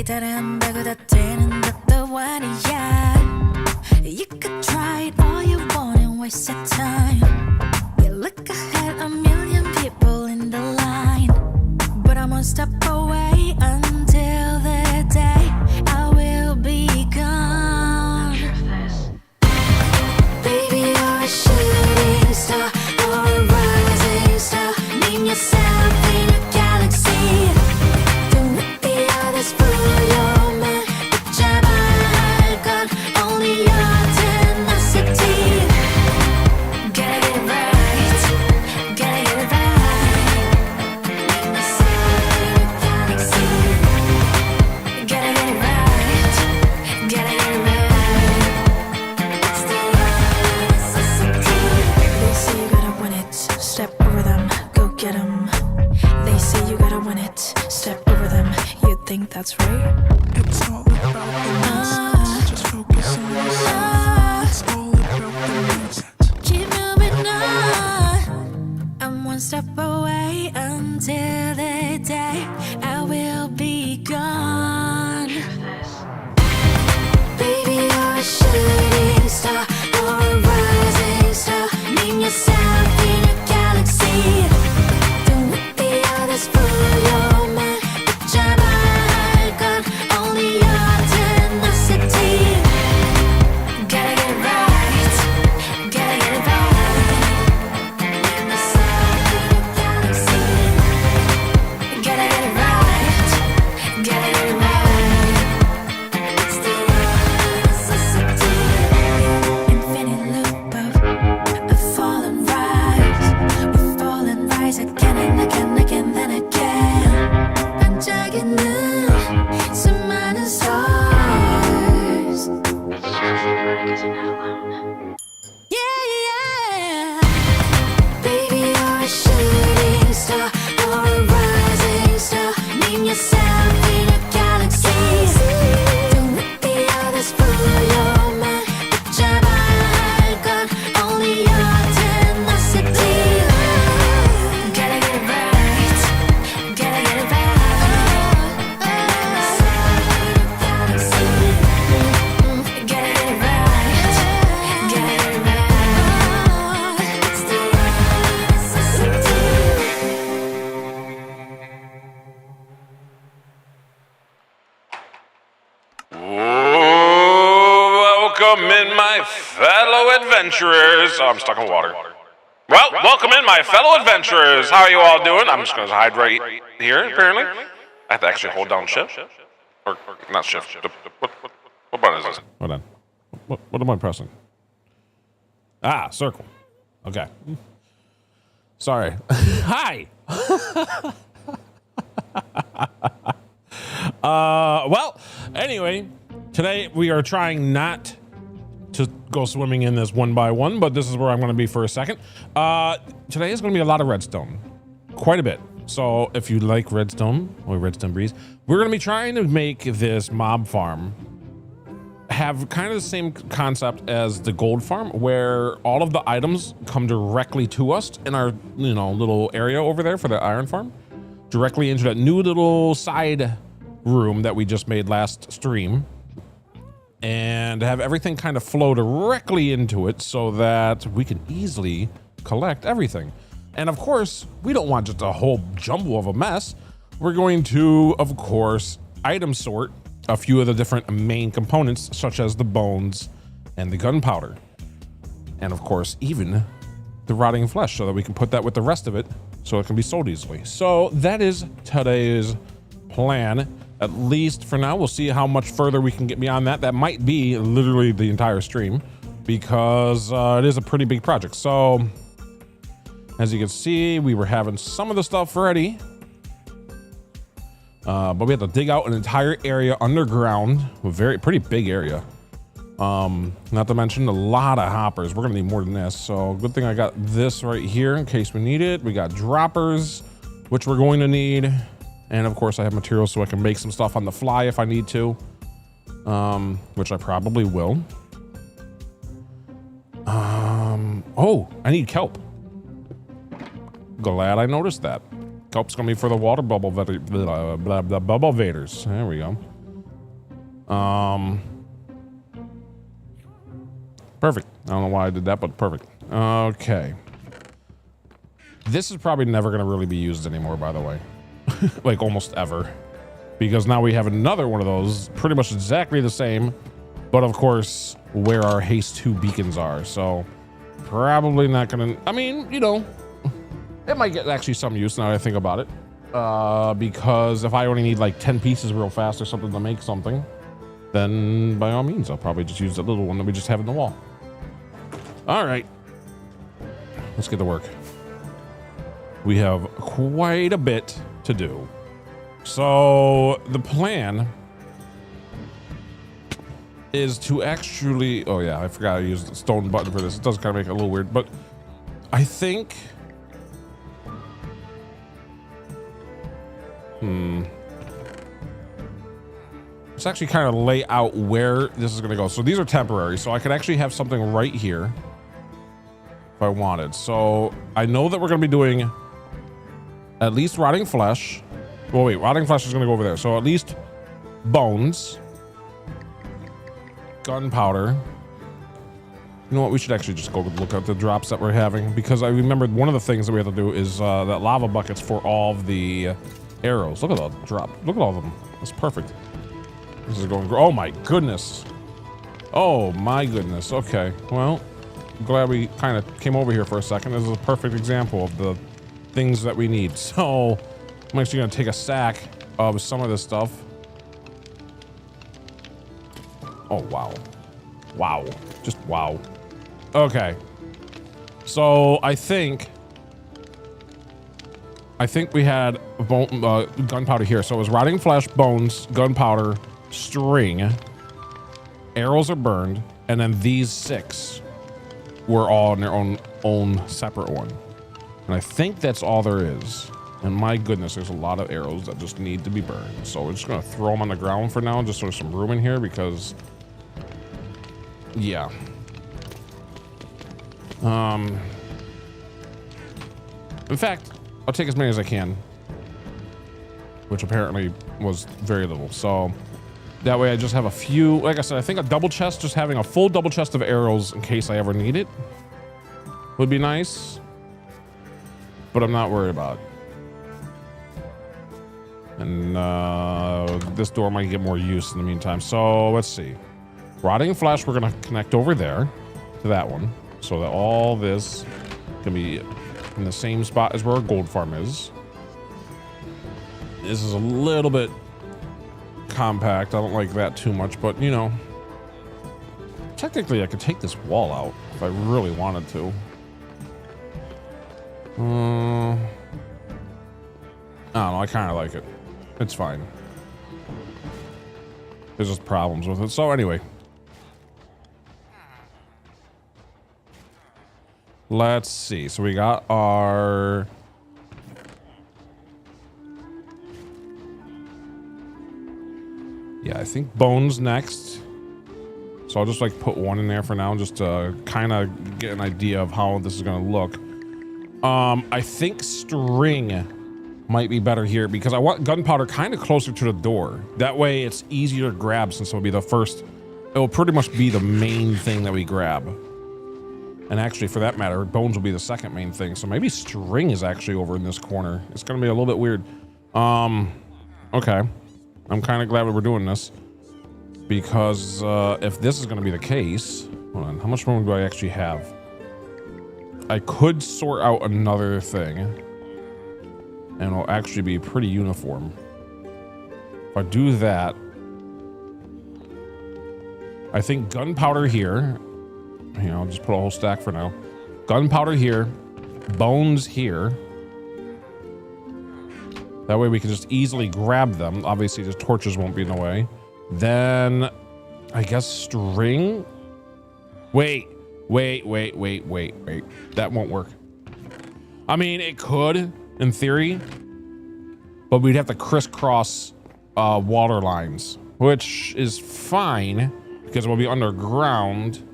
기다린다고 다 되는 것도 아니야. You could try it all you want and waste your time. You look ahead, a million people in the line, but I'm one step away until the day I will be gone. Baby, you're a shooting star or a rising star. Name yourself in a galaxy. Don't let the others fool your mind. 붙잡아야 할 건 only your tenacity. Gotta get it right, gotta get it right. Name yourself in a galaxy. Gotta get it right, gotta get it right. It's the necessity. They say you gotta win it, step over them, go get 'em. They say you gotta win it, step over them. You think that's right? It's all about the mindset. Just focus on yourself. It's all about the mindset. Keep moving on. I'm one step away until the day I will be gone. Baby, you're a shooting star or a rising star. Name yourself in a galaxy. Don't let the others fool your mind. 붙잡아야 할 건 only your tenacity. Gotta get it right, gotta get it right. Name yourself in a galaxy. Gotta get it right, gotta get it right. It's the necessity. Infinite loop of fall and rise. We fall and rise again and again, again, then again. 반짝이는 수많은 stars. Yeah, yeah. Baby, you're a shooting star or a rising star. Name yourself in a galaxy. Don't let the others fool your mind. 붙잡아야 할 건 only your tenacity. Gotta get it right, gotta get it right. Name yourself in a galaxy. Gotta get it right, gotta get it right. It's the necessity. Welcome in, my fellow adventurers. Oh, I'm stuck in water. Well, welcome in, my fellow adventurers. How are you all doing? I'm just going to hide right here, apparently. I have to actually hold down shift. Or not shift. What button is this? Hold on. What am I pressing? Ah, circle. Okay. Sorry. Hi. Well, anyway, today we are trying not to go swimming in this one by one, but this is where I'm going to be for a second. Today is going to be a lot of redstone, quite a bit. So if you like redstone or RedStoneBreeze, we're going to be trying to make this mob farm have kind of the same concept as the gold farm, where all of the items come directly to us in our, little area over there for the iron farm, directly into that new little side room that we just made last stream, and have everything kind of flow directly into it so that we can easily collect everything. And of course, we don't want just a whole jumble of a mess. We're going to, of course, item sort a few of the different main components, such as the bones and the gunpowder. And of course, even the rotting flesh, so that we can put that with the rest of it so it can be sold easily. So that is today's plan, at least for now. We'll see how much further we can get beyond that. That might be literally the entire stream, because it is a pretty big project. So as you can see, we were having some of the stuff ready, but we had to dig out an entire area underground, a pretty big area. Not to mention a lot of hoppers. We're gonna need more than this. So good thing I got this right here in case we need it. We got droppers, which we're going to need. And of course I have materials so I can make some stuff on the fly if I need to, which I probably will. Oh, I need kelp. Glad I noticed that. Kelp's gonna be for the water bubble bubble vaders. There we go. Perfect. I don't know why I did that, but perfect. Okay. This is probably never going to really be used anymore, by the way. Like almost ever. Because now we have another one of those, pretty much exactly the same, but of course, where our haste 2 beacons are. So probably not going to, I mean, you know, it might get actually some use now that I think about it. Because if I only need like 10 pieces real fast or something to make something, then by all means, I'll probably just use that little one that we just have in the wall. All right, let's get to work. We have quite a bit to do. So the plan is to actually, oh yeah, I forgot I used the stone button for this. It does kind of make it a little weird, but I think, let's actually kind of lay out where this is going to go. So these are temporary. So I could actually have something right here if I wanted. So I know that we're going to be doing at least rotting flesh. Well, wait, rotting flesh is going to go over there. So at least bones, gunpowder. You know what? We should actually just go look at the drops that we're having, because I remembered one of the things that we have to do is that lava buckets for all of the arrows. Look at all the drop. Look at all of them. That's perfect. This is going. Oh my goodness. Oh my goodness. Okay. Well, I'm glad we kind of came over here for a second. This is a perfect example of the things that we need. So I'm actually going to take a stack of some of this stuff. Oh, wow. Wow. Just wow. Okay. So I think we had gunpowder here. So it was rotting flesh, bones, gunpowder, string, arrows are burned, and then these 6 were all in their own separate one. And I think that's all there is. And my goodness, there's a lot of arrows that just need to be burned. So we're just gonna throw them on the ground for now, just so there's some room in here, because yeah. In fact, I'll take as many as I can, which apparently was very little. So that way I just have a few, like I said, I think a double chest, just having a full double chest of arrows in case I ever need it would be nice, but I'm not worried about it. And this door might get more use in the meantime. So let's see. Rotting flesh, we're gonna connect over there to that one, so that all this can be in the same spot as where our gold farm is. This is a little bit compact. I don't like that too much, but you know, technically I could take this wall out if I really wanted to. I don't know, I kind of like it. It's fine. There's just problems with it. So anyway, let's see. So we got our I think bones next. So I'll just like put one in there for now, just to kind of get an idea of how this is going to look. I think string might be better here, because I want gunpowder kind of closer to the door. That way it's easier to grab, since it'll be the first, it will pretty much be the main thing that we grab. And actually, for that matter, bones will be the second main thing. So maybe string is actually over in this corner. It's going to be a little bit weird. Okay. I'm kind of glad that we're doing this, because if this is going to be the case, hold on, how much room do I actually have? I could sort out another thing, and it'll actually be pretty uniform. If I do that, I think gunpowder here. You know, I'll just put a whole stack for now. Gunpowder here, bones here. That way we can just easily grab them. Obviously, the torches won't be in the way. Then, I guess string. Wait. That won't work. I mean, it could, in theory, but we'd have to crisscross water lines, which is fine because we'll be underground.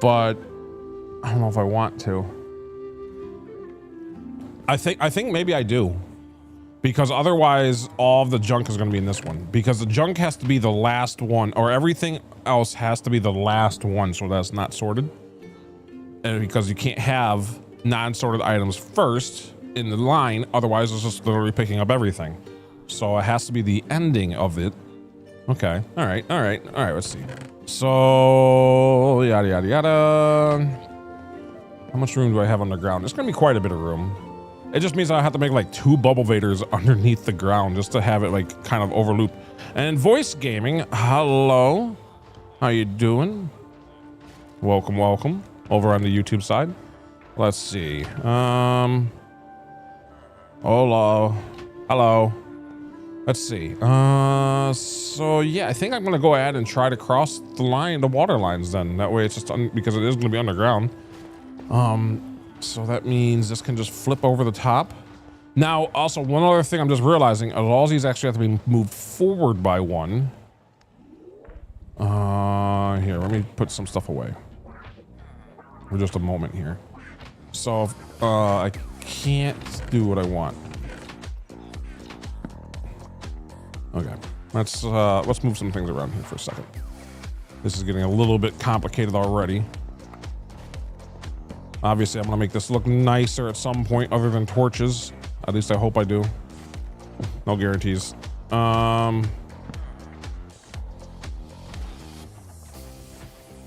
But I don't know if I want to. I think maybe I do. because otherwise all of the junk is going to be in this one, because the junk has to be the last one, or everything else has to be the last one, so that's not sorted. And because you can't have non-sorted items first in the line, otherwise it's just literally picking up everything. So it has to be the ending of it. Okay, all right, let's see. So yada yada yada. How much room do I have underground? It's gonna be quite a bit of room. It just means I have to make like 2 bubble vaders underneath the ground just to have it like kind of overloop. And voice gaming, hello. How you doing? Welcome, welcome. Over on the YouTube side. Let's see. Hello. Hello. Let's see. So yeah, I think I'm gonna go ahead and try to cross the line, the water lines then. That way it's just, because it is gonna be underground. So that means this can just flip over the top. Now, also one other thing I'm just realizing, all these actually have to be moved forward by 1. Here, let me put some stuff away. For just a moment here. So, I can't do what I want. Okay, let's move some things around here for a second. This is getting a little bit complicated already. Obviously, I'm gonna make this look nicer at some point other than torches. At least I hope I do. No guarantees.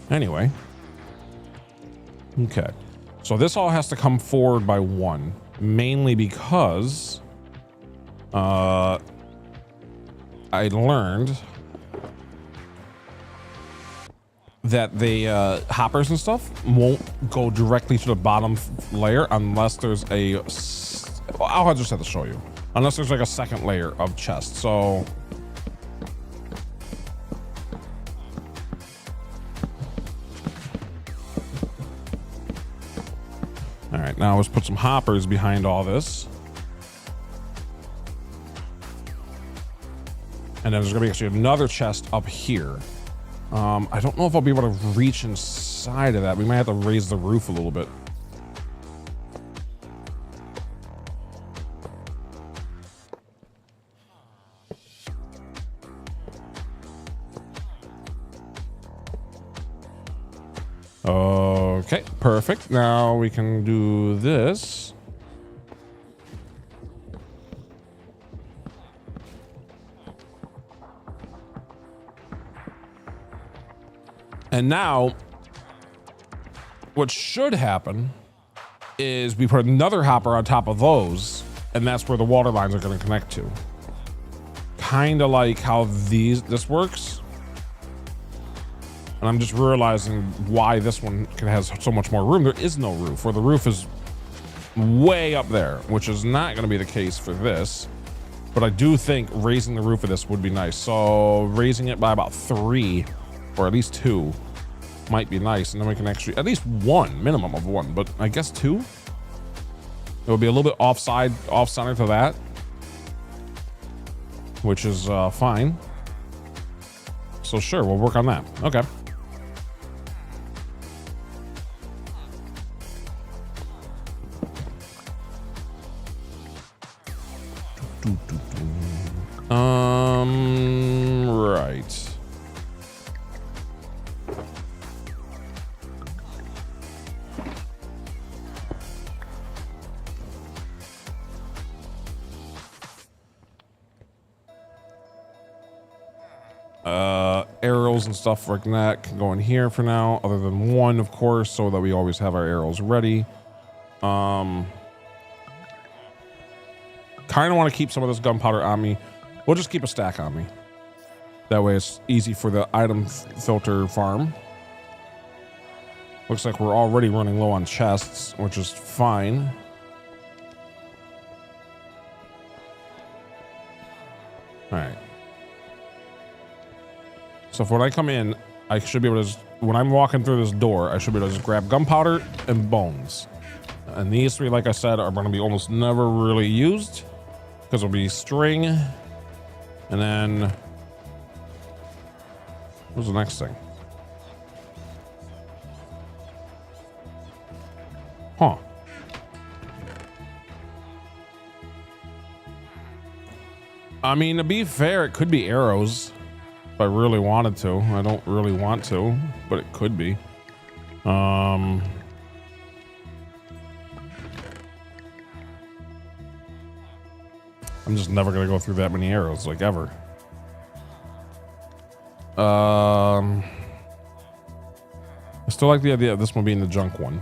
Anyway. Okay. So this all has to come forward by 1, mainly because I learned that the hoppers and stuff won't go directly to the bottom layer unless there's a, I'll just have to show you, unless there's like a second layer of chest. So all right, now let's put some hoppers behind all this. And then there's gonna be actually another chest up here. I don't know if I'll be able to reach inside of that. We might have to raise the roof a little bit. Okay, perfect. Now we can do this. And now, what should happen is we put another hopper on top of those, and that's where the water lines are going to connect to. Kind of like how this works. And I'm just realizing why this one has so much more room. There is no roof, or the roof is way up there, which is not going to be the case for this. But I do think raising the roof of this would be nice. So raising it by about 3, or at least 2, might be nice. And then we can actually, at least 1, minimum of 1, but I guess 2. It will be a little bit off center to that, which is fine. So sure, we'll work on that. Okay. Right. Arrows and stuff like that can go in here for now, other than 1, of course, so that we always have our arrows ready. Kind of want to keep some of this gunpowder on me. We'll just keep a stack on me. That way it's easy for the item filter farm. Looks like we're already running low on chests, which is fine. All right. So if when I come in, I should be able to, when I'm walking through this door, I should be able to just grab gunpowder and bones. And these 3, like I said, are going to be almost never really used, because it'll be string. And then, what's the next thing? Huh. I mean, to be fair, it could be arrows if I really wanted to. I don't really want to, but it could be. I'm just never gonna go through that many arrows, like ever. I still like the idea of this one being the junk one.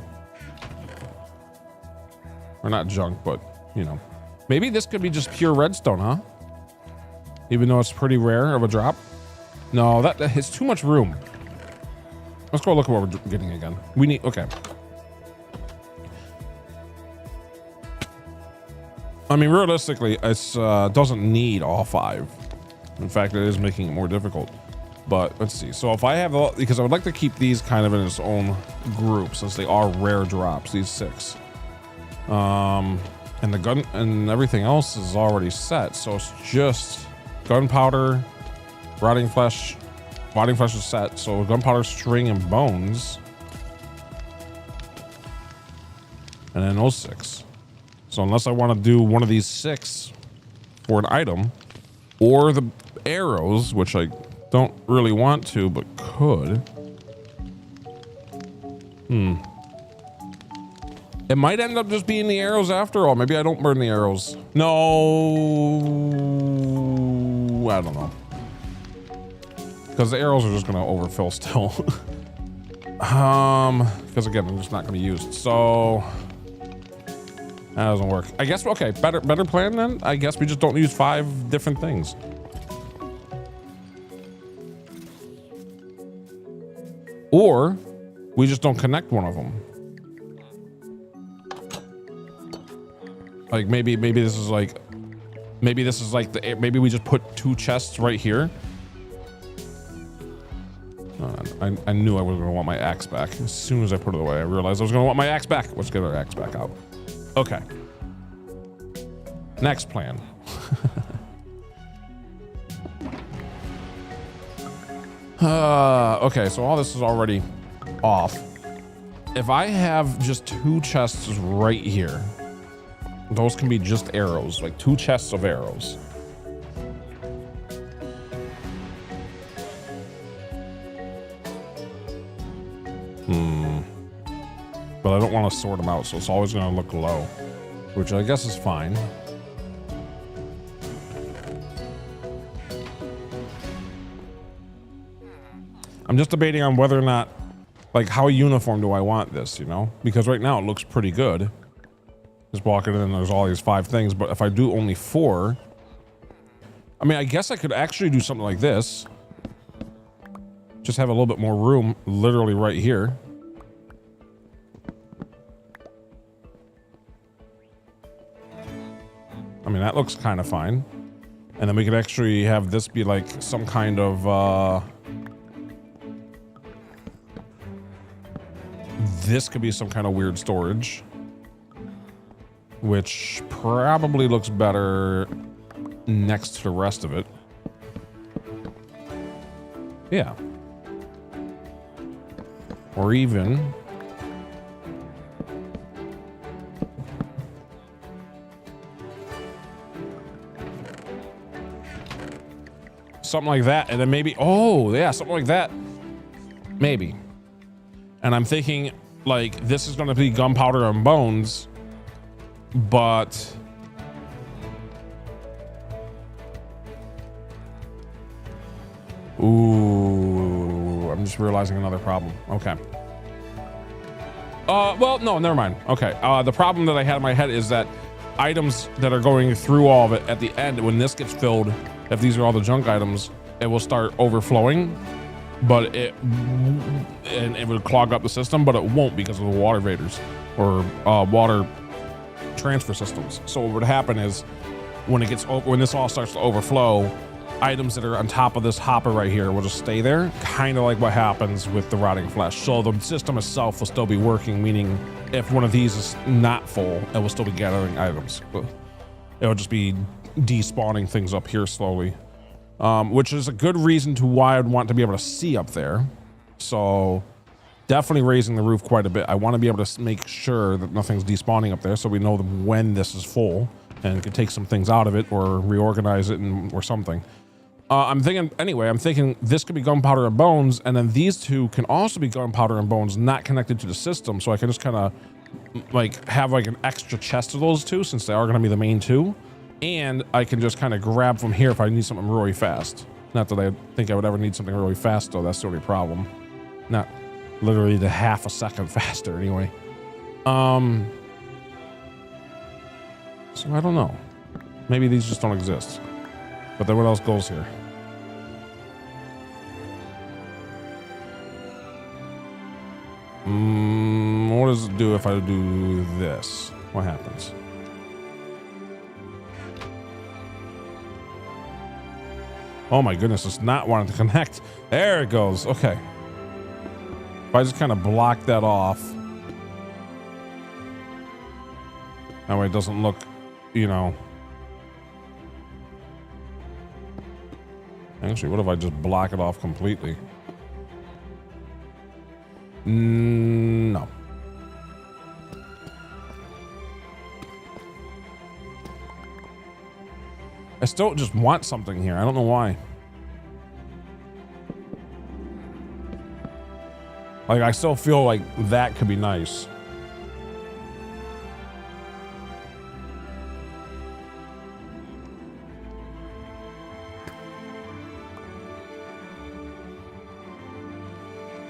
Or not junk, but, you know. Maybe this could be just pure redstone, huh? Even though it's pretty rare of a drop. No, that has too much room. Let's go look at what we're getting again. We need, okay. I mean, realistically, it doesn't need all 5. In fact, it is making it more difficult. But let's see. So if I have, because I would like to keep these kind of in its own group since they are rare drops, these 6. And the gun and everything else is already set. So it's just gunpowder, rotting flesh. Rotting flesh is set. So gunpowder, string, and bones. And then those 6. So unless I want to do one of these 6 for an item, or the arrows, which I don't really want to, but could. It might end up just being the arrows after all. Maybe I don't burn the arrows. No, I don't know. Because the arrows are just gonna overfill still. Because again, I'm just not gonna be used. So that doesn't work. I guess, okay, better plan then. I guess we just don't use 5 different things. Or we just don't connect one of them. Like maybe this is like, maybe we just put 2 chests right here. I knew I was gonna want my axe back. As soon as I put it away, I realized I was gonna want my axe back. Let's get our axe back out. Okay. Next plan. Okay, so all this is already off. If I have just 2 chests right here, those can be just arrows, like 2 chests of arrows. But I don't want to sort them out, so it's always going to look low, which I guess is fine. I'm just debating on whether or not, like, how uniform do I want this, you know? Because right now it looks pretty good. Just walking in and there's all these 5 things, but if I do only 4, I mean, I guess I could actually do something like this. Just have a little bit more room, literally right here. I mean, that looks kind of fine. And then we could actually have this be like some kind of, this could be some kind of weird storage, which probably looks better next to the rest of it. Yeah. Or even something like that, and then maybe, oh yeah, something like that, maybe. And I'm thinking like this is going to be gunpowder and bones, but ooh, I'm just realizing another problem. Okay. Well, no, never mind. Okay. The problem that I had in my head is that items that are going through all of it at the end, when this gets filled, if these are all the junk items, it will start overflowing, but it would clog up the system, but it won't because of the water vaders or water transfer systems. So what would happen is when this all starts to overflow, items that are on top of this hopper right here will just stay there, kind of like what happens with the rotting flesh. So the system itself will still be working, meaning if one of these is not full, it will still be gathering items. It will just be despawning things up here slowly, which is a good reason to why I'd want to be able to see up there. So definitely raising the roof quite a bit. I want to be able to make sure that nothing's despawning up there so we know when this is full. and could take some things out of it or reorganize it or something. I'm thinking this could be gunpowder and bones, and then these two can also be gunpowder and bones, not connected to the system. So I can just kind of like have like an extra chest of those two, since they are going to be the main two. And I can just kind of grab from here if I need something really fast. Not that I think I would ever need something really fast, though. That's the only problem. Not literally the half a second faster, anyway. So I don't know. Maybe these just don't exist. But then what else goes here? What does it do if I do this? What happens? Oh my goodness, it's not wanting to connect. There it goes. Okay. If I just kind of block that off. That way it doesn't look, you know. Actually, what if I just block it off completely? No. I still just want something here. I don't know why. Like, I still feel like that could be nice.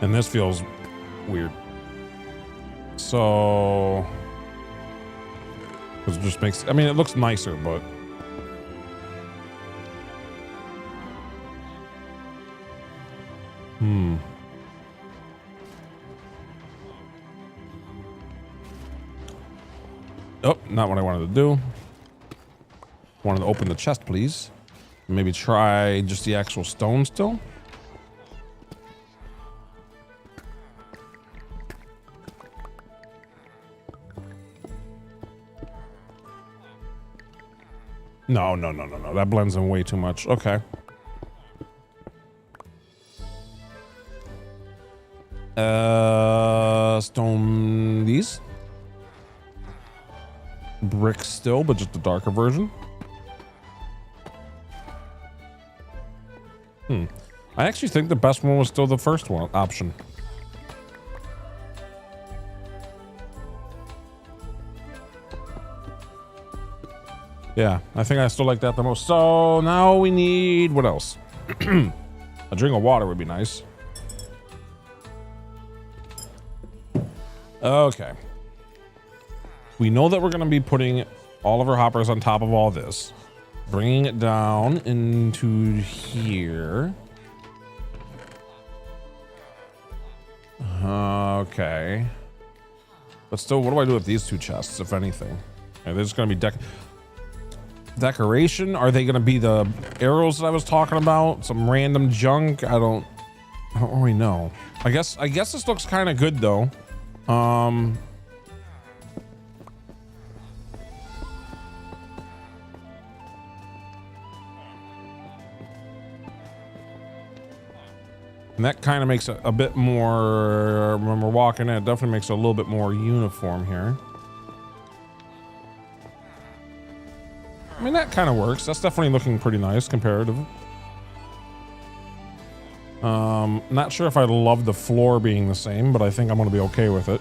And this feels weird. So, it just makes, I mean, it looks nicer, but oh, not what I wanted to do. Wanted to open the chest, please. Maybe try just the actual stone still. No. That blends in way too much. Okay. Stone these. Brick still, but just a darker version. I actually think the best one was still the first one option. Yeah, I think I still like that the most. So now we need, what else? A drink of water would be nice. Okay. We know that we're going to be putting all of our hoppers on top of all this. Bringing it down into here. Okay. But still, what do I do with these two chests, if anything? Are they just going to be decoration? Are they going to be the arrows that I was talking about? Some random junk? I don't really know. I guess this looks kind of good, though. And that kind of makes it a bit more, when we're walking in, it definitely makes it a little bit more uniform here. I mean, that kind of works. That's definitely looking pretty nice comparative. Not sure if I love the floor being the same, but I think I'm going to be okay with it.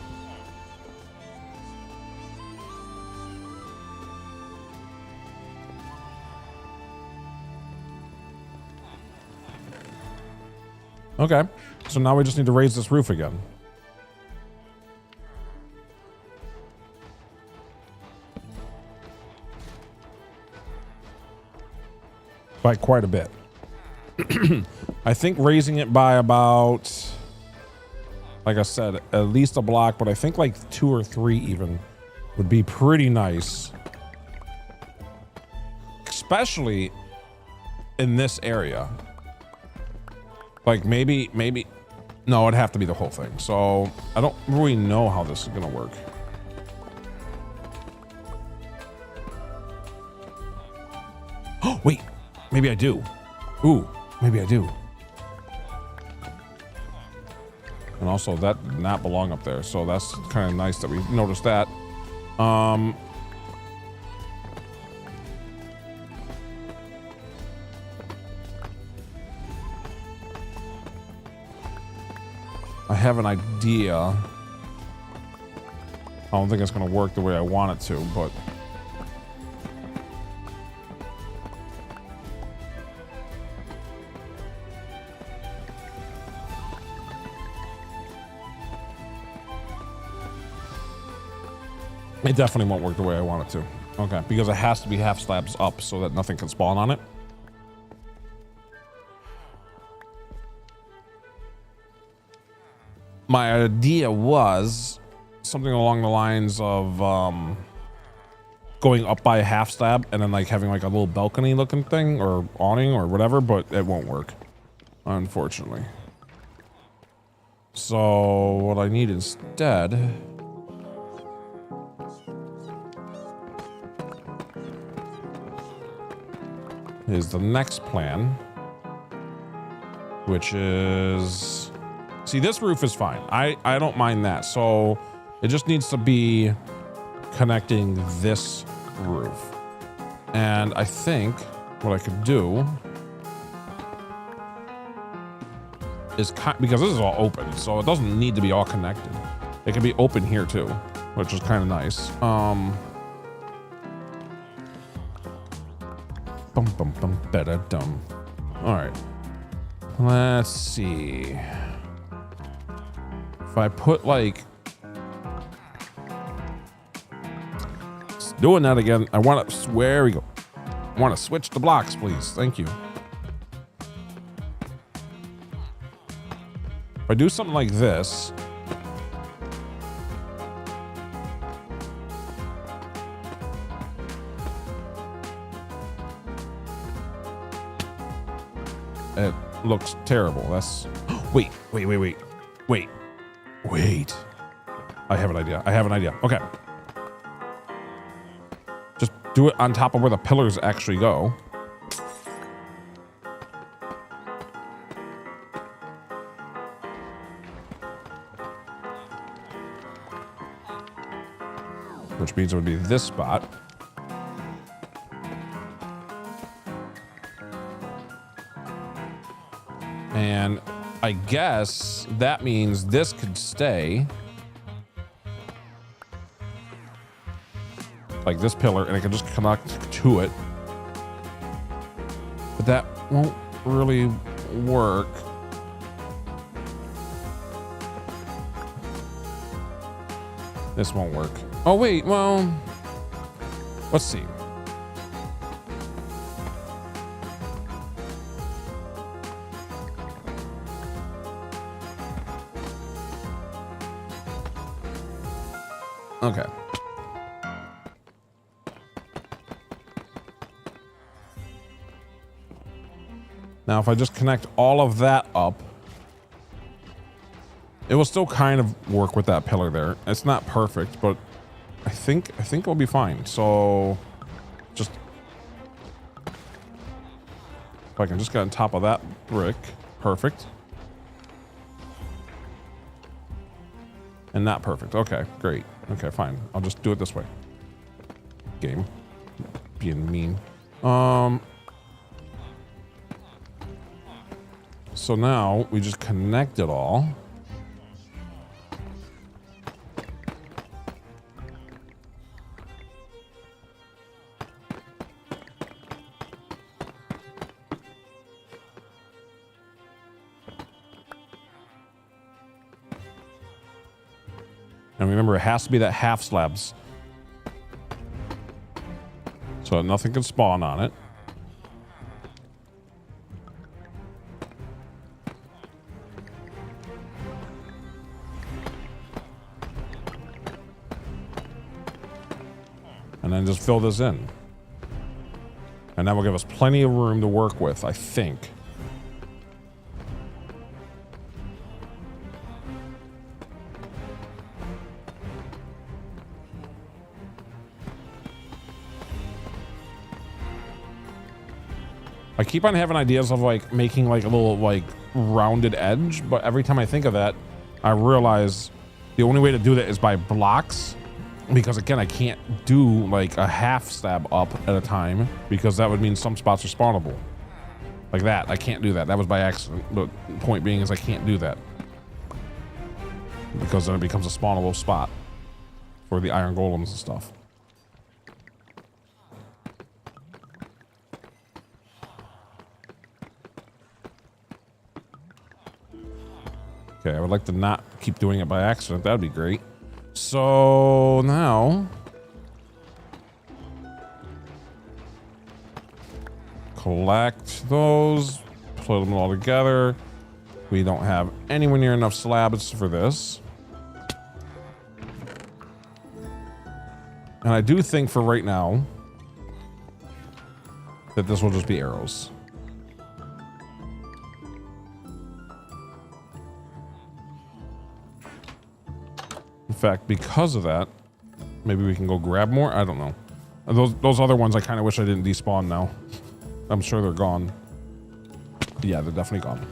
Okay, so now we just need to raise this roof again. By quite a bit. I think raising it by about, like I said, at least a block, but I think like 2 or 3 even would be pretty nice. Especially in this area. Like maybe, no, it'd have to be the whole thing. So I don't really know how this is gonna work. Oh, wait, maybe I do. Ooh, maybe I do. And also that did not belong up there. So that's kind of nice that we noticed that. I have an idea. I don't think it's gonna work the way I want it to, but it definitely won't work the way I want it to. Okay, because it has to be half slabs up so that nothing can spawn on it. My idea was something along the lines of going up by a half slab and then like having like a little balcony looking thing or awning or whatever, but it won't work, unfortunately. So what I need instead is the next plan, which is, see, this roof is fine. I don't mind that. So it just needs to be connecting this roof. And I think what I could do is, because this is all open, so it doesn't need to be all connected. It can be open here too, which is kind of nice. Bum bum bum better dumb. All right. Let's see. If I put like, it's doing that again. I want to, where we go. I want to switch the blocks, please. Thank you. If I do something like this, it looks terrible. That's, wait. I have an idea. Okay. Just do it on top of where the pillars actually go. Which means it would be this spot. And I guess that means this could stay like this pillar and it can just connect to it. But that won't really work. This won't work. Oh, wait, well, let's see. Okay. Now, if I just connect all of that up, it will still kind of work with that pillar there. It's not perfect, but I think it'll be fine. So, just if I can just get on top of that brick, perfect. And not perfect. Okay, great. Okay, fine. I'll just do it this way. Game. Being mean. So now we just connect it all. And remember, it has to be that half slabs. So nothing can spawn on it. And then just fill this in. And that will give us plenty of room to work with, I think. I keep on having ideas of like making like a little like rounded edge, but every time I think of that, I realize the only way to do that is by blocks, because again, I can't do like a half slab up at a time because that would mean some spots are spawnable. Like that, I can't do that. That was by accident. But the point being is I can't do that. because then it becomes a spawnable spot for the iron golems and stuff. Okay, I would like to not keep doing it by accident. That'd be great. So now, collect those, put them all together. We don't have anywhere near enough slabs for this. And I do think for right now that this will just be arrows. In fact, because of that, maybe we can go grab more. I don't know. Those other ones I kind of wish I didn't despawn now. I'm sure they're gone. Yeah, they're definitely gone.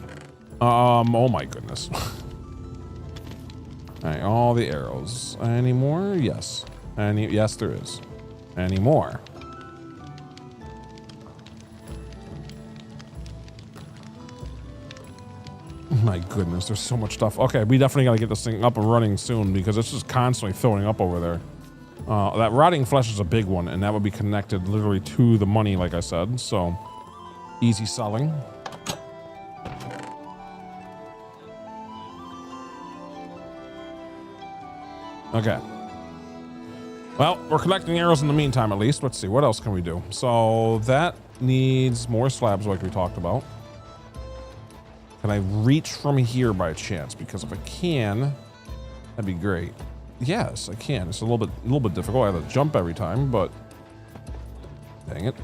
Oh my goodness. All right, all the arrows. Any more? Yes. Yes, there is. Any more? My goodness, there's so much stuff. Okay, we definitely got to get this thing up and running soon because it's just constantly filling up over there. That rotting flesh is a big one, and that would be connected literally to the money, like I said. So, easy selling. Okay. Well, we're collecting arrows in the meantime, at least. Let's see, what else can we do? So that needs more slabs like we talked about. Can I reach from here by chance? Because if I can, that'd be great. Yes, I can. It's a little bit difficult. I have to jump every time, but dang it.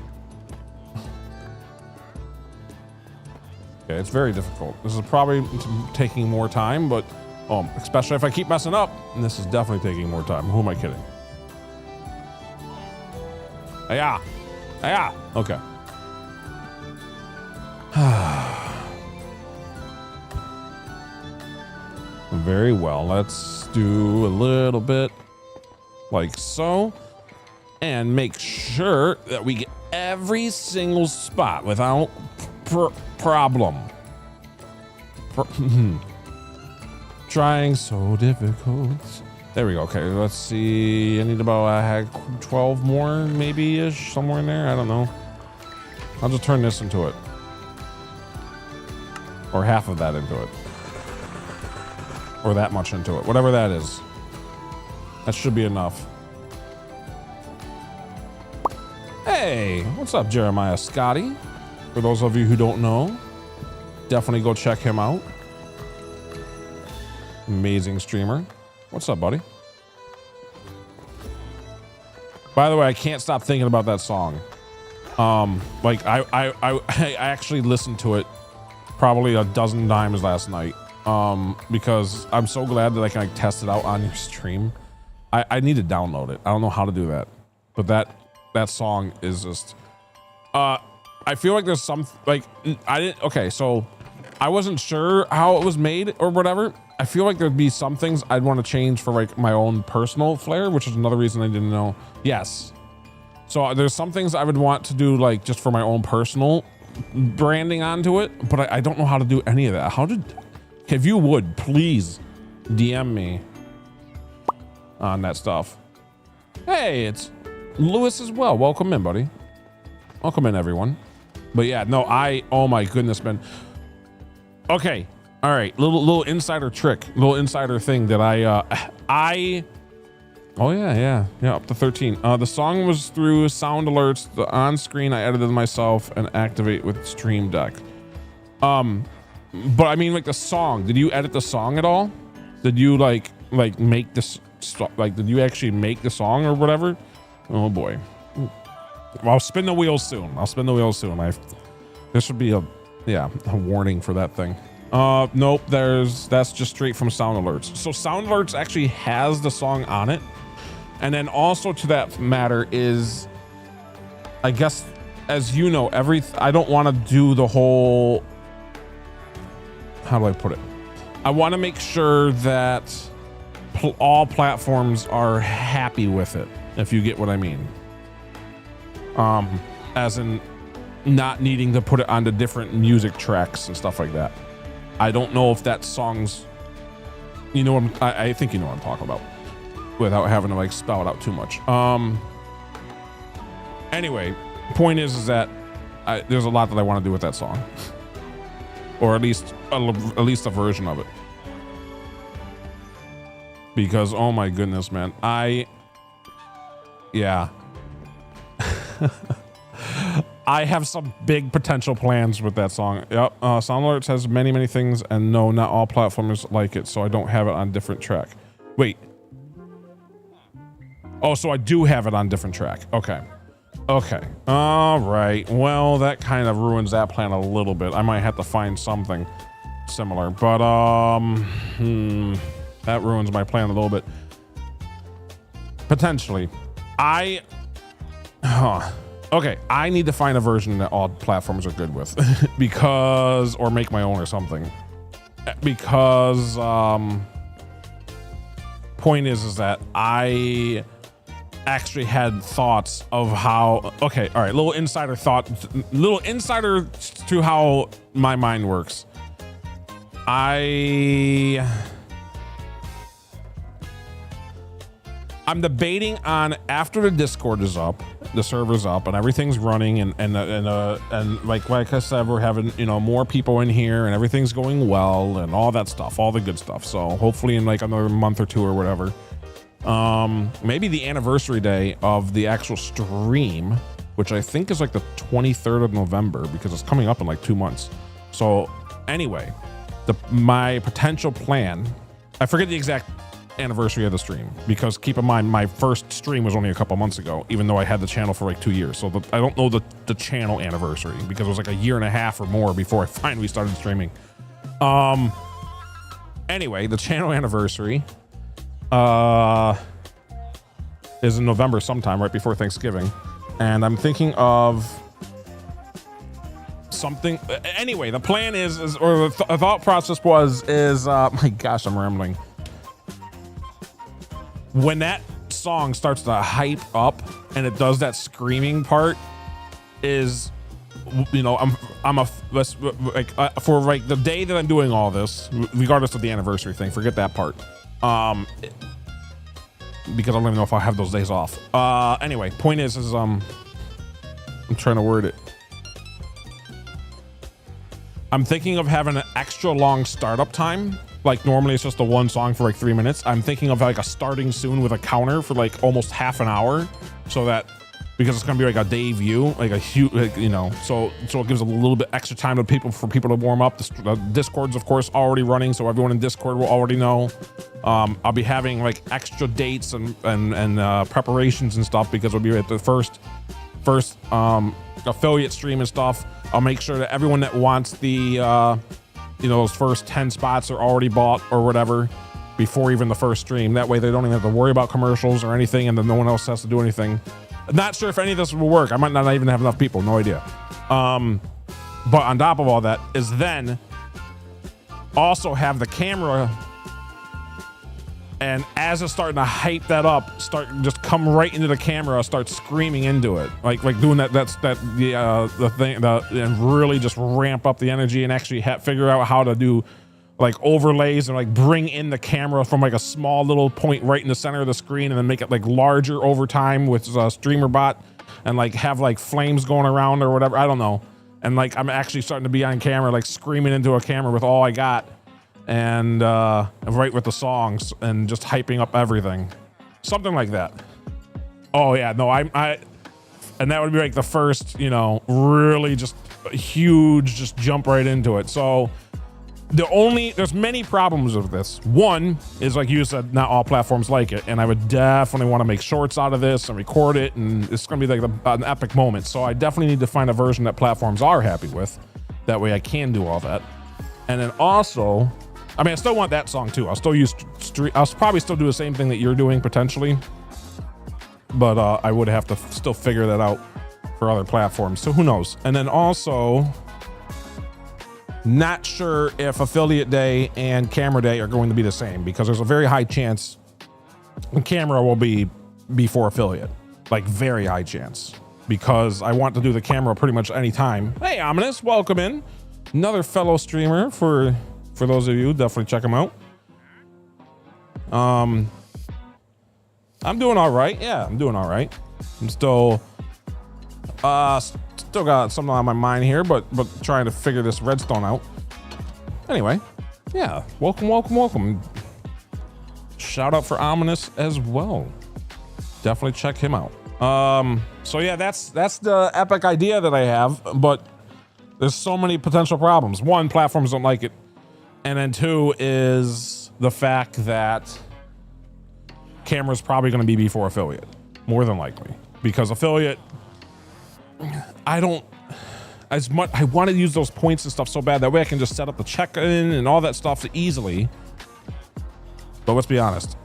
Okay, it's very difficult. This is probably taking more time, but especially if I keep messing up, and this is definitely taking more time. Who am I kidding? Yeah. Yeah. Okay. Very well. Let's do a little bit like so, and make sure that we get every single spot without problem. Trying so difficult. There we go. Okay, let's see. I need about I had 12 more, maybe ish, somewhere in there. I don't know. I'll just turn this into it, or half of that into it, or that much into it. Whatever that is, that should be enough. Hey, what's up, Jeremiah Scotty? For those of you who don't know, definitely go check him out. Amazing streamer. What's up, buddy? By the way, I can't stop thinking about that song. Like I actually listened to it probably a dozen times last night. Because I'm so glad that I can test it out on your stream. I need to download it. I don't know how to do that, but that song is just. I feel like there's some okay, so I wasn't sure how it was made or whatever. I feel like there'd be some things I'd want to change for like my own personal flair, which is another reason I didn't know. Yes. So there's some things I would want to do like just for my own personal branding onto it, but I don't know how to do any of that. If you would, please DM me on that stuff. Hey, it's Lewis as well. Welcome in, buddy. Welcome in, everyone. But yeah, no, oh my goodness, man. Okay. All right, little insider trick, little insider thing that oh yeah, up to 13. The song was through sound alerts. The on screen I edited myself and activate with Stream Deck. But I mean, like the song. Did you edit the song at all? Did you like make this did you actually make the song or whatever? Oh boy. Well, I'll spin the wheel soon. There should be a warning for that thing. Nope, that's just straight from sound alerts. So sound alerts actually has the song on it. And then also to that matter is, I guess, as you know, I don't want to do the whole, how do I put it? I want to make sure that all platforms are happy with it, if you get what I mean. As in not needing to put it onto different music tracks and stuff like that. I don't know if that song's, You know what I think you know what I'm talking about without having to like spell it out too much. Anyway, point is that there's a lot that I want to do with that song, or at least a version of it. Because oh my goodness, man, yeah. I have some big potential plans with that song. Yep. Sound Alerts has many things, and no, not all platformers like it, so I don't have it on different track. Wait. Oh, so I do have it on different track. Okay. All right. Well, that kind of ruins that plan a little bit. I might have to find something similar, but that ruins my plan a little bit. Potentially. Okay, I need to find a version that all platforms are good with because, or make my own or something. Because, point is that I actually had thoughts of how, okay, all right, little insider to how my mind works. I'm debating on, after the Discord is up, the server's up, and everything's running, and like I said, we're having, you know, more people in here, and everything's going well, and all that stuff, all the good stuff. So hopefully in like another month or two or whatever, maybe the anniversary day of the actual stream, which I think is like the 23rd of November, because it's coming up in like 2 months. So anyway, my potential plan, I forget the exact anniversary of the stream, because keep in mind my first stream was only a couple months ago, even though I had the channel for like 2 years. So I don't know the channel anniversary, because it was like a year and a half or more before I finally started streaming. Anyway, the channel anniversary is in November sometime, right before Thanksgiving, and I'm thinking of something. Anyway, the plan is or the thought process is my gosh, I'm rambling. When that song starts to hype up and it does that screaming part, is, you know, for like the day that I'm doing all this, regardless of the anniversary thing, forget that part, because I don't even know if I'll have those days off. Anyway, point is I'm trying to word it. I'm thinking of having an extra long startup time. Like normally it's just the one song for like 3 minutes. I'm thinking of like a starting soon with a counter for like almost half an hour, so that, because it's gonna be like a day view, like a huge, like, you know, so it gives a little bit extra time for people to warm up. The Discord's of course already running, so everyone in Discord will already know. I'll be having like extra dates and preparations and stuff, because we'll be at the first affiliate stream and stuff. I'll make sure that everyone that wants the you know, those first 10 spots are already bought or whatever before even the first stream. That way they don't even have to worry about commercials or anything, and then no one else has to do anything. I'm not sure if any of this will work. I might not even have enough people, no idea. But on top of all that is then also have the camera, and as it's starting to hype that up, just come right into the camera, start screaming into it, like doing the thing, and really just ramp up the energy, and actually figure out how to do like overlays, and like bring in the camera from like a small little point right in the center of the screen, and then make it like larger over time with a streamer bot, and like have like flames going around or whatever, I don't know. And like I'm actually starting to be on camera, like screaming into a camera with all I got, and right with the songs, and just hyping up everything, something like that. Oh yeah, no, I and that would be like the first, you know, really just huge, just jump right into it. So there's many problems with this. One is, like you said, not all platforms like it, and I would definitely want to make shorts out of this and record it, and it's going to be like an epic moment. So I definitely need to find a version that platforms are happy with. That way I can do all that. And then also, I mean, I still want that song too. I'll still use I'll probably still do the same thing that you're doing potentially, but I would have to still figure that out for other platforms. So who knows? And then also, not sure if affiliate day and camera day are going to be the same, because there's a very high chance camera will be before affiliate, like very high chance, because I want to do the camera pretty much any time. Hey, Ominous, welcome in. Another fellow streamer for those of you, definitely check him out. I'm doing all right. Yeah, I'm doing all right. I'm still got something on my mind here, but trying to figure this redstone out. Anyway, yeah, welcome. Shout out for Ominous as well. Definitely check him out. So yeah, that's the epic idea that I have, but there's so many potential problems. One, platforms don't like it. And then two is the fact that camera's probably going to be before affiliate, more than likely, because affiliate, I want to use those points and stuff so bad. That way I can just set up the check-in and all that stuff easily. But let's be honest.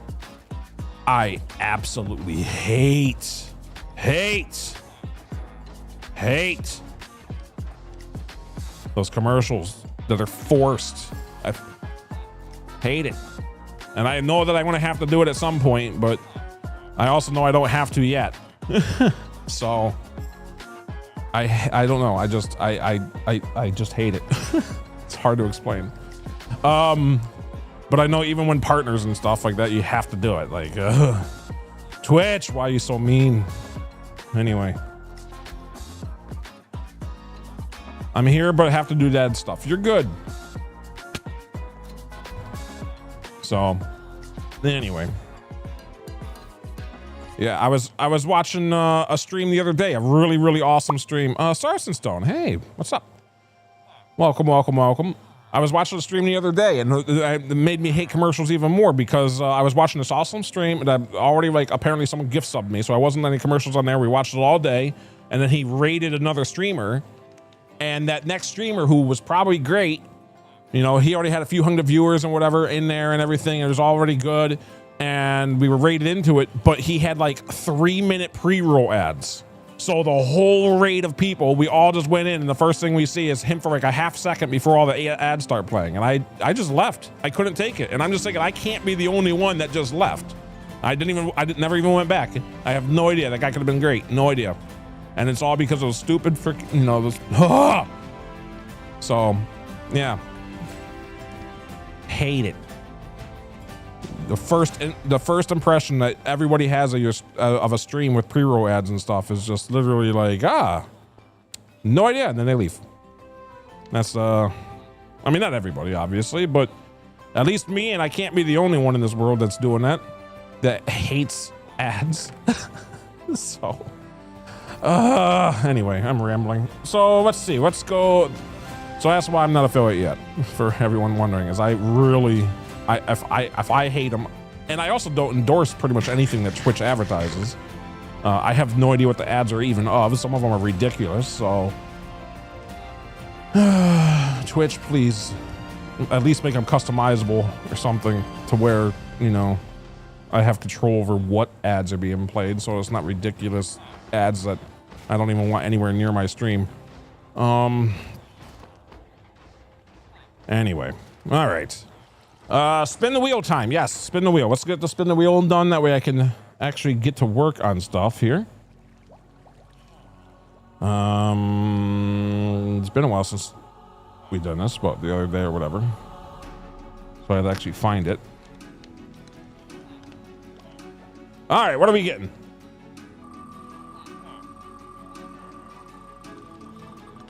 I absolutely hate those commercials that are forced. I hate it. And I know that I'm going to have to do it at some point, but I also know I don't have to yet. So I don't know. I just hate it. It's hard to explain. But I know even when partners and stuff like that, you have to do it. Like, Twitch, why are you so mean? Anyway. I'm here, but I have to do that stuff. You're good. So, anyway. Yeah, I was watching a stream the other day, a really awesome stream. Sarson Stone, hey, what's up? Welcome. I was watching a stream the other day, and it made me hate commercials even more because I was watching this awesome stream, and I already, like, apparently someone gift subbed me, so I wasn't any commercials on there. We watched it all day, and then he rated another streamer, and that next streamer, who was probably great, you know, he already had a few hundred viewers and whatever in there and everything. It was already good, and we were rated into it, but he had like 3-minute pre-roll ads. So the whole rate of people, we all just went in, and the first thing we see is him for like a half second before all the ads start playing. And I just left. I couldn't take it. And I'm just thinking, I can't be the only one that just left. I never even went back. I have no idea. That guy could have been great. No idea. And it's all because of those stupid freaking, you know, those. So, yeah. Hate it. The first impression that everybody has of a stream with pre-roll ads and stuff is just literally like, no idea, and then they leave. That's I mean, not everybody obviously, but at least me, and I can't be the only one in this world that's doing that hates ads. So anyway, I'm rambling. So let's see, let's go. So that's why I'm not affiliate yet, for everyone wondering, is if I hate them, and I also don't endorse pretty much anything that Twitch advertises. I have no idea what the ads are even of. Some of them are ridiculous. So Twitch, please at least make them customizable or something to where, you know, I have control over what ads are being played, so it's not ridiculous ads that I don't even want anywhere near my stream. Anyway, all right. Spin the wheel time. Yes, spin the wheel. Let's get the spin the wheel done. That way I can actually get to work on stuff here. It's been a while since we've done this, but the other day or whatever. So I had to actually find it. All right, what are we getting?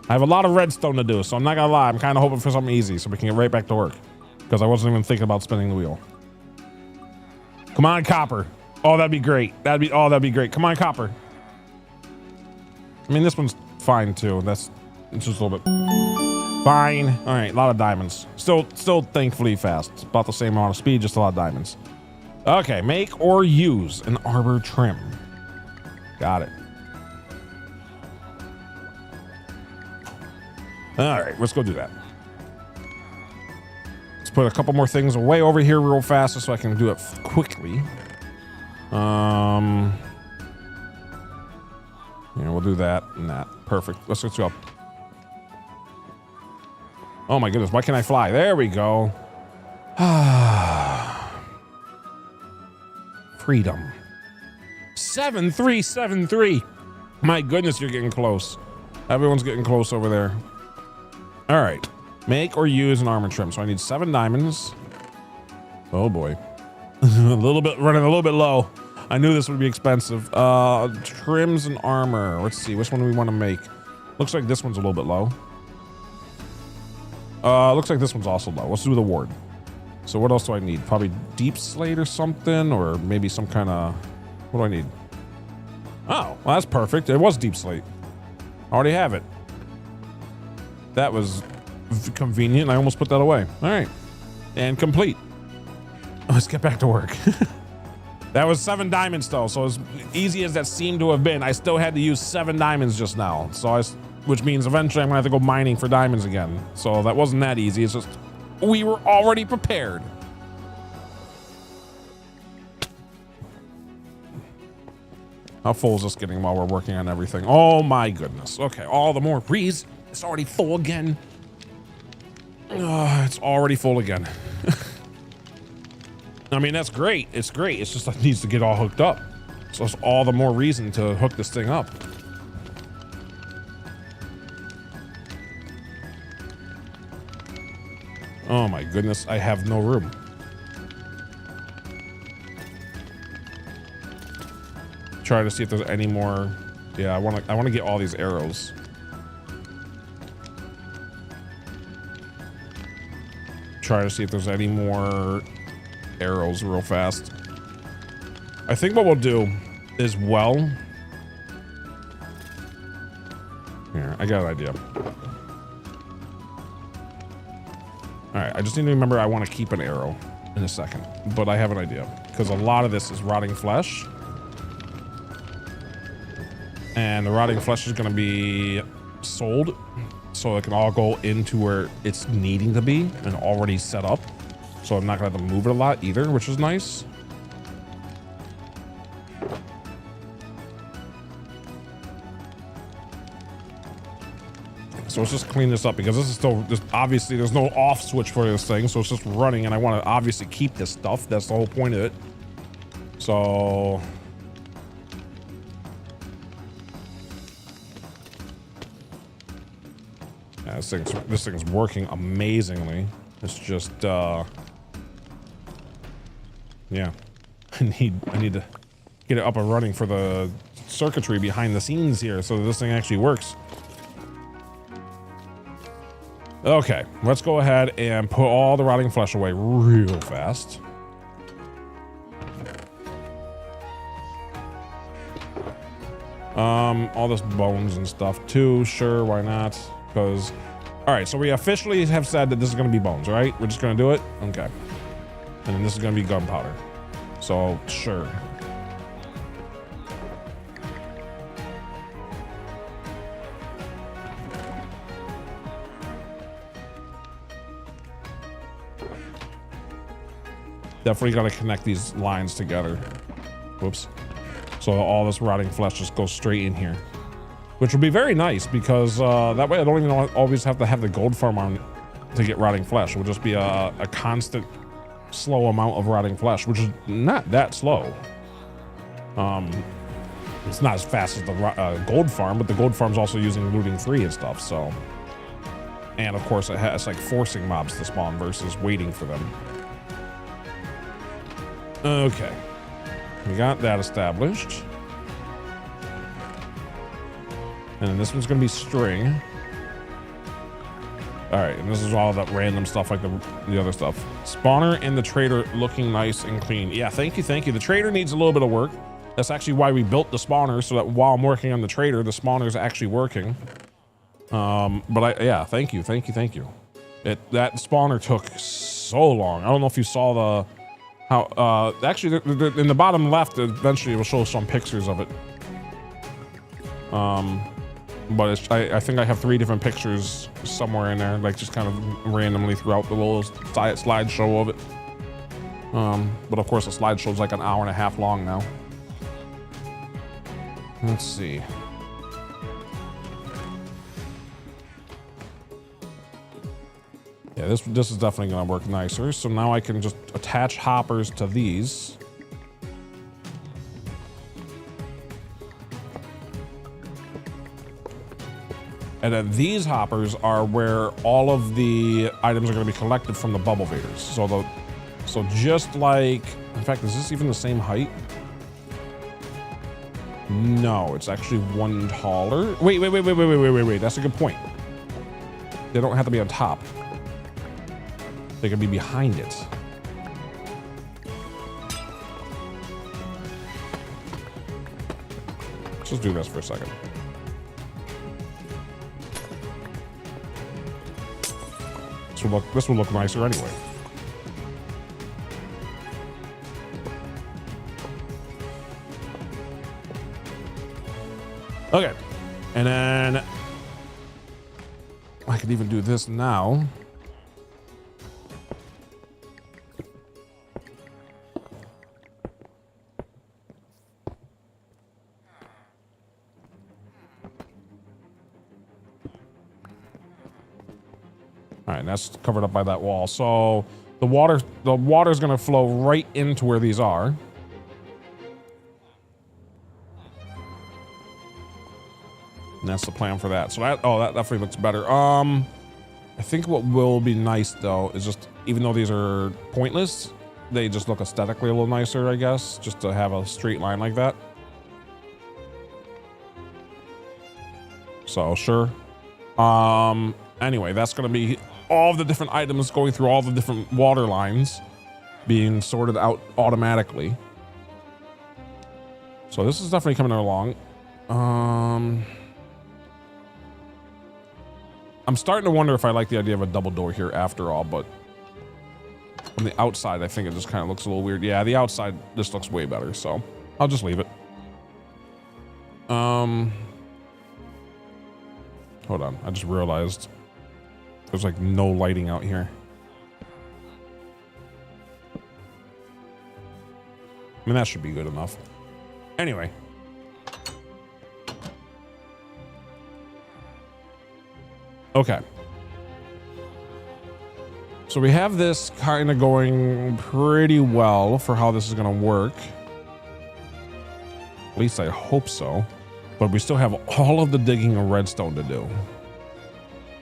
I have a lot of redstone to do, so I'm not gonna lie. I'm kind of hoping for something easy so we can get right back to work. Because I wasn't even thinking about spinning the wheel. Come on, copper. Oh, that'd be great. That'd be great. Come on, copper. I mean, this one's fine too. It's just a little bit fine. All right, a lot of diamonds. Still thankfully fast. About the same amount of speed, just a lot of diamonds. Okay, make or use an arbor trim. Got it. All right, let's go do that. Put a couple more things away over here real fast so I can do it quickly. Yeah, we'll do that and that. Perfect. Let's go. Oh my goodness, why can't I fly? There we go. Freedom. 7373. My goodness, you're getting close. Everyone's getting close over there. All right. Make or use an armor trim. So I need 7 diamonds. Oh boy. running a little bit low. I knew this would be expensive. Trims and armor. Let's see, which one do we want to make? Looks like this one's a little bit low. Looks like this one's also low. Let's do the ward. So what else do I need? Probably deep slate or something, or maybe some kind of, what do I need? Oh, well, that's perfect. It was deep slate. I already have it. That was convenient. I almost put that away. All right. And complete. Let's get back to work. That was 7 diamonds though. So as easy as that seemed to have been, I still had to use 7 diamonds just now. So which means eventually I'm gonna have to go mining for diamonds again. So that wasn't that easy. It's just, we were already prepared. How full is this getting while we're working on everything? Oh my goodness. Okay, all the more reason. It's already full again. It's already full again. I mean, that's great. It's great. It's just it needs to get all hooked up. So it's all the more reason to hook this thing up. Oh my goodness, I have no room. Try to see if there's any more. Yeah, I want to get all these arrows. Try to see if there's any more arrows real fast. I think what we'll do is, well, here, I got an idea. All right, I just need to remember I want to keep an arrow in a second, but I have an idea because a lot of this is rotting flesh. And the rotting flesh is going to be sold so it can all go into where it's needing to be and already set up. So I'm not going to have to move it a lot either, which is nice. So let's just clean this up because this is still just obviously there's no off switch for this thing. So it's just running and I want to obviously keep this stuff. That's the whole point of it. So yeah, this thing's working amazingly. It's just yeah. I need to get it up and running for the circuitry behind the scenes here so that this thing actually works. Okay, let's go ahead and put all the rotting flesh away real fast. All this bones and stuff too, sure, why not? Because, all right, so we officially have said that this is gonna be bones, right? We're just gonna do it? Okay. And then this is gonna be gunpowder. So, sure. Definitely got to connect these lines together. Whoops. So all this rotting flesh just goes straight in here, which will be very nice because that way I don't even always have to have the gold farm on to get rotting flesh. It will just be a constant slow amount of rotting flesh, which is not that slow. It's not as fast as the gold farm, but the gold farm's also using looting 3 and stuff. So, and of course it's like forcing mobs to spawn versus waiting for them. Okay, we got that established. And then this one's gonna be string. All right, and this is all that random stuff like the other stuff. Spawner and the trader looking nice and clean. Yeah, thank you, thank you. The trader needs a little bit of work. That's actually why we built the spawner, so that while I'm working on the trader, the spawner is actually working. But yeah, thank you, thank you, thank you. That spawner took so long. I don't know if you saw the how actually in the bottom left eventually it will show some pictures of it. But I think I have 3 different pictures somewhere in there, like just kind of randomly throughout the little slideshow of it. But of course the slideshow is like an hour and a half long now. Let's see. Yeah, this is definitely gonna work nicer. So now I can just attach hoppers to these. And then these hoppers are where all of the items are gonna be collected from the bubble vaders. So So just like, in fact, is this even the same height? No, it's actually one taller. Wait. That's a good point. They don't have to be on top. They can be behind it. Let's just do this for a second. This will look nicer anyway. Okay, and then I could even do this now. All right, and that's covered up by that wall. So the water's gonna flow right into where these are. And that's the plan for that. So that definitely looks better. I think what will be nice though is just, even though these are pointless, they just look aesthetically a little nicer, I guess, just to have a straight line like that. So sure. Anyway, that's gonna be all the different items going through all the different water lines being sorted out automatically. So this is definitely coming along. I'm starting to wonder if I like the idea of a double door here after all, but from the outside, I think it just kind of looks a little weird. Yeah, the outside, this looks way better, so I'll just leave it. Hold on, I just realized there's like no lighting out here. I mean, that should be good enough. Anyway. Okay. So we have this kind of going pretty well for how this is going to work. At least I hope so. But we still have all of the digging of redstone to do.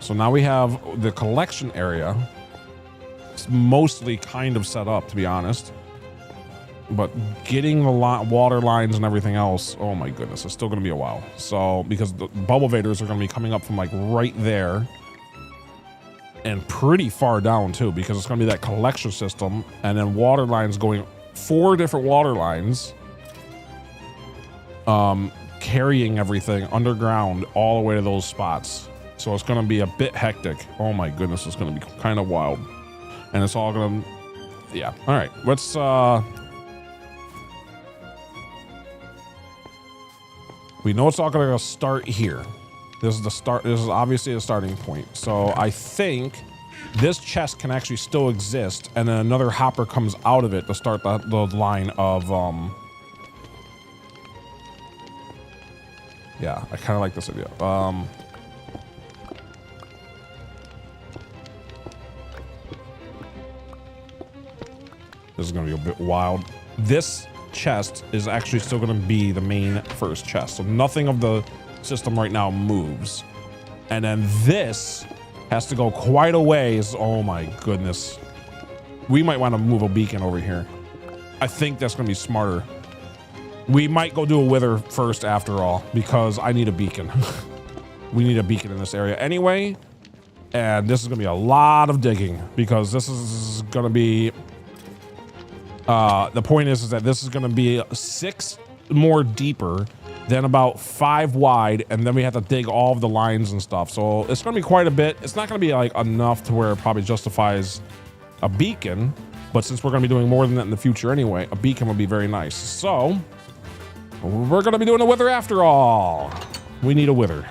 So now we have the collection area. It's mostly kind of set up, to be honest. But getting the water lines and everything else, oh my goodness, it's still going to be a while. So, because the bubble vaders are going to be coming up from like right there. And pretty far down too, because it's going to be that collection system. And then water lines going, 4 different water lines. Carrying everything underground all the way to those spots. So it's going to be a bit hectic. Oh my goodness, it's going to be kind of wild. And it's all going to, yeah. All right, let's, we know it's all going to start here. This is the start. This is obviously a starting point. So I think this chest can actually still exist, and then another hopper comes out of it to start the line of, yeah, I kind of like this idea. This is going to be a bit wild. This chest is actually still going to be the main first chest. So nothing of the system right now moves. And then this has to go quite a ways. Oh my goodness. We might want to move a beacon over here. I think that's going to be smarter. We might go do a wither first after all, because I need a beacon. We need a beacon in this area anyway. And this is going to be a lot of digging, because this is going to be... the point is that this is going to be 6 more deeper, then about 5 wide, and then we have to dig all of the lines and stuff. So it's going to be quite a bit. It's not going to be like enough to where it probably justifies a beacon, but since we're going to be doing more than that in the future anyway, a beacon would be very nice. So we're going to be doing a wither after all. We need a wither.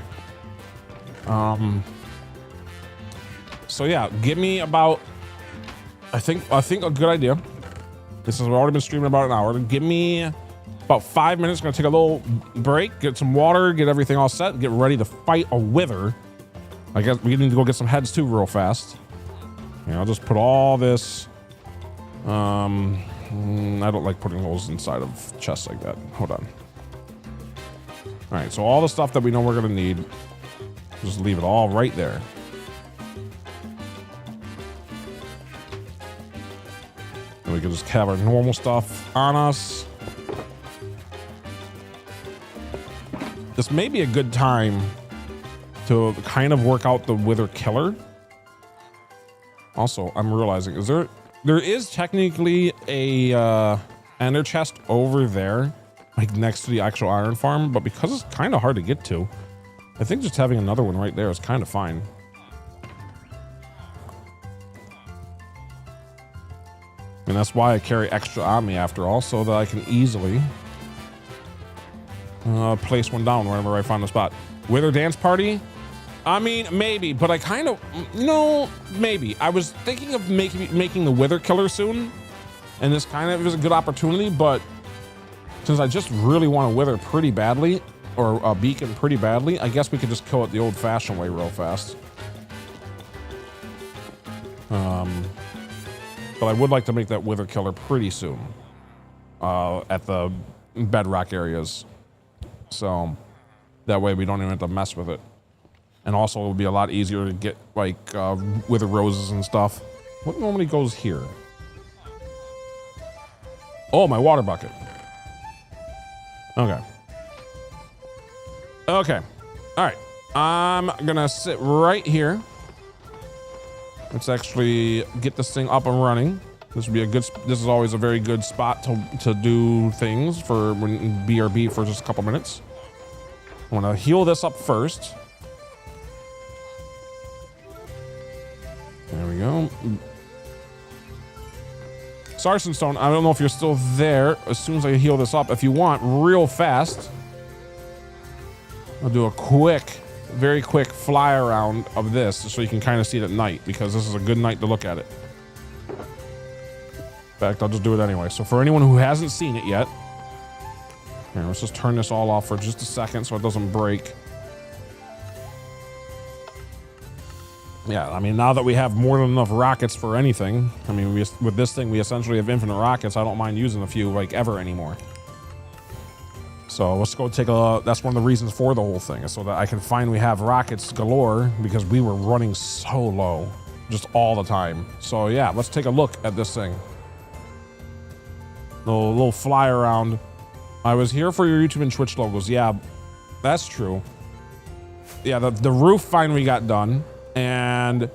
So yeah, give me about, I think a good idea. This has already been streaming about an hour. Give me about 5 minutes. Gonna take a little break, get some water, get everything all set, get ready to fight a wither. I guess we need to go get some heads too real fast. Yeah, I'll just put all this. I don't like putting those inside of chests like that. Hold on. All right, so all the stuff that we know we're gonna need, just leave it all right there. And we can just have our normal stuff on us. This may be a good time to kind of work out the Wither Killer. Also, I'm realizing, there is technically a ender chest over there, like next to the actual iron farm, but because it's kind of hard to get to, I think just having another one right there is kind of fine. And that's why I carry extra on me after all, so that I can easily place one down wherever I find a spot. Wither dance party? I mean, maybe, but I kind of, maybe. I was thinking of making the Wither Killer soon, and this kind of is a good opportunity, but since I just really want a Wither pretty badly, or a beacon pretty badly, I guess we could just kill it the old-fashioned way real fast. But I would like to make that Wither Killer pretty soon at the bedrock areas. So that way we don't even have to mess with it. And also it would be a lot easier to get like Wither roses and stuff. What normally goes here? Oh, my water bucket. Okay. Okay. All right. I'm gonna sit right here. Let's actually get this thing up and running. This would be a good. This is always a very good spot to do things for when BRB for just a couple minutes. I want to heal this up first. There we go. Sarsen Stone, I don't know if you're still there. As soon as I heal this up, if you want, real fast, I'll do a quick, very quick fly around of this so you can kind of see it at night, because this is a good night to look at it. In fact, I'll just do it anyway. So for anyone who hasn't seen it yet, here, let's just turn this all off for just a second so it doesn't break. Yeah, I mean, now that we have more than enough rockets for anything, I mean, with this thing, we essentially have infinite rockets. I don't mind using a few, like, ever anymore. So let's go take a, that's one of the reasons for the whole thing, is so that I can finally have rockets galore, because we were running so low, just all the time. So yeah, let's take a look at this thing. Little fly around. I was here for your YouTube and Twitch logos. Yeah, that's true. Yeah, the roof finally got done. And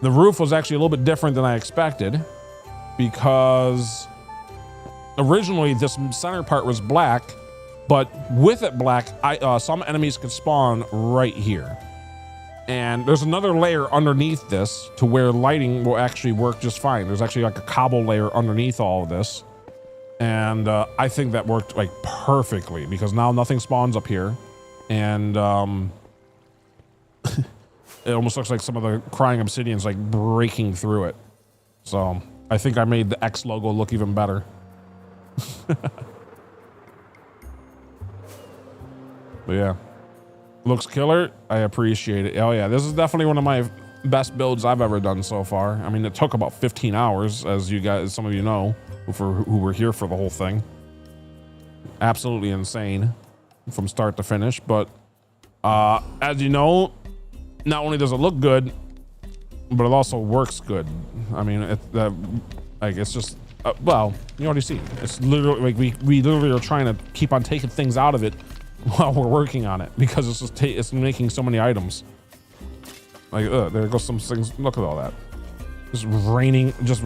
the roof was actually a little bit different than I expected, because originally this center part was black, but with it black, some enemies could spawn right here. And there's another layer underneath this to where lighting will actually work just fine. There's actually like a cobble layer underneath all of this. And I think that worked like perfectly, because now nothing spawns up here. And it almost looks like some of the crying obsidian's like breaking through it. So I think I made the X logo look even better. But yeah, looks killer. I appreciate it. Oh yeah, this is definitely one of my best builds I've ever done so far. I mean, it took about 15 hours, as you guys, some of you know, who were here for the whole thing. Absolutely insane from start to finish. But as you know, not only does it look good, but it also works good. I mean, it's just, well, you already see. It's literally like we literally are trying to keep on taking things out of it while we're working on it, because it's just it's making so many items. Like, there goes some things. Look at all that. Just raining, just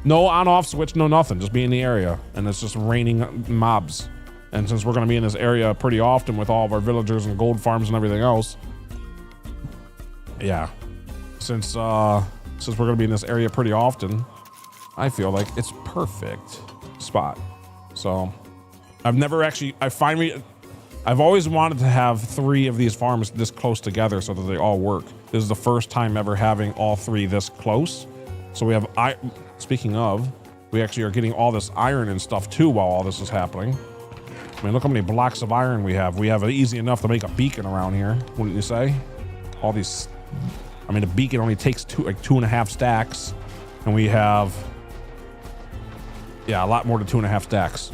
no on-off switch, no nothing. Just be in the area, and it's just raining mobs. And since we're going to be in this area pretty often with all of our villagers and gold farms and everything else, yeah, since we're going to be in this area pretty often, I feel like it's perfect spot. So I've always wanted to have 3 of these farms this close together so that they all work. This is the first time ever having all 3 this close. So we have, speaking of, we actually are getting all this iron and stuff too while all this is happening. I mean, look how many blocks of iron we have. We have it easy enough to make a beacon around here, wouldn't you say? All these, I mean, a beacon only takes 2.5 stacks, and we have, yeah, a lot more than 2.5 stacks.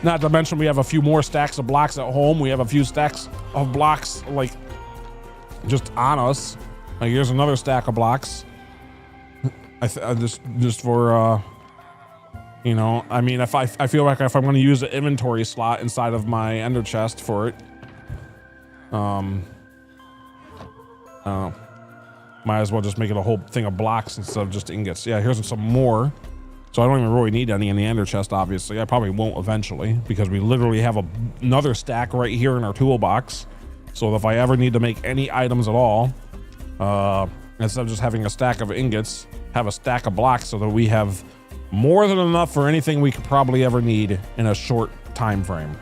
Not to mention we have a few more stacks of blocks at home. We have a few stacks of blocks like just on us. Like, here's another stack of blocks. Just for you know, I mean, if I feel like if I'm going to use an inventory slot inside of my ender chest for it, might as well just make it a whole thing of blocks instead of just ingots. Yeah, here's some more. So I don't even really need any in the ender chest, obviously. I probably won't eventually because we literally have another stack right here in our toolbox. So if I ever need to make any items at all, instead of just having a stack of ingots, have a stack of blocks so that we have more than enough for anything we could probably ever need in a short time frame.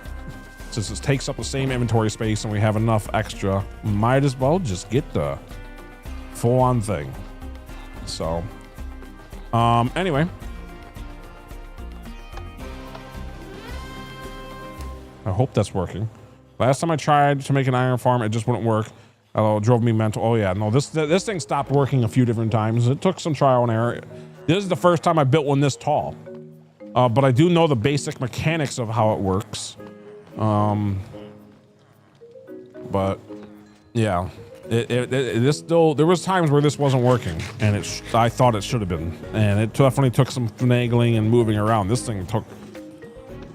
Since it takes up the same inventory space and we have enough extra, might as well just get the full-on thing. So, anyway. I hope that's working. Last time I tried to make an iron farm, it just wouldn't work. It drove me mental. Oh yeah, no, this thing stopped working a few different times. It took some trial and error. This is the first time I built one this tall. But I do know the basic mechanics of how it works. But yeah, this still, there was times where this wasn't working and I thought it should have been. And it definitely took some finagling and moving around. This thing took,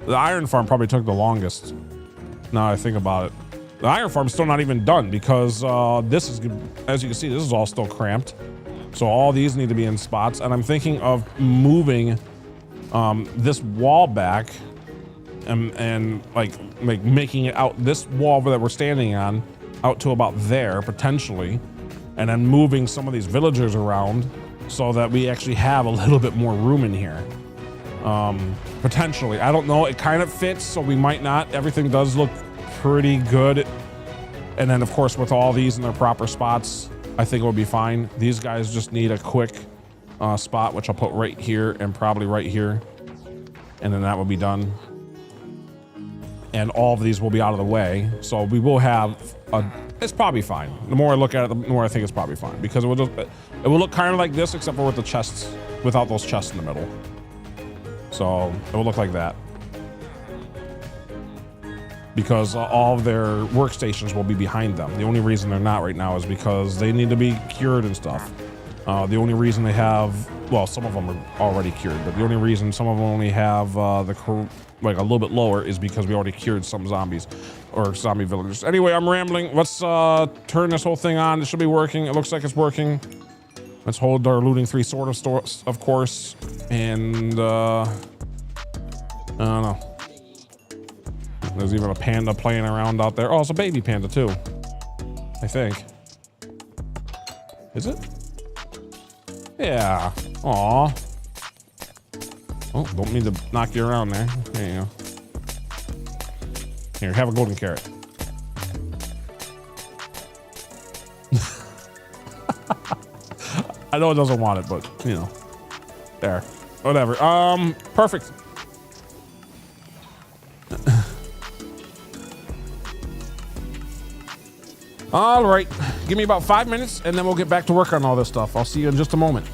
the iron farm probably took the longest. Now I think about it. The iron farm's still not even done because this is, as you can see, this is all still cramped. So all these need to be in spots. And I'm thinking of moving this wall back and like making it out, this wall that we're standing on, out to about there potentially. And then moving some of these villagers around so that we actually have a little bit more room in here. Potentially, I don't know, it kind of fits, so we might not. Everything does look pretty good. And then of course with all these in their proper spots, I think it will be fine. These guys just need a quick spot, which I'll put right here and probably right here. And then that will be done. And all of these will be out of the way. So we will have it's probably fine. The more I look at it, the more I think it's probably fine because it will look kind of like this, except for with the chests, without those chests in the middle. So it will look like that. Because all of their workstations will be behind them. The only reason they're not right now is because they need to be cured and stuff. The only reason they have, well, some of them are already cured, but the only reason some of them only have like a little bit lower is because we already cured some zombies or zombie villagers. Anyway, I'm rambling. Let's turn this whole thing on. It should be working. It looks like it's working. Let's hold our looting 3 sword of course. And I don't know. There's even a panda playing around out there. Oh, it's a baby panda too, I think. Is it? Yeah. Aw. Oh, don't mean to knock you around there. There you go. Here, have a golden carrot. I know it doesn't want it, but you know. There. Whatever. Perfect. All right, give me about 5 minutes and then we'll get back to work on all this stuff. I'll see you in just a moment.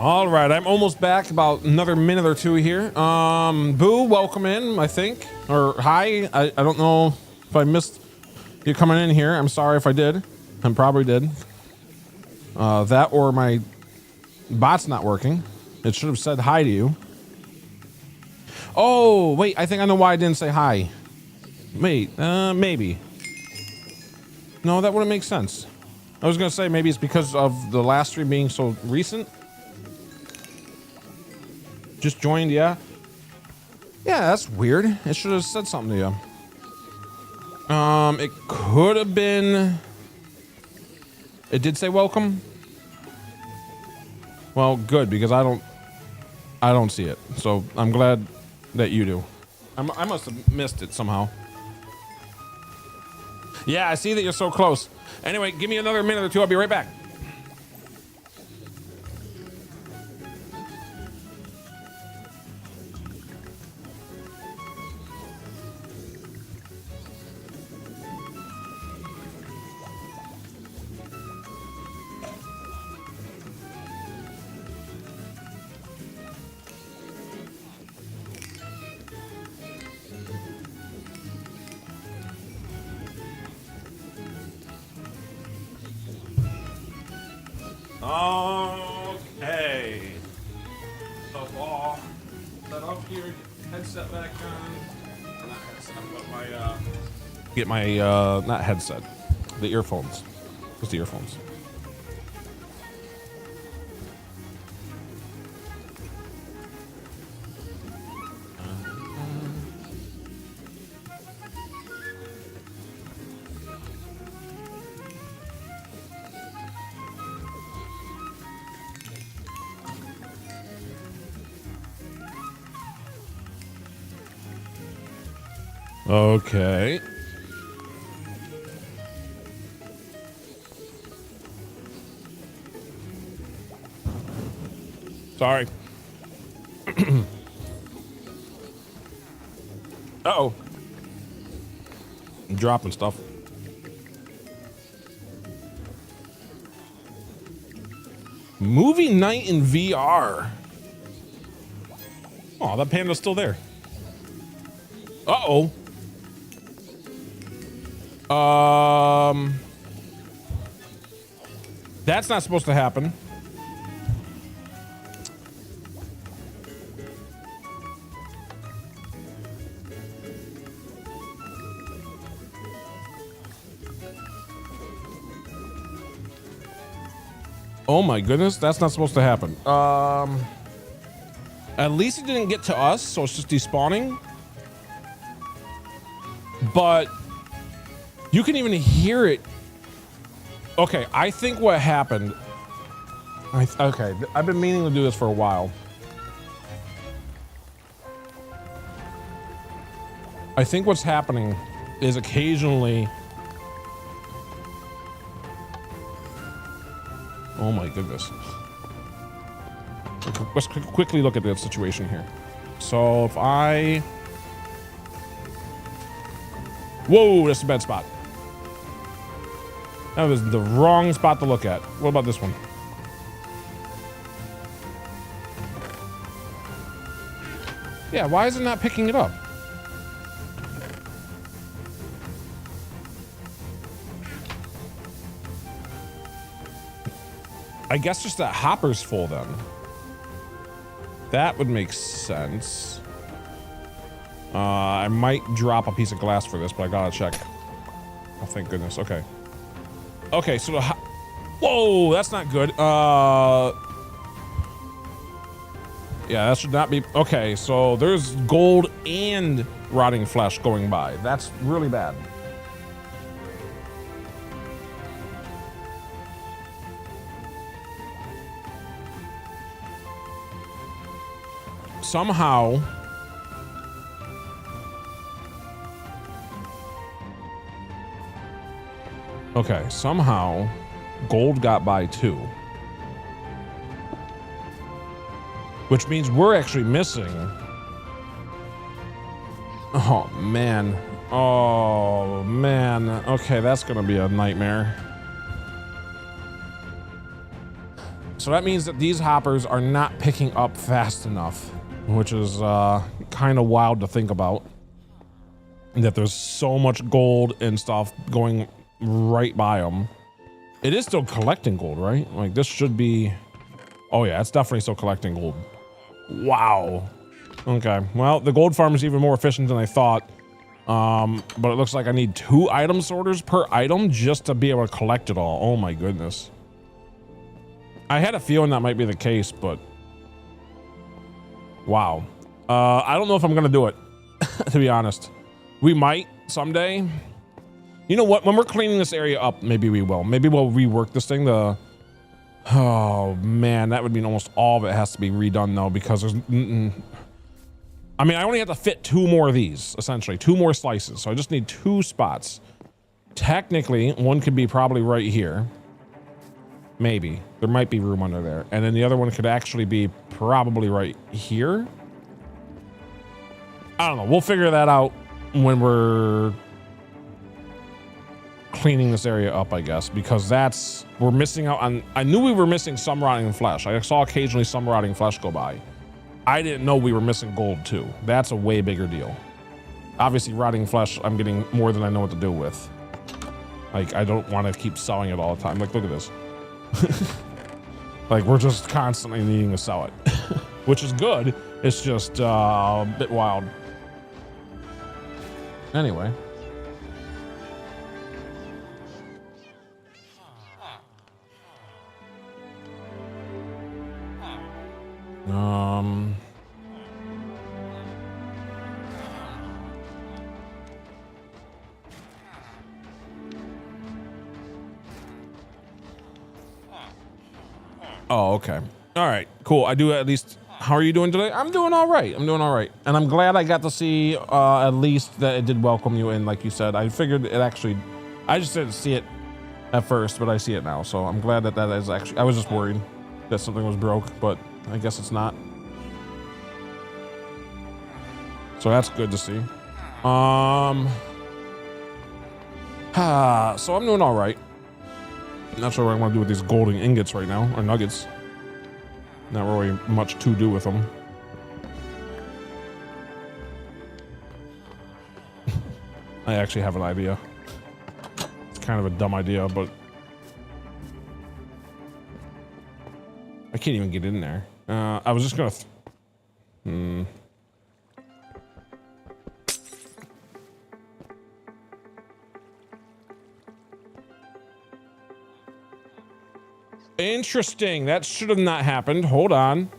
All right, I'm almost back. About another minute or two here. Boo, welcome in, I think. Or hi. I don't know if I missed you coming in here. I'm sorry if I did. I probably did. That or my bot's not working. It should have said hi to you. Oh, wait, I think I know why I didn't say hi. Wait, maybe. No, that wouldn't make sense. I was gonna say maybe it's because of the last stream being so recent. Just joined, yeah. Yeah, that's weird. It should have said something to you. It could have been. It did say welcome. Well, good, because I don't see it. So I'm glad that you do. I must have missed it somehow. Yeah, I see that you're so close. Anyway, give me another minute or two. I'll be right back. Okay. So all set up here, headset back on. Not headset, but my get my not headset, the earphones. Just the earphones. Okay. Sorry. Uh-oh. I'm dropping stuff. Movie night in VR. Oh, that panda's still there. Uh-oh. That's not supposed to happen. Oh my goodness, that's not supposed to happen. At least it didn't get to us, so it's just despawning. But you can even hear it. Okay, I think what happened. Okay, I've been meaning to do this for a while. I think what's happening is occasionally. Oh my goodness. Let's quickly look at the situation here. So if I. Whoa, that's a bad spot. That was the wrong spot to look at. What about this one? Yeah, why is it not picking it up? I guess just that hopper's full then. That would make sense. I might drop a piece of glass for this, but I gotta check. Oh, thank goodness. Okay. Okay, so the whoa, that's not good. Yeah, that should not be. Okay, so there's gold and rotting flesh going by. That's really bad. Somehow. Okay, somehow gold got by too. Which means we're actually missing. Oh, man. Oh, man. Okay, that's gonna be a nightmare. So that means that these hoppers are not picking up fast enough, which is kind of wild to think about. That there's so much gold and stuff going right by them. It is still collecting gold, right? Like this should be, oh yeah, it's definitely still collecting gold. Wow. Okay, well, the gold farm is even more efficient than I thought. But it looks like I need 2 item sorters per item just to be able to collect it all. Oh my goodness. I had a feeling that might be the case, but wow. I don't know if I'm gonna do it, to be honest. We might someday. You know what? When we're cleaning this area up, maybe we will. Maybe we'll rework this thing. Oh man, that would mean almost all of it has to be redone though, because there's. I mean, I only have to fit 2 more of these, essentially 2 more slices. So I just need 2 spots. Technically, one could be probably right here. Maybe there might be room under there, and then the other one could actually be probably right here. I don't know. We'll figure that out when we're cleaning this area up, I guess, because we're missing out on. I knew we were missing some rotting flesh. I saw occasionally some rotting flesh go by. I didn't know we were missing gold too. That's a way bigger deal. Obviously, rotting flesh, I'm getting more than I know what to do with. Like, I don't want to keep selling it all the time. Like, look at this. Like, we're just constantly needing to sell it, which is good. It's just a bit wild. Anyway. Oh, okay. All right, cool. I do at least. How are you doing today? I'm doing all right. I'm doing all right. And I'm glad I got to see at least that it did welcome you in, like you said. I figured it actually, I just didn't see it at first, but I see it now. So I'm glad that that is actually, I was just worried that something was broke, but I guess it's not. So that's good to see. So I'm doing all right. Not sure what I'm gonna do with these golden ingots right now, or nuggets. Not really much to do with them. I actually have an idea. It's kind of a dumb idea, but I can't even get in there. I was just gonna. Interesting. That should have not happened. Hold on.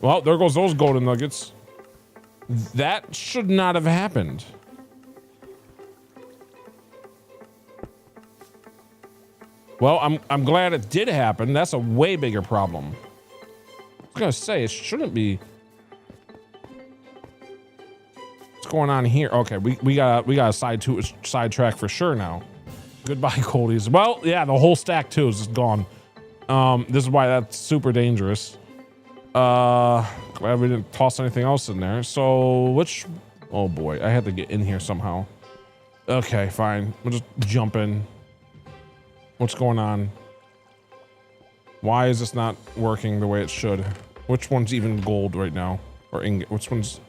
Well, there goes those golden nuggets. That should not have happened. Well, I'm glad it did happen. That's a way bigger problem. I was gonna say it shouldn't be. What's going on here? Okay, we got a sidetrack for sure now. Goodbye, Coldies. Well, yeah, the whole stack too is just gone. This is why that's super dangerous. Glad we didn't toss anything else in there. So which? Oh boy, I had to get in here somehow. Okay, fine. We'll just jump in. What's going on? Why is this not working the way it should? Which one's even gold right now? Or ingot? Which one's?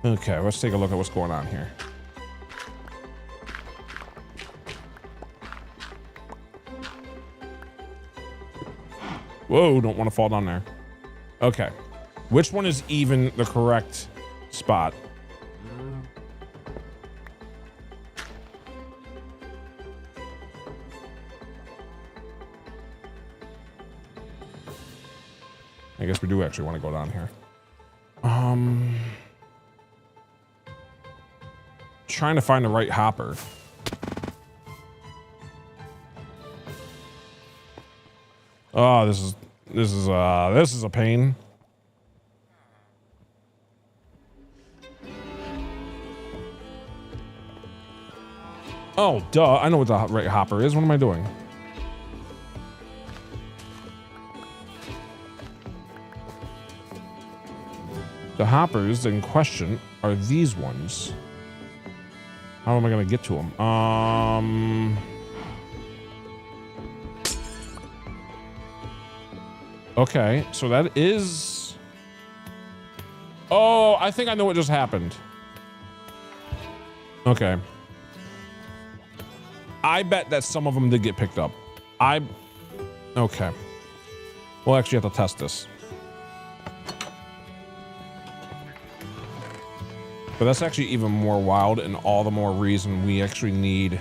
Okay, let's take a look at what's going on here. Whoa, don't want to fall down there. Okay. Which one is even the correct spot? I guess we do actually want to go down here. Trying to find the right hopper. Oh, this is a pain. Oh, duh. I know what the right hopper is. What am I doing? The hoppers in question are these ones. How am I gonna get to them? Okay, so that is... Oh, I think I know what just happened. Okay. I bet that some of them did get picked up. Okay. We'll actually have to test this. But that's actually even more wild and all the more reason we actually need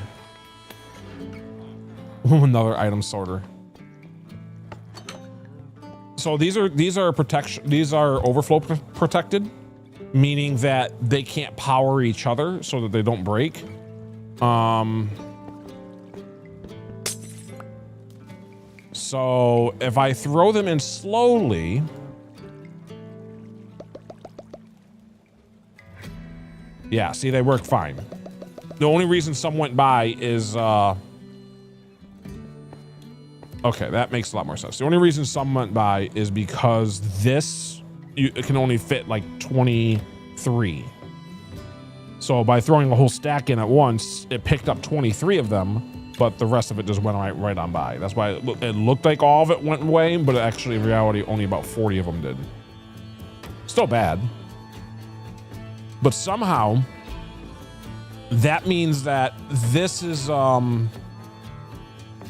another item sorter. So these are protection. These are overflow protected, meaning that they can't power each other so that they don't break. So if I throw them in slowly, yeah, see, they work fine. The only reason some went by is, okay, that makes a lot more sense. The only reason some went by is because this, it can only fit like 23. So by throwing a whole stack in at once, it picked up 23 of them, but the rest of it just went right on by. That's why it looked like all of it went away, but actually in reality, only about 40 of them did. Still bad. But somehow, that means that this is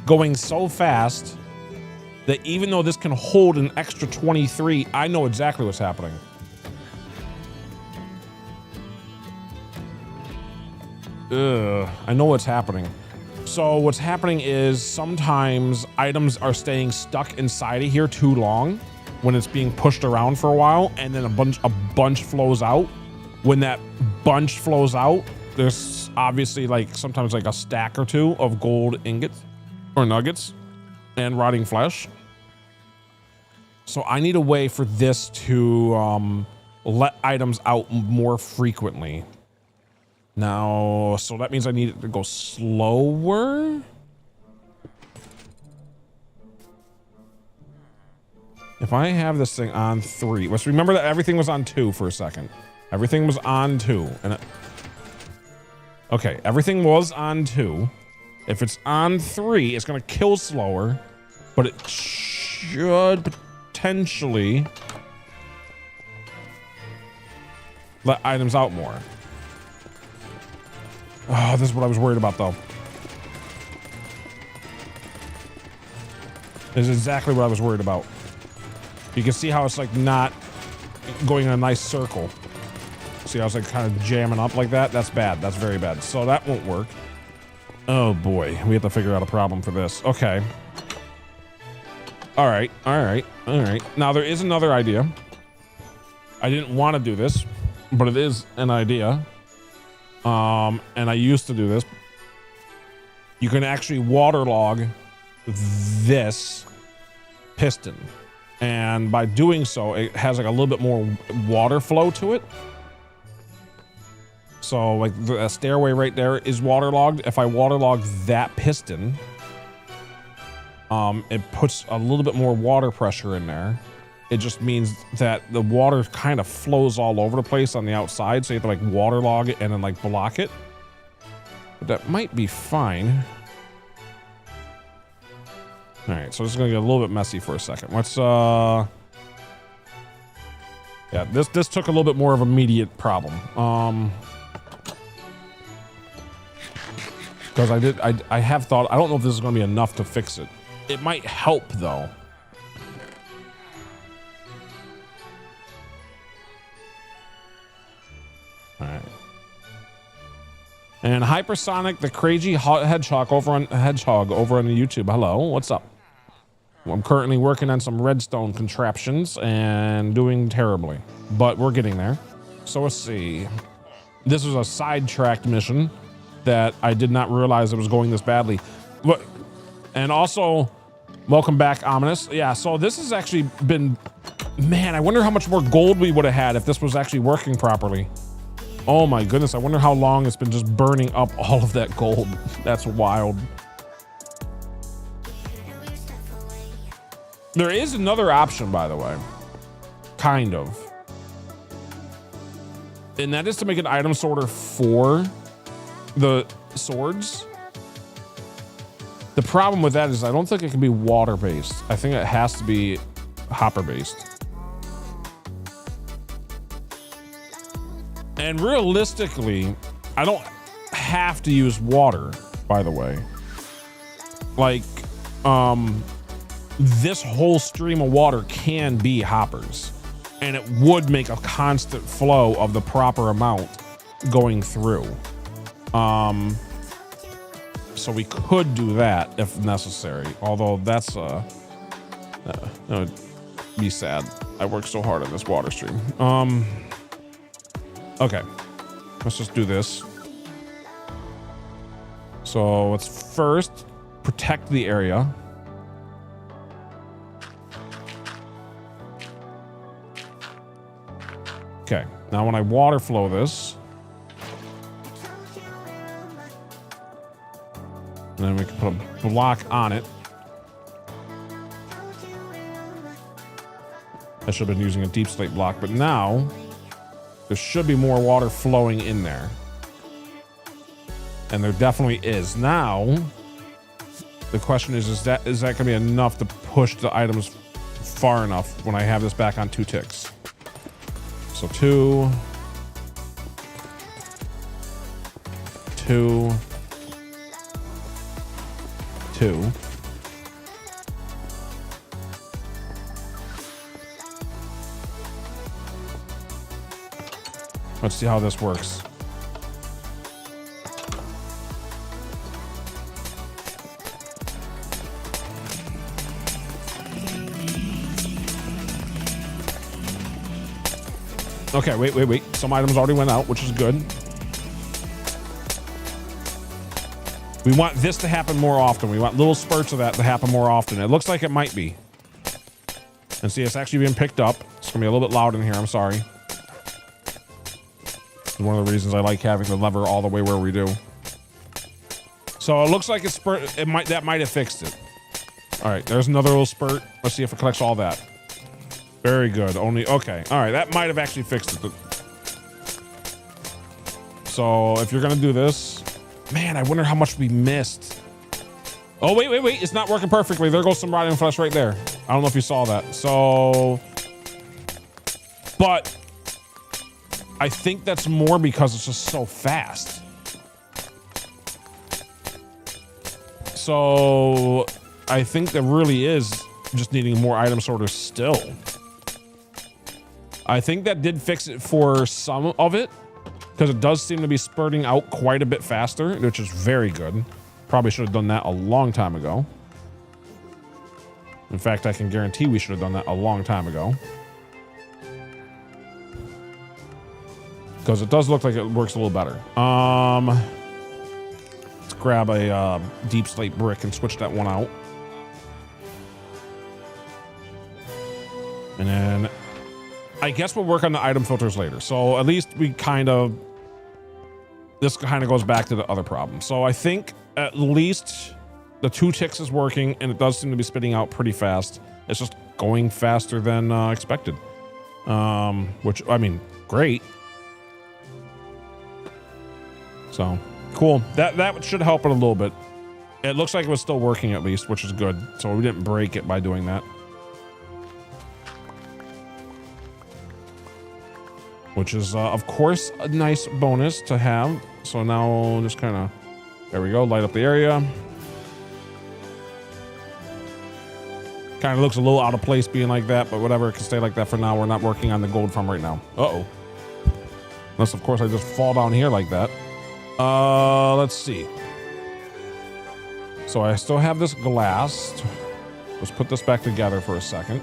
going so fast that even though this can hold an extra 23, I know exactly what's happening. I know what's happening. So what's happening is sometimes items are staying stuck inside of here too long when it's being pushed around for a while, and then a bunch flows out. When that bunch flows out, there's obviously like sometimes like a stack or two of gold ingots or nuggets and rotting flesh. So I need a way for this to let items out more frequently. Now, so that means I need it to go slower. If I have this thing on 3, let's remember that everything was on 2 for a second. Everything was on 2. And okay, everything was on 2. If it's on 3, it's gonna kill slower, but it should potentially let items out more. Oh, this is what I was worried about, though. This is exactly what I was worried about. You can see how it's like not going in a nice circle. See how it's like kind of jamming up like that? That's bad. That's very bad. So that won't work. Oh boy, we have to figure out a problem for this. Okay. All right. Now there is another idea. I didn't want to do this, but it is an idea. And I used to do this. You can actually waterlog this piston. And by doing so, it has like a little bit more water flow to it. So like the stairway right there is waterlogged. If I waterlog that piston, it puts a little bit more water pressure in there. It just means that the water kind of flows all over the place on the outside. So you have to like waterlog it and then like block it. But that might be fine. All right, so this is gonna get a little bit messy for a second. Let's yeah, this took a little bit more of an immediate problem. Because I have thought, I don't know if this is gonna be enough to fix it. It might help though. All right. And Hypersonic, the crazy hedgehog over on YouTube. Hello, what's up? I'm currently working on some redstone contraptions and doing terribly, but we're getting there. So let's see. This was a sidetracked mission that I did not realize it was going this badly. Look, and also, welcome back, Ominous. Yeah, so this has actually been, man, I wonder how much more gold we would have had if this was actually working properly. Oh my goodness, I wonder how long it's been just burning up all of that gold. That's wild. There is another option, by the way. Kind of. and that is to make an item sorter for the swords. The problem with that is I don't think it can be water based. I think it has to be hopper based. And realistically, I don't have to use water, by the way. Like, this whole stream of water can be hoppers, and it would make a constant flow of the proper amount going through. So we could do that if necessary, although that would be sad. I worked so hard on this water stream. Okay, let's just do this. So let's first protect the area. Okay, now when I water flow this, and then we can put a block on it. I should have been using a deep slate block, but now there should be more water flowing in there. And there definitely is. Now, the question is that gonna be enough to push the items far enough when I have this back on 2 ticks? So 2, 2, 2. Let's see how this works. Okay, wait. Some items already went out, which is good. We want this to happen more often. We want little spurts of that to happen more often. It looks like it might be. And see, it's actually being picked up. It's gonna be a little bit loud in here, I'm sorry. It's one of the reasons I like having the lever all the way where we do. So it looks like it's spurt. That might have fixed it. All right, there's another little spurt. Let's see if it collects all that. Very good. Okay. All right, that might have actually fixed it. So if you're gonna do this, man, I wonder how much we missed. Oh, wait. It's not working perfectly. There goes some rotting flesh right there. I don't know if you saw that. So, but I think that's more because it's just so fast. So I think there really is just needing more item sorters still. I think that did fix it for some of it, because it does seem to be spurting out quite a bit faster, which is very good. Probably should have done that a long time ago. In fact, I can guarantee we should have done that a long time ago. Because it does look like it works a little better. Let's grab a deep slate brick and switch that one out. And then I guess we'll work on the item filters later. So at least this kind of goes back to the other problem. So I think at least the 2 ticks is working, and it does seem to be spitting out pretty fast. It's just going faster than expected. Which, I mean, great. So cool. That should help it a little bit. It looks like it was still working at least, which is good. So we didn't break it by doing that. Which is, of course, a nice bonus to have. So now just kind of, there we go, light up the area. Kind of looks a little out of place being like that, but whatever, it can stay like that for now. We're not working on the gold farm right now. Uh-oh. Unless, of course, I just fall down here like that. Let's see. So I still have this glass. Let's put this back together for a second.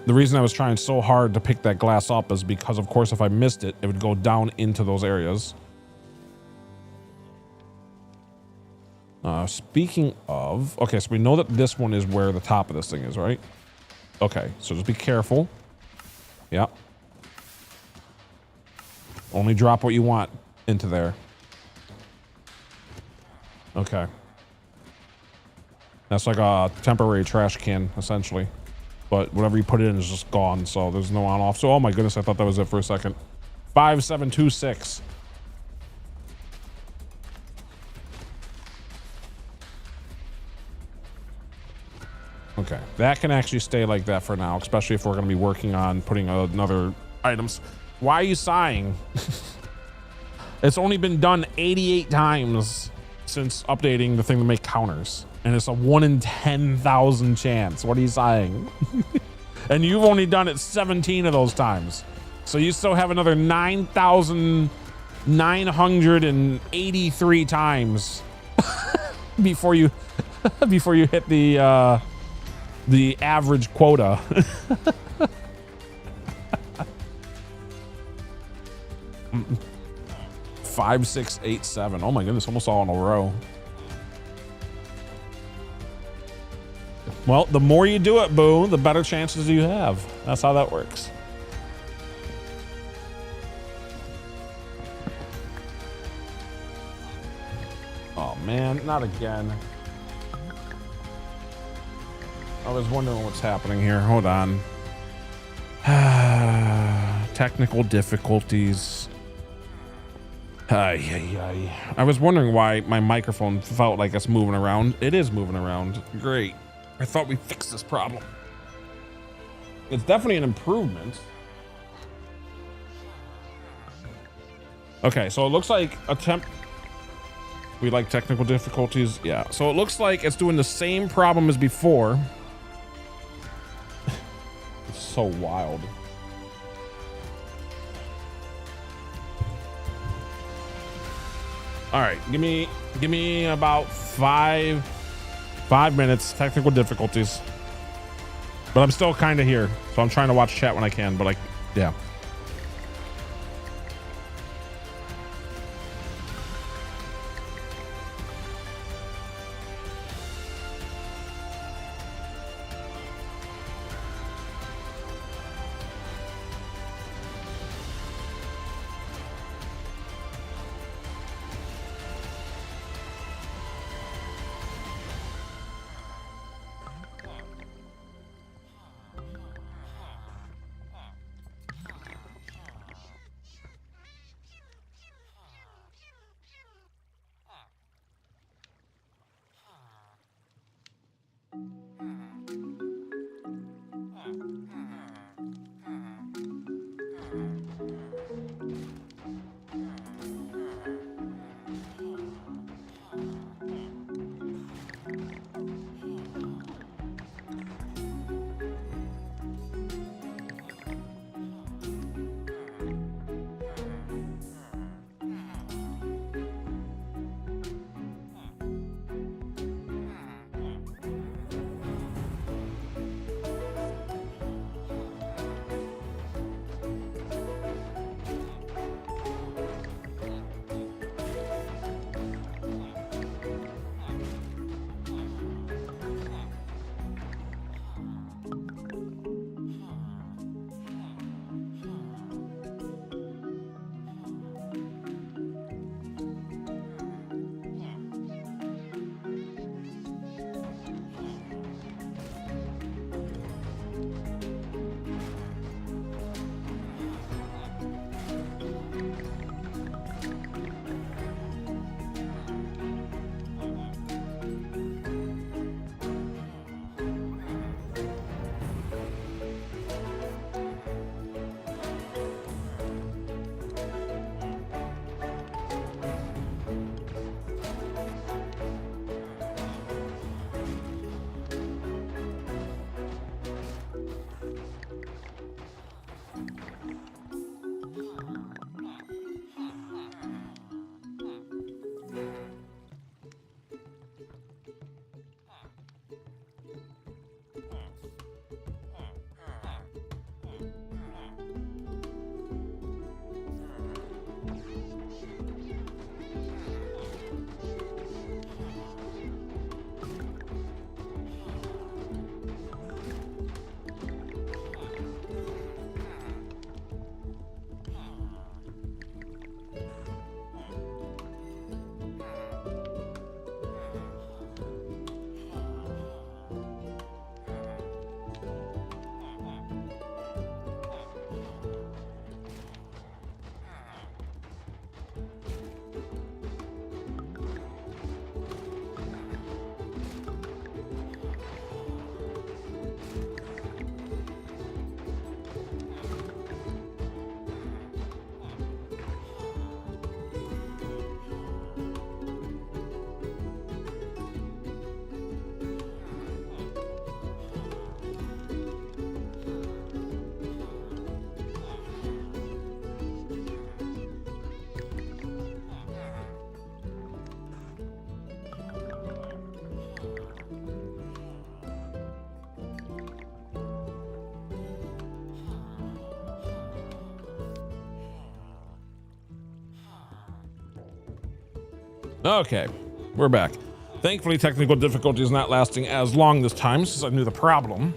The reason I was trying so hard to pick that glass up is because, of course, if I missed it, it would go down into those areas. Speaking of, okay, so we know that this one is where the top of this thing is, right? Okay, so just be careful. Yeah. Only drop what you want into there. Okay. That's like a temporary trash can, essentially. But whatever you put it in is just gone, so there's no on-off. So, oh my goodness, I thought that was it for a second. 5726. Okay, that can actually stay like that for now, especially if we're going to be working on putting another items. Why are you sighing? It's only been done 88 times since updating the thing to make counters, and it's a 1 in 10,000 chance. What are you sighing? And you've only done it 17 of those times, so you still have another 9,983 times before you hit the average quota. 5, 6, 8, 7. Oh my goodness, almost all in a row. Well, the more you do it, Boo, the better chances you have. That's how that works. Oh man, not again. I was wondering what's happening here. Hold on. Technical difficulties. I was wondering why my microphone felt like it's moving around. It is moving around. Great. I thought we fixed this problem. It's definitely an improvement. Okay, so it looks like we like technical difficulties. Yeah, so it looks like it's doing the same problem as before. It's so wild. All right, give me about five minutes. Technical difficulties, but I'm still kind of here, so I'm trying to watch chat when I can. But yeah. Okay, we're back. Thankfully, technical difficulty is not lasting as long this time since I knew the problem.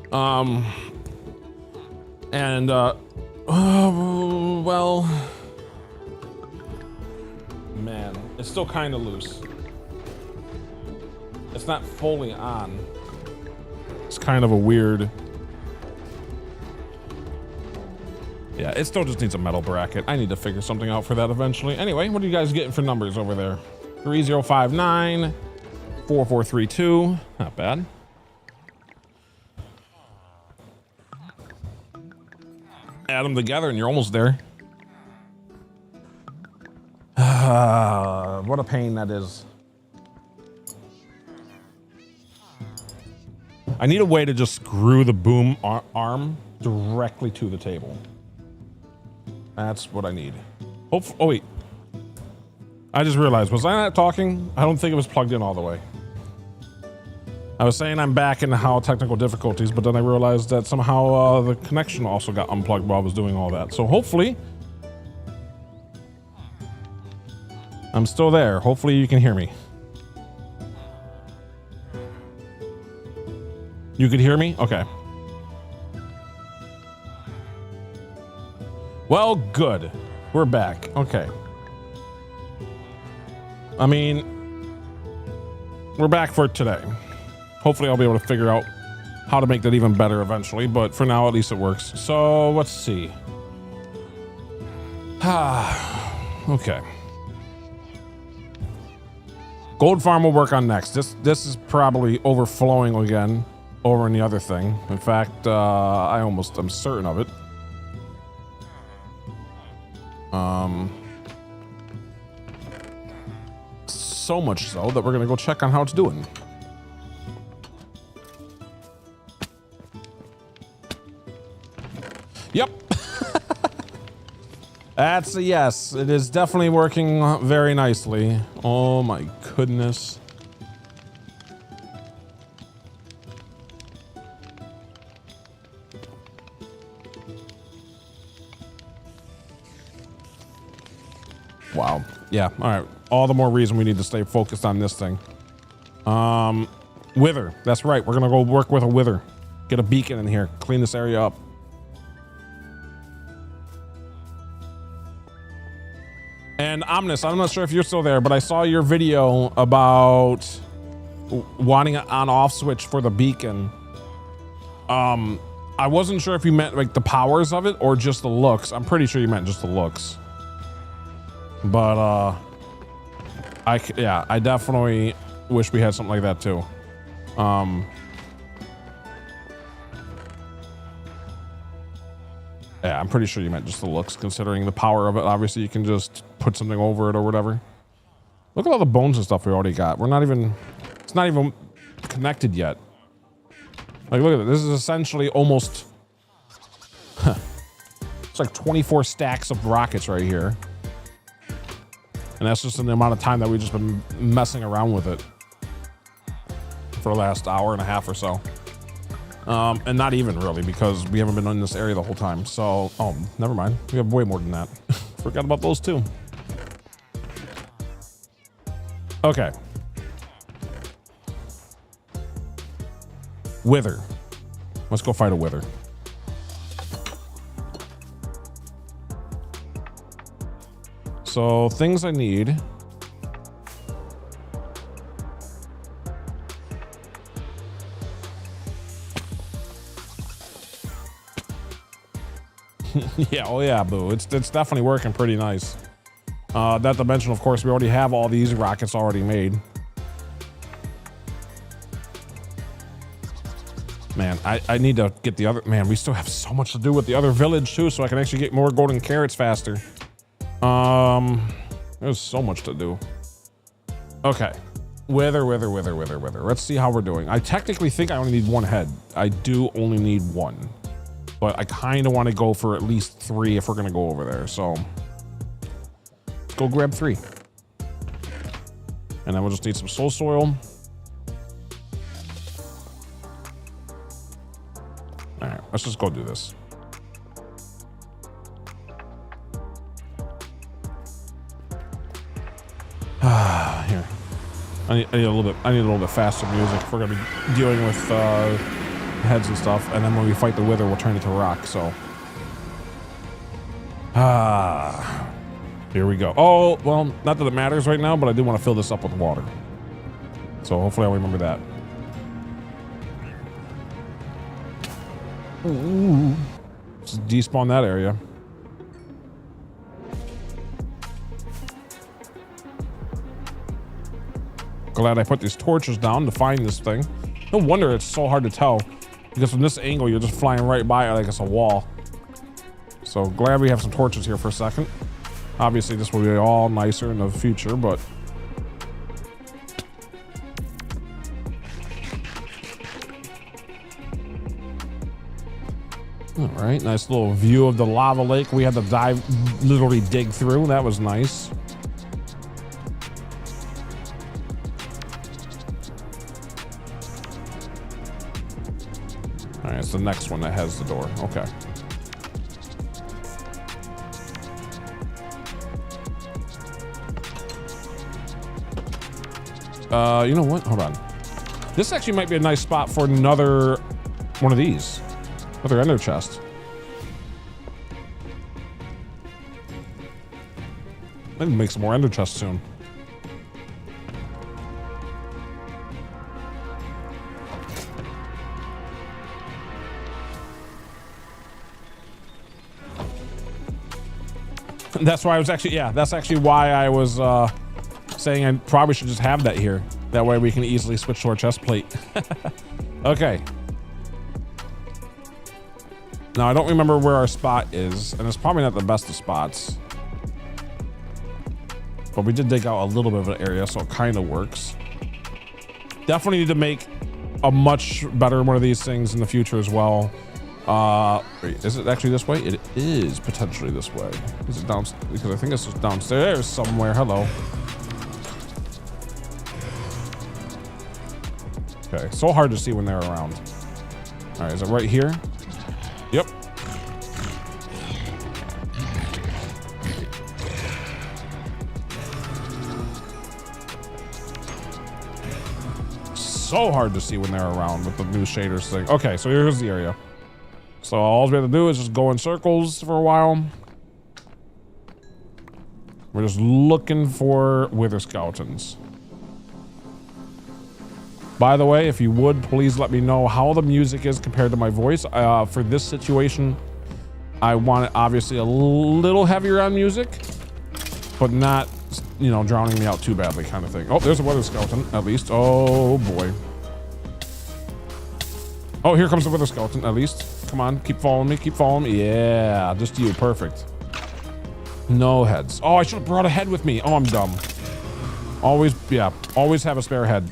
Well, man, it's still kind of loose. It's not fully on. It's kind of a weird. Yeah, it still just needs a metal bracket. I need to figure something out for that eventually. Anyway, what are you guys getting for numbers over there? 3059, 4432. Not bad. Add them together and you're almost there. What a pain that is. I need a way to just screw the boom arm directly to the table. That's what I need. Oh wait. I just realized, was I not talking? I don't think it was plugged in all the way. I was saying I'm back in how technical difficulties, but then I realized that somehow the connection also got unplugged while I was doing all that. So hopefully, I'm still there. Hopefully you can hear me. You could hear me? Okay. Well, good. We're back. Okay. I mean, we're back for today. Hopefully I'll be able to figure out how to make that even better eventually, but for now, at least it works. So let's see. Okay. Gold farm will work on next. This is probably overflowing again over in the other thing. In fact, I'm certain of it. So much so that we're gonna go check on how it's doing. Yep. That's a yes. It is definitely working very nicely. Oh my goodness. Wow. Yeah. All right. All the more reason we need to stay focused on this thing. Wither. That's right. We're gonna go work with a wither. Get a beacon in here. Clean this area up. And Omnis, I'm not sure if you're still there, but I saw your video about wanting an on-off switch for the beacon. I wasn't sure if you meant like the powers of it or just the looks. I'm pretty sure you meant just the looks. But yeah, I definitely wish we had something like that too. Yeah, I'm pretty sure you meant just the looks, considering the power of it. Obviously, you can just put something over it or whatever. Look at all the bones and stuff we already got. It's not even connected yet. Like, look at it. This is essentially almost, it's like 24 stacks of rockets right here. And that's just in the amount of time that we've just been messing around with it for the last hour and a half or so. And not even really, because we haven't been in this area the whole time. So, oh, never mind. We have way more than that. Forgot about those too. Okay. Wither. Let's go fight a wither. So, things I need. Yeah, oh yeah, boo. It's definitely working pretty nice. Not to mention, of course, we already have all these rockets already made. Man, I need to get the other... Man, we still have so much to do with the other village, too, so I can actually get more golden carrots faster. There's so much to do. Okay. Wither. Let's see how we're doing. I technically think I only need one head. I do only need one. But I kind of want to go for at least 3 if we're going to go over there. So let's go grab 3. And then we'll just need some soul soil. All right, let's just go do this. I need a little bit. I need a little bit faster music if we're gonna be dealing with heads and stuff. And then when we fight the wither, we'll turn it to rock. So, here we go. Oh well, not that it matters right now, but I do want to fill this up with water. So hopefully I'll remember that. Ooh. Just despawn that area. Glad I put these torches down to find this thing. No wonder it's so hard to tell, because from this angle you're just flying right by it like it's a wall. So glad we have some torches here for a second. Obviously this will be all nicer in the future, but all right, nice little view of the lava lake we had to literally dig through. That was nice. All right, it's the next one that has the door. Okay. You know what? Hold on. This actually might be a nice spot for another one of these. Another ender chest. Maybe make some more ender chests soon. That's why I was actually, yeah, that's actually why I was saying I probably should just have that here. That way we can easily switch to our chest plate. Okay. Now I don't remember where our spot is, and it's probably not the best of spots. But we did dig out a little bit of an area, so it kind of works. Definitely need to make a much better one of these things in the future as well. Wait, is it actually this way? It is potentially this way. Is it down? Because I think it's just downstairs somewhere. Hello. Okay, so hard to see when they're around. All right, is it right here? Yep. So hard to see when they're around with the new shaders thing. Okay, so here's the area. So all we have to do is just go in circles for a while. We're just looking for wither skeletons. By the way, if you would, please let me know how the music is compared to my voice. For this situation, I want it obviously a little heavier on music, but not, you know, drowning me out too badly kind of thing. Oh, there's a wither skeleton, at least. Oh, boy. Oh, here comes the wither skeleton, at least. Come on, keep following me, keep following me. Yeah, just you, perfect. No heads. Oh, I should have brought a head with me. Oh, I'm dumb. Always, yeah, always have a spare head.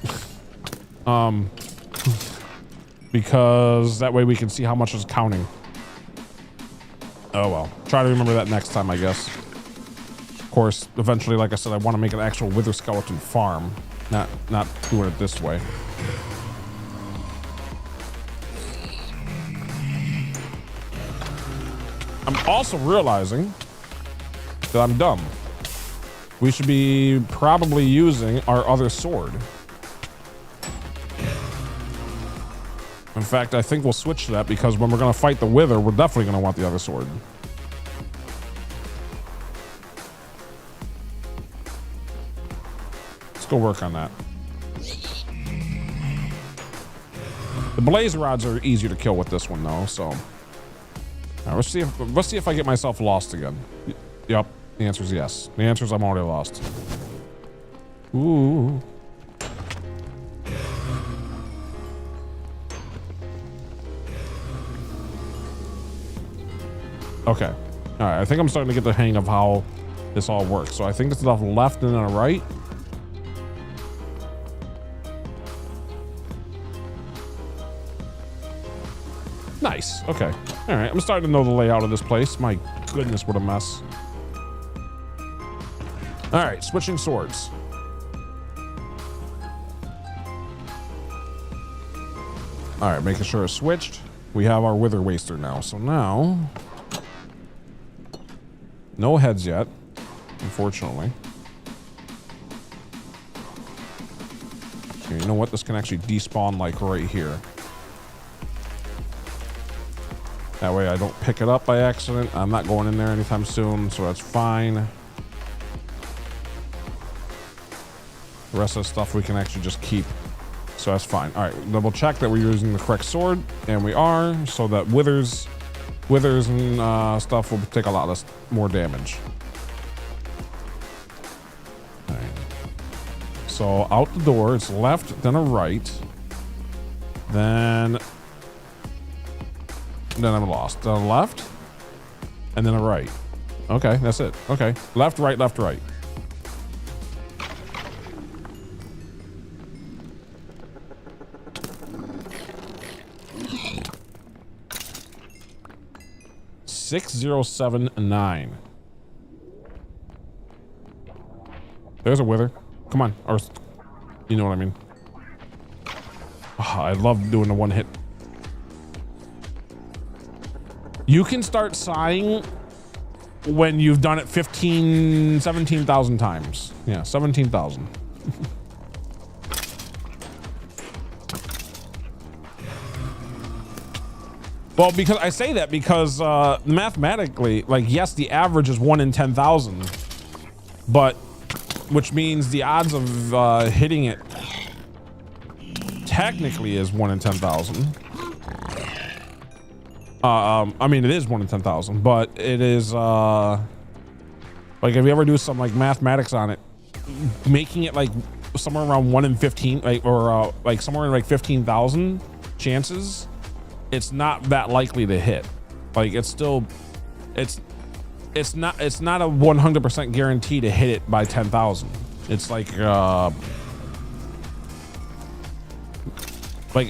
Because that way we can see how much is counting. Oh well, try to remember that next time, I guess. Of course, eventually, like I said, I want to make an actual wither skeleton farm, not doing it this way. I'm also realizing that I'm dumb. We should be probably using our other sword. In fact, I think we'll switch to that because when we're going to fight the wither, we're definitely going to want the other sword. Let's go work on that. The blaze rods are easier to kill with this one though, so. All right, let's see if I get myself lost again. Yep, the answer is yes. The answer is I'm already lost. Ooh. Okay. All right, I think I'm starting to get the hang of how this all works. So I think it's enough left and then a right. Nice. Okay. All right, I'm starting to know the layout of this place. My goodness, what a mess. All right, switching swords. All right, making sure it's switched. We have our wither waster now. So now, no heads yet, unfortunately. Here, you know what? This can actually despawn like right here. That way I don't pick it up by accident. I'm not going in there anytime soon, so that's fine. The rest of the stuff we can actually just keep, so that's fine. All right, double check that we're using the correct sword, and we are, so that withers and stuff will take a lot less more damage. All right. So out the door, it's left, then a right, then I'm lost. Then a left, and then a right. Okay, that's it. Okay, left, right, left, right. $6079. There's a wither. Come on, or you know what I mean. Oh, I love doing the one hit. You can start sighing when you've done it 17,000 times. Yeah, 17,000. Well, because I say that because mathematically, like, yes, the average is 1 in 10,000, but which means the odds of hitting it technically is 1 in 10,000. I mean, it is 1 in 10,000, but it is like if you ever do some like mathematics on it, making it like somewhere around 1 in 15, like, or like somewhere in like 15,000 chances, it's not that likely to hit. Like it's still, it's not a 100% guarantee to hit it by 10,000. It's like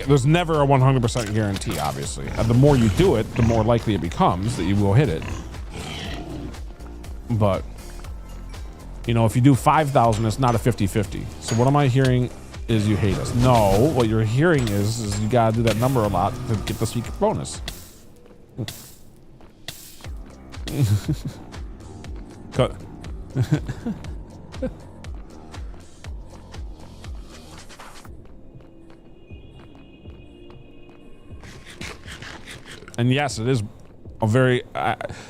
there's never a 100% guarantee, obviously. And the more you do it, the more likely it becomes that you will hit it. But, you know, if you do 5,000, it's not a 50-50. So what am I hearing is you hate us. No, what you're hearing is you gotta do that number a lot to get the secret bonus. Cut. And yes, it is a very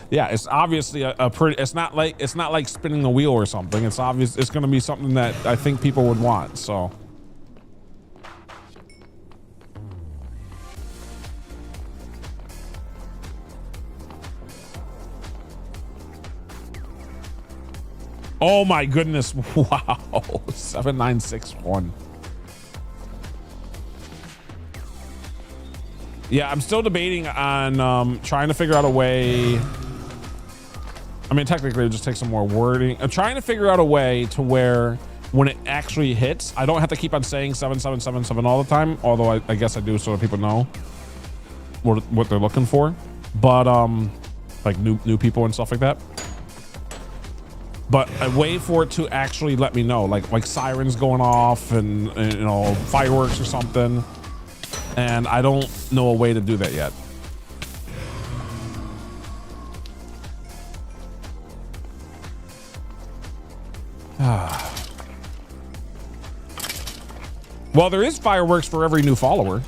yeah, it's obviously a pretty, it's not like spinning a wheel or something. It's obvious it's going to be something that I think people would want. So oh my goodness. Wow. 7961. Yeah, I'm still debating on trying to figure out a way. I mean, technically, it just takes some more wording. I'm trying to figure out a way to where when it actually hits, I don't have to keep on saying 7777 all the time. Although I guess I do, so that people know what they're looking for. But like new people and stuff like that. But a way for it to actually let me know, like sirens going off and you know, fireworks or something. And I don't know a way to do that yet. Well, there is fireworks for every new follower.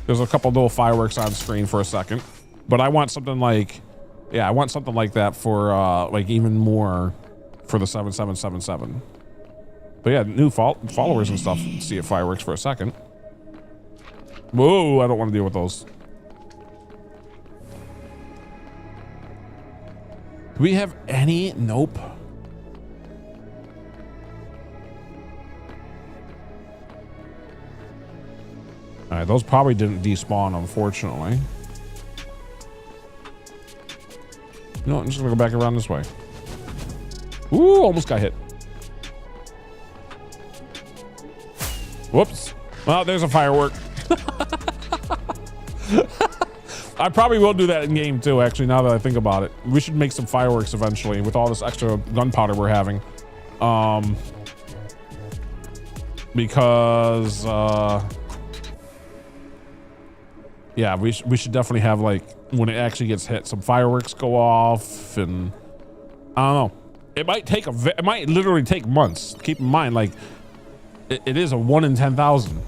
There's a couple little fireworks on screen for a second, but I want something like, yeah, I want something like that for like even more for the 7777. But yeah, new followers and stuff see fireworks for a second. Whoa, I don't want to deal with those. Do we have any? Nope. All right, those probably didn't despawn, unfortunately. No, I'm just gonna go back around this way. Ooh, almost got hit. Whoops. Well, there's a firework. I probably will do that in game too, actually, now that I think about it. We should make some fireworks eventually with all this extra gunpowder we're having. Because yeah, we should definitely have, like, when it actually gets hit, some fireworks go off, and I don't know. It might take it might literally take months. Keep in mind, like, It is a 1 in 10,000.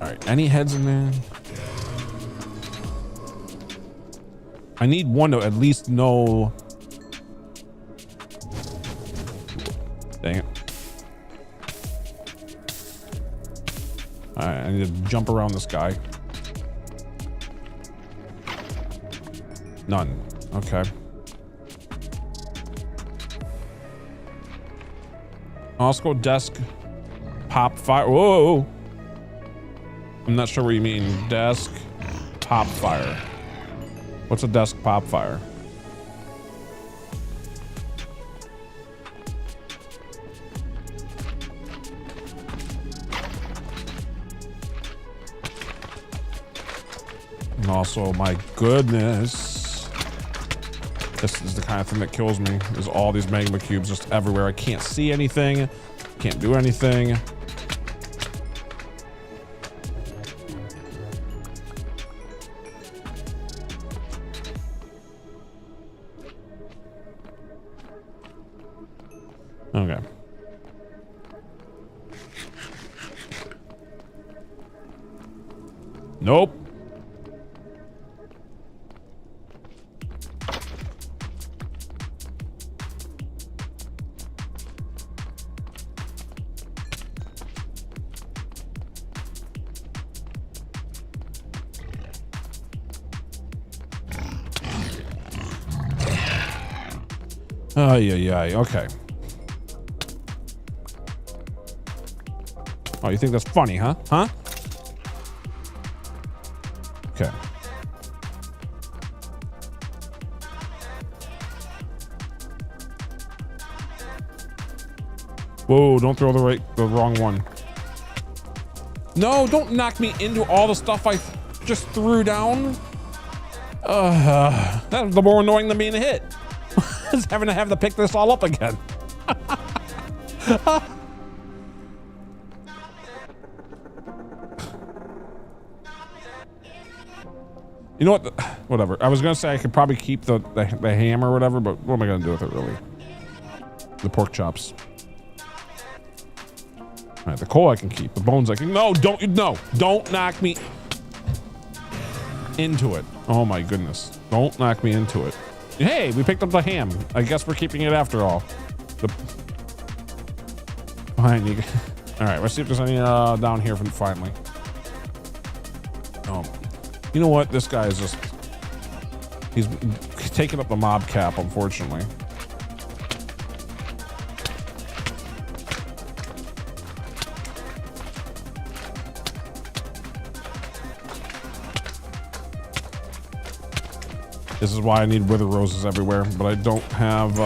All right, any heads in there? I need one to at least know. Dang it. All right, I need to jump around this guy. None. Okay. Let's go desk, pop fire. Whoa. I'm not sure what you mean. Desk, pop fire. What's a desk pop fire? And also, my goodness, this is the kind of thing that kills me, is all these magma cubes just everywhere. I can't see anything, can't do anything. Okay. Nope. Oh, yeah. Okay. Oh, you think that's funny, huh? Huh? Okay. Whoa, don't throw the wrong one. No, don't knock me into all the stuff I just threw down. That's the more annoying than being hit. Is having to have to pick this all up again. You know what? Whatever. I was gonna say I could probably keep the ham or whatever, but what am I gonna do with it really? The pork chops. All right, the coal I can keep. The bones I can. No, don't knock me into it. Oh my goodness! Don't knock me into it. Hey, we picked up the ham. I guess we're keeping it after all. Behind you. All right, let's see if there's any down here finally. Oh. You know what? This guy is just... He's taking up the mob cap, unfortunately. This is why I need wither roses everywhere, but I don't have...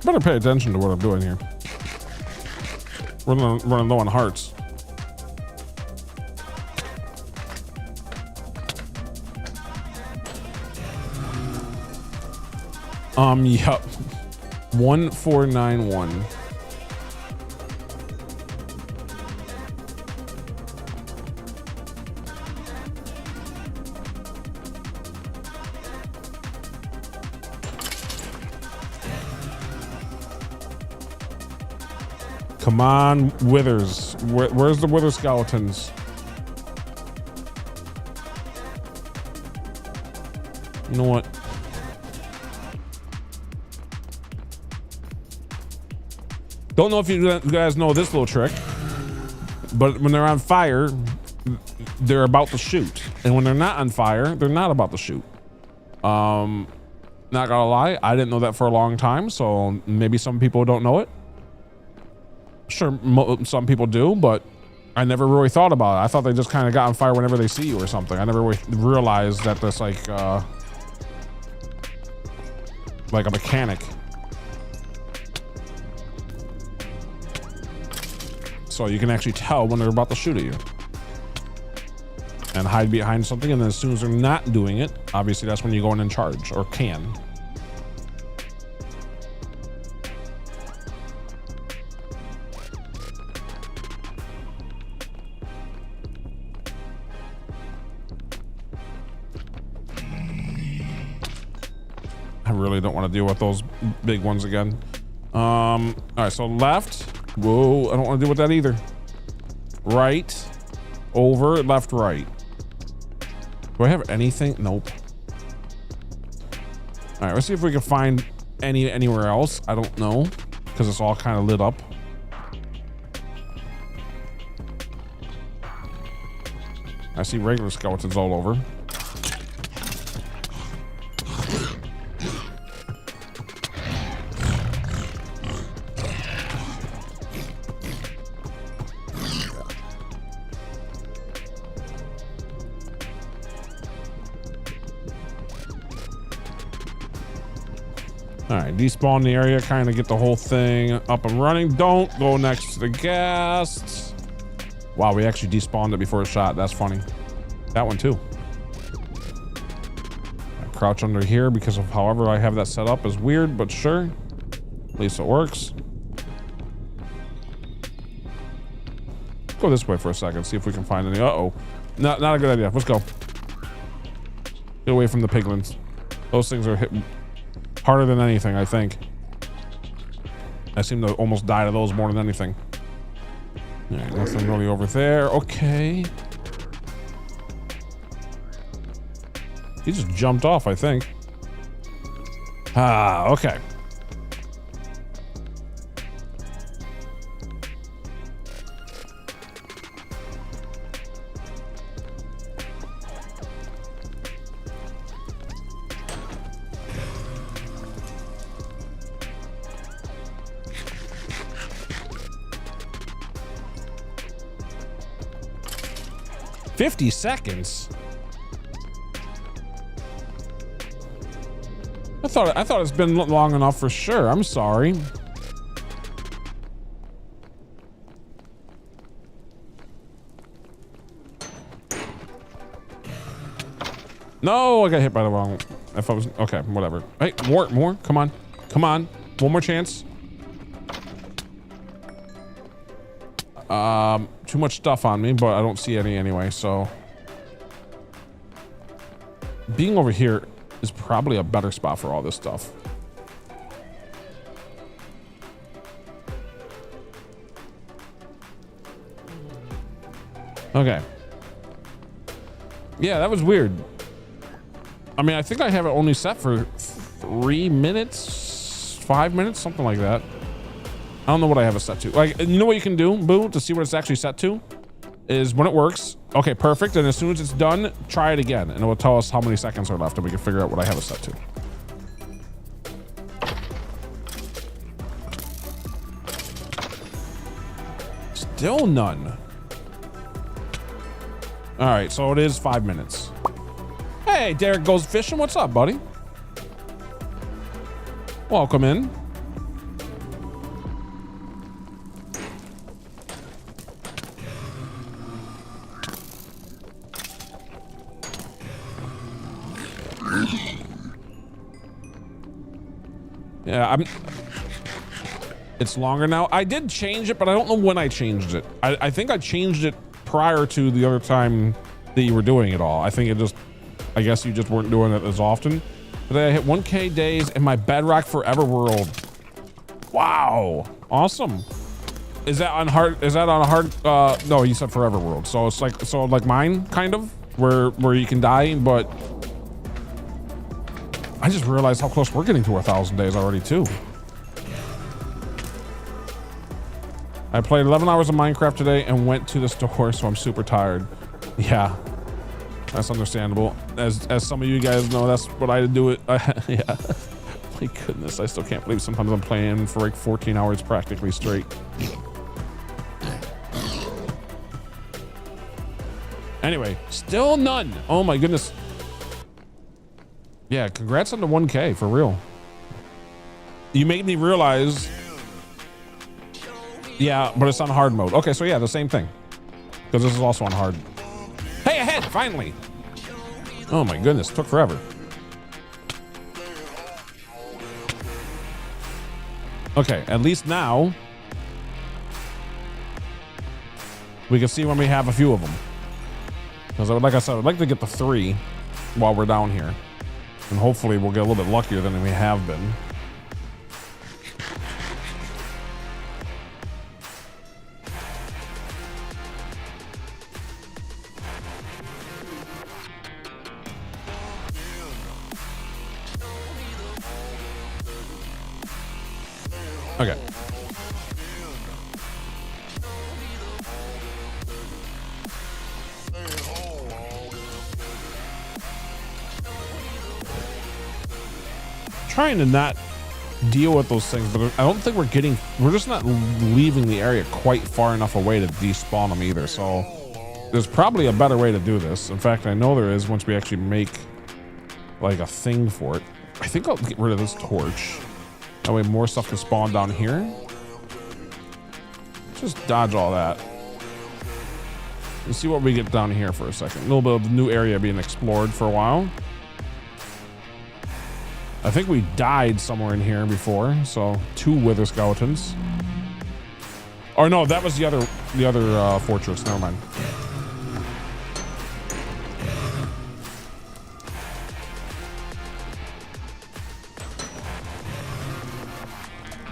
Better pay attention to what I'm doing here. We're running low on hearts. Yup. 1491. Come on, withers. Where's the wither skeletons? You know what? Don't know if you guys know this little trick, but when they're on fire, they're about to shoot. And when they're not on fire, they're not about to shoot. Not gonna lie, I didn't know that for a long time, so maybe some people don't know it. Sure, some people do, but I never really thought about it. I thought they just kind of got on fire whenever they see you or something. I never really realized that that's like a mechanic. So you can actually tell when they're about to shoot at you. And hide behind something, and then as soon as they're not doing it, obviously that's when you go in and charge, or can. I really don't want to deal with those big ones again. All right, so left. Whoa, I don't want to deal with that either. Right, over, left, right. Do I have anything? Nope. All right, let's see if we can find anywhere else. I don't know, because it's all kind of lit up. I see regular skeletons all over. All right, despawn the area, kind of get the whole thing up and running. Don't go next to the ghast. Wow, we actually despawned it before it shot. That's funny. That one too. I crouch under here because of however I have that set up is weird, but sure. At least it works. Go this way for a second, see if we can find any. Uh-oh. Not a good idea. Let's go. Get away from the piglins. Those things are hitting harder than anything, I think. I seem to almost die to those more than anything. All right, nothing really over there. Okay. He just jumped off, I think. Ah, okay. $50 seconds. I thought it's been long enough for sure. I'm sorry. No, I got hit by the wrong. If I was okay, whatever. Hey, more. Come on. One more chance. Too much stuff on me, but I don't see any anyway, so being over here is probably a better spot for all this stuff. Okay. Yeah, that was weird. I mean, I think I have it only set for 3 minutes, 5 minutes, something like that. I don't know what I have it set to. Like, you know what you can do, Boo, to see what it's actually set to? Is when it works, okay, perfect. And as soon as it's done, try it again. And it will tell us how many seconds are left and we can figure out what I have it set to. Still none. All right, so it is 5 minutes. Hey, Derek Goes Fishing. What's up, buddy? Welcome in. Yeah, it's longer now. I did change it, but I don't know when I changed it. I think I changed it prior to the other time that you were doing it all. I think I guess you just weren't doing it as often. Today I hit 1K days in my Bedrock Forever world. Wow, awesome. Is that on hard? Is that on a hard? No, you said Forever world. So it's like mine, kind of, where you can die, but. I just realized how close we're getting to 1,000 days already too. I played 11 hours of Minecraft today and went to the store, so I'm super tired. Yeah, that's understandable. As some of you guys know, that's what I do. Yeah. My goodness, I still can't believe sometimes I'm playing for like 14 hours practically straight. Anyway, still none. Oh my goodness. Yeah, congrats on the 1K, for real. You made me realize. Yeah, but it's on hard mode. Okay, so yeah, the same thing. Because this is also on hard. Hey, ahead, finally. Oh my goodness, took forever. Okay, at least now we can see when we have a few of them. Because like I said, I'd like to get the 3 while we're down here. And hopefully we'll get a little bit luckier than we have been. Okay. Trying to not deal with those things, but I don't think we're just not leaving the area quite far enough away to despawn them either. So there's probably a better way to do this. In fact, I know there is once we actually make like a thing for it. I think I'll get rid of this torch. That way more stuff can spawn down here. Just dodge all that. Let's see what we get down here for a second. A little bit of new area being explored for a while. I think we died somewhere in here before, so 2 wither skeletons. Or no, that was the other fortress. Never mind.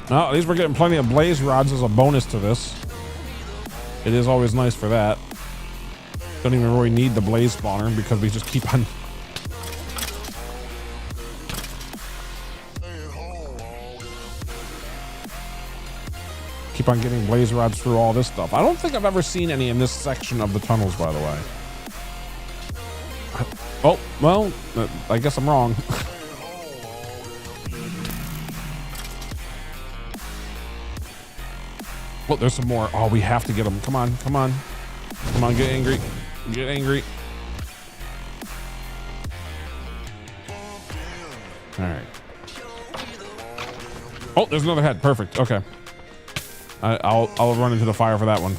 Well, at least we're getting plenty of blaze rods as a bonus to this. It is always nice for that. Don't even really need the blaze spawner because we just keep on. Keep on getting blaze rods through all this stuff. I don't think I've ever seen any in this section of the tunnels, by the way. Oh, well, I guess I'm wrong. Well, there's some more. Oh, we have to get them. Come on, come on. Come on, get angry. Get angry. All right. Oh, there's another head. Perfect. Okay. I'll run into the fire for that one.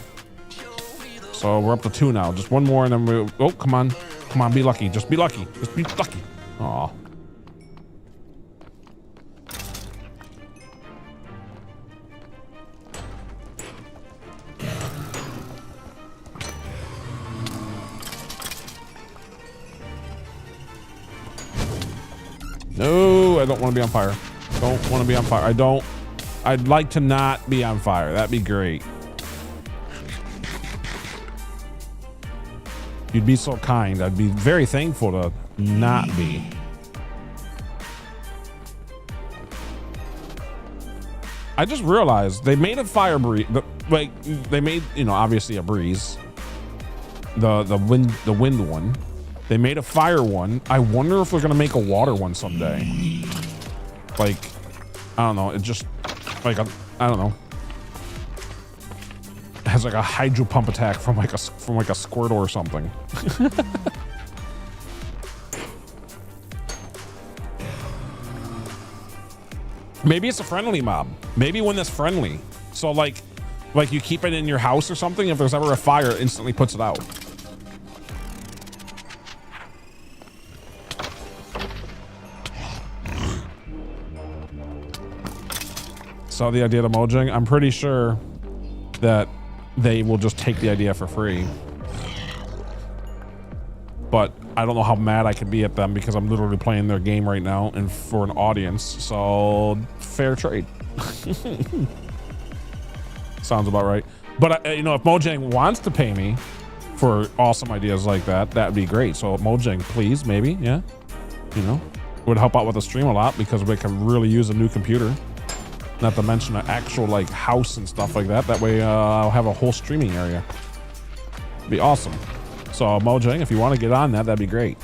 So we're up to 2 now. Just one more and then we... Oh, come on. Come on, be lucky. Just be lucky. Just be lucky. Aw. No, I don't want to be on fire. Don't want to be on fire. I'd like to not be on fire. That'd be great. You'd be so kind. I'd be very thankful to not be. I just realized they made a fire breeze. Like they made, you know, obviously a breeze. The wind one. They made a fire one. I wonder if they're gonna make a water one someday. Like, I don't know. It just like I don't know. It has like a hydro pump attack from like a Squirtle or something. Maybe it's a friendly mob. Maybe one that's friendly. So like you keep it in your house or something. If there's ever a fire, it instantly puts it out. Saw the idea of Mojang. I'm pretty sure that they will just take the idea for free. But I don't know how mad I could be at them because I'm literally playing their game right now and for an audience. So fair trade. Sounds about right. But you know, if Mojang wants to pay me for awesome ideas like that, that'd be great. So Mojang, please, maybe, yeah. You know, would help out with the stream a lot because we can really use a new computer. Not to mention an actual like house and stuff like that. That way I'll have a whole streaming area. Be awesome. So Mojang, if you want to get on that, that'd be great.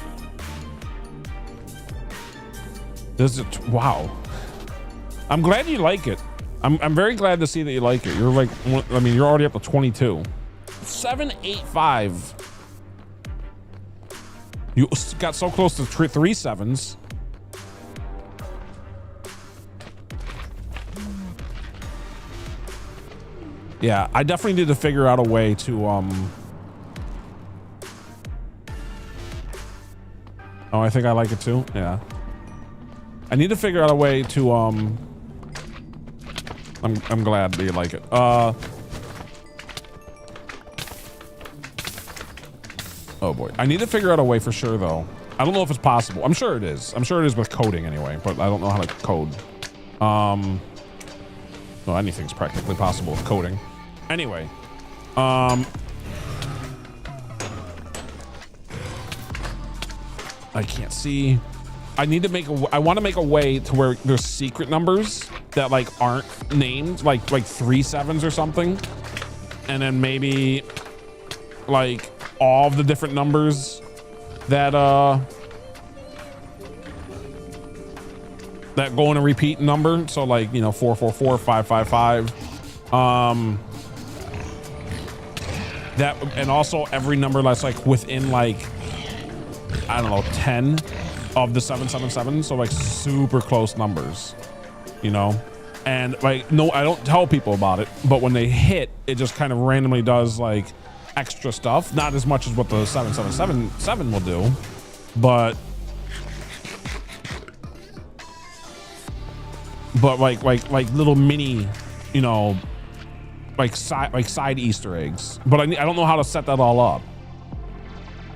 This is wow. I'm glad you like it. I'm very glad to see that you like it. You're like, I mean, you're already up to 22. 785. You got so close to 3 7s. Yeah, I definitely need to figure out a way to oh, I think I like it too. Yeah. I need to figure out a way to I'm glad that you like it. Oh boy. I need to figure out a way for sure though I don't know if it's possible. I'm sure it is. I'm sure it is with coding anyway, but I don't know how to code. Well, anything's practically possible with coding. Anyway, I can't see. I need to make I want to make a way to where there's secret numbers that like aren't named, like 3 7s or something, and then maybe like all of the different numbers that that go in a repeat number. So like, you know, 444, 555. That, and also every number that's like within like, I don't know, 10 of the 777. So like super close numbers, you know? And like, no, I don't tell people about it, but when they hit, it just kind of randomly does like extra stuff. Not as much as what the 777 will do, but like little mini, you know, like side Easter eggs. But I don't know how to set that all up.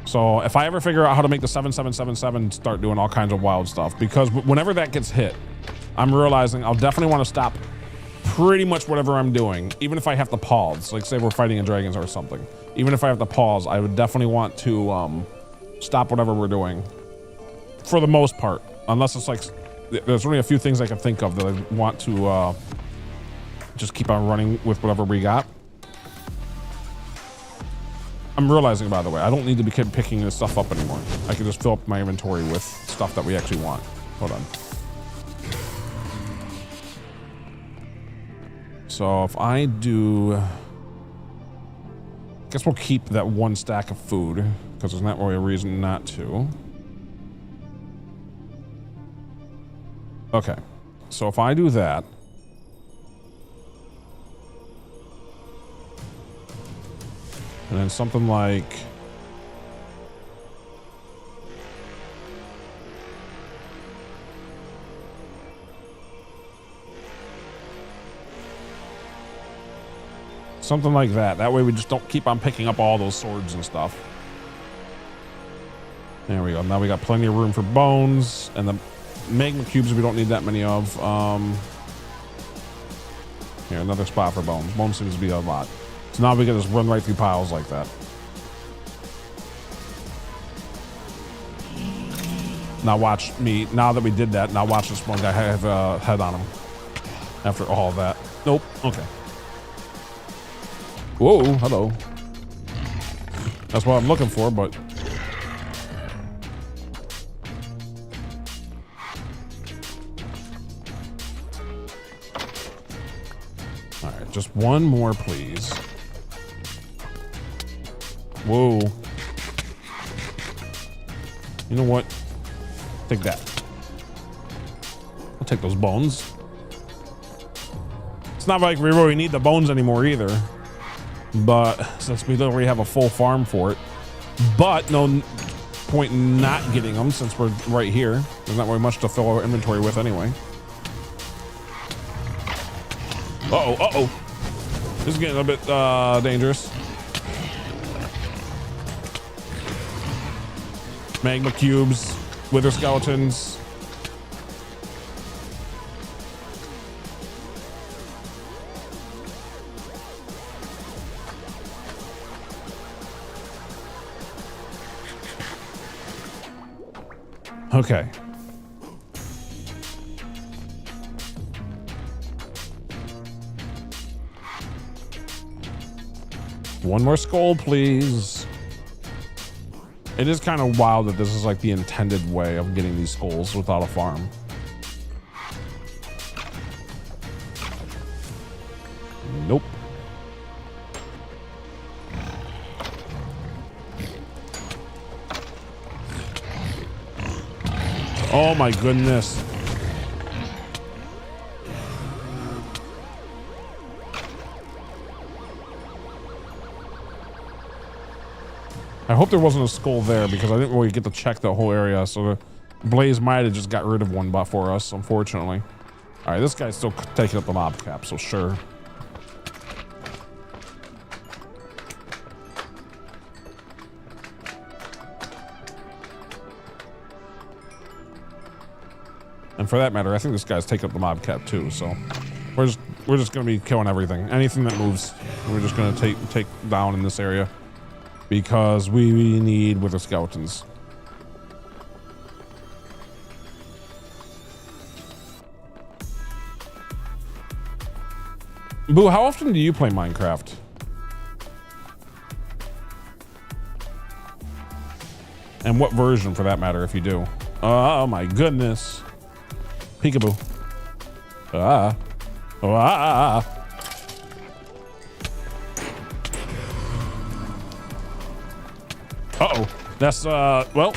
So if I ever figure out how to make the 7777 start doing all kinds of wild stuff, because whenever that gets hit, I'm realizing I'll definitely want to stop pretty much whatever I'm doing, even if I have to pause. Like say we're fighting in dragons or something. Even if I have to pause, I would definitely want to stop whatever we're doing, for the most part, unless it's like there's only a few things I can think of that I want to just keep on running with whatever we got. I'm realizing, by the way, I don't need to be picking this stuff up anymore. I can just fill up my inventory with stuff that we actually want. Hold on. So if I do, I guess we'll keep that 1 stack of food because there's not really a reason not to. Okay, so if I do that, and then something like that. That way we just don't keep on picking up all those swords and stuff. There we go. Now we got plenty of room for bones and the magma cubes we don't need that many of. Here, another spot for bones. Bones seems to be a lot. So now we can just run right through piles like that. Now watch me. Now that we did that, now watch this one guy have a head on him. After all of that. Nope. Okay. Whoa, hello. That's what I'm looking for, but... all right, just one more, please. Whoa. You know what? Take that. I'll take those bones. It's not like we really need the bones anymore either. But since we don't really have a full farm for it, but no point in not getting them since we're right here. There's not really much to fill our inventory with anyway. Uh-oh, uh-oh. This is getting a bit dangerous. Magma cubes, wither skeletons. Okay. One more skull, please. It is kind of wild that this is like the intended way of getting these skulls without a farm. Nope. Oh my goodness. I hope there wasn't a skull there because I didn't really get to check the whole area. So the blaze might have just got rid of one for us, unfortunately. All right, this guy's still taking up the mob cap, so sure. And for that matter, I think this guy's taking up the mob cap too. So we're just gonna be killing everything, anything that moves. We're just gonna take down in this area because we need wither skeletons. Boo, how often do you play Minecraft? And what version, for that matter, if you do? Oh my goodness. Peekaboo. Ah. Oh, ah. Uh-oh. That's, well.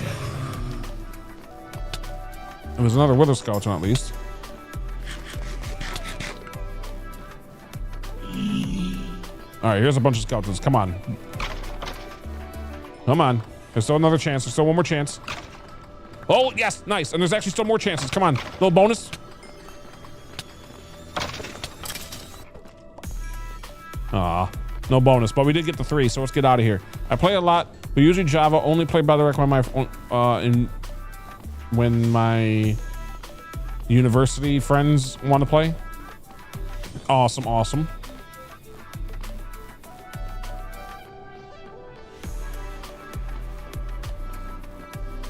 It was another wither skeleton, at least. All right, here's a bunch of skeletons. Come on. Come on. There's still another chance. There's still one more chance. Oh, yes. Nice. And there's actually still more chances. Come on. Little bonus. Aw. No bonus. But we did get the 3, so let's get out of here. I play a lot, but usually Java. Only play by the recommend my phone, when my university friends want to play. Awesome. Awesome.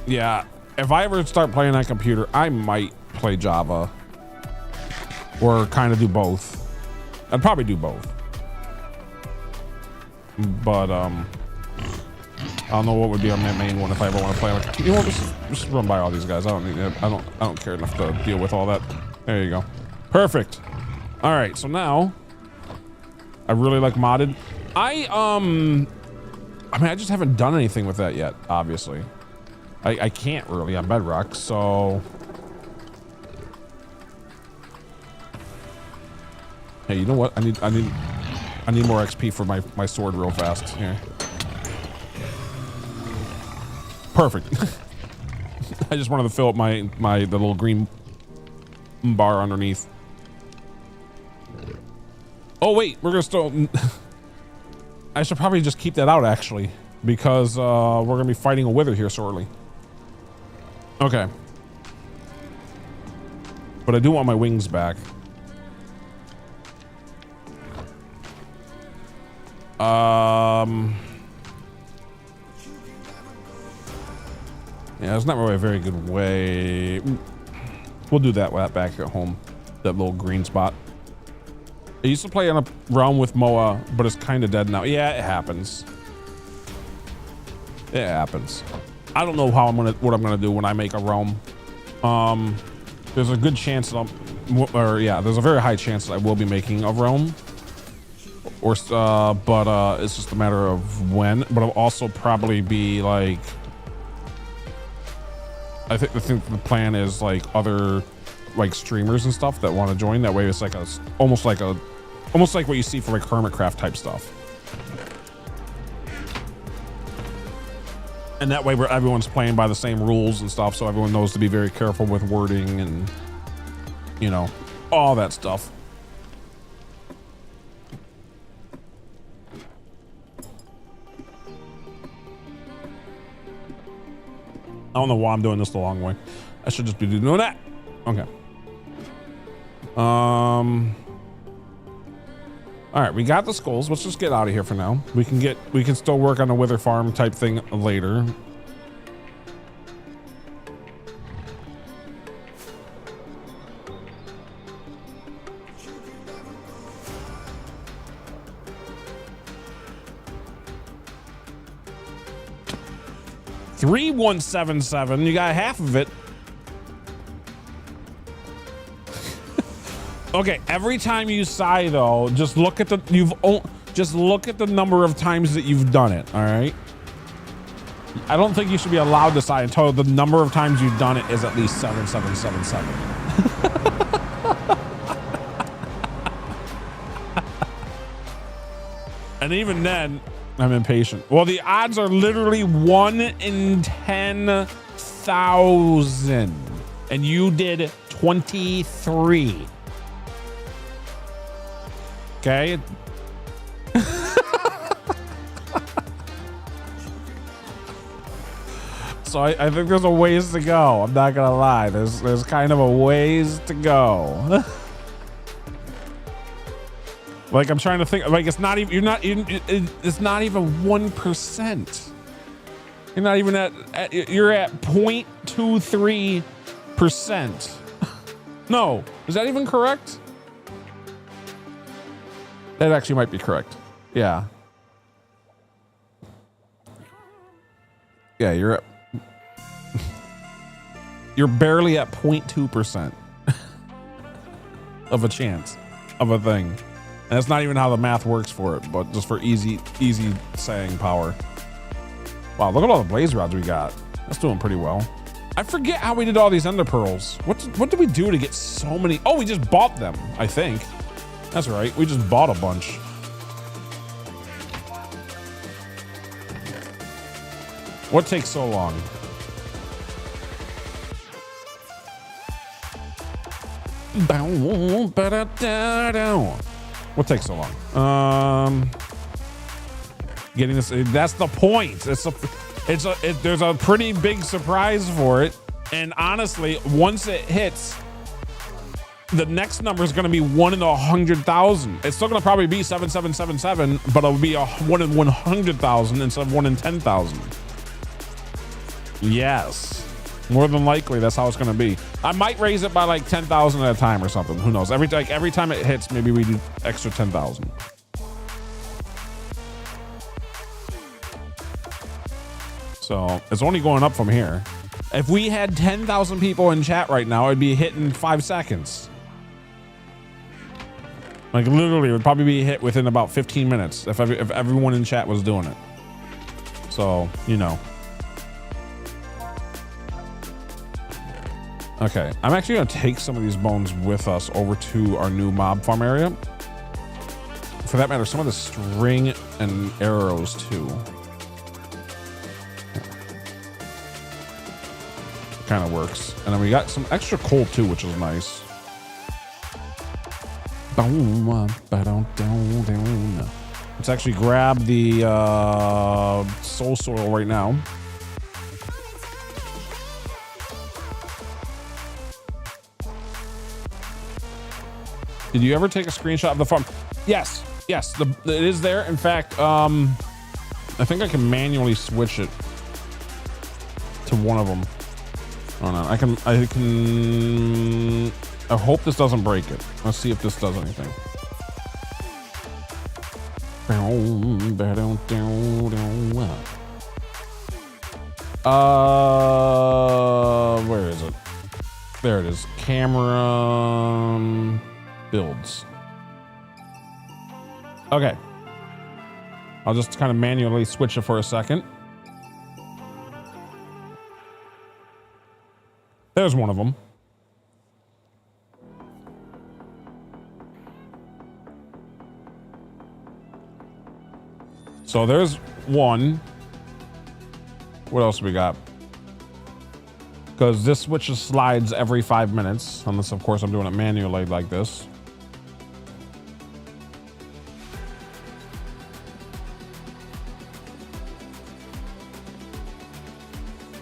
Yeah, if I ever start playing on computer, I might play Java or kind of do both. I'd probably do both, but I don't know what would be on my main one if I ever want to play. Like, you know what? Just run by all these guys. I don't care enough to deal with all that. There you go. Perfect. All right, so now I really like modded. I mean, I just haven't done anything with that yet. Obviously. I can't really on Bedrock, so. Hey, you know what? I need more XP for my sword real fast here. Perfect. I just wanted to fill up the little green bar underneath. Oh wait, we're gonna still. I should probably just keep that out actually, because we're gonna be fighting a wither here shortly. Okay. But I do want my wings back. Yeah, it's not really a very good way. We'll do that back at home. That little green spot. I used to play on a realm with Moa, but it's kind of dead now. Yeah, it happens. It happens. I don't know what I'm gonna do when I make a realm. There's a good chance that there's a very high chance that I will be making a realm. But it's just a matter of when. But I'll also probably be like, I think the plan is like other like streamers and stuff that want to join. That way it's like almost like what you see for like Hermitcraft type stuff. And that way where everyone's playing by the same rules and stuff, so everyone knows to be very careful with wording and, you know, all that stuff. I don't know why I'm doing this the long way. I should just be doing that. Okay. All right, we got the skulls. Let's just get out of here for now. We can still work on a wither farm type thing later. $3,177. You got half of it. Okay, every time you sigh though, just look at the number of times that you've done it, all right? I don't think you should be allowed to sigh until the number of times you've done it is at least 7777. And even then, I'm impatient. Well, the odds are literally 1 in 10,000, and you did 23. Okay. So I think there's a ways to go. I'm not gonna lie. There's kind of a ways to go. Like I'm trying to think. Like it's not even. It's not even 1%. You're not even at. You're at 0.23%. No, is that even correct? That actually might be correct. Yeah. Yeah, you're barely at 0.2% of a chance of a thing. And that's not even how the math works for it, but just for easy saying power. Wow, look at all the blaze rods we got. That's doing pretty well. I forget how we did all these ender pearls. What did we do to get so many? Oh, we just bought them, I think. That's right, we just bought a bunch. What takes so long? What takes so long? Getting this. That's the point. There's a pretty big surprise for it, and honestly, once it hits, the next number is going to be 1 in 100,000. It's still going to probably be 7777, but it'll be a 1 in 100,000 instead of 1 in 10,000. Yes, more than likely that's how it's going to be. I might raise it by like 10,000 at a time or something. Who knows? Every time it hits, maybe we do extra 10,000. So it's only going up from here. If we had 10,000 people in chat right now, it'd be hit in 5 seconds. Like literally, it would probably be hit within about 15 minutes if everyone in chat was doing it. So, you know. Okay, I'm actually gonna take some of these bones with us over to our new mob farm area. For that matter, some of the string and arrows too. Kind of works. And then we got some extra coal too, which is nice. Let's actually grab the soul soil right now. Did you ever take a screenshot of the farm? Yes, it is there. In fact, I think I can manually switch it to one of them. Oh no, I hope this doesn't break it. Let's see if this does anything. Where is it? There it is. Camera builds. Okay. I'll just kind of manually switch it for a second. There's one of them. So there's one. What else we got? Because this switches slides every 5 minutes, unless of course I'm doing it manually like this.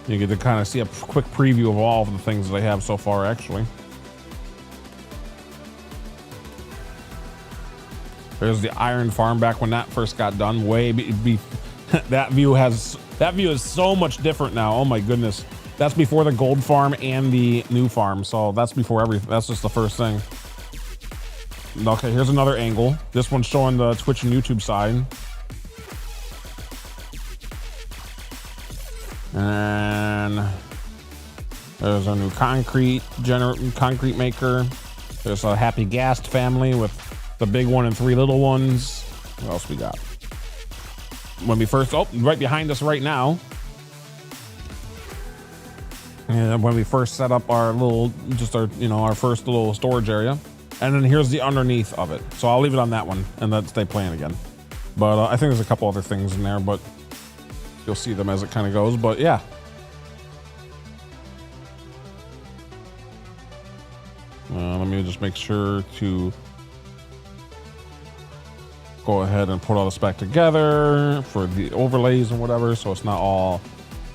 You get to kind of see a quick preview of all of the things that I have so far, actually. There's the iron farm back when that first got done. That view is so much different now. Oh my goodness. That's before the gold farm and the new farm. So that's before everything. That's just the first thing. Okay, here's another angle. This one's showing the Twitch and YouTube side. And there's a new concrete maker. There's a happy gassed family with the big one and 3 little ones. What else we got? When we first, right behind us right now. And when we first set up our little, our first little storage area. And then here's the underneath of it. So I'll leave it on that one and let stay playing again. But I think there's a couple other things in there, but you'll see them as it kind of goes, but yeah. Let me just make sure to go ahead and put all this back together for the overlays and whatever, so it's not all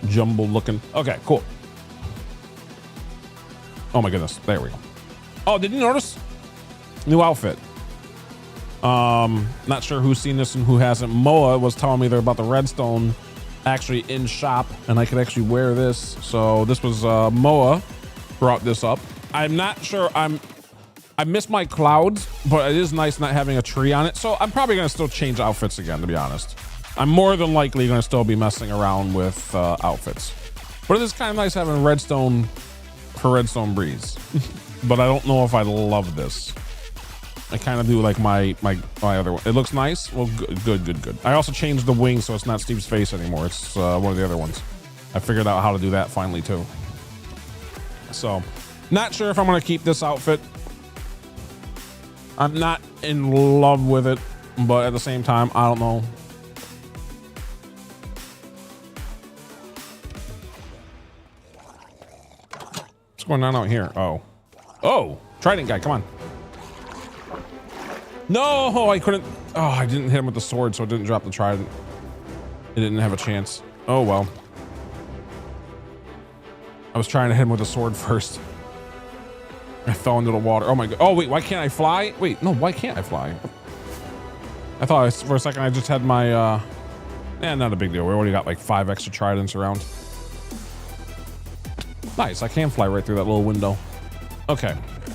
jumbled looking. Okay, cool. Oh my goodness. There we go. Oh, did you notice? New outfit. Not sure who's seen this and who hasn't. Moa was telling me they're about the Redstone actually in shop, and I could actually wear this. So this was Moa brought this up. I'm not sure. I miss my clouds, but it is nice not having a tree on it. So I'm probably gonna still change outfits again, to be honest. I'm more than likely gonna still be messing around with outfits. But it is kind of nice having redstone for RedStoneBreeze. But I don't know if I love this. I kind of do like my other one. It looks nice. Well, good. I also changed the wing so it's not Steve's face anymore. It's one of the other ones. I figured out how to do that finally too. So, not sure if I'm gonna keep this outfit. I'm not in love with it, but at the same time, I don't know. What's going on out here? Oh, Trident guy, come on. No, I couldn't. Oh, I didn't hit him with the sword, so it didn't drop the Trident. It didn't have a chance. Oh, well. I was trying to hit him with the sword first. I fell into the water. Oh my god. Oh, wait, why can't I fly? Wait, no, why can't I fly? I thought for a second I just had my, not a big deal. We already got like 5 extra Tridents around. Nice, I can fly right through that little window. Okay,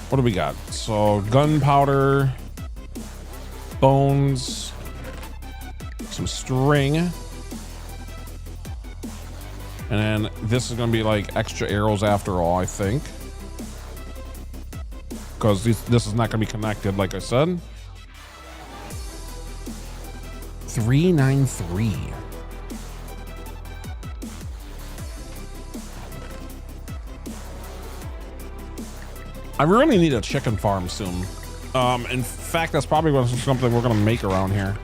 what do we got? So, gunpowder, bones, some string. And then this is gonna be like extra arrows after all, I think. Because this is not gonna be connected, like I said. 393. I really need a chicken farm soon. In fact, that's probably something we're gonna make around here.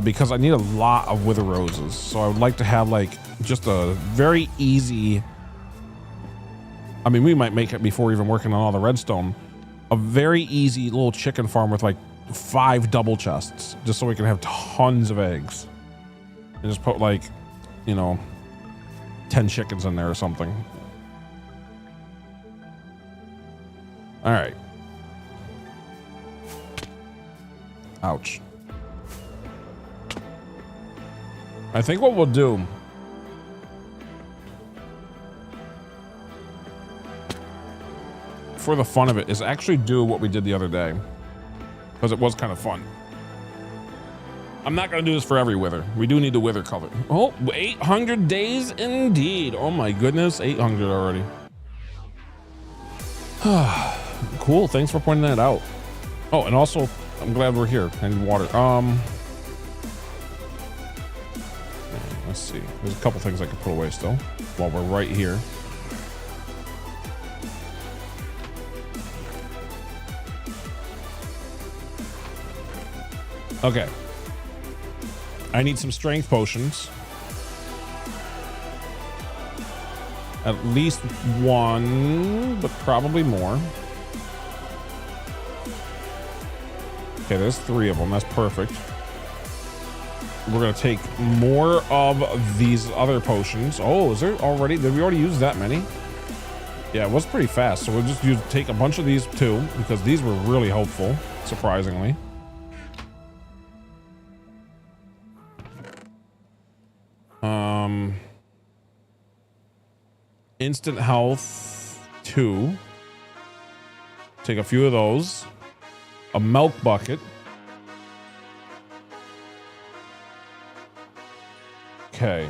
Because I need a lot of wither roses. So I would like to have like just a very easy, I mean, we might make it before even working on all the redstone, a very easy little chicken farm with like 5 double chests, just so we can have tons of eggs. And just put like, you know, 10 chickens in there or something. All right. Ouch. I think what we'll do, for the fun of it, is actually do what we did the other day, because it was kind of fun. I'm not going to do this for every wither. We do need the wither color. Oh, 800 days indeed. Oh my goodness, 800 already. Cool, thanks for pointing that out. Oh, and also, I'm glad we're here. I need water. Let's see. There's a couple things I could put away still while we're right here. Okay. I need some strength potions. At least 1, but probably more. Okay, there's 3 of them. That's perfect. We're gonna take more of these other potions. Oh, is there already? Did we already use that many? Yeah, it was pretty fast. So we'll just take a bunch of these too, because these were really helpful, surprisingly. Instant health 2. Take a few of those. A milk bucket. Okay.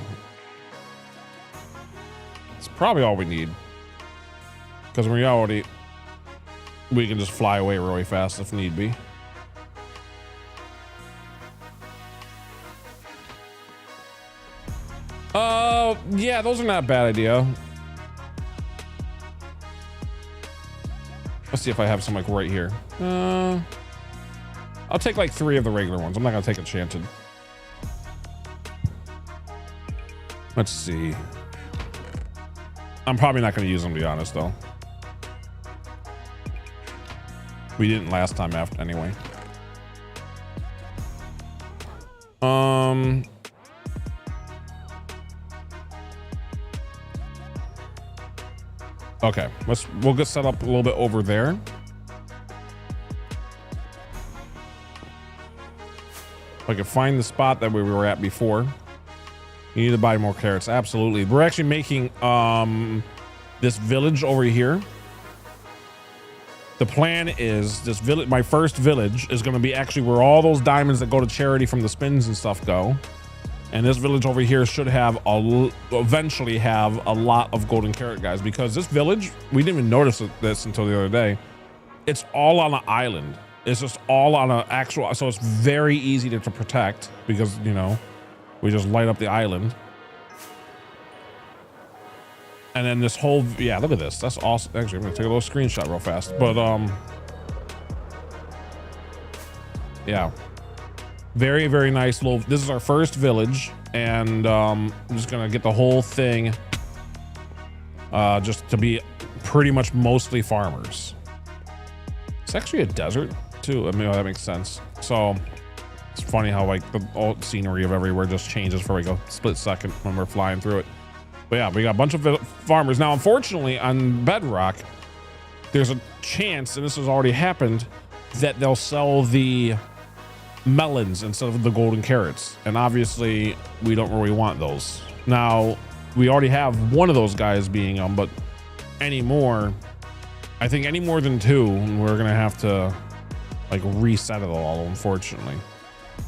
It's probably all we need. Because in reality, we can just fly away really fast if need be. Yeah, those are not a bad idea. Let's see if I have some like right here. I'll take like 3 of the regular ones. I'm not gonna take enchanted. Let's see. I'm probably not gonna use them, to be honest, though. We didn't last time after anyway. Okay, we'll get set up a little bit over there. If I can find the spot that we were at before. You need to buy more carrots. Absolutely. We're actually making this village over here. The plan is this village, my first village, is going to be actually where all those diamonds that go to charity from the spins and stuff go. And this village over here should have eventually have a lot of golden carrot guys, because this village, we didn't even notice this until the other day. It's all on an island. It's just all on an actual, so it's very easy to protect because, you know, we just light up the island. And then this whole, yeah, look at this. That's awesome. Actually, I'm gonna take a little screenshot real fast, but yeah. Very, very nice little, this is our first village, and I'm just gonna get the whole thing just to be pretty much mostly farmers. It's actually a desert too. I mean, that makes sense. So it's funny how like the old scenery of everywhere just changes for like a split second when we're flying through it. But yeah, we got a bunch of farmers. Now, unfortunately, on Bedrock, there's a chance, and this has already happened, that they'll sell the melons instead of the golden carrots. And obviously, we don't really want those. Now, we already have one of those guys being them, but any more, I think any more than two, we're going to have to like reset it all, unfortunately.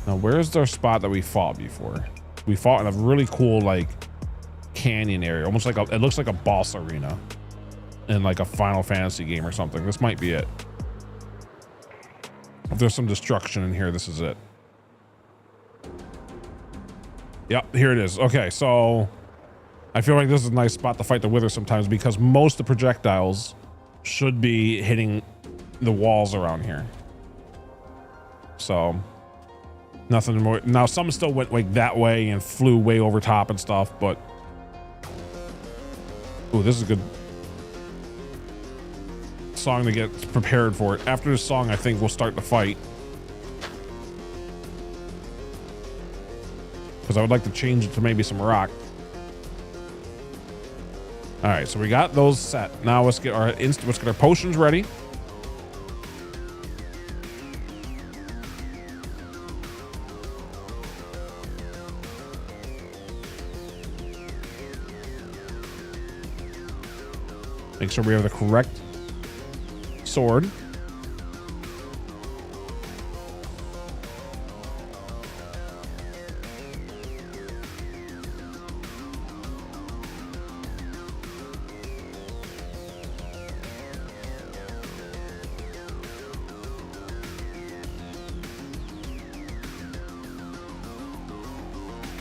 Now, where's their spot that we fought before? We fought in a really cool, like, canyon area, almost like it looks like a boss arena in like a Final Fantasy game or something. This might be it. If there's some destruction in here, this is it. Yep, here it is. Okay, so I feel like this is a nice spot to fight the wither sometimes, because most of the projectiles should be hitting the walls around here. So nothing more. Now some still went like that way and flew way over top and stuff, but ooh, this is a good song to get prepared for it. After this song, I think we'll start the fight, because I would like to change it to maybe some rock. All right, so we got those set. Now let's get our potions ready. Make sure we have the correct sword.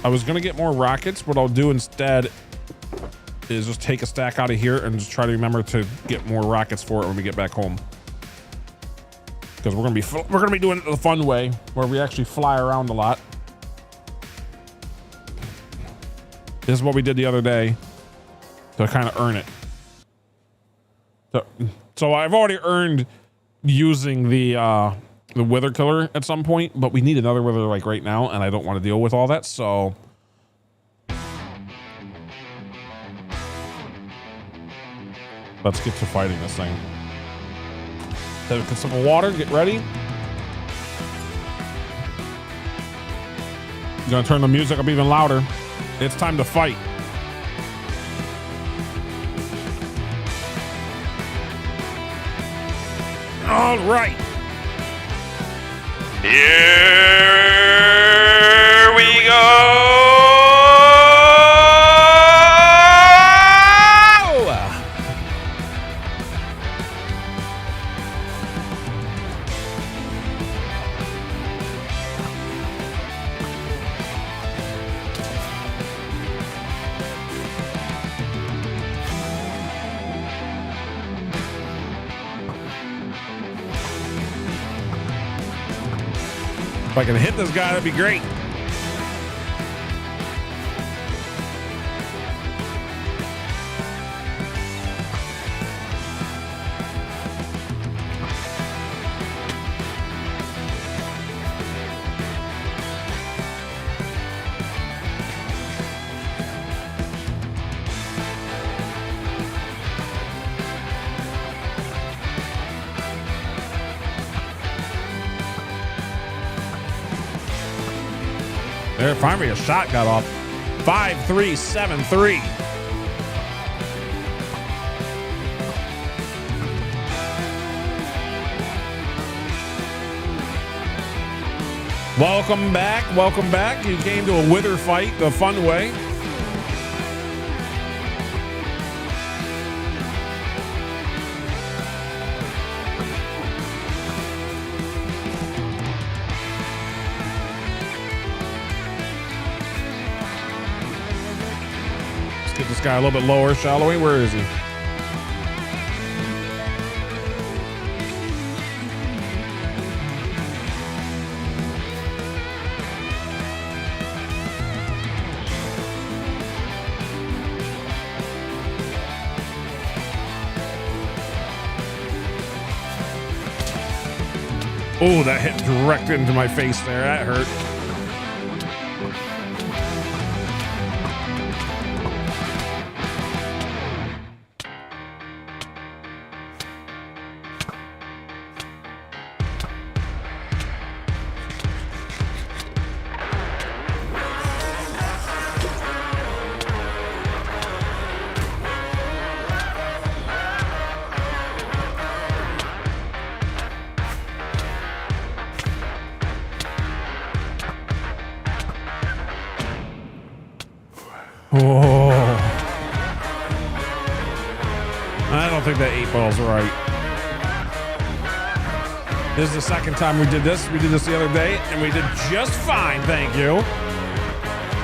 I was gonna get more rockets. What I'll do instead is just take a stack out of here and just try to remember to get more rockets for it when we get back home, because we're gonna be doing it the fun way, where we actually fly around a lot. This is what we did the other day to kind of earn it. So I've already earned using the wither killer at some point, but we need another wither like right now, and I don't want to deal with all that, so let's get to fighting this thing. Take a sip of water, get ready. Gonna turn the music up even louder. It's time to fight. All right. Here we go. If I can hit this guy, that'd be great. There, finally a shot got off. 5-3-7-3. Welcome back. Welcome back. You came to a wither fight the fun way. Let's get this guy a little bit lower, shall we? Where is he? Oh, that hit direct into my face there. That hurt. Oh. I don't think that 8 ball's right. This is the second time we did this. We did this the other day, and we did just fine, thank you.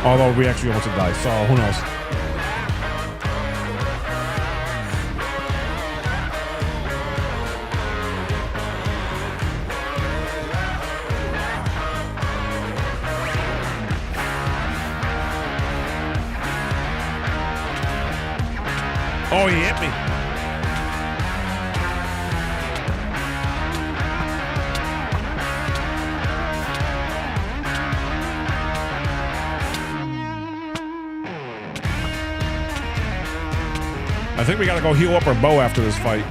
Although we actually almost died, so who knows. Oh, he hit me. I think we gotta go heal up our bow after this fight.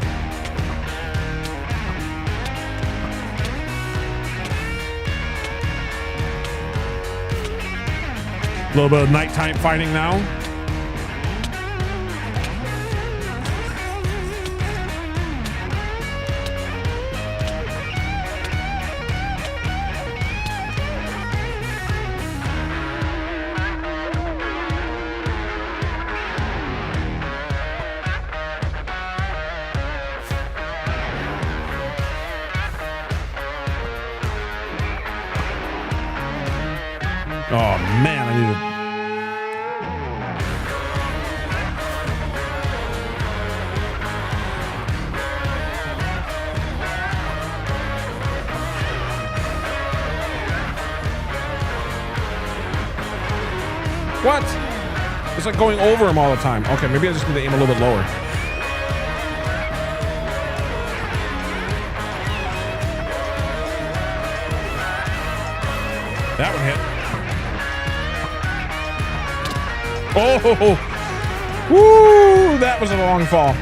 A little bit of nighttime fighting now. Oh man, I need to. What? It's like going over him all the time. Okay, maybe I just need to aim a little bit lower. That one hit. Oh, woo, that was a long fall.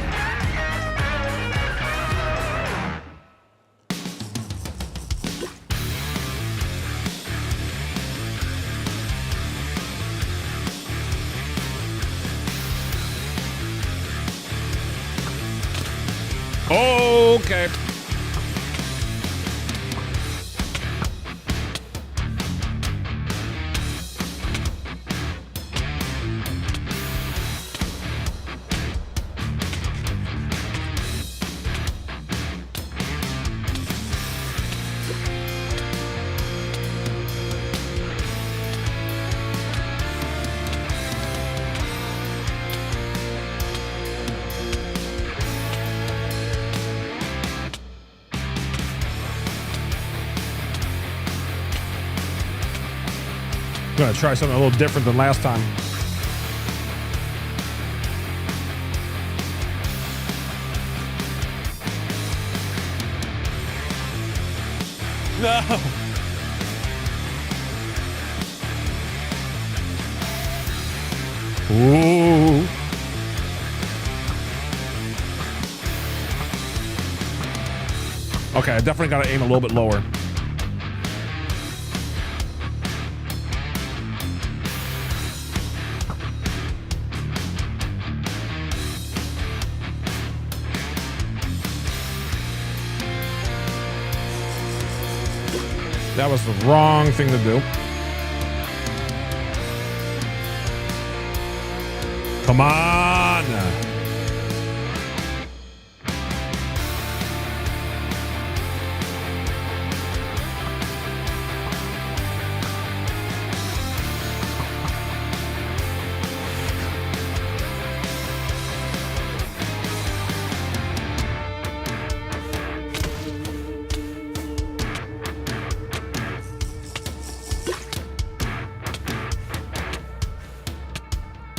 Okay. I'm gonna try something a little different than last time. No. Ooh. Okay, I definitely gotta aim a little bit lower. That was the wrong thing to do. Come on.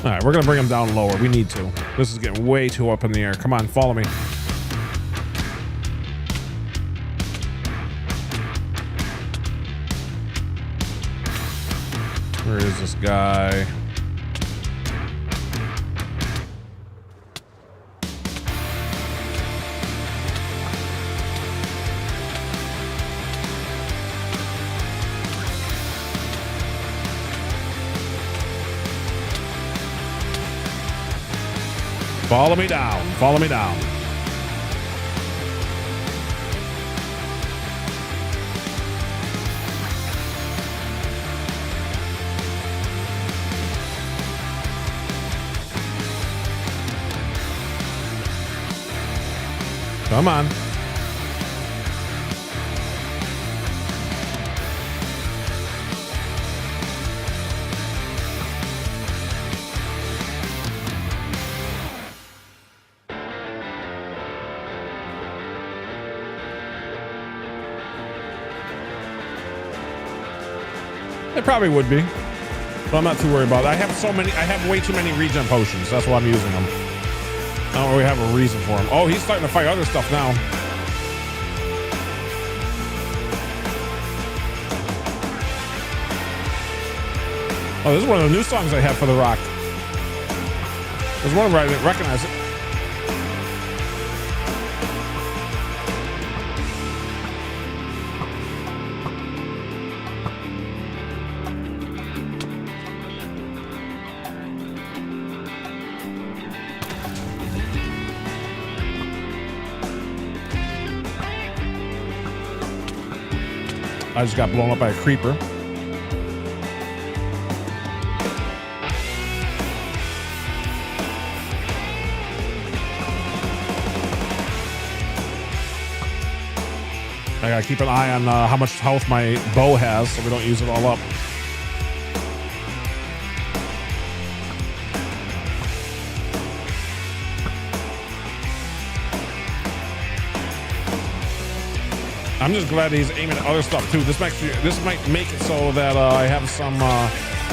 All right, we're gonna bring him down lower. We need to. This is getting way too up in the air. Come on, follow me. Where is this guy? Follow me down. Follow me down. Come on. It probably would be, but I'm not too worried about it. I have way too many regen potions. That's why I'm using them. I don't really have a reason for them. Oh, he's starting to fight other stuff now. Oh, this is one of the new songs I have for The Rock. There's one where I didn't recognize it. I just got blown up by a creeper. I gotta keep an eye on how much health my bow has so we don't use it all up. I'm just glad he's aiming at other stuff too. This might make it so that I have some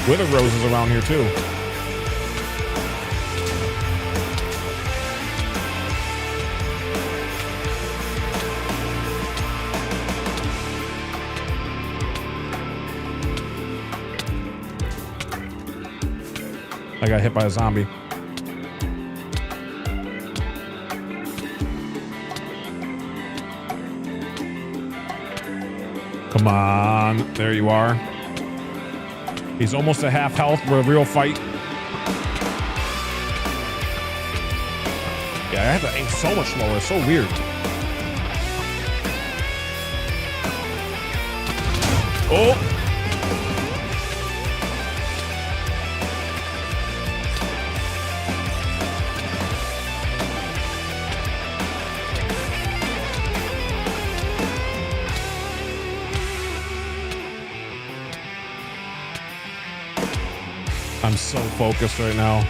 wither roses around here too. I got hit by a zombie. Come on, there you are. He's almost at half health. We're a real fight. Yeah, I have to aim so much lower. It's so weird. Oh! I'm so focused right now.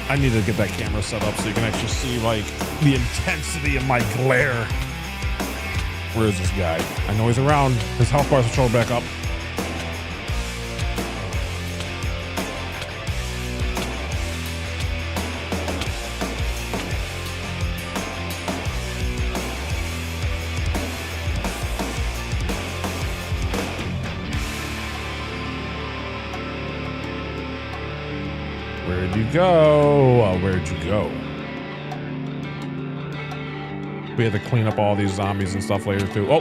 I need to get that camera set up so you can actually see like the intensity of my glare. Where is this guy? I know he's around. His health bar's controlled back up. Where'd you go? Oh, where'd you go? We have to clean up all these zombies and stuff later too. Oh,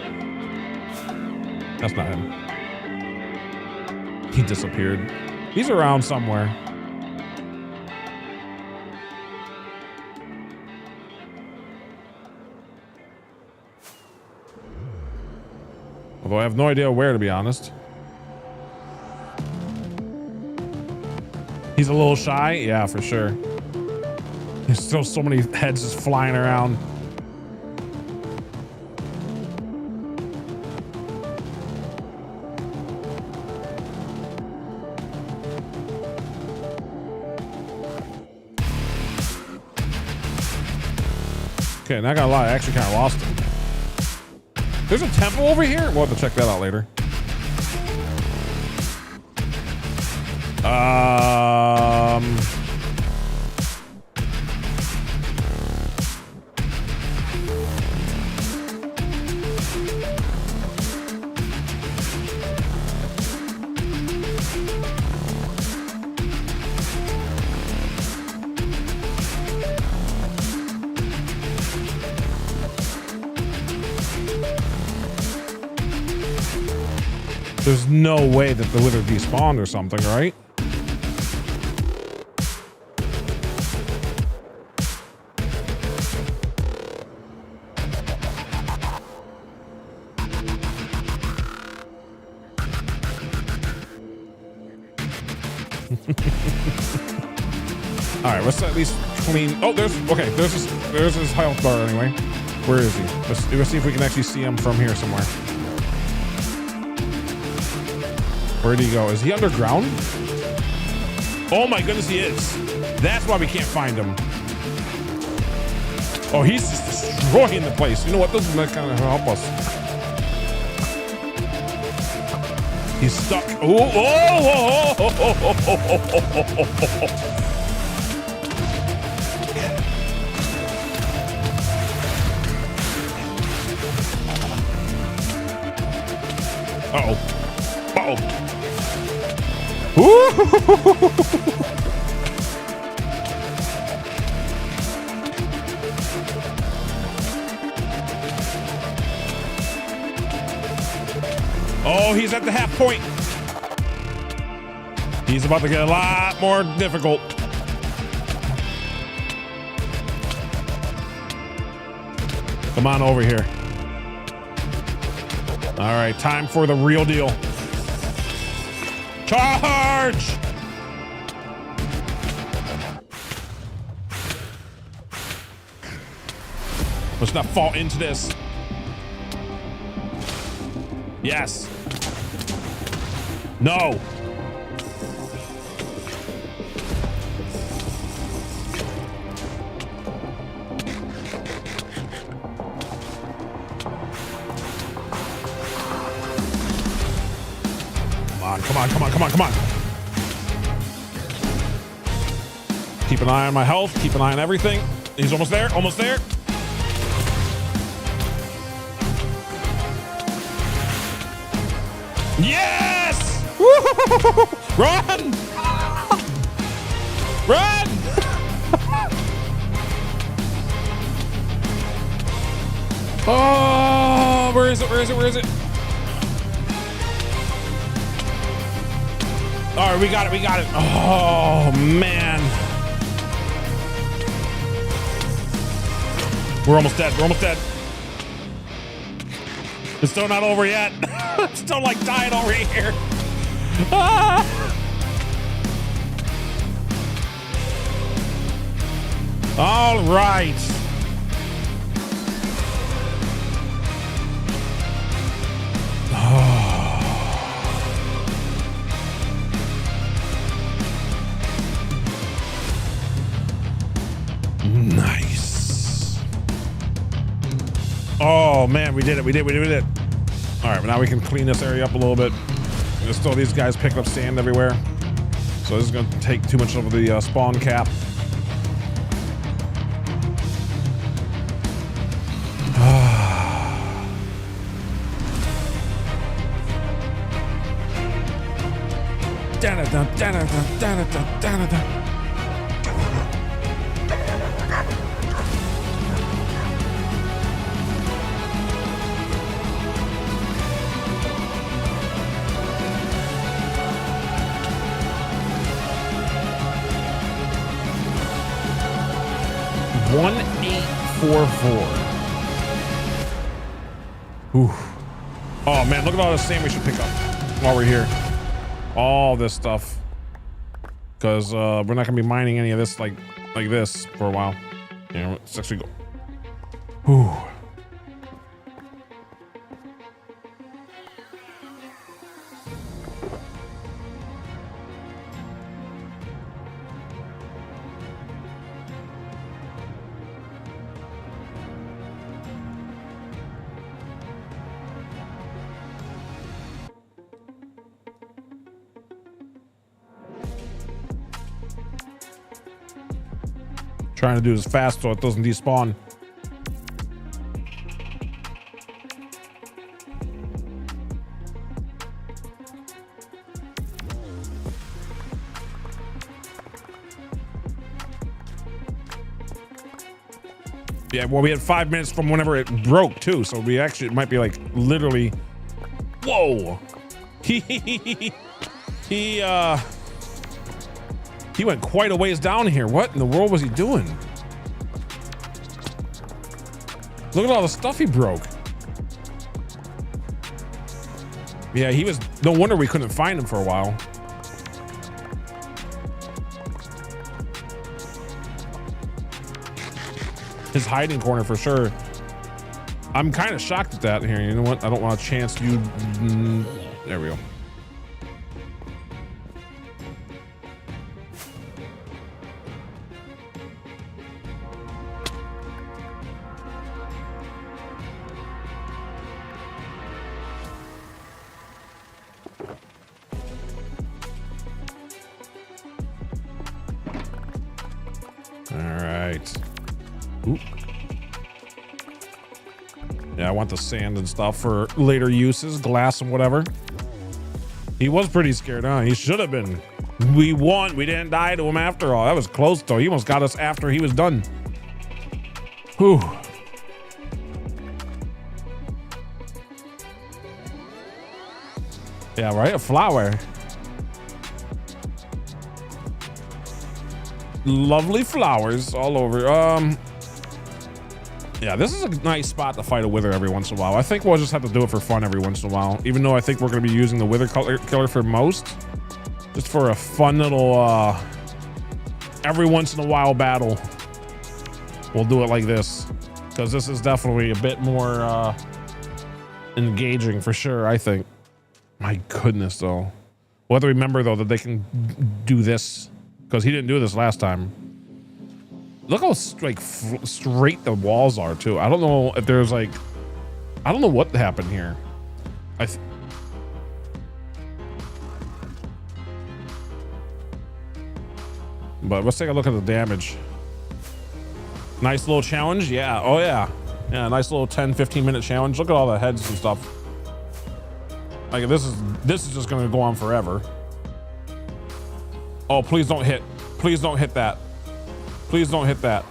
that's not him. He disappeared. He's around somewhere. Although I have no idea where, to be honest. He's a little shy? Yeah, for sure. There's still so many heads just flying around. Okay, not gonna lie, I actually kind of lost him. There's a temple over here? We'll have to check that out later. There's no way that the wither despawned or something, right? All right, let's at least clean. Oh, there's his health bar anyway. Where is he? Let's see if we can actually see him from here somewhere. Where'd he go? Is he underground? Oh my goodness, he is. That's why we can't find him. Oh, he's just destroying the place. You know what? Doesn't that kind of help us? He's stuck. Oh, Uh-oh. Uh-oh. Oh, he's at the half point. He's about to get a lot more difficult. Come on over here. All right, time for the real deal. Charge! Let's not fall into this. Yes. No. Come on. Keep an eye on my health. Keep an eye on everything. He's almost there. Yes! Run! Run! Oh, where is it? All right, we got it. Oh, man. We're almost dead. It's still not over yet. It's still like dying over here. Ah! All right. Nice. Oh man, we did it. All right, but now we can clean this area up a little bit. There's still these guys picking up sand everywhere. So this is gonna take too much of the spawn cap. $1844. Ooh. Oh man, look at all this sand we should pick up while we're here. All this stuff. Because we're not gonna be mining any of this like this for a while. Yeah, let's actually go. Whew. Trying to do this fast so it doesn't despawn. Yeah, well, we had 5 minutes from whenever it broke too, so we actually, it might be like literally. Whoa! He went quite a ways down here. What in the world was he doing? Look at all the stuff he broke. Yeah, he was, no wonder we couldn't find him for a while. His hiding corner for sure. I'm kind of shocked at that here. You know what? I don't want to chance you. There we go. Ooh. Yeah, I want the sand and stuff for later uses, glass and whatever. He was pretty scared, huh? He should have been. We won. We didn't die to him after all. That was close, though. He almost got us after he was done. Whew. Yeah, right? A flower. Lovely flowers all over. Yeah, this is a nice spot to fight a wither every once in a while. I think we'll just have to do it for fun every once in a while, even though I think we're going to be using the wither killer for most, just for a fun little every once in a while battle. We'll do it like this because this is definitely a bit more engaging for sure, I think. My goodness, though. We'll have to remember though that they can do this because he didn't do this last time. Look how like straight the walls are too. I don't know if there's like, I don't know what happened here. But let's take a look at the damage. Nice little challenge. Yeah. Oh yeah. Yeah. Nice little 10-15 minute challenge. Look at all the heads and stuff. Like this is just going to go on forever. Oh, please don't hit. Please don't hit that. Please don't hit that.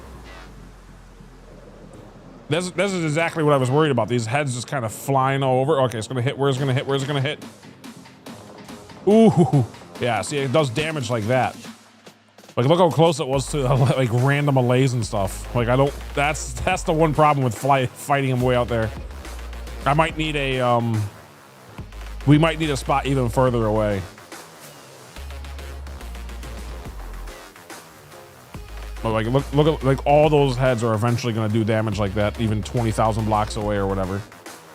This is exactly what I was worried about. These heads just kind of flying all over. Okay, it's gonna hit. Where's it gonna hit? Where's it gonna hit? Ooh, yeah. See, it does damage like that. Like, look how close it was to like random allays and stuff. Like, I don't. That's the one problem with fighting him way out there. I might need a we might need a spot even further away. Like look at like all those heads are eventually going to do damage like that, even 20,000 blocks away or whatever.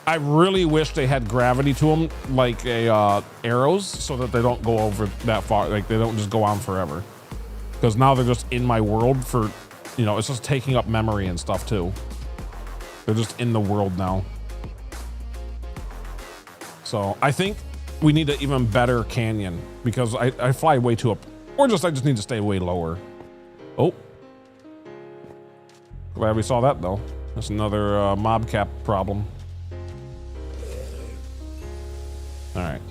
I really wish they had gravity to them, like arrows, so that they don't go over that far. Like they don't just go on forever. Because now they're just in my world for, you know, it's just taking up memory and stuff too. They're just in the world now. So I think we need an even better canyon because I fly way too up, or just I just need to stay way lower. Oh. Glad we saw that though. That's another mob cap problem. All right.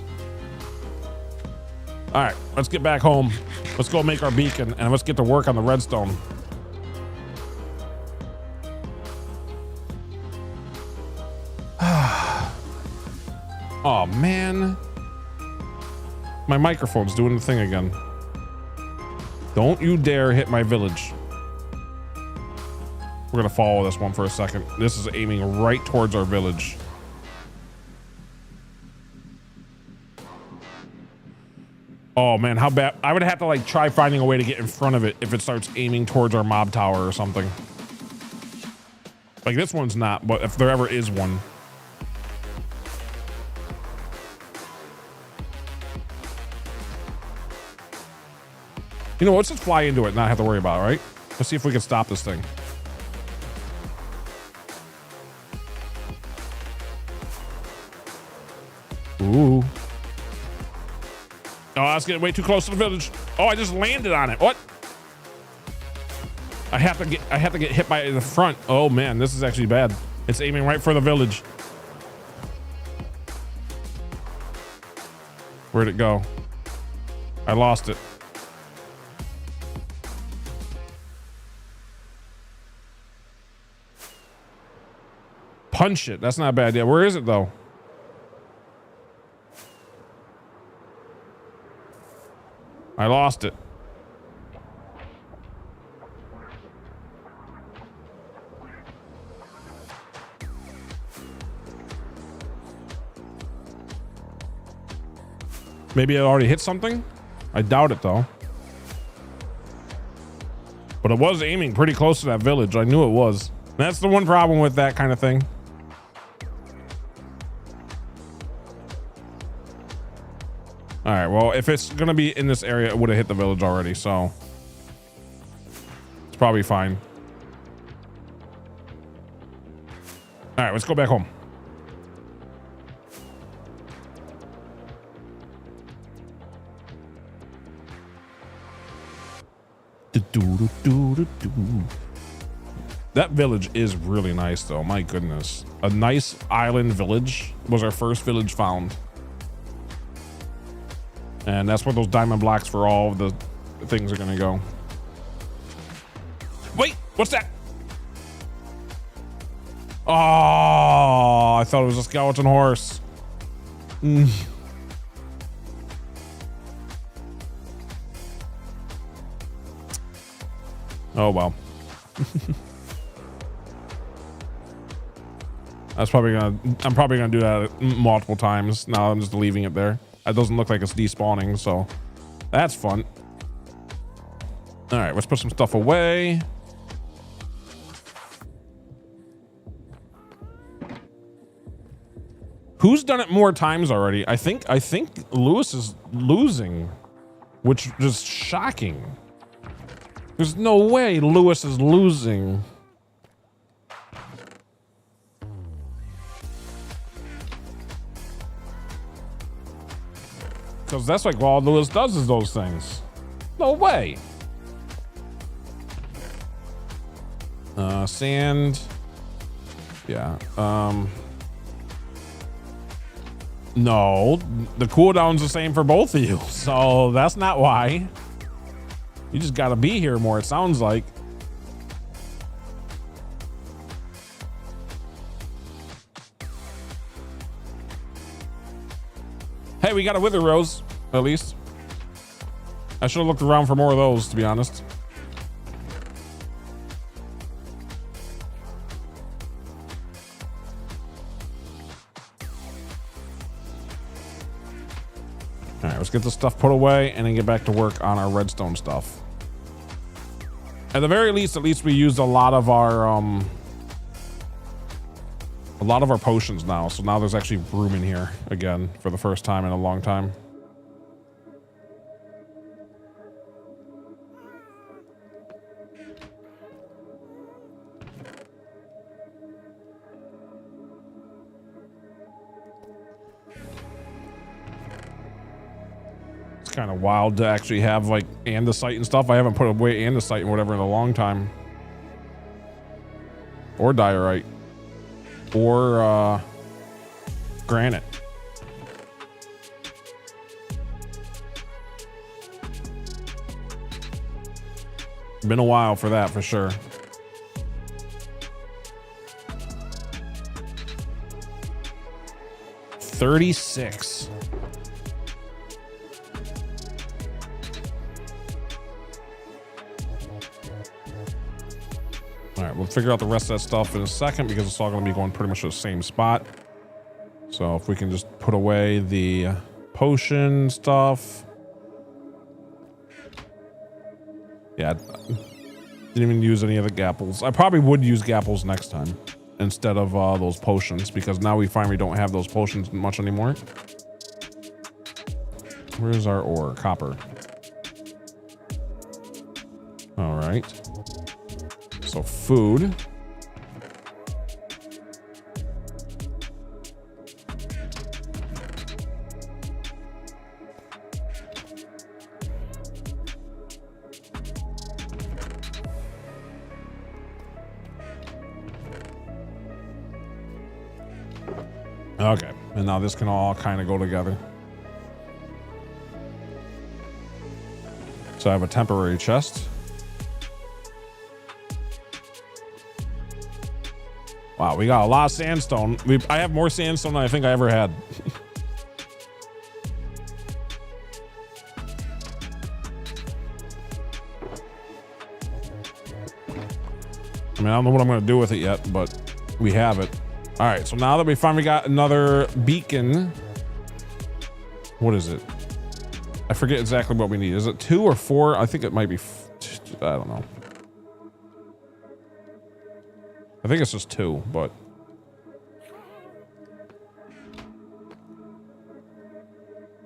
All right, let's get back home. Let's go make our beacon and let's get to work on the redstone. Oh man. My microphone's doing the thing again. Don't you dare hit my village. We're gonna follow this one for a second. This is aiming right towards our village. Oh man, how bad. I would have to like try finding a way to get in front of it if it starts aiming towards our mob tower or something. Like this one's not, but if there ever is one. You know, let's just fly into it and not have to worry about it, right? Let's see if we can stop this thing. Ooh. Oh, I was getting way too close to the village. Oh, I just landed on it. What? I have to get hit by the front. Oh man, this is actually bad. It's aiming right for the village. Where'd it go? I lost it. Punch it. That's not a bad idea. Where is it though? I lost it. Maybe it already hit something? I doubt it though. But it was aiming pretty close to that village. I knew it was. That's the one problem with that kind of thing. All right, well, if it's gonna be in this area, it would have hit the village already, so it's probably fine. All right, let's go back home. That village is really nice though, my goodness. A nice island village was our first village found. And that's where those diamond blocks for all of the things are gonna go. Wait, what's that? Oh, I thought it was a skeleton horse. Oh well. I'm probably gonna do that multiple times. Now I'm just leaving it there. It doesn't look like it's despawning, so that's fun. All right, let's put some stuff away. Who's done it more times already? I think Lewis is losing, which is shocking. There's no way Lewis is losing. Because that's like all Lewis does is those things. No way. Sand. Yeah. No, the cooldown's the same for both of you. So that's not why. You just gotta be here more, it sounds like. Hey, we got a wither rose, at least. I should have looked around for more of those, to be honest. All right, let's get this stuff put away and then get back to work on our redstone stuff. At the very least, we used a lot of our potions now. So now there's actually room in here again for the first time in a long time. It's kind of wild to actually have like andesite and stuff. I haven't put away andesite and whatever in a long time. Or diorite. Or granite. Been a while for that, for sure. $36. All right, we'll figure out the rest of that stuff in a second because it's all going to be going pretty much to the same spot. So if we can just put away the potion stuff. Yeah, didn't even use any of the gapples. I probably would use gapples next time instead of those potions, because now we finally don't have those potions much anymore. Where's our ore? Copper. All right. So food. Okay, and now this can all kind of go together. So I have a temporary chest. Wow, we got a lot of sandstone. I have more sandstone than I think I ever had. I mean, I don't know what I'm going to do with it yet, but we have it. All right, so now that we finally got another beacon, what is it? I forget exactly what we need. Is it 2 or 4? I think it might be, I don't know. I think it's just 2, but.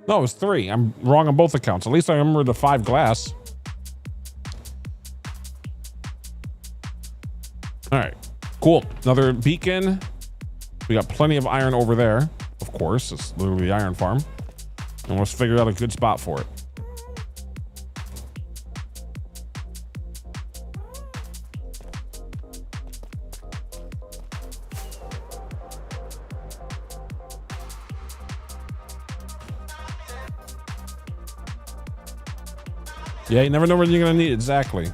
No, it was 3. I'm wrong on both accounts. At least I remember the 5 glass. All right, cool. Another beacon. We got plenty of iron over there. Of course, it's literally the iron farm. And let's figure out a good spot for it. Yeah, you never know when you're gonna need it. Exactly.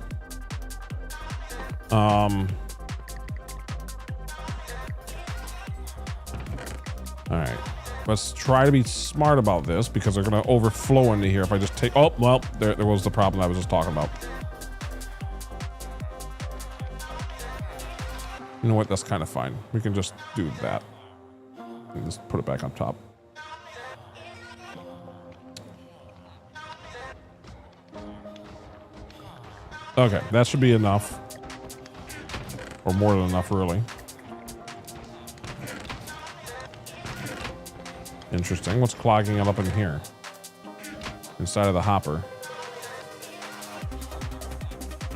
All right, let's try to be smart about this because they're gonna overflow into here if I just take, oh, well, there was the problem I was just talking about. You know what, that's kind of fine. We can just do that. And just put it back on top. Okay, that should be enough. Or more than enough, really. Interesting. What's clogging it up in here? Inside of the hopper.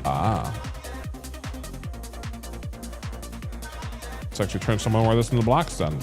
Ah. Let's actually turn some more of this into blocks then.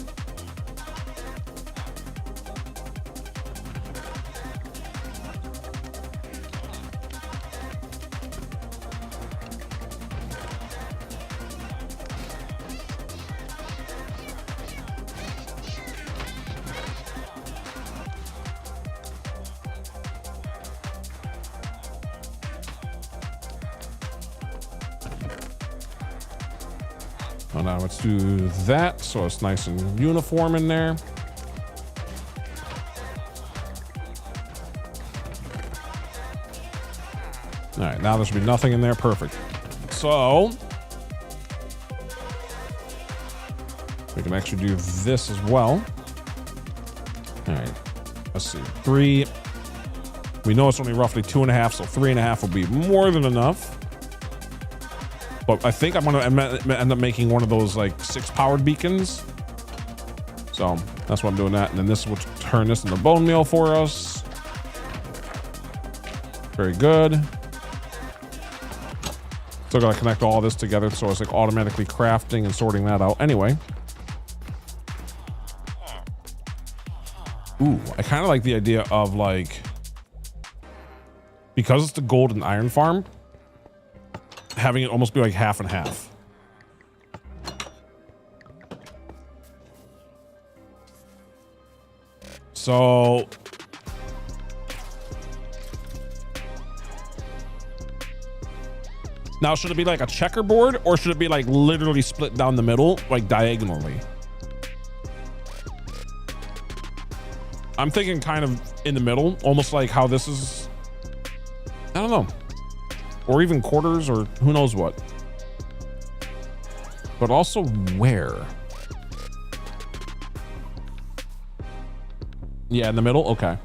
Oh, now let's do that so it's nice and uniform in there. All right, now there should be nothing in there. Perfect. So we can actually do this as well. All right, let's see. 3. We know it's only roughly 2.5, so 3.5 will be more than enough. But I think I'm gonna end up making one of those like 6 powered beacons. So that's why I'm doing that. And then this will turn this into bone meal for us. Very good. Still gotta connect all this together so it's like automatically crafting and sorting that out. Anyway. Ooh, I kind of like the idea of like, because it's the gold and iron farm, having it almost be like half and half. So now should it be like a checkerboard or should it be like literally split down the middle, like diagonally? I'm thinking kind of in the middle, almost like how this is. I don't know. Or even quarters, or who knows what. But also where? Yeah, in the middle? Okay.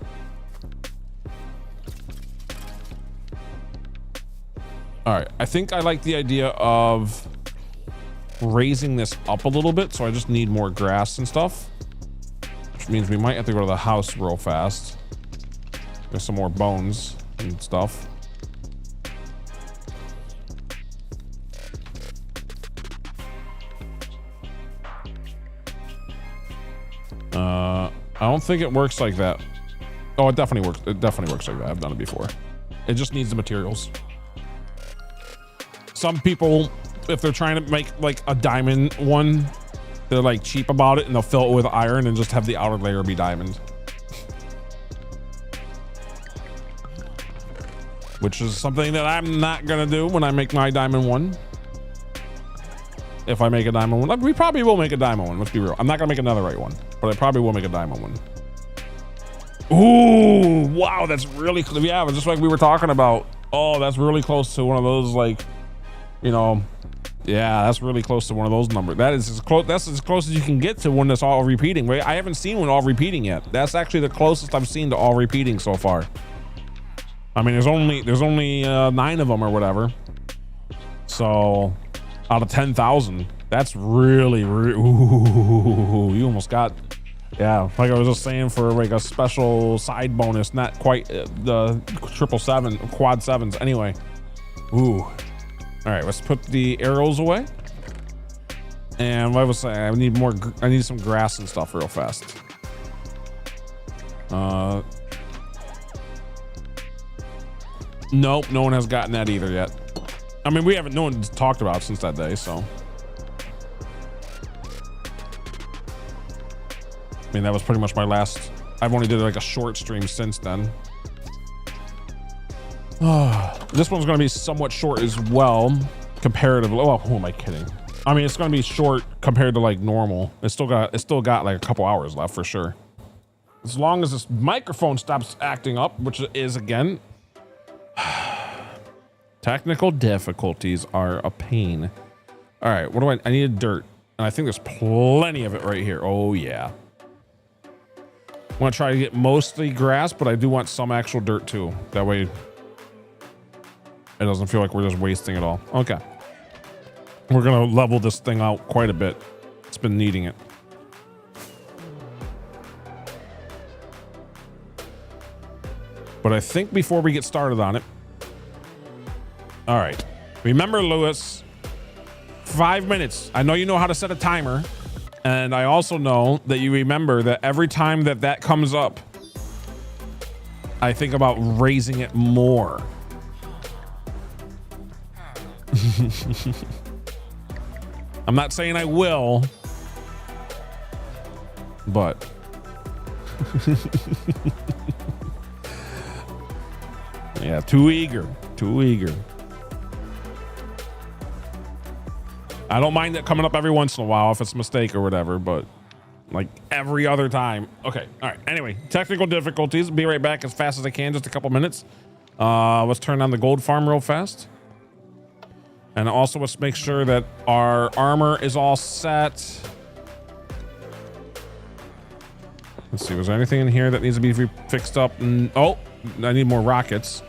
All right, I think I like the idea of raising this up a little bit, so I just need more grass and stuff, which means we might have to go to the house real fast. There's some more bones and stuff. I don't think it works like that. Oh, it definitely works. It definitely works like that. I've done it before. It just needs the materials. Some people, if they're trying to make like a diamond one, they're like cheap about it and they'll fill it with iron and just have the outer layer be diamond. Which is something that I'm not gonna do when I make my diamond one. If I make a diamond one, we probably will make a diamond one. Let's be real. I'm not gonna make another right one, but I probably will make a diamond one. Ooh, wow, that's really close. Yeah, just like we were talking about. Oh, that's really close to one of those, like, you know, yeah, that's really close to one of those numbers. That is as close. That's as close as you can get to one that's all repeating. Right? I haven't seen one all repeating yet. That's actually the closest I've seen to all repeating so far. I mean, there's only 9 of them or whatever. So out of 10,000, that's really, ooh, you almost got, yeah, like I was just saying, for like a special side bonus, not quite the 777, quad 7s anyway. Ooh. All right, let's put the arrows away. And what I was saying, I need some grass and stuff real fast. Nope, no one has gotten that either yet. I mean, no one's talked about it since that day, so. I mean, that was pretty much my last, I've only did like a short stream since then. This one's gonna be somewhat short as well, comparatively. Oh, who am I kidding? I mean, it's gonna be short compared to like normal. It's still got like a couple hours left for sure. As long as this microphone stops acting up, which it is again. Technical difficulties are a pain. All right, what do I need dirt. And I think there's plenty of it right here. Oh yeah. I want to try to get mostly grass, but I do want some actual dirt too. That way it doesn't feel like we're just wasting it all. Okay. We're gonna level this thing out quite a bit. It's been needing it. But I think before we get started on it, all right, remember, Lewis, 5 minutes. I know you know how to set a timer, and I also know that you remember that every time that comes up, I think about raising it more. I'm not saying I will, but yeah, too eager. I don't mind it coming up every once in a while if it's a mistake or whatever, but like every other time. Okay, all right. Anyway, technical difficulties. Be right back as fast as I can, just a couple minutes. Let's turn on the gold farm real fast. And also let's make sure that our armor is all set. Let's see, was there anything in here that needs to be fixed up? Oh, I need more rockets.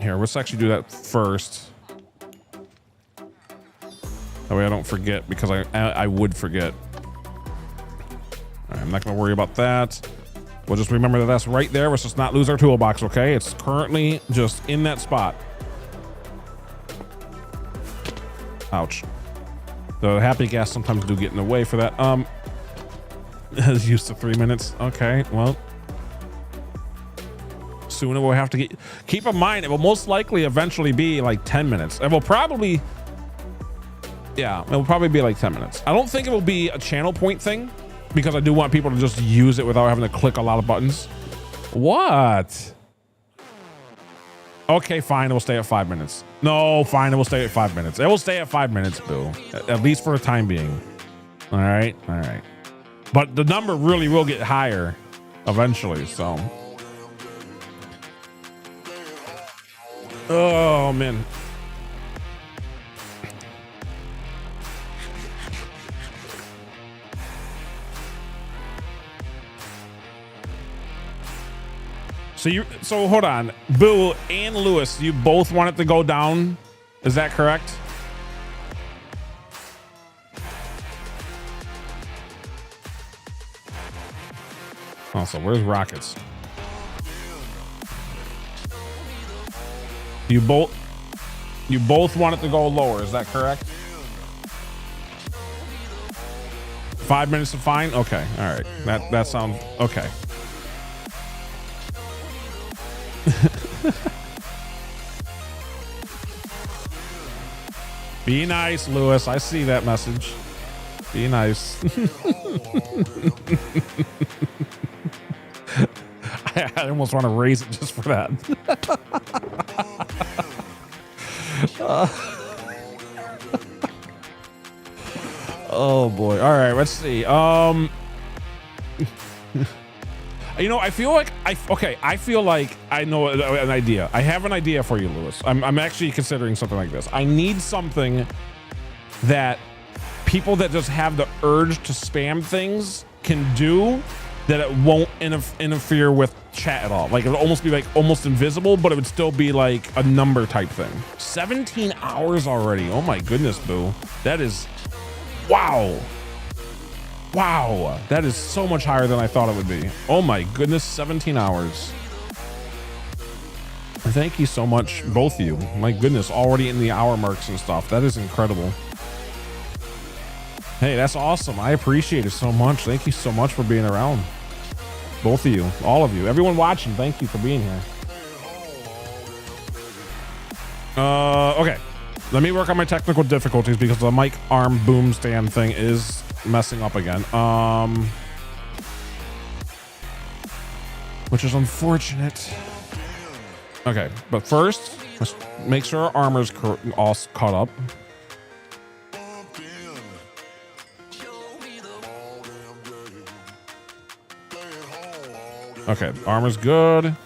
Here, let's actually do that first. That way I don't forget, because I would forget. All right, I'm not gonna worry about that. We'll just remember that that's right there. Let's just not lose our toolbox, okay? It's currently just in that spot. Ouch. The happy gas sometimes do get in the way for that. As used to 3 minutes. Okay, well. Soon we'll have to keep in mind, it will most likely eventually be like 10 minutes. It will probably, yeah, it will probably be like 10 minutes. I don't think it will be a channel point thing, because I do want people to just use it without having to click a lot of buttons. What? Okay, fine, it will stay at 5 minutes. No, fine, it will stay at 5 minutes. It will stay at 5 minutes, Boo. At least for the time being. All right. But the number really will get higher eventually, so. Oh, man. So hold on, Boo and Lewis, you both want it to go down. Is that correct? Also, where's Rockets? You both want it to go lower. Is that correct? 5 minutes of fine. Okay, all right. That sounds okay. Be nice, Lewis. I see that message. Be nice. I almost want to raise it just for that. Oh boy. All right, let's see. You know, I feel like I feel like I know an idea. I have an idea for you, Lewis. I'm actually considering something like this. I need something that people that just have the urge to spam things can do, that it won't interfere with chat at all. Like it would almost be like almost invisible, but it would still be like a number type thing. 17 hours already. Oh my goodness, Boo. That is, wow. Wow, that is so much higher than I thought it would be. Oh my goodness, 17 hours. Thank you so much, both of you. My goodness, already in the hour marks and stuff. That is incredible. Hey, that's awesome. I appreciate it so much. Thank you so much for being around. Both of you, all of you, everyone watching, thank you for being here. Okay, let me work on my technical difficulties because the mic arm boom stand thing is messing up again. Which is unfortunate. Okay, but first, let's make sure our armor's all caught up. Okay, armor's good.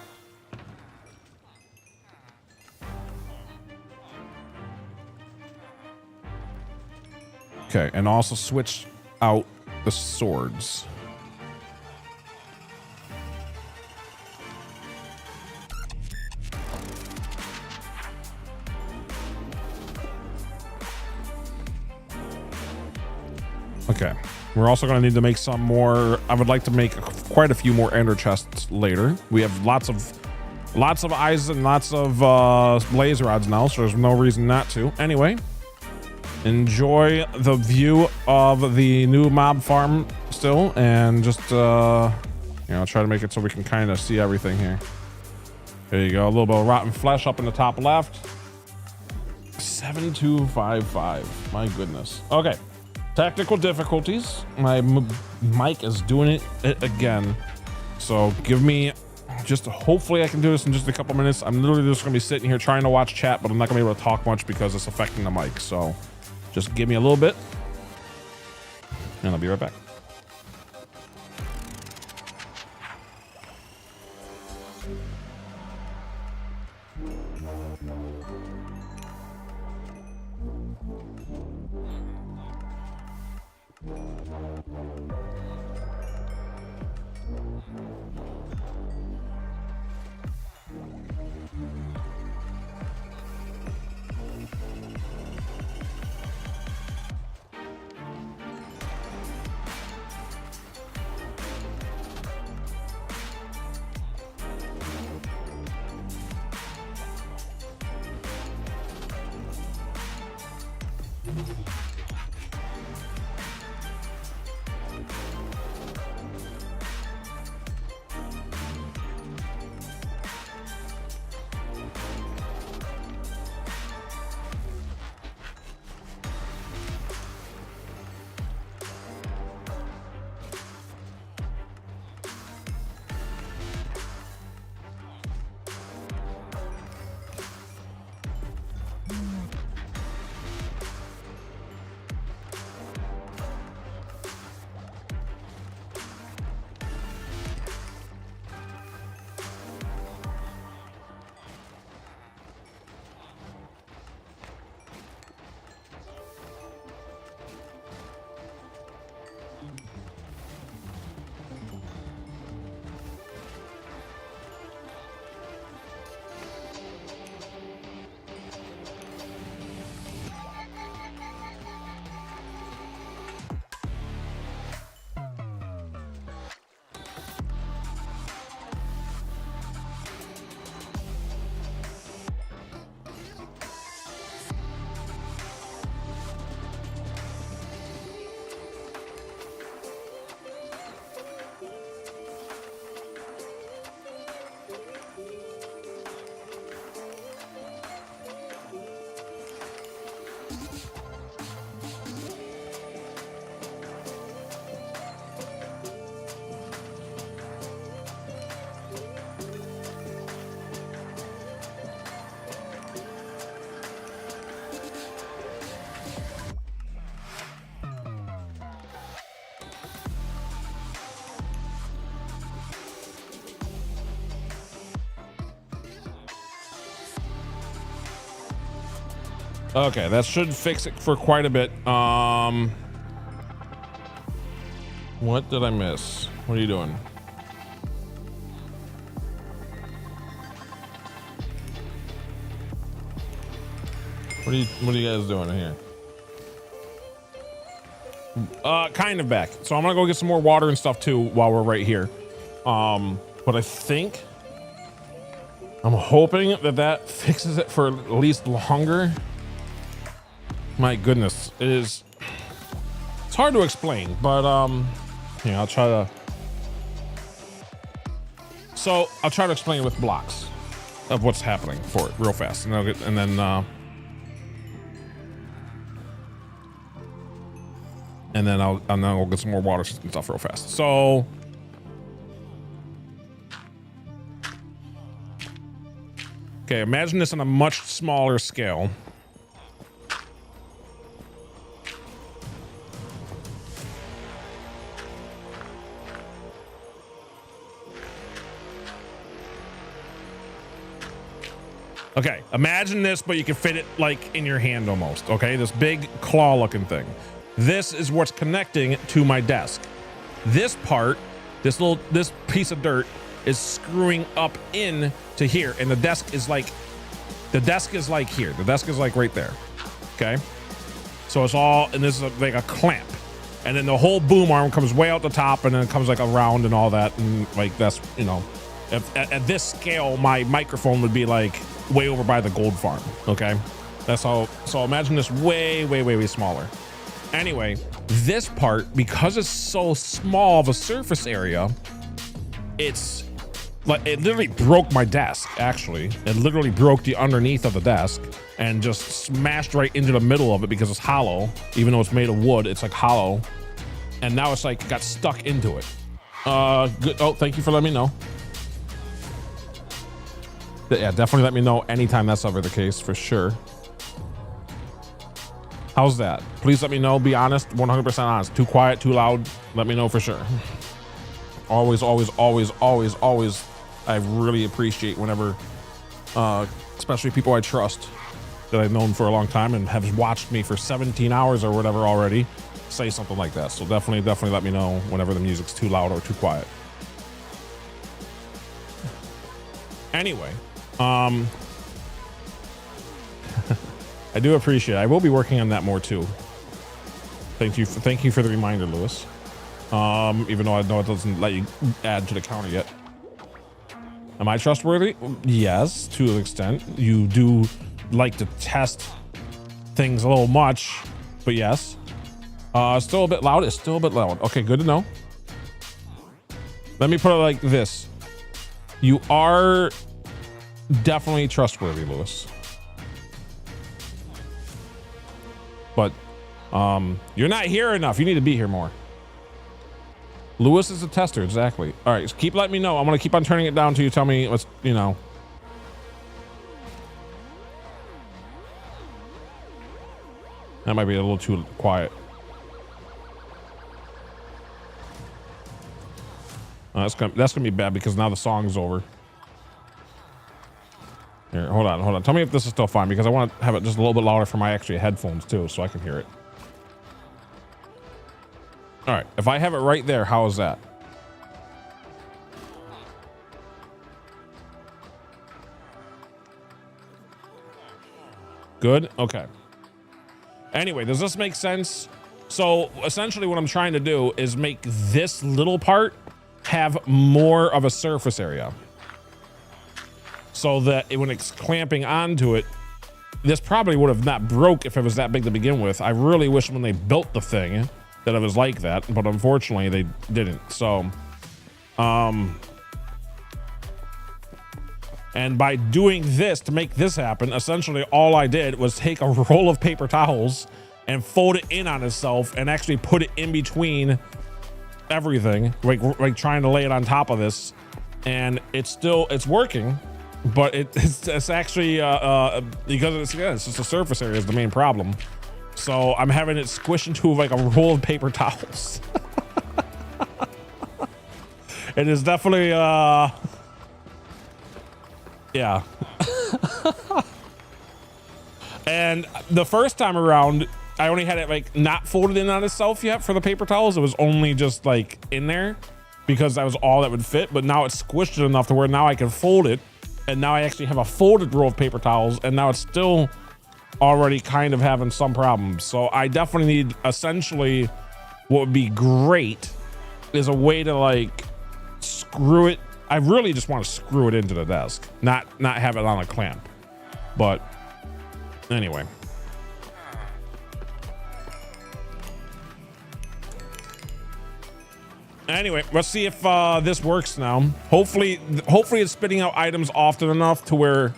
Okay, and also switch out the swords. Okay, we're also going to need to make some more. I would like to make quite a few more ender chests later. We have lots of eyes and lots of blaze rods now, so there's no reason not to. Anyway, enjoy the view of the new mob farm still, and just try to make it so we can kind of see everything here. There you go, a little bit of rotten flesh up in the top left. 7255. My goodness. Okay, technical difficulties. My mic is doing it again, so give me just, hopefully I can do this in just a couple minutes. I'm literally just gonna be sitting here trying to watch chat, but I'm not gonna be able to talk much because it's affecting the mic. So just give me a little bit and I'll be right back. Okay, that should fix it for quite a bit. What did I miss? What are you doing? What are you guys doing here? Kind of back. So I'm gonna go get some more water and stuff too while we're right here. But I think I'm hoping that fixes it for at least longer. My goodness, it's hard to explain, but yeah, I'll try to. So I'll try to explain with blocks of what's happening for it real fast, and then I'll get some more water and stuff real fast. So okay, imagine this on a much smaller scale. Okay, imagine this, but you can fit it like in your hand almost. Okay, this big claw looking thing. This is what's connecting to my desk. This part, this piece of dirt is screwing up in to here, and the desk is like here. The desk is like right there. Okay, so it's all, and this is like a clamp, and then the whole boom arm comes way out the top, and then it comes like around and all that, and like that's, you know, at this scale, my microphone would be like way over by the gold farm. Okay, that's how. So imagine this way smaller. Anyway, this part, because it's so small of a surface area, it's like, it literally broke my desk. Actually, it literally broke the underneath of the desk and just smashed right into the middle of it because it's hollow. Even though it's made of wood, it's like hollow, and now it's like got stuck into it. Good. Oh, thank you for letting me know. Yeah, definitely let me know anytime that's ever the case, for sure. How's that? Please let me know. Be honest, 100% honest. Too quiet, too loud? Let me know for sure. Always. I really appreciate whenever, especially people I trust that I've known for a long time and have watched me for 17 hours or whatever already, say something like that. So definitely let me know whenever the music's too loud or too quiet. Anyway, I do appreciate it. I will be working on that more too. Thank you for the reminder, Lewis. Even though I know it doesn't let you add to the counter yet. Am I trustworthy? Yes, to an extent. You do like to test things a little much, but yes. Still a bit loud. It's still a bit loud. Okay, good to know. Let me put it like this. You are definitely trustworthy, Lewis. But you're not here enough. You need to be here more. Lewis is a tester, exactly. All right, so keep letting me know. I'm gonna keep on turning it down till you tell me what's, you know. That might be a little too quiet. That's gonna be bad because now the song's over. Here, hold on. Tell me if this is still fine, because I want to have it just a little bit louder for my actual headphones too, so I can hear it. All right, if I have it right there, how is that? Good? Okay. Anyway, does this make sense? So essentially what I'm trying to do is make this little part have more of a surface area, so that when it's clamping onto it, this probably would have not broke if it was that big to begin with. I really wish when they built the thing that it was like that, but unfortunately they didn't. So, and by doing this to make this happen, essentially all I did was take a roll of paper towels and fold it in on itself and actually put it in between everything, like trying to lay it on top of this, and it's working, but it's actually because it's just the surface area is the main problem. So I'm having it squish into like a roll of paper towels. It is definitely yeah. And the first time around, I only had it like not folded in on itself yet for the paper towels. It was only just like in there because that was all that would fit. But now it's squished it enough to where now I can fold it. And now I actually have a folded roll of paper towels, and now it's still already kind of having some problems. So I definitely need, essentially, what would be great is a way to like screw it. I really just want to screw it into the desk, not have it on a clamp. But anyway. Anyway, let's see if this works now. Hopefully it's spitting out items often enough to where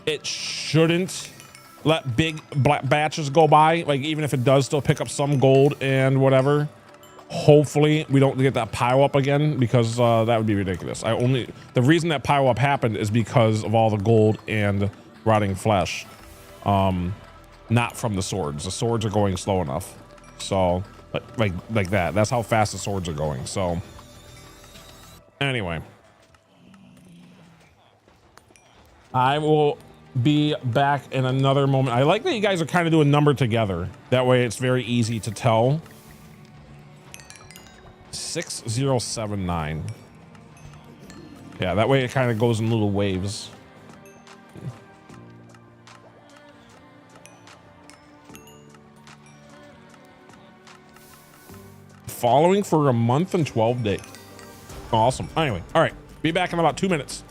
it shouldn't let big batches go by. Like even if it does still pick up some gold and whatever, hopefully we don't get that pile up again, because that would be ridiculous. The reason that pile up happened is because of all the gold and rotting flesh, not from the swords. The swords are going slow enough. So like that. That's how fast the swords are going. So anyway, I will be back in another moment. I like that you guys are kind of doing number together. That way it's very easy to tell. 6079. Yeah, that way it kind of goes in little waves. Following for a month and 12 days. Awesome. Anyway, all right. Be back in about 2 minutes.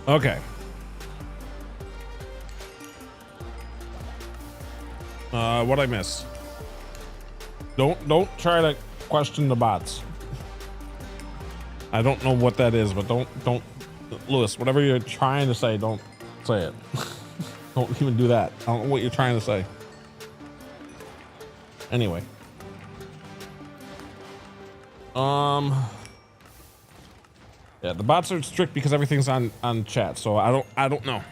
Okay. What'd I miss? Don't try to question the bots. I don't know what that is, but don't Lewis, whatever you're trying to say, don't say it. Don't even do that. I don't know what you're trying to say. Anyway. Yeah, the bots are strict because everything's on chat, so I don't know.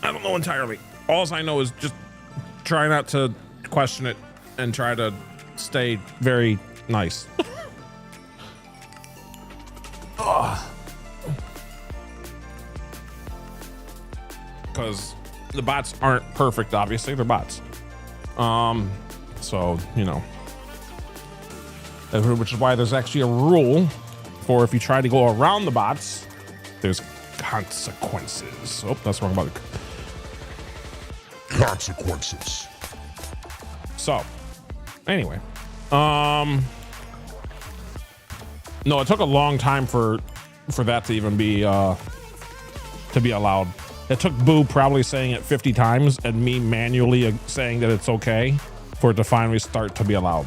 I don't know entirely. All I know is just try not to question it and try to stay very nice. Because the bots aren't perfect, obviously. They're bots. So, you know. Which is why there's actually a rule for if you try to go around the bots, there's consequences. Oh, that's wrong about it. Consequences. So, anyway, No, it took a long time for that to even be allowed. It took Boo probably saying it 50 times and me manually saying that it's okay for it to finally start to be allowed.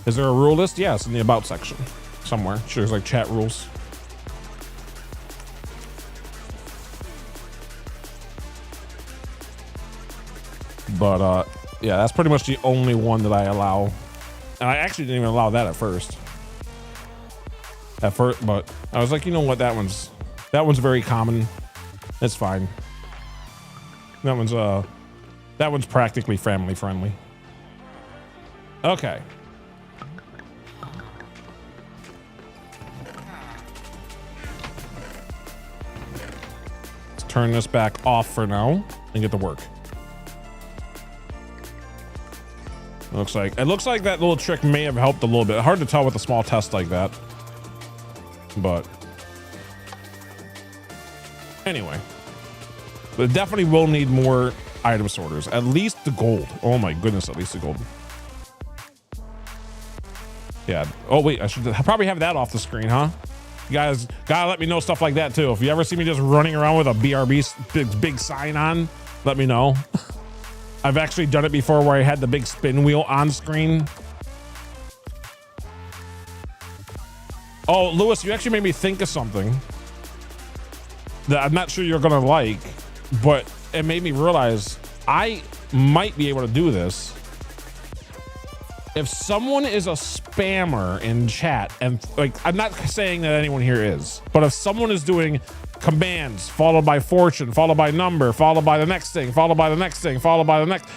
Is there a rule list? Yes, in the about section somewhere. Sure, there's like chat rules. But yeah, that's pretty much the only one that I allow. And I actually didn't even allow that at first. But I was like, you know what, that one's very common. It's fine. That one's practically family friendly. Okay. Let's turn this back off for now and get to work. It looks like that little trick may have helped a little bit. Hard to tell with a small test like that. But anyway, but definitely will need more item sorters. At least the gold. Oh my goodness, at least the gold. Yeah. Oh wait, I should probably have that off the screen, huh? You guys gotta let me know stuff like that too. If you ever see me just running around with a BRB big sign on, let me know. I've actually done it before where I had the big spin wheel on screen. Oh, Lewis, you actually made me think of something that I'm not sure you're gonna like, but it made me realize I might be able to do this. If someone is a spammer in chat, and like, I'm not saying that anyone here is, but if someone is doing commands followed by fortune, followed by number, followed by the next thing, followed by the next thing, followed by the next.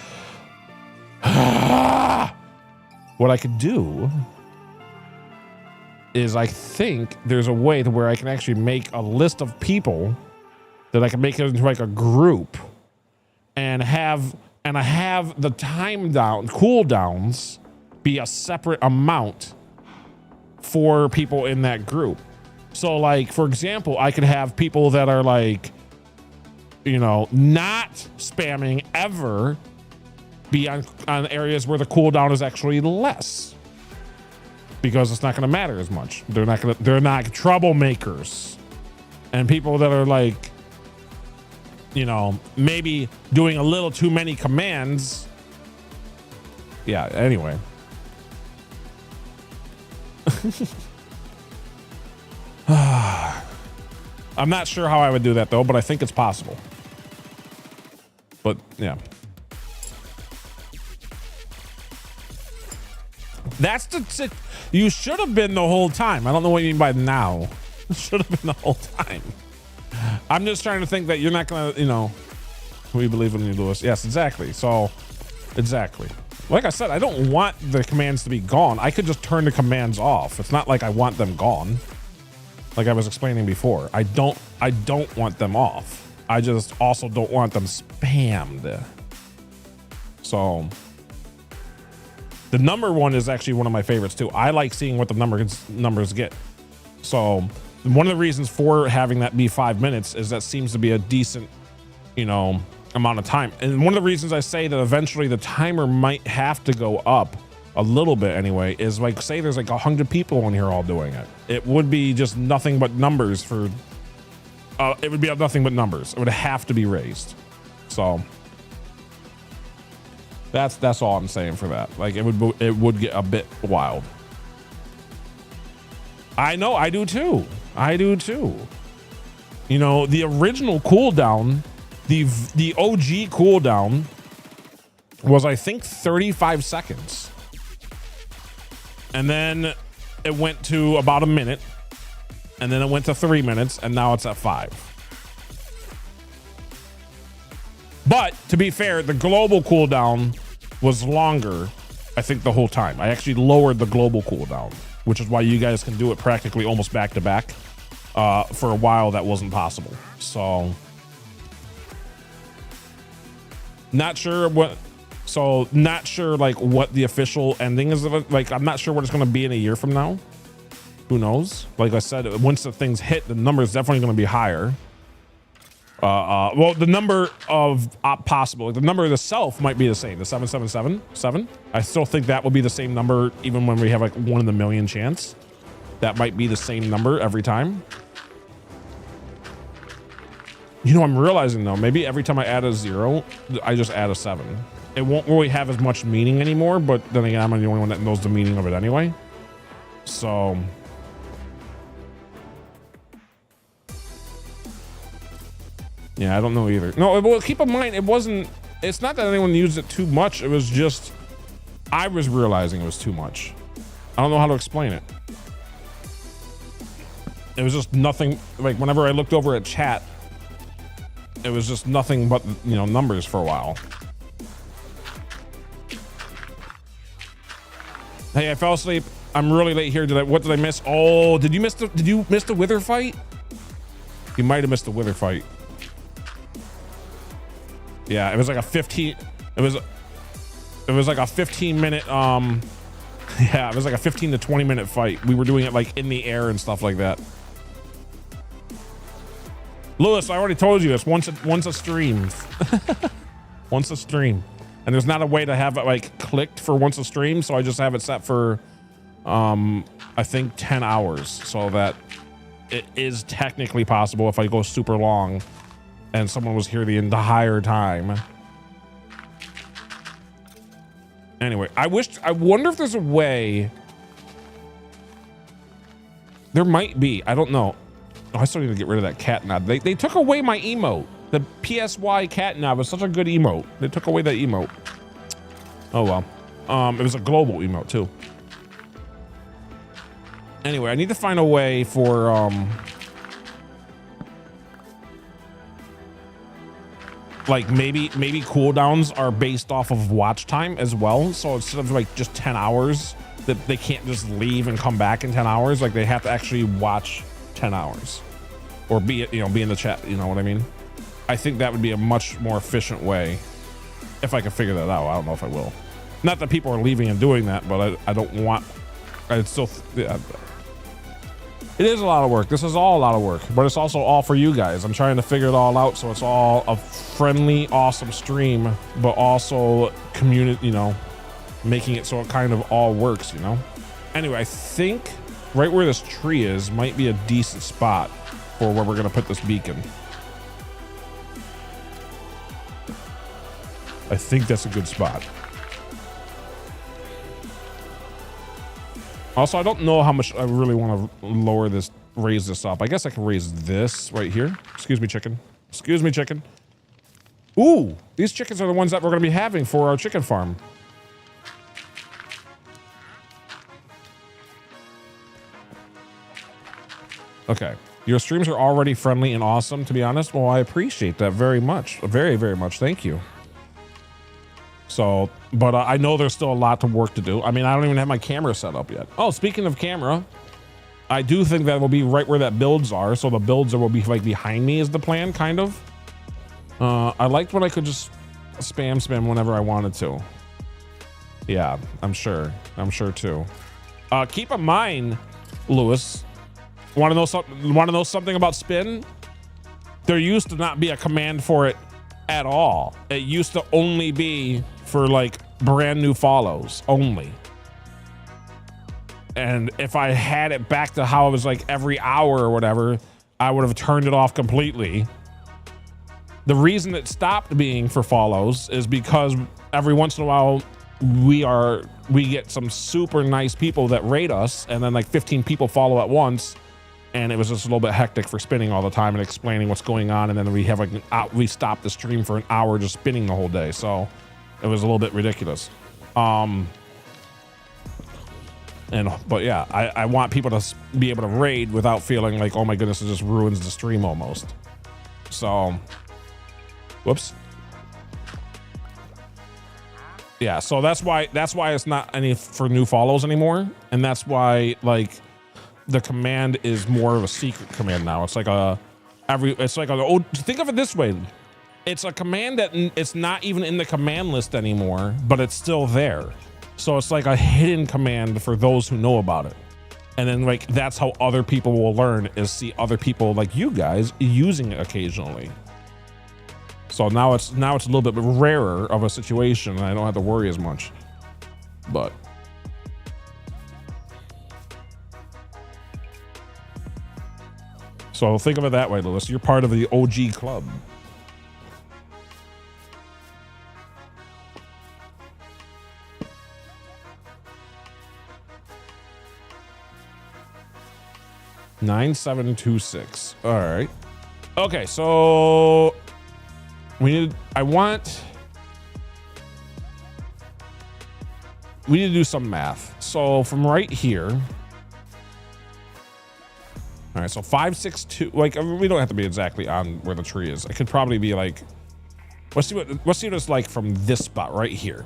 What I could do is I think there's a way to where I can actually make a list of people that I can make it into like a group and I have the cooldowns be a separate amount for people in that group. So like, for example, I could have people that are like, you know, not spamming ever be on areas where the cooldown is actually less because it's not going to matter as much. They're not troublemakers. And people that are like, you know, maybe doing a little too many commands. Yeah, anyway. I'm not sure how I would do that though, but I think it's possible. But yeah. You should have been the whole time. I don't know what you mean by now. Should have been the whole time. I'm just trying to think that you're not gonna, you know, we believe in you, Lewis. Yes, exactly. So, exactly. Like I said, I don't want the commands to be gone. I could just turn the commands off. It's not like I want them gone. Like I was explaining before, I don't want them off. I just also don't want them spammed. So the number one is actually one of my favorites too. I like seeing what the numbers get. So one of the reasons for having that be 5 minutes is that seems to be a decent, you know, amount of time. And one of the reasons I say that eventually the timer might have to go up a little bit anyway is like, say there's like 100 people in here all doing it. It would be just nothing but numbers for, it would be nothing but numbers. It would have to be raised. So that's all I'm saying for that. Like it would get a bit wild. I know, I do too. You know, the original cooldown, the OG cooldown was I think 35 seconds. And then it went to about a minute, and then it went to 3 minutes, and now it's at 5. But to be fair, the global cooldown was longer, I think, the whole time. I actually lowered the global cooldown, which is why you guys can do it practically almost back to back. For a while, that wasn't possible. So, not sure like what the official ending is of it. Like, I'm not sure what it's going to be in a year from now. Who knows? Like I said, once the things hit, the number is definitely going to be higher. Well, the number of possible, the number of the self might be the same. The 777, I still think that will be the same number even when we have like 1 in a million chance. That might be the same number every time. You know, I'm realizing though, maybe every time I add a 0, I just add a 7. It won't really have as much meaning anymore, but then again, I'm the only one that knows the meaning of it anyway. So yeah, I don't know either. No, well, keep in mind, it's not that anyone used it too much. It was just, I was realizing it was too much. I don't know how to explain it. It was just nothing, like whenever I looked over at chat, it was just nothing but, you know, numbers for a while. Hey, I fell asleep. I'm really late here. What did I miss? Oh, did you miss the Wither fight? You might have missed the Wither fight. Yeah, it was like a 15. It was like a 15-minute. Yeah, it was like a 15 to 20-minute fight. We were doing it like in the air and stuff like that. Lewis, I already told you it's once a stream. Once a stream. And there's not a way to have it like clicked for once a stream, so I just have it set for I think 10 hours, so that it is technically possible if I go super long and someone was here the entire time. Anyway, I wonder if there's a way. There might be, I don't know. Oh, I still need to get rid of that cat nod. They took away my emote. The PSY cat nod was such a good emote. They took away that emote. Oh well. It was a global emote too. Anyway, I need to find a way for like maybe cooldowns are based off of watch time as well. So instead of like just 10 hours, that they can't just leave and come back in 10 hours. Like they have to actually watch 10 hours or be in the chat. You know what I mean? I think that would be a much more efficient way if I can figure that out. I don't know if I will. Not that people are leaving and doing that, but I don't want, I'd still, yeah. It is a lot of work. This is all a lot of work, but it's also all for you guys. I'm trying to figure it all out so it's all a friendly, awesome stream, but also community, you know, making it so it kind of all works, you know? Anyway, I think right where this tree is might be a decent spot for where we're gonna put this beacon. I think that's a good spot. Also, I don't know how much I really want to raise this up. I guess I can raise this right here. Excuse me, chicken. Excuse me, chicken. Ooh, these chickens are the ones that we're going to be having for our chicken farm. Okay. Your streams are already friendly and awesome, to be honest. Well, I appreciate that very much. Very, very much. Thank you. So, but I know there's still a lot of work to do. I mean, I don't even have my camera set up yet. Oh, speaking of camera, I do think that will be right where that builds are. So the builds will be like behind me is the plan, kind of. I liked when I could just spam whenever I wanted to. Yeah, I'm sure too. Keep in mind, Lewis, want to know something about spin? There used to not be a command for it at all. It used to only be for like brand new follows only. And if I had it back to how it was like every hour or whatever, I would have turned it off completely. The reason it stopped being for follows is because every once in a while we get some super nice people that rate us, and then like 15 people follow at once, and it was just a little bit hectic for spinning all the time and explaining what's going on, and then we have like we stopped the stream for an hour just spinning the whole day, so it was a little bit ridiculous. But yeah, I want people to be able to raid without feeling like, oh my goodness, it just ruins the stream almost. So, whoops. Yeah, so that's why it's not any for new follows anymore, and that's why like the command is more of a secret command now. It's like think of it this way. It's a command that it's not even in the command list anymore, but it's still there. So it's like a hidden command for those who know about it. And then like, that's how other people will learn, is see other people like you guys using it occasionally. So now it's a little bit rarer of a situation, and I don't have to worry as much. But so think of it that way, Lewis. You're part of the OG club. $9,726. All right. Okay, so we need to do some math. So from right here. All right, so 562. Like, we don't have to be exactly on where the tree is. It could probably be like, let's see what it's like from this spot right here.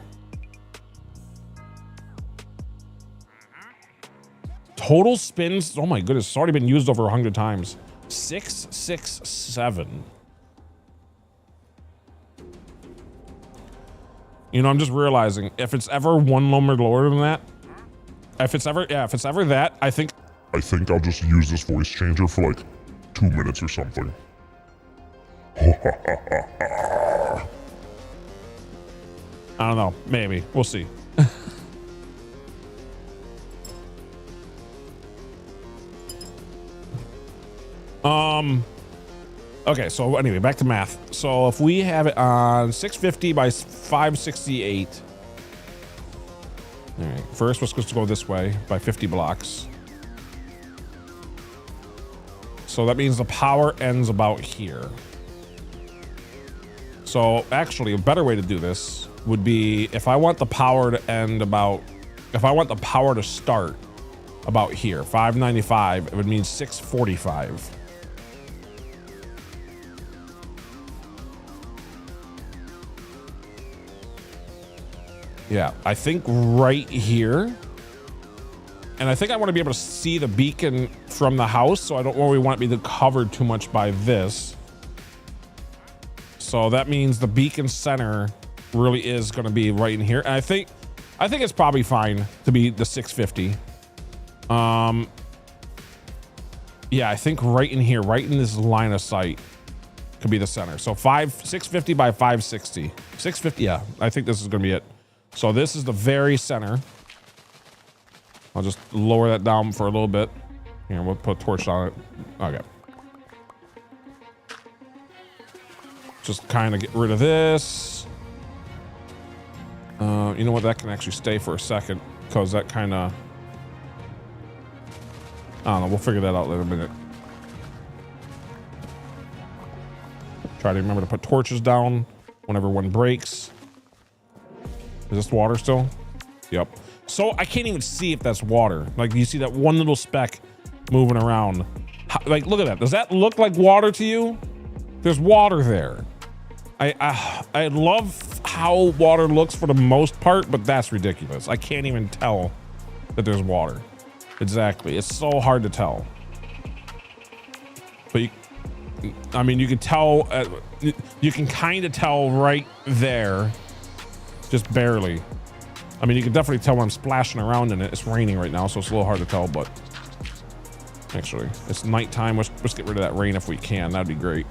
Total spins. Oh my goodness, it's already been used over 100 times. 667. You know, I'm just realizing if it's ever one number lower than that, if it's ever that, I think I'll just use this voice changer for like 2 minutes or something. I don't know. Maybe. We'll see. Okay, so anyway, back to math. So if we have it on 650 by 568. All right, first we're supposed to go this way by 50 blocks. So that means the power ends about here. So actually, a better way to do this would be if I want the power to start about here, 595, it would mean 645. Yeah, I think right here. And I think I want to be able to see the beacon from the house, so I don't really want to be covered too much by this. So that means the beacon center really is going to be right in here. And I think it's probably fine to be the 650. Yeah, I think right in here, right in this line of sight could be the center. So 650 by 560. 650, yeah, I think this is going to be it. So this is the very center. I'll just lower that down for a little bit. Here, we'll put a torch on it. Okay. Just kind of get rid of this. You know what? That can actually stay for a second because that kind of... I don't know. We'll figure that out later in a minute. Try to remember to put torches down whenever one breaks. Is this water still? Yep. So I can't even see if that's water. Like, you see that one little speck moving around. Like, look at that. Does that look like water to you? There's water there. I love how water looks for the most part, but that's ridiculous. I can't even tell that there's water. Exactly. It's so hard to tell. But I mean, you can tell. You can kind of tell right there. Just barely. I mean, you can definitely tell when I'm splashing around in it. It's raining right now, so it's a little hard to tell, but actually, it's nighttime. Let's get rid of that rain if we can. That'd be great.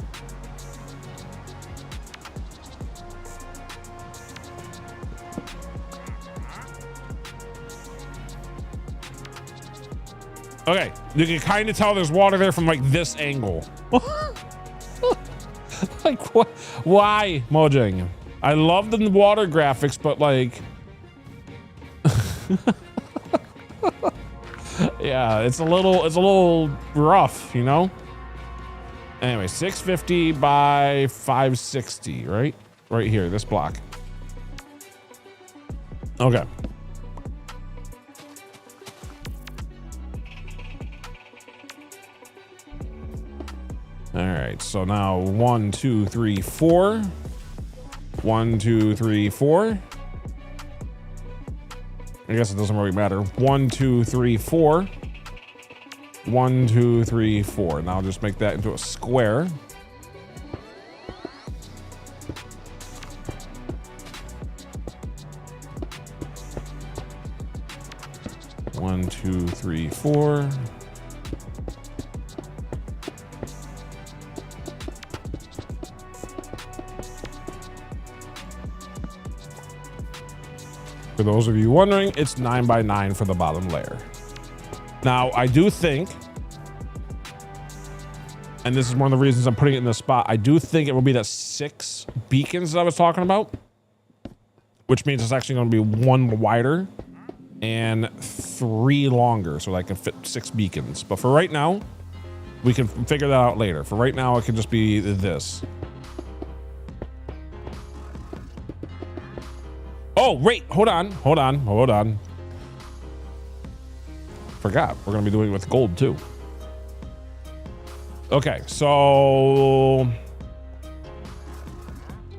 Okay, you can kind of tell there's water there from like this angle. Like, what? Why, Mojang? I love the water graphics, but like, yeah, it's a little rough, you know? Anyway, 650 by 560, right? Right here, this block. Okay. All right, so now 1, 2, 3, 4. 1, 2, 3, 4. I guess it doesn't really matter. 1, 2, 3, 4. 1, 2, 3, 4. Now just make that into a square. One, 2, 3, 4. For those of you wondering, it's 9 by 9 for the bottom layer. Now, I do think, and this is one of the reasons I'm putting it in this spot, I do think it will be that 6 beacons that I was talking about, which means it's actually going to be 1 wider and 3 longer, so that I can fit 6 beacons. But for right now, we can figure that out later. For right now, it can just be this. Oh, wait, hold on. Forgot, we're gonna be doing it with gold too. Okay, so, all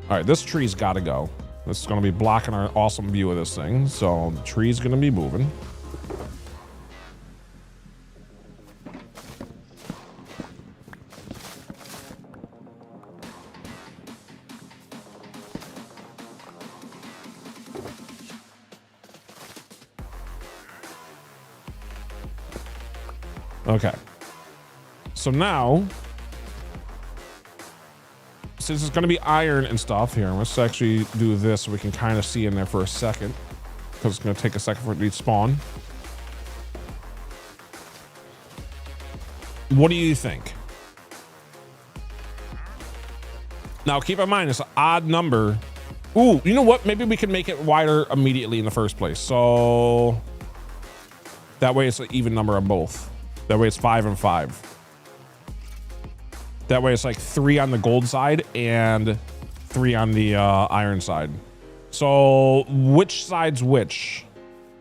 right, this tree's gotta go. This is gonna be blocking our awesome view of this thing. So the tree's gonna be moving. Okay. So now, since it's going to be iron and stuff here, let's actually do this so we can kind of see in there for a second, because it's going to take a second for it to respawn. What do you think? Now, keep in mind, it's an odd number. Ooh, you know what? Maybe we can make it wider immediately in the first place. So that way it's an even number of both. That way it's 5 and 5. That way it's like 3 on the gold side and 3 on the iron side. So which side's which?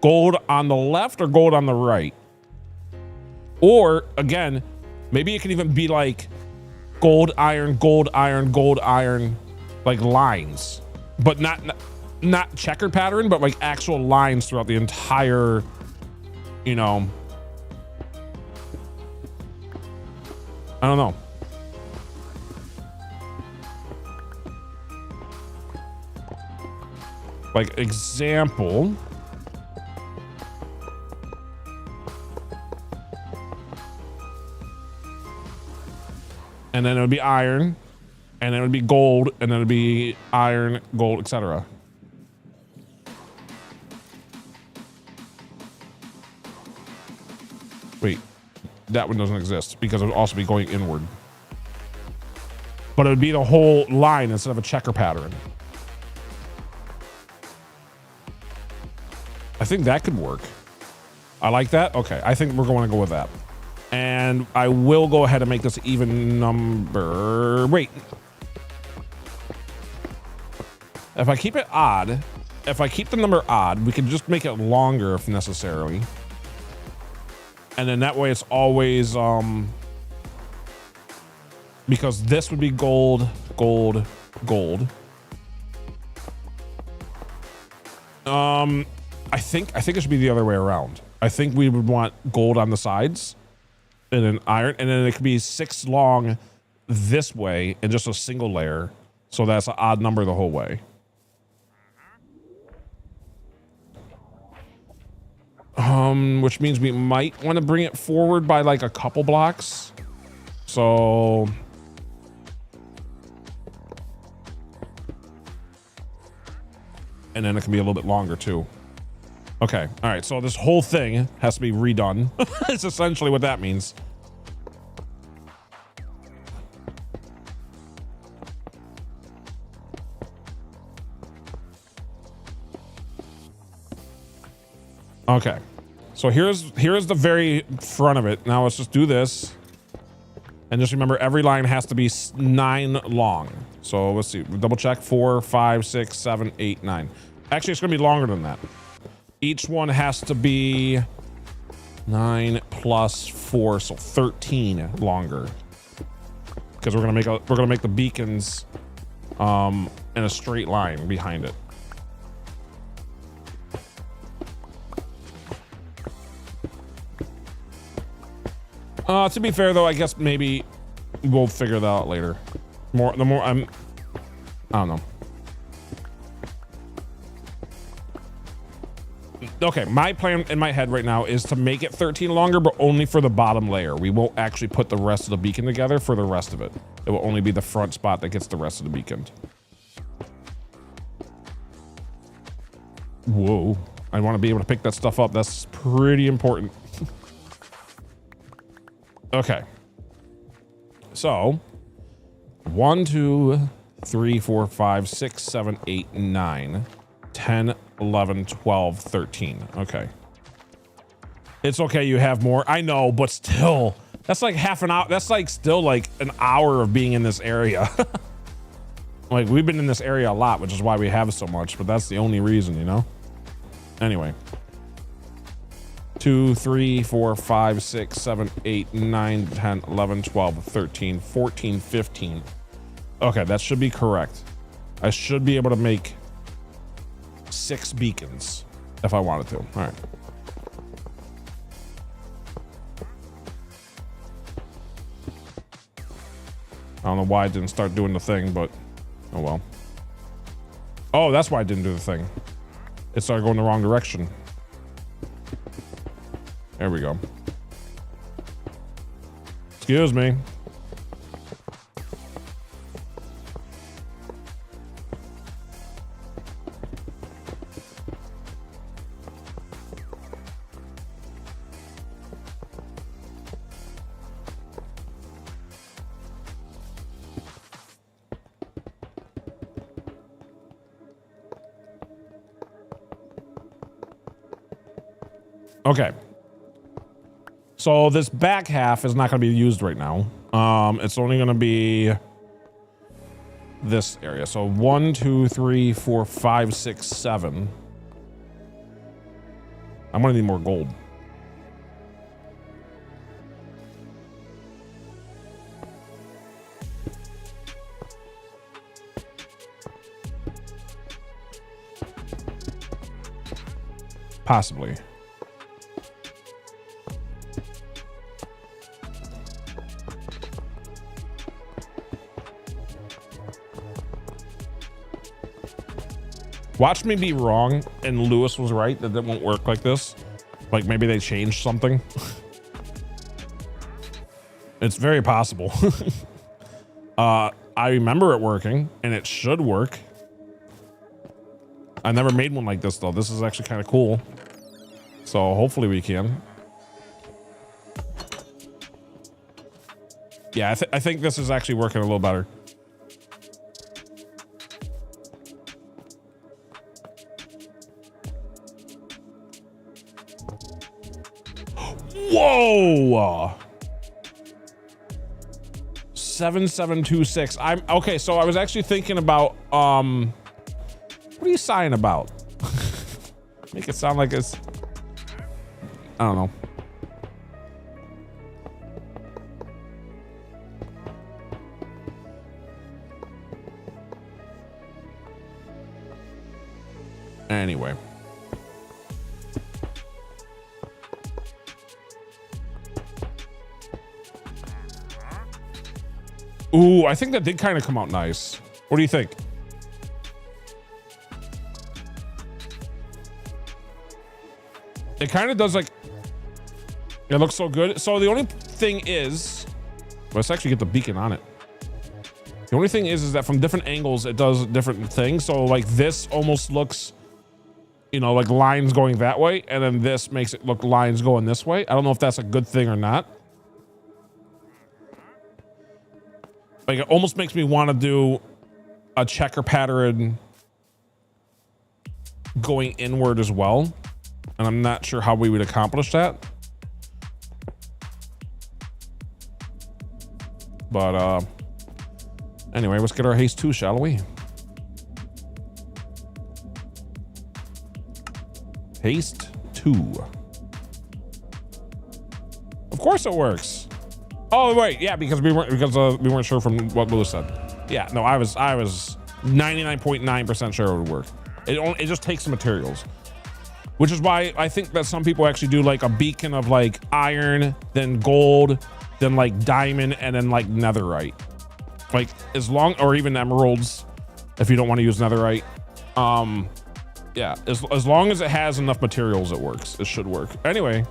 Gold on the left or gold on the right? Or again, maybe it could even be like gold, iron, like lines, but not checkered pattern, but like actual lines throughout the entire, you know, I don't know. Like example. And then it would be iron, and then it would be gold, and then it would be iron, gold, etc. Wait. That one doesn't exist because it would also be going inward. But it would be the whole line instead of a checker pattern. I think that could work. I like that. Okay, I think we're going to go with that. And I will go ahead and make this even number. Wait. If I keep it odd, if I keep the number odd, we can just make it longer if necessary. And then that way it's always, because this would be gold, gold, gold. I think it should be the other way around. I think we would want gold on the sides and then iron, and then it could be 6 long this way and just a single layer. So that's an odd number the whole way. Which means we might want to bring it forward by like a couple blocks. So and then it can be a little bit longer too. Okay, all right, so this whole thing has to be redone. It's essentially what that means. Okay, so here's the very front of it. Now let's just do this. And just remember, every line has to be 9 long. So let's see, double check, 4, 5, 6, 7, 8, 9. Actually, it's gonna be longer than that. Each one has to be 9 plus 4, so 13 longer. Because we're gonna make the beacons in a straight line behind it. To be fair though, I guess maybe we'll figure that out later. I don't know. Okay, my plan in my head right now is to make it 13 longer, but only for the bottom layer. We won't actually put the rest of the beacon together for the rest of it. It will only be the front spot that gets the rest of the beacon. Whoa. I want to be able to pick that stuff up. That's pretty important. Okay. So 1, 2, 3, 4, 5, 6, 7, 8, 9, 10, 11, 12, 13. Okay. It's okay. You have more. I know, but still, that's like half an hour. That's like still like an hour of being in this area. Like we've been in this area a lot, which is why we have so much, but that's the only reason, you know? Anyway. 2, 3, 4, 5, 6, 7, 8, 9, 10, 11, 12, 13, 14, 15. Okay, that should be correct. I should be able to make 6 beacons if I wanted to. All right. I don't know why I didn't start doing the thing, but oh well. Oh, that's why I didn't do the thing. It started going the wrong direction. There we go. Excuse me. Okay. So this back half is not going to be used right now. It's only going to be this area. So 1, 2, 3, 4, 5, 6, 7. I'm going to need more gold. Possibly. Watch me be wrong and Lewis was right that it won't work like this. Like maybe they changed something. It's very possible. I remember it working and it should work. I never made one like this though. This is actually kind of cool. So hopefully we can. Yeah, I think this is actually working a little better. Whoa! 7726. I'm okay. So I was actually thinking about what are you sighing about? Make it sound like it's I don't know. Anyway. Ooh, I think that did kind of come out nice. What do you think? It kind of does like, it looks so good. So the only thing is, let's actually get the beacon on it. The only thing is that from different angles, it does different things. So like this almost looks, you know, like lines going that way. And then this makes it look lines going this way. I don't know if that's a good thing or not. Like it almost makes me want to do a checker pattern going inward as well. And I'm not sure how we would accomplish that. But anyway, let's get our haste 2, shall we? Haste 2. Of course it works. Oh wait, yeah, because we weren't sure from what Lewis said. Yeah, no, I was 99.9% sure it would work. It just takes the materials, which is why I think that some people actually do like a beacon of like iron, then gold, then like diamond, and then like netherite. Like as long, or even emeralds, if you don't want to use netherite. Yeah, as long as it has enough materials, it works. It should work. Anyway.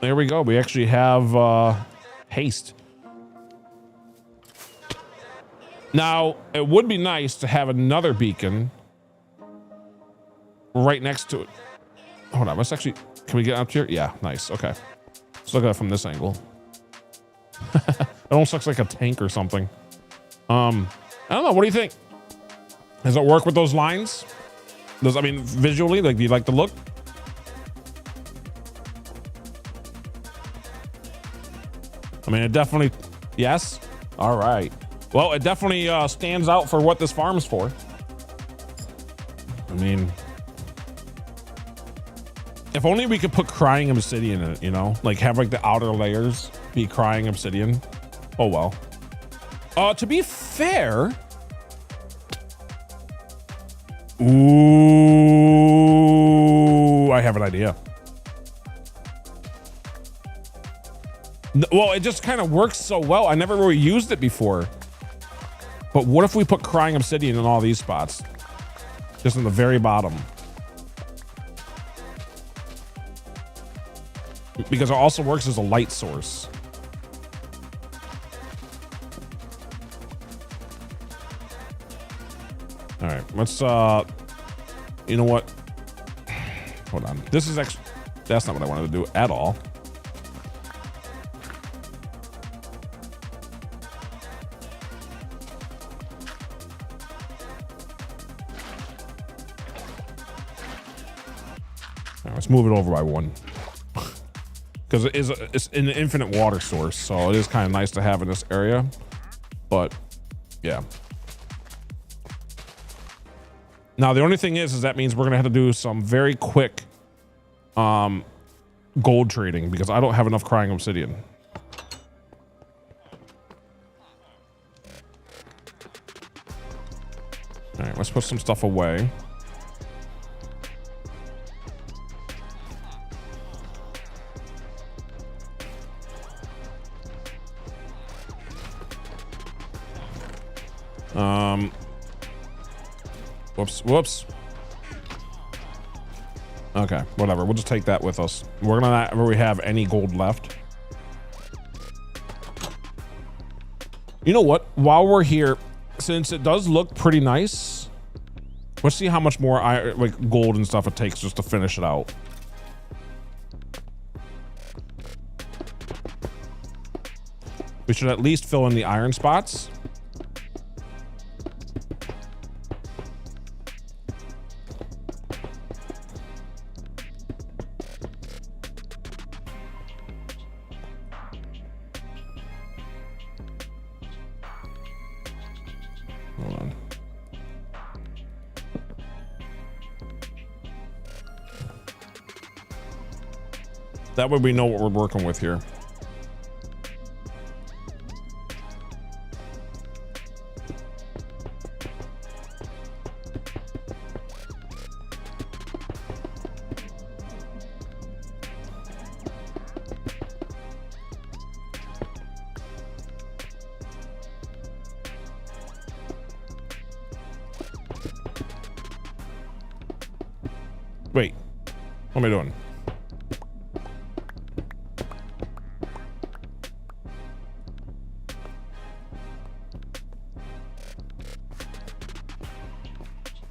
There we go. We actually have haste. Now, it would be nice to have another beacon right next to it. Hold on, let's actually, can we get up here? Yeah, nice, okay. Let's look at it from this angle. It almost looks like a tank or something. I don't know, what do you think? Does it work with those lines? I mean, visually, like, do you like the look? I mean, it definitely, yes. All right. Well, it definitely stands out for what this farm's for. I mean, if only we could put crying obsidian in it, you know, like have like the outer layers be crying obsidian. Oh, well. To be fair. Ooh, I have an idea. Well, it just kind of works so well. I never really used it before. But what if we put crying obsidian in all these spots? Just in the very bottom. Because it also works as a light source. All right, let's, you know what? Hold on. This is actually, that's not what I wanted to do at all. Let's move it over by one, because it's an infinite water source, so it is kind of nice to have in this area. But yeah. Now the only thing is that means we're gonna have to do some very quick gold trading, because I don't have enough crying obsidian. All right, let's put some stuff away. Whoops. Okay, whatever. We'll just take that with us. We're gonna not really have any gold left. You know what? While we're here, since it does look pretty nice, let's see how much more like gold and stuff it takes just to finish it out. We should at least fill in the iron spots. Hold on. That way we know what we're working with here. Wait, what am I doing?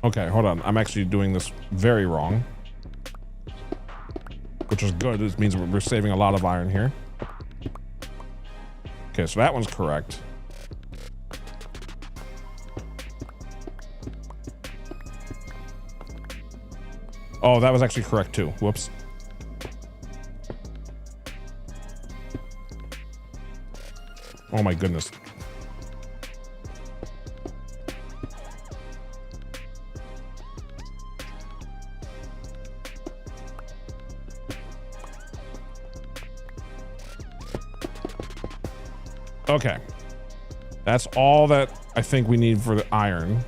Okay, hold on. I'm actually doing this very wrong, which is good. This means we're saving a lot of iron here. Okay, so that one's correct. Oh, that was actually correct too. Whoops. Oh my goodness. Okay. That's all that I think we need for the iron.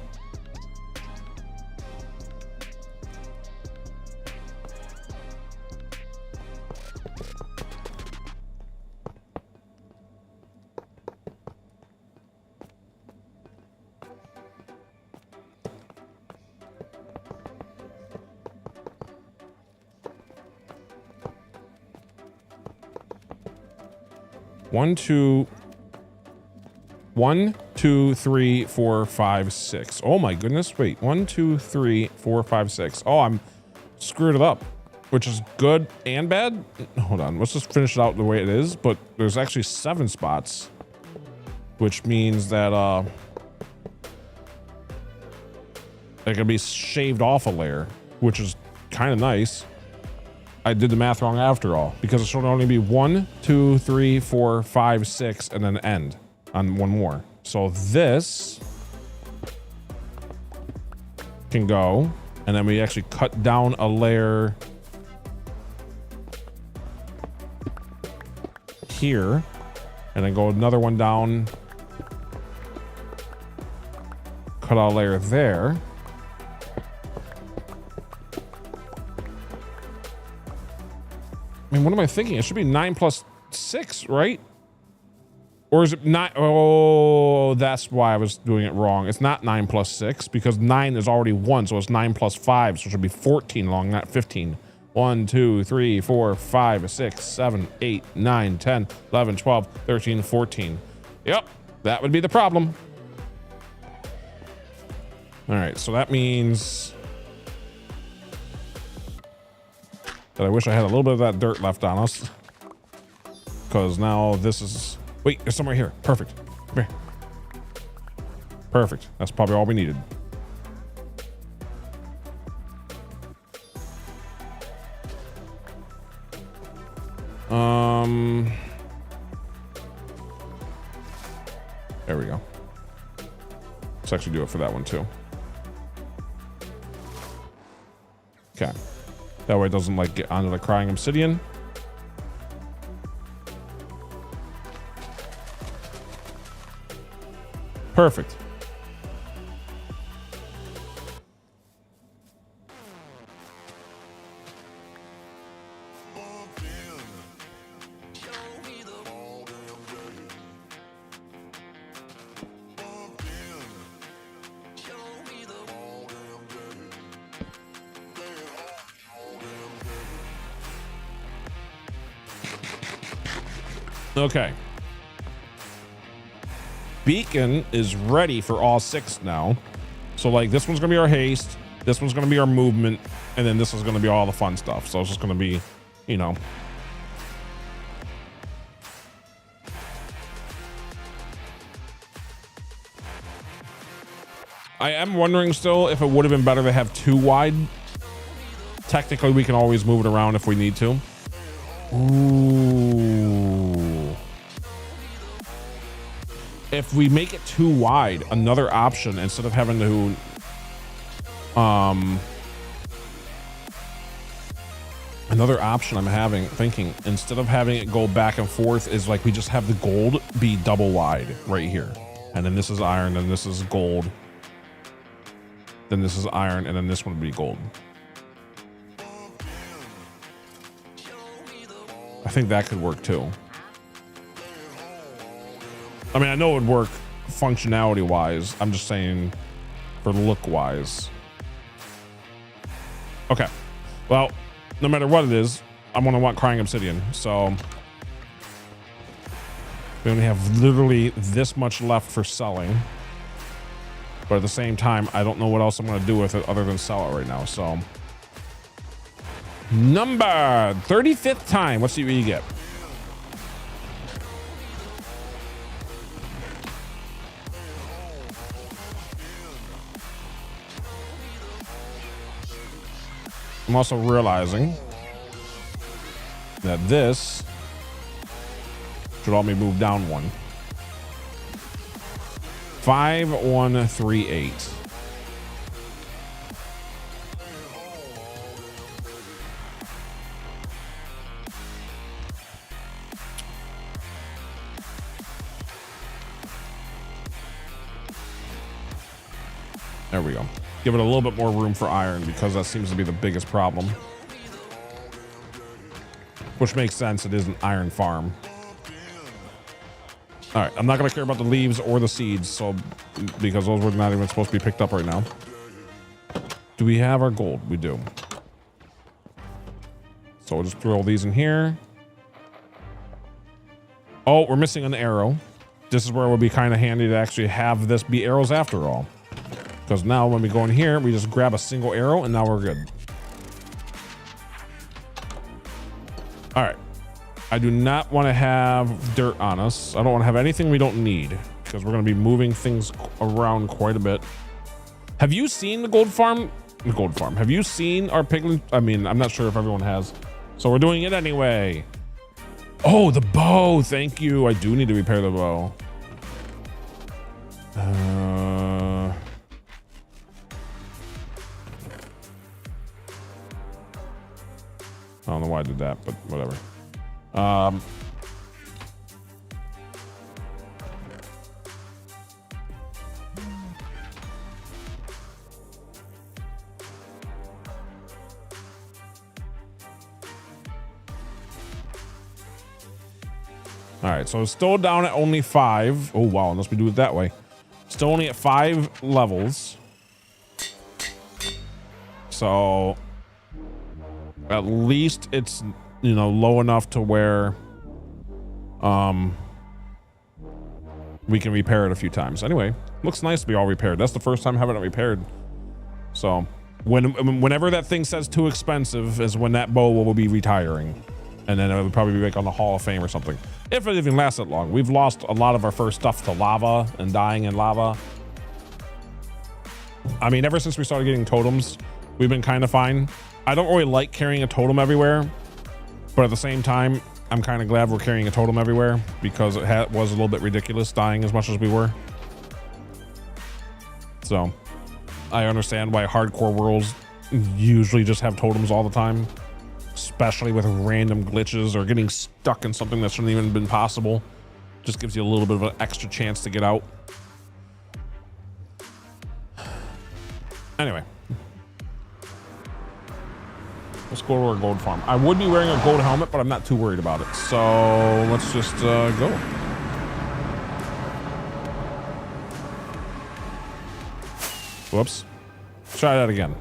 One, two, three, four, five, six. Oh my goodness. Wait, 1, 2, 3, 4, 5, 6. Oh, screwed it up, which is good and bad. Hold on, let's just finish it out the way it is. But there's actually 7 spots, which means that it can be shaved off a layer, which is kind of nice. I did the math wrong after all, because it should only be 1, 2, 3, 4, 5, 6, and then end on one more. So this can go, and then we actually cut down a layer here, and then go another one down, cut out a layer there. I mean, what am I thinking? It should be 9 plus 6, right? Or is it not? Oh, that's why I was doing it wrong. It's not 9 plus 6 because 9 is already 1, so it's 9 plus 5, so it should be 14 long, not 15. 1, 2, 3, 4, 5, 6, 7, 8, 9, 10, 11, 12, 13, 14. Yep, that would be the problem. All right, so that means that I wish I had a little bit of that dirt left on us, because now this is, wait, there's somewhere here. Perfect. Come here. Perfect. That's probably all we needed. There we go. Let's actually do it for that one too. Okay. That way it doesn't like get onto the crying obsidian. Perfect. Okay. Beacon is ready for all 6 now. So like this one's gonna be our haste, this one's gonna be our movement, and then this is gonna be all the fun stuff. So it's just gonna be, you know. I am wondering still if it would have been better to have 2 wide. Technically we can always move it around if we need to. Ooh. If we make it 2 wide, another option instead of having to another option I'm thinking instead of having it go back and forth is like we just have the gold be double wide right here, and then this is iron, and this is gold, then this is iron, and then this one would be gold. I think that could work too. I mean, I know it would work functionality wise. I'm just saying for look wise. Okay. Well, no matter what it is, I'm going to want crying obsidian. So we only have literally this much left for selling. But at the same time, I don't know what else I'm going to do with it other than sell it right now. So number 35th time. Let's see what you get. I'm also realizing that this should all be moved down 1. 5, 1, 3, 8. There we go. Give it a little bit more room for iron because that seems to be the biggest problem. Which makes sense. It is an iron farm. All right. I'm not going to care about the leaves or the seeds, so because those were not even supposed to be picked up right now. Do we have our gold? We do. So we'll just throw these in here. Oh, we're missing an arrow. This is where it would be kind of handy to actually have this be arrows after all. Because now when we go in here, we just grab a single arrow and now we're good. All right. I do not want to have dirt on us. I don't want to have anything we don't need because we're going to be moving things around quite a bit. Have you seen the gold farm? The gold farm. Have you seen our piglin? I mean, I'm not sure if everyone has. So we're doing it anyway. Oh, the bow. Thank you. I do need to repair the bow. I don't know why I did that, but whatever. All right, so it's still down at only 5. Oh, wow, unless we do it that way. Still only at 5 levels. So at least it's, you know, low enough to where we can repair it a few times. Anyway, looks nice to be all repaired. That's the first time having it repaired. So whenever that thing says too expensive is when that bow will be retiring. And then it would probably be like on the Hall of Fame or something. If it even lasts that long. We've lost a lot of our first stuff to lava and dying in lava. I mean, ever since we started getting totems, we've been kind of fine. I don't really like carrying a totem everywhere, but at the same time, I'm kind of glad we're carrying a totem everywhere because it was a little bit ridiculous dying as much as we were. So I understand why hardcore worlds usually just have totems all the time, especially with random glitches or getting stuck in something that shouldn't even been possible. Just gives you a little bit of an extra chance to get out. Anyway, let's go to our gold farm. I would be wearing a gold helmet, but I'm not too worried about it. So let's just go. Whoops. Try that again.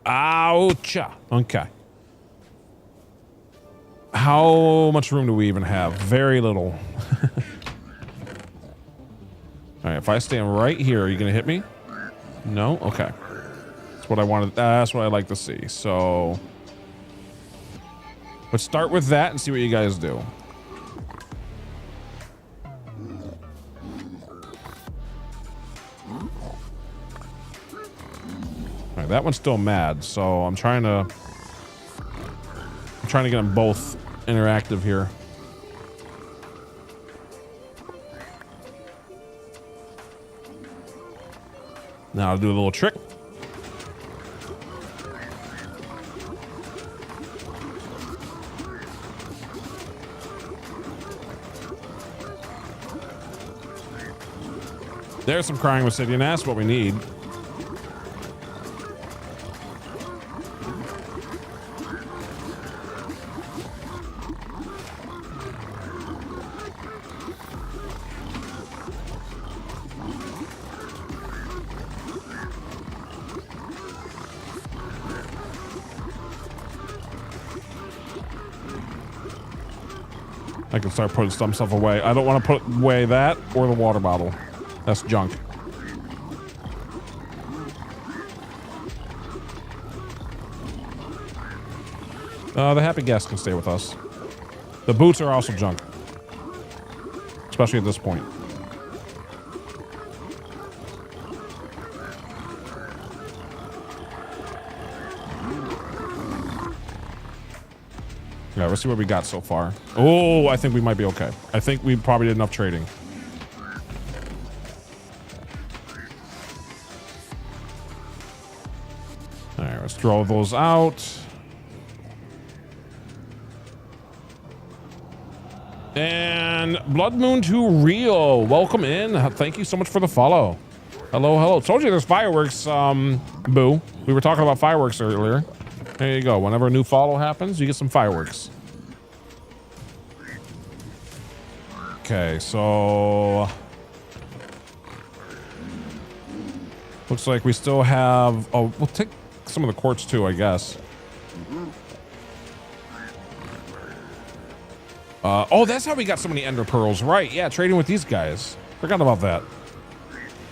Oucha. Okay. How much room do we even have? Very little. All right, if I stand right here, are you gonna hit me? No? Okay. That's what I wanted. That's what I like to see. So let's start with that and see what you guys do. All right, that one's still mad, so I'm trying to get them both interactive here. Now I'll do a little trick. There's some crying obsidian. That's what we need. I can start putting some stuff away. I don't want to put away that or the water bottle. That's junk. The happy guest can stay with us. The boots are also junk. Especially at this point. Yeah, let's see what we got so far. Oh, I think we might be okay. I think we probably did enough trading. All right, let's throw those out. And Blood Moon 2 Rio, welcome in. Thank you so much for the follow. Hello, hello. Told you there's fireworks, Boo. We were talking about fireworks earlier. There you go. Whenever a new follow happens, you get some fireworks. Okay, so looks like we still have. Oh, we'll take some of the quartz too, I guess. Oh, that's how we got so many ender pearls, right? Yeah, trading with these guys. Forgot about that.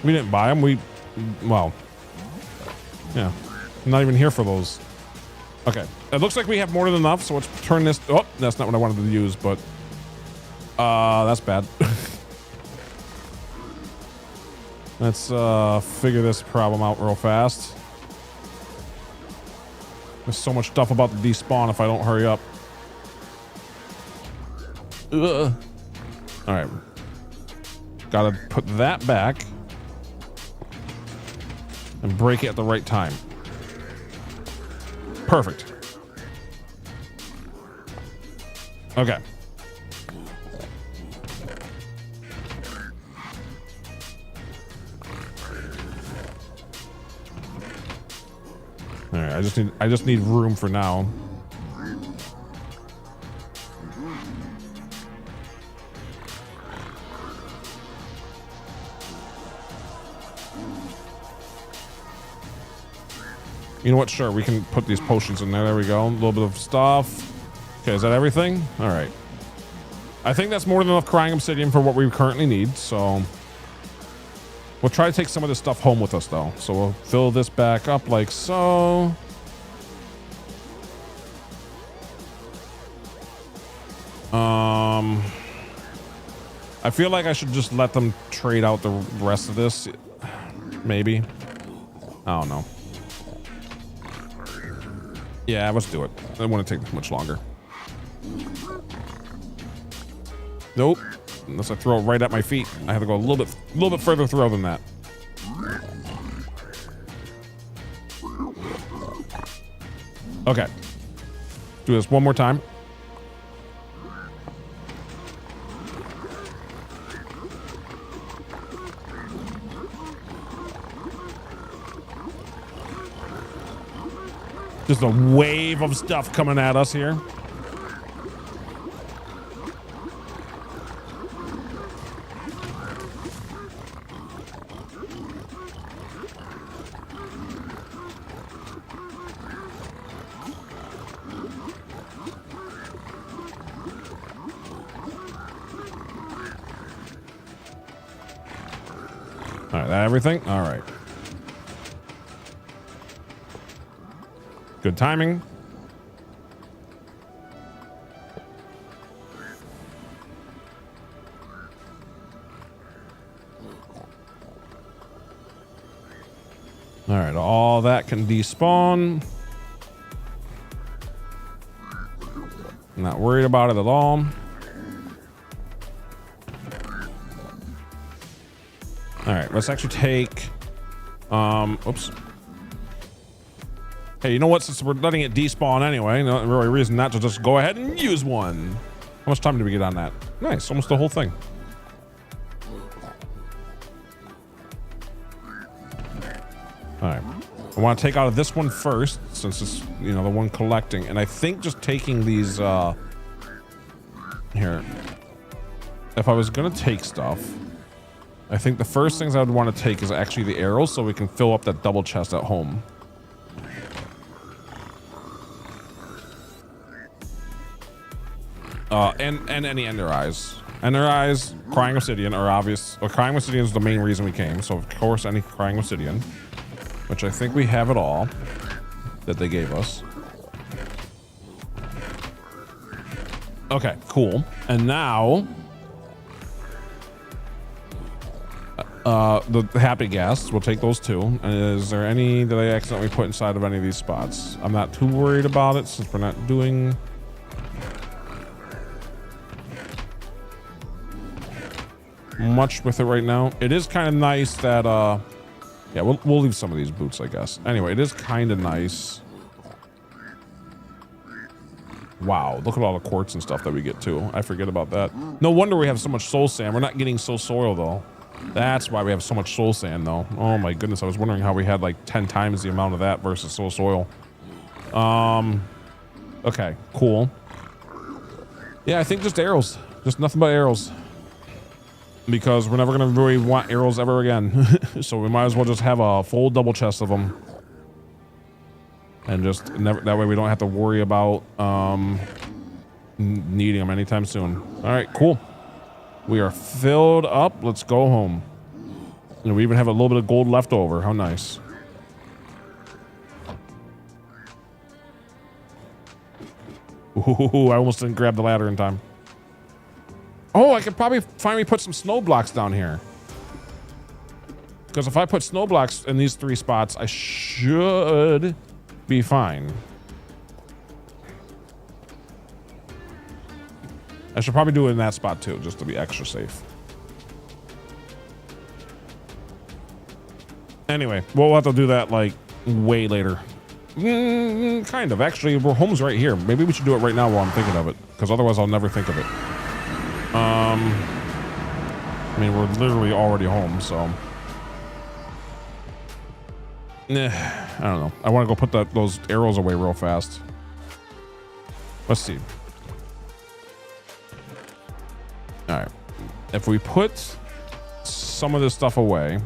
We didn't buy them. Well, yeah, I'm not even here for those. Okay. It looks like we have more than enough, so let's turn this. Oh, that's not what I wanted to use, but that's bad. Let's figure this problem out real fast. There's so much stuff about to despawn if I don't hurry up. Ugh. All right. Gotta put that back and break it at the right time. Perfect. Okay. All right, I just need room for now. You know what? Sure, we can put these potions in there. There we go. A little bit of stuff. Okay, is that everything? All right. I think that's more than enough crying obsidian for what we currently need, so we'll try to take some of this stuff home with us, though. So we'll fill this back up like so. I feel like I should just let them trade out the rest of this. Maybe. I don't know. Yeah, let's do it. I don't want to take much longer. Nope. Unless I throw it right at my feet. I have to go a little bit further throw than that. Okay. Do this one more time. Just a wave of stuff coming at us here. All right, that everything? All right. Good timing. All right, all that can despawn. Not worried about it at all. All right, let's actually take, oops. Hey, you know what? Since we're letting it despawn anyway, no really reason not to just go ahead and use one. How much time did we get on that? Nice, almost the whole thing. All right, I want to take out of this one first, since it's, you know, the one collecting. And I think just taking these, here. If I was gonna take stuff, I think the first things I would want to take is actually the arrows, so we can fill up that double chest at home. And any ender eyes. Ender eyes, crying obsidian are obvious. Well, crying obsidian is the main reason we came, so of course any crying obsidian, which I think we have it all that they gave us. Okay, cool. And now the happy gas, we'll take those too. And is there any that I accidentally put inside of any of these spots? I'm not too worried about it since we're not doing much with it right now. It is kind of nice that yeah, we'll leave some of these boots, I guess. Anyway, it is kind of nice. Wow, look at all the quartz and stuff that we get too. I forget about that. No wonder we have so much soul sand. We're not getting soul soil though. That's why we have so much soul sand though. Oh my goodness, I was wondering how we had like 10 times the amount of that versus soul soil. Okay, cool. Yeah, I think just arrows. Just nothing but arrows. Because we're never gonna really want arrows ever again. So we might as well just have a full double chest of them. And just never, that way we don't have to worry about needing them anytime soon. All right, cool. We are filled up. Let's go home. And we even have a little bit of gold left over. How nice. Ooh, I almost didn't grab the ladder in time. Oh, I could probably finally put some snow blocks down here. Because if I put snow blocks in these 3 spots, I should be fine. I should probably do it in that spot too, just to be extra safe. Anyway, we'll have to do that like way later. Kind of. Actually, we're home's right here. Maybe we should do it right now while I'm thinking of it, because otherwise I'll never think of it. I mean, we're literally already home, so. I don't know. I want to go put those arrows away real fast. Let's see. All right. If we put some of this stuff away.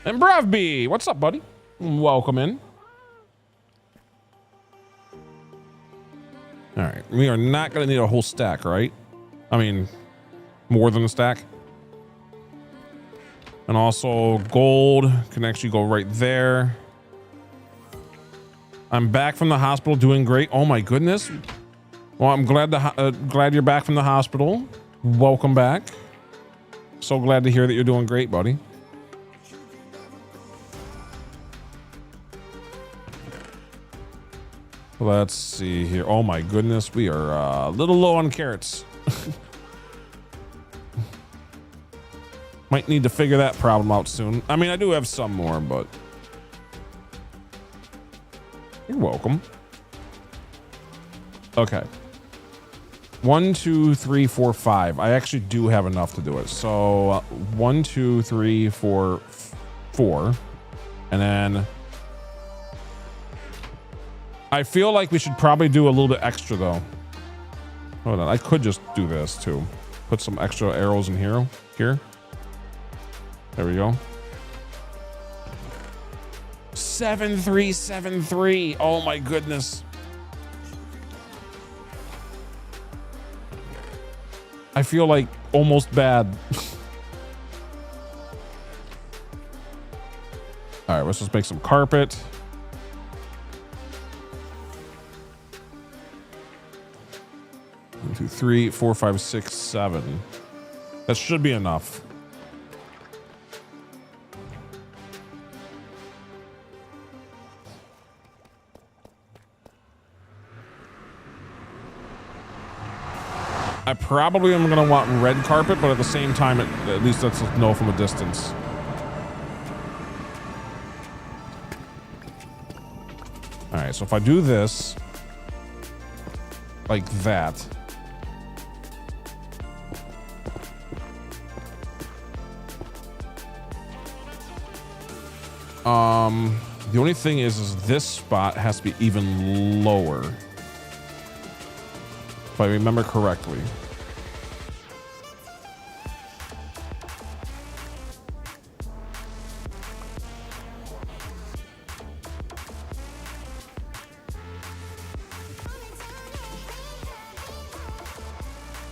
And Bravby, what's up, buddy? Welcome in. All right, we are not gonna need a whole stack, right? I mean, more than a stack. And also gold can actually go right there. I'm back from the hospital doing great. Oh my goodness. Well, I'm glad you're back from the hospital. Welcome back. So glad to hear that you're doing great, buddy. Let's see here. Oh my goodness, we are a little low on carrots. Might need to figure that problem out soon. I mean, I do have some more, but you're welcome. Okay. 1, 2, 3, 4, 5. I actually do have enough to do it. So 1, 2, 3, 4, 4, and then I feel like we should probably do a little bit extra though. Hold on, I could just do this too. Put some extra arrows in here. There we go. 7373. Oh my goodness. I feel like almost bad. All right, let's just make some carpet. 1, 2, 3, 4, 5, 6, 7. That should be enough. I probably am going to want red carpet, but at the same time, at least let's know from a distance. All right, so if I do this like that. The only thing is this spot has to be even lower, if I remember correctly.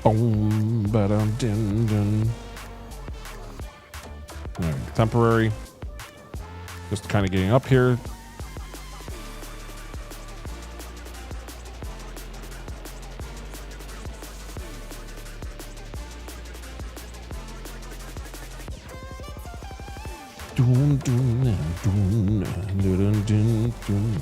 Boom, ba-dum, dun, dun. All right, temporary. Just kind of getting up here. Dun, dun, dun, dun, dun, dun.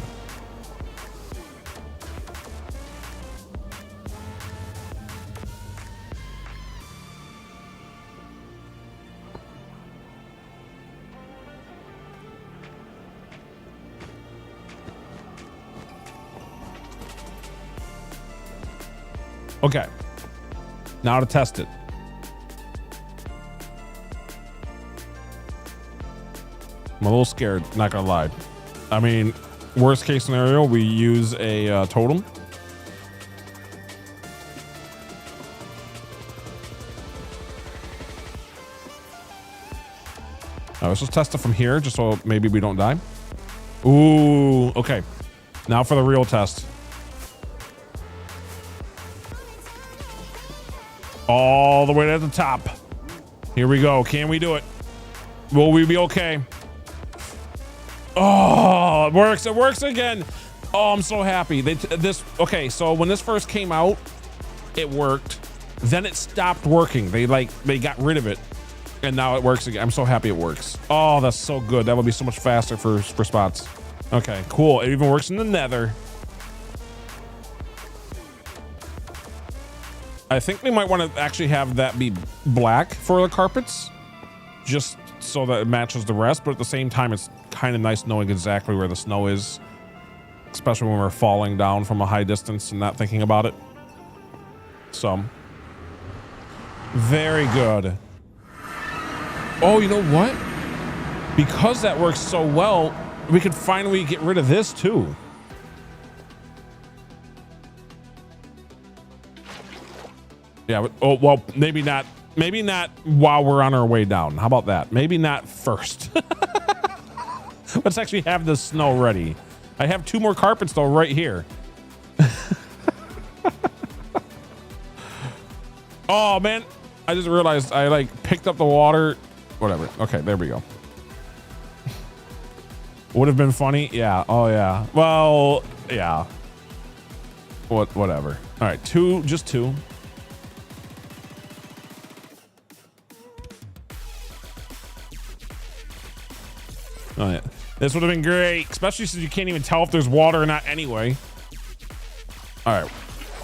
Okay, now to test it. I'm a little scared, not gonna lie. I mean, worst case scenario, we use a totem. Let's just test it from here, just so maybe we don't die. Ooh, okay. Now for the real test. All the way to the top. Here we go. Can we do it? Will we be okay? Oh, it works. It works again. Oh, I'm so happy. Okay, so when this first came out, it worked. Then it stopped working. They got rid of it. And now it works again. I'm so happy it works. Oh, that's so good. That would be so much faster for spots. Okay, cool. It even works in the nether. I think we might want to actually have that be black for the carpets, just so that it matches the rest. But at the same time, it's kind of nice knowing exactly where the snow is, especially when we're falling down from a high distance and not thinking about it. So, very good. Oh, you know what? Because that works so well, we could finally get rid of this too. Yeah, but, oh, well, maybe not while we're on our way down. How about that? Maybe not first. Let's actually have the snow ready. I have 2 more carpets though right here. Oh man, I just realized I like picked up the water. Whatever. Okay, there we go. Would have been funny. Yeah. Oh yeah. Well, yeah. Whatever. All right, just 2. Oh yeah. This would have been great, especially since you can't even tell if there's water or not anyway. All right,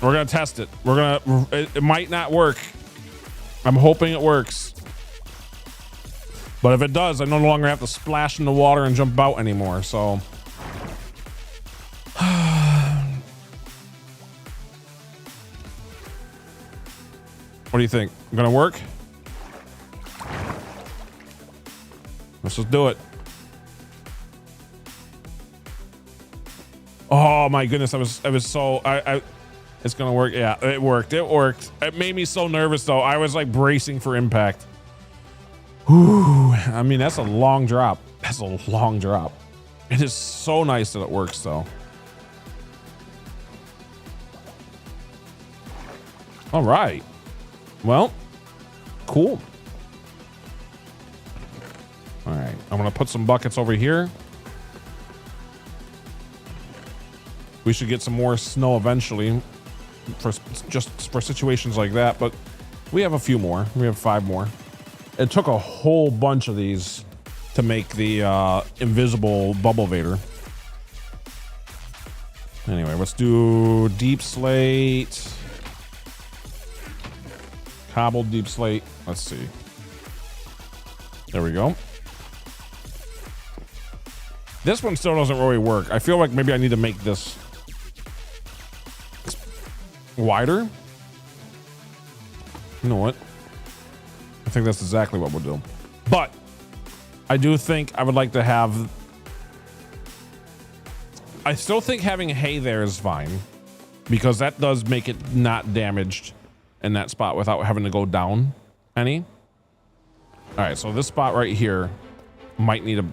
we're gonna test it. It might not work. I'm hoping it works. But if it does, I no longer have to splash in the water and jump out anymore, so. What do you think? Gonna work? Let's just do it. Oh my goodness, I was so it's gonna work. Yeah, it worked. It made me so nervous though. I was like bracing for impact. Whew. I mean, that's a long drop. That's a long drop. It is so nice that it works though. All right. Well, cool. All right, I'm gonna put some buckets over here. We should get some more snow eventually for situations like that, but we have a few more. We have 5 more. It took a whole bunch of these to make the invisible bubble vader. Anyway, let's do deep slate. Cobbled deep slate. Let's see. There we go. This one still doesn't really work. I feel like maybe I need to make this wider. You know what? I think that's exactly what we'll do. But I do think I would like to have. I still think having hay there is fine because that does make it not damaged in that spot without having to go down any. All right, so this spot right here might need a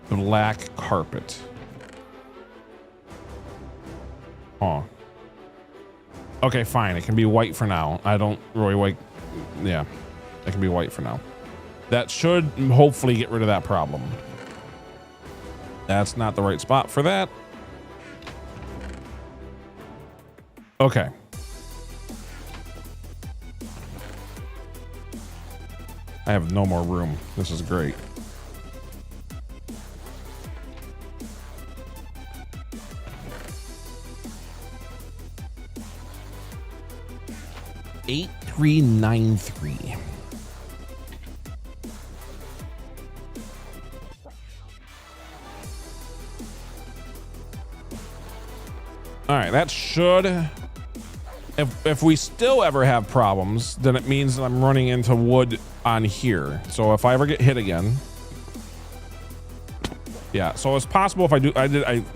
black carpet. Oh. Okay, fine. It can be white for now. I don't really like. Yeah, it can be white for now. That should hopefully get rid of that problem. That's not the right spot for that. Okay. I have no more room. This is great. $8393. All right, that should. If we still ever have problems, then it means that I'm running into wood on here. So if I ever get hit again, yeah. So it's possible if I did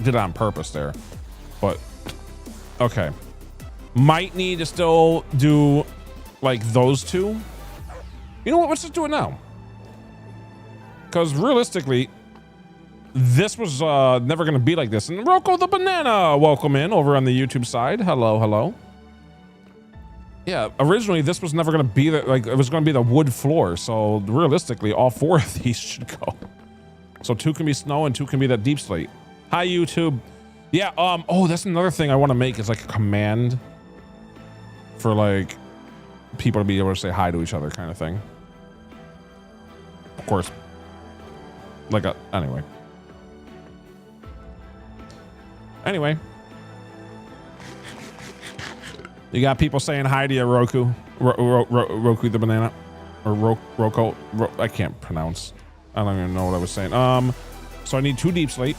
it on purpose there, but okay. Might need to still do like those 2. You know what? Let's just do it now. Because realistically, this was never going to be like this. And Rocco the Banana, welcome in over on the YouTube side. Hello, hello. Yeah, originally this was never going to be like it was going to be the wood floor. So realistically, all 4 of these should go. So 2 can be snow and 2 can be that deep slate. Hi, YouTube. Yeah, oh, that's another thing I want to make is like a command for like people to be able to say hi to each other kind of thing. Of course. Like a, anyway. Anyway. You got people saying hi to you, Roku. Roku the banana. Or Roko. I can't pronounce. I don't even know what I was saying. So I need 2 deep slate.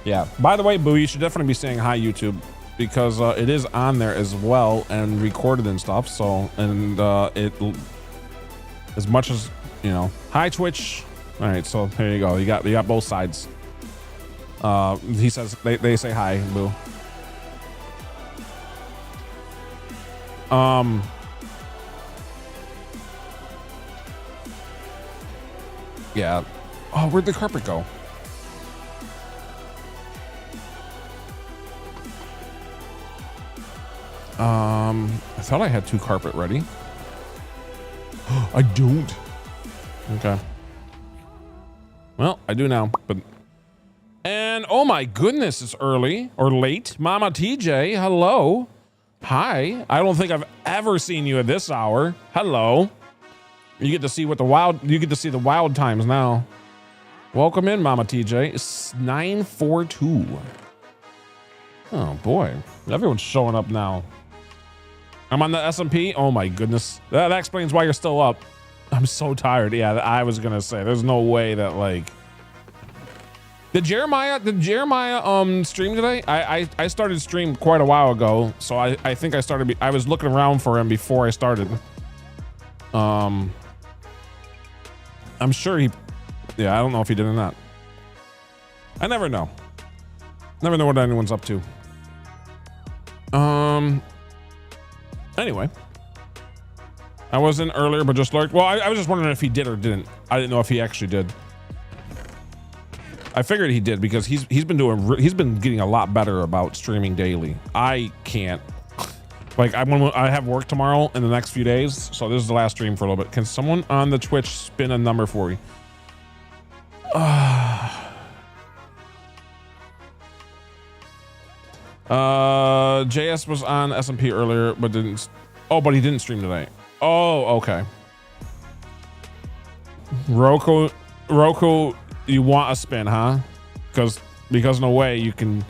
Yeah. By the way, Boo, you should definitely be saying hi, YouTube, because it is on there as well and recorded and stuff. So, and it, as much as, you know, hi, Twitch. All right. So there you go. You got both sides. He says they say hi, Boo. Yeah. Oh, where'd the carpet go? I thought I had 2 carpet ready. I don't. Okay. Well, I do now, but. And oh my goodness, it's early or late. Mama TJ, hello. Hi. I don't think I've ever seen you at this hour. Hello. You get to see what you get to see the wild times now. Welcome in, Mama TJ. It's 9:42. Oh boy. Everyone's showing up now. I'm on the S&P. Oh my goodness. That explains why you're still up. I'm so tired. Yeah, I was gonna say there's no way that like. Did Jeremiah stream today? I started stream quite a while ago, so I think I was looking around for him before I started. I'm sure I don't know if he did or not. I never know. Never know what anyone's up to. Anyway. I was in earlier, but just lurked. Well, I was just wondering if he did or didn't. I didn't know if he actually did. I figured he did because he's been getting a lot better about streaming daily. I can't. Like I have work tomorrow in the next few days, so this is the last stream for a little bit. Can someone on the Twitch spin a number for me? JS was on SMP earlier, but didn't. Oh, but he didn't stream tonight. Oh, okay. Roku, you want a spin, huh? Because no way you can.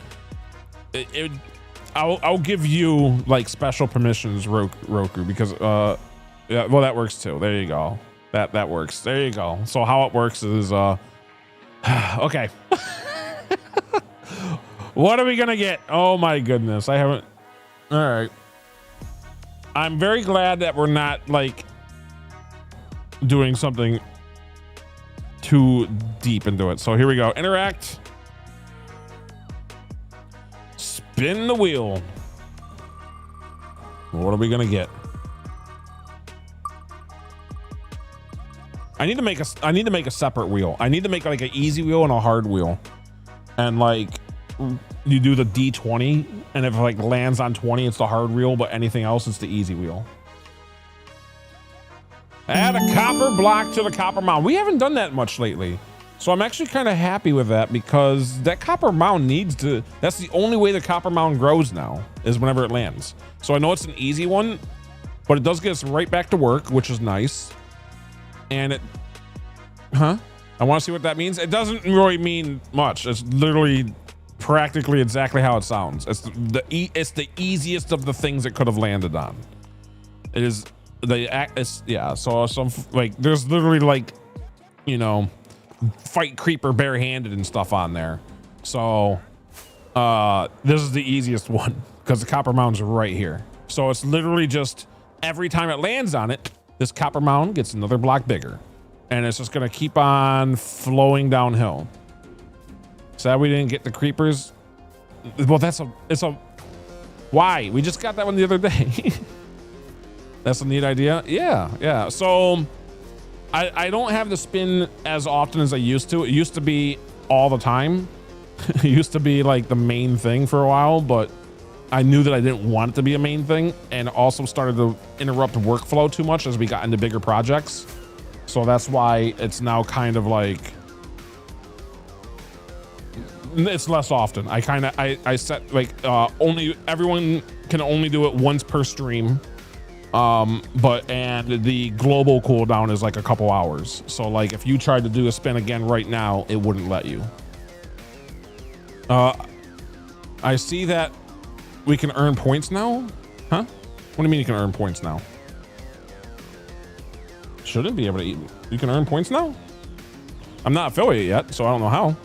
I'll give you like special permissions, Roku, because yeah, well that works too. There you go. That works. There you go. So how it works is okay. What are we gonna get? Oh my goodness, I haven't. All right. I'm very glad that we're not like doing something too deep into it. So here we go. Interact. Spin the wheel. What are we gonna get? I need to make a separate wheel. I need to make like an easy wheel and a hard wheel. And like you do the D20, and if it like lands on 20, it's the hard wheel, but anything else, it's the easy wheel. Add a copper block to the copper mound. We haven't done that much lately. So I'm actually kind of happy with that because that copper mound needs to, that's the only way the copper mound grows now is whenever it lands. So I know it's an easy one, but it does get us right back to work, which is nice. And it, I want to see what that means. It doesn't really mean much. It's literally practically exactly how it sounds. It's the easiest of the things it could have landed on. It is yeah. So some like there's literally like, you know, fight creeper barehanded and stuff on there. So this is the easiest one because the copper mound's right here. So it's literally just every time it lands on it, this copper mound gets another block bigger, and it's just gonna keep on flowing downhill. Sad we didn't get the creepers. Well, why? We just got that one the other day. That's a neat idea. Yeah. So I don't have the spin as often as I used to. It used to be all the time. It used to be like the main thing for a while, but I knew that I didn't want it to be a main thing, and also started to interrupt workflow too much as we got into bigger projects. So that's why it's now kind of like, it's less often. I set like only, everyone can only do it once per stream. And the global cooldown is like a couple hours. So like if you tried to do a spin again right now, it wouldn't let you. I see that we can earn points now. Huh? What do you mean you can earn points now? Shouldn't be able to eat. You can earn points now? I'm not affiliate yet, so I don't know how.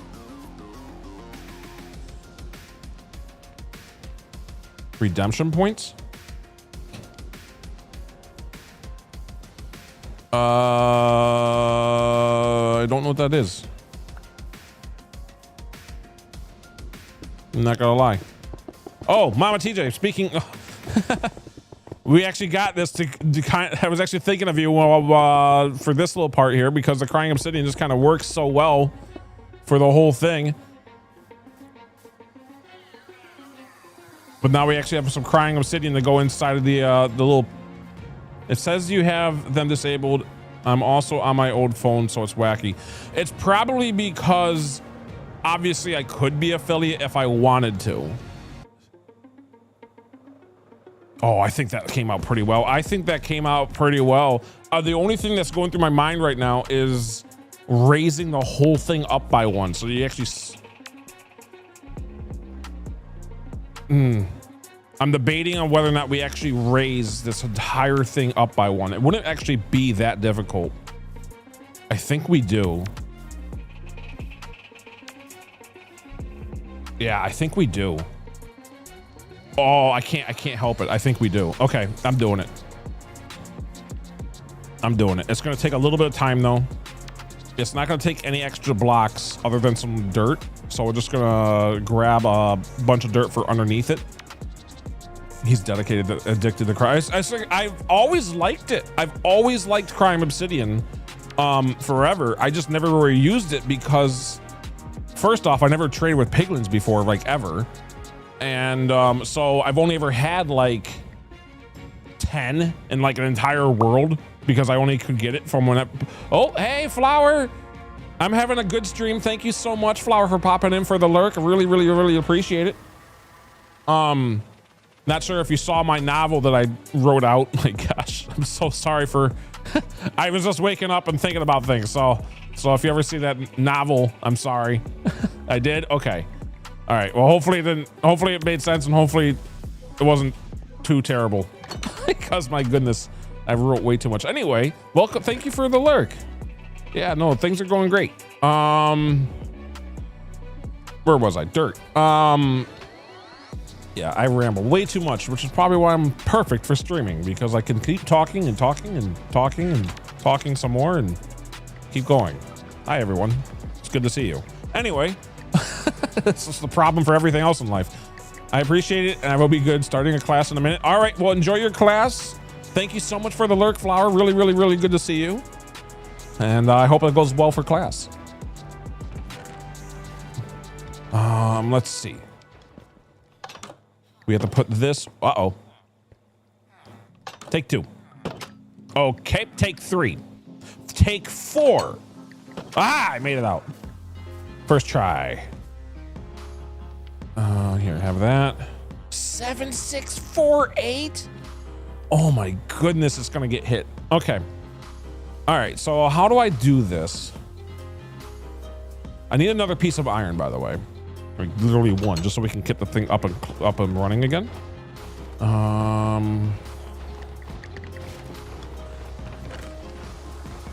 Redemption points? I don't know what that is. I'm not gonna lie. Oh, Mama TJ, speaking, we actually got this to kind of, I was actually thinking of you for this little part here because the Crying Obsidian just kind of works so well for the whole thing. But now we actually have some Crying Obsidian to go inside of the little, it says you have them disabled. I'm also on my old phone, so it's wacky. It's probably because obviously I could be affiliate if I wanted to. Oh, I think that came out pretty well. The only thing that's going through my mind right now is raising the whole thing up by one. So you actually, I'm debating on whether or not we actually raise this entire thing up by one. It wouldn't actually be that difficult. I think we do. Yeah, I think we do. Oh, I can't help it. I think we do. Okay, I'm doing it. It's gonna take a little bit of time though. It's not gonna take any extra blocks other than some dirt. So we're just gonna grab a bunch of dirt for underneath it. He's addicted to crime. I've always liked it. I've always liked Crime Obsidian forever. I just never really used it because first off, I never traded with piglins before, like ever. And so I've only ever had like 10 in like an entire world because I only could get it from when oh, hey, Flower. I'm having a good stream. Thank you so much, Flower, for popping in for the lurk. I really, really, really appreciate it. Not sure if you saw my novel that I wrote out. My gosh, I'm so sorry for, I was just waking up and thinking about things. So if you ever see that novel, I'm sorry. I did? Okay. All right. Well, hopefully it made sense and hopefully it wasn't too terrible because my goodness, I wrote way too much. Anyway, welcome. Thank you for the lurk. Yeah, no, things are going great. Where was I? Dirt. Yeah, I ramble way too much, which is probably why I'm perfect for streaming because I can keep talking and talking and talking and talking some more and keep going. Hi, everyone. It's good to see you. Anyway, this is the problem for everything else in life. I appreciate it, and I will be good starting a class in a minute. All right, well, enjoy your class. Thank you so much for the lurk, Flower. Really, really, really good to see you. And I hope it goes well for class. Let's see. We have to put this, uh-oh. Take 2. Okay, take 3. Take 4. Ah, I made it out. First try. Here, have that. 7648? Oh my goodness, it's gonna get hit. Okay. All right, so how do I do this? I need another piece of iron, by the way. Like literally one, just so we can get the thing up and running again.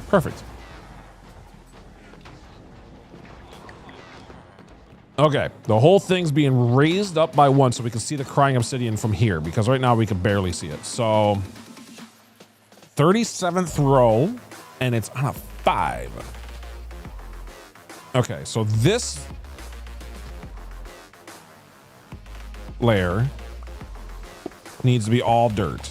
Perfect. Okay, the whole thing's being raised up by 1 so we can see the Crying Obsidian from here because right now we can barely see it. So 37th row and it's on a 5. Okay, so this layer needs to be all dirt.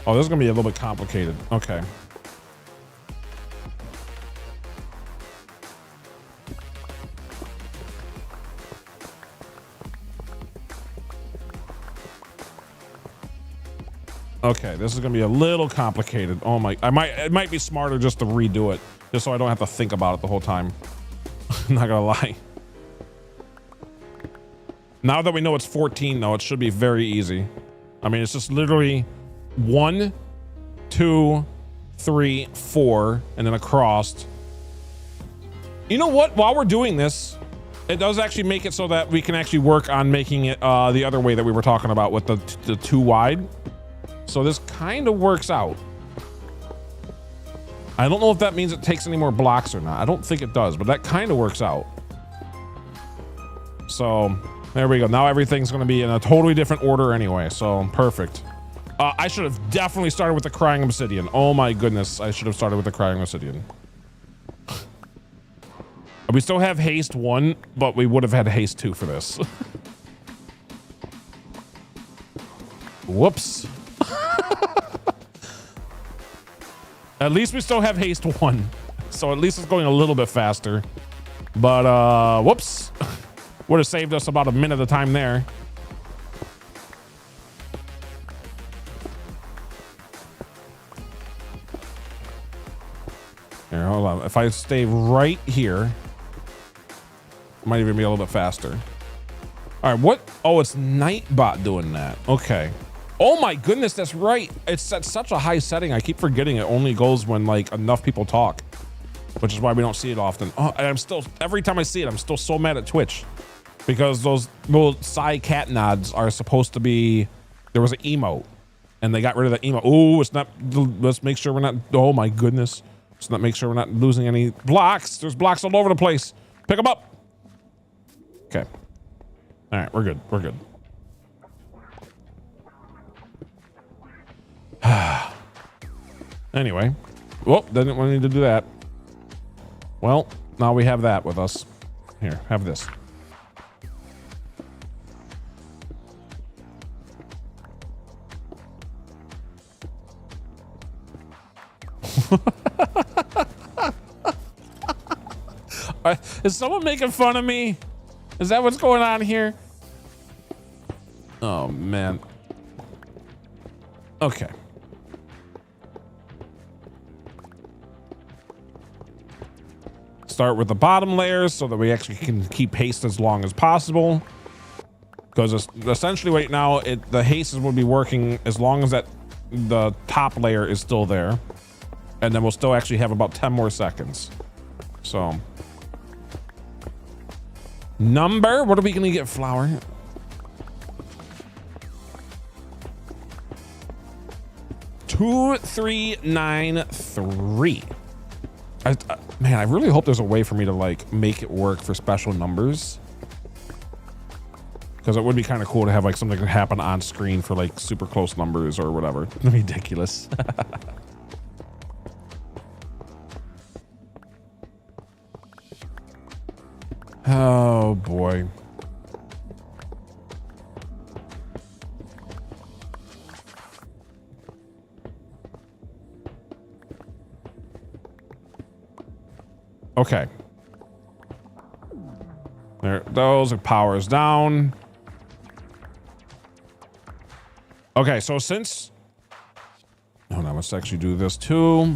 Oh, this is gonna be a little bit complicated. Okay. Okay, this is gonna be a little complicated. Oh my, it might be smarter just to redo it, just so I don't have to think about it the whole time. I'm not gonna lie. Now that we know it's 14 though, it should be very easy. I mean, it's just literally 1, 2, 3, 4, and then across. You know what? While we're doing this, it does actually make it so that we can actually work on making it the other way that we were talking about with the 2 wide. So this kind of works out. I don't know if that means it takes any more blocks or not. I don't think it does, but that kind of works out. So there we go. Now everything's going to be in a totally different order anyway. So perfect. I should have definitely started with the crying obsidian. Oh my goodness. I should have started with the crying obsidian. We still have haste 1, but we would have had haste 2 for this. Whoops. At least we still have haste 1. So at least it's going a little bit faster. But, whoops. Would have saved us about a minute of time there. Here, hold on. If I stay right here, it might even be a little bit faster. All right, what? Oh, it's Nightbot doing that. Okay. Oh my goodness, that's right. It's at such a high setting. I keep forgetting it only goes when like enough people talk, which is why we don't see it often. Oh, and I'm still, every time I see it, I'm still so mad at Twitch because those little side cat nods are supposed to be, there was an emote and they got rid of the emote. Oh, it's not, let's make sure we're not, oh my goodness. Let's not make sure we're not losing any blocks. There's blocks all over the place. Pick them up. Okay. All right, we're good. We're good. Anyway. Whoa, didn't want me to do that. Well, now we have that with us. Here, have this. Is someone making fun of me? Is that what's going on here? Oh, man. Okay. Start with the bottom layers so that we actually can keep haste as long as possible. Because essentially right now, the haste will be working as long as the top layer is still there. And then we'll still actually have about 10 more seconds. So. Number, what are we gonna get, flour? Two, 3, 9, 3. Man, I really hope there's a way for me to like make it work for special numbers. Because it would be kind of cool to have like something that happen on screen for like super close numbers or whatever. Ridiculous. Oh boy. Okay. There, those are powers down. Okay, so since, hold on, let's actually do this too.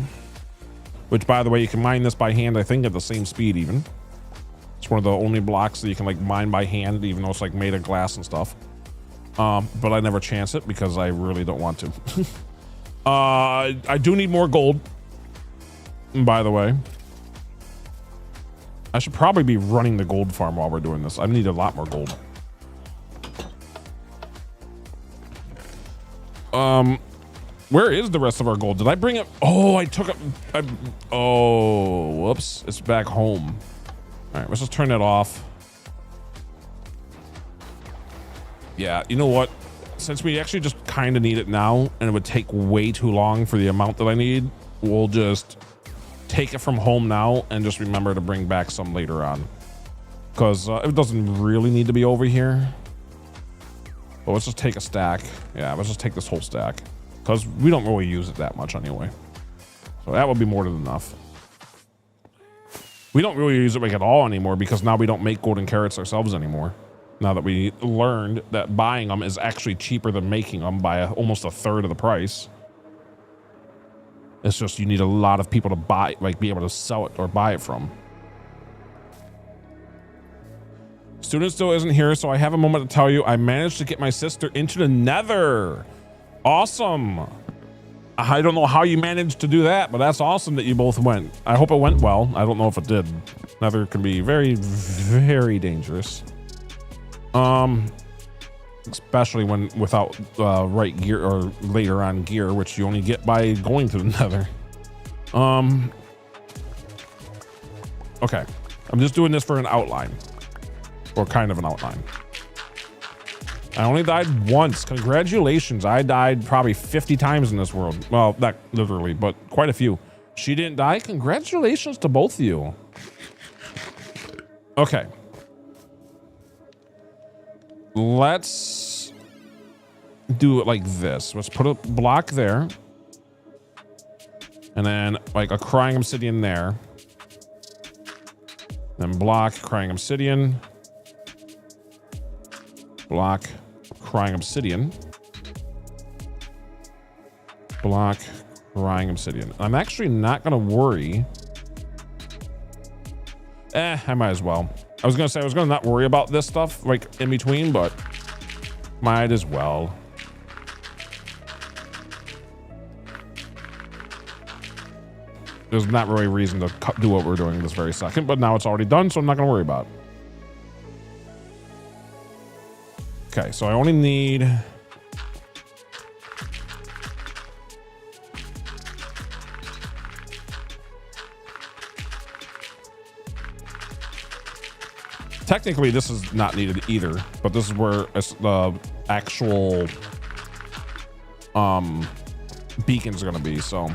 Which, by the way, you can mine this by hand, I think, at the same speed even. It's one of the only blocks that you can like mine by hand, even though it's like made of glass and stuff. But I never chance it because I really don't want to. I do need more gold, by the way. I should probably be running the gold farm while we're doing this. I need a lot more gold. Where is the rest of our gold? Did I bring it? Oh, I took it. Oh, whoops. It's back home. All right, let's just turn that off. Yeah, you know what? Since we actually just kind of need it now, and it would take way too long for the amount that I need, we'll just take it from home now and just remember to bring back some later on. Because it doesn't really need to be over here. But let's just take a stack. Yeah, let's just take this whole stack. Because we don't really use it that much anyway. So that would be more than enough. We don't really use it like at all anymore because now we don't make golden carrots ourselves anymore. Now that we learned that buying them is actually cheaper than making them by almost a third of the price. It's just you need a lot of people to buy, like be able to sell it or buy it from. Student still isn't here, so I have a moment to tell you I managed to get my sister into the Nether. Awesome. I don't know how you managed to do that, but that's awesome that you both went. I hope it went well. I don't know if it did. Nether can be very, very dangerous. Especially when without right gear or later on gear, which you only get by going to the Nether. Okay, I'm just doing this for an outline, or kind of an outline. I only died once. Congratulations. I died probably 50 times in this world. Well, not literally, but quite a few. She didn't die. Congratulations to both of you. Okay. Let's do it like this. Let's put a block there. And then like a crying obsidian there. Then block, crying obsidian. Block, crying obsidian. Block, crying obsidian. I'm actually not gonna worry. I might as well. I was gonna not worry about this stuff like in between, but might as well. There's not really a reason to do what we're doing this very second, but now it's already done, so I'm not gonna worry about it. Okay, so I only need technically this is not needed either, but this is where the actual beacons are gonna be, so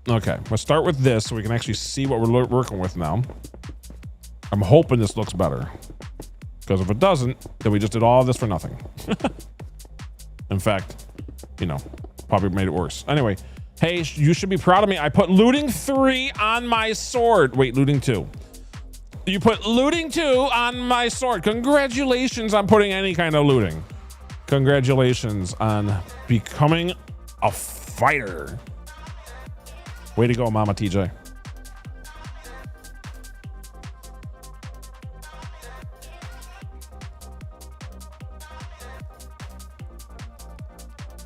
okay, let's start with this so we can actually see what we're working with now. I'm hoping this looks better, because if it doesn't, then we just did all this for nothing. In fact, you know, probably made it worse. Anyway, hey, you should be proud of me. I put looting 3 on my sword. Wait, looting 2. You put looting 2 on my sword. Congratulations on putting any kind of looting. Congratulations on becoming a fighter. Way to go, Mama TJ.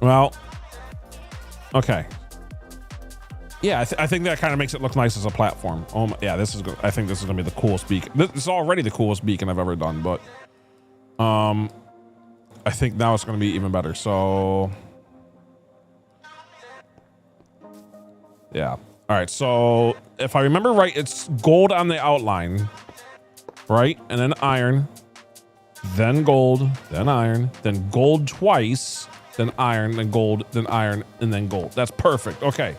Well, okay. Yeah, I think that kind of makes it look nice as a platform. Oh my, yeah, this is good. I think this is gonna be the coolest beacon. This is already the coolest beacon I've ever done, but I think now it's gonna be even better. So yeah. All right. So if I remember right, it's gold on the outline, right? And then iron, then gold, then iron, then gold twice, then iron, then gold, then iron, and then gold. That's perfect. Okay.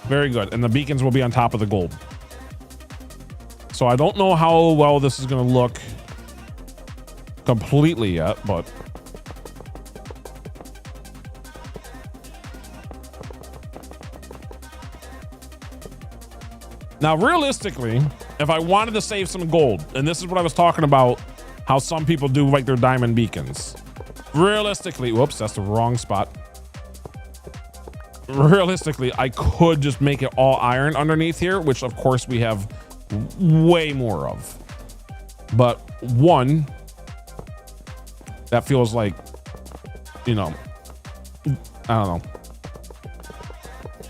Very good. And the beacons will be on top of the gold. So I don't know how well this is going to look completely yet, but now, realistically, if I wanted to save some gold, and this is what I was talking about, how some people do like their diamond beacons. Realistically, whoops, that's the wrong spot. Realistically, I could just make it all iron underneath here, which of course we have way more of. But one, that feels like, you know, I don't know.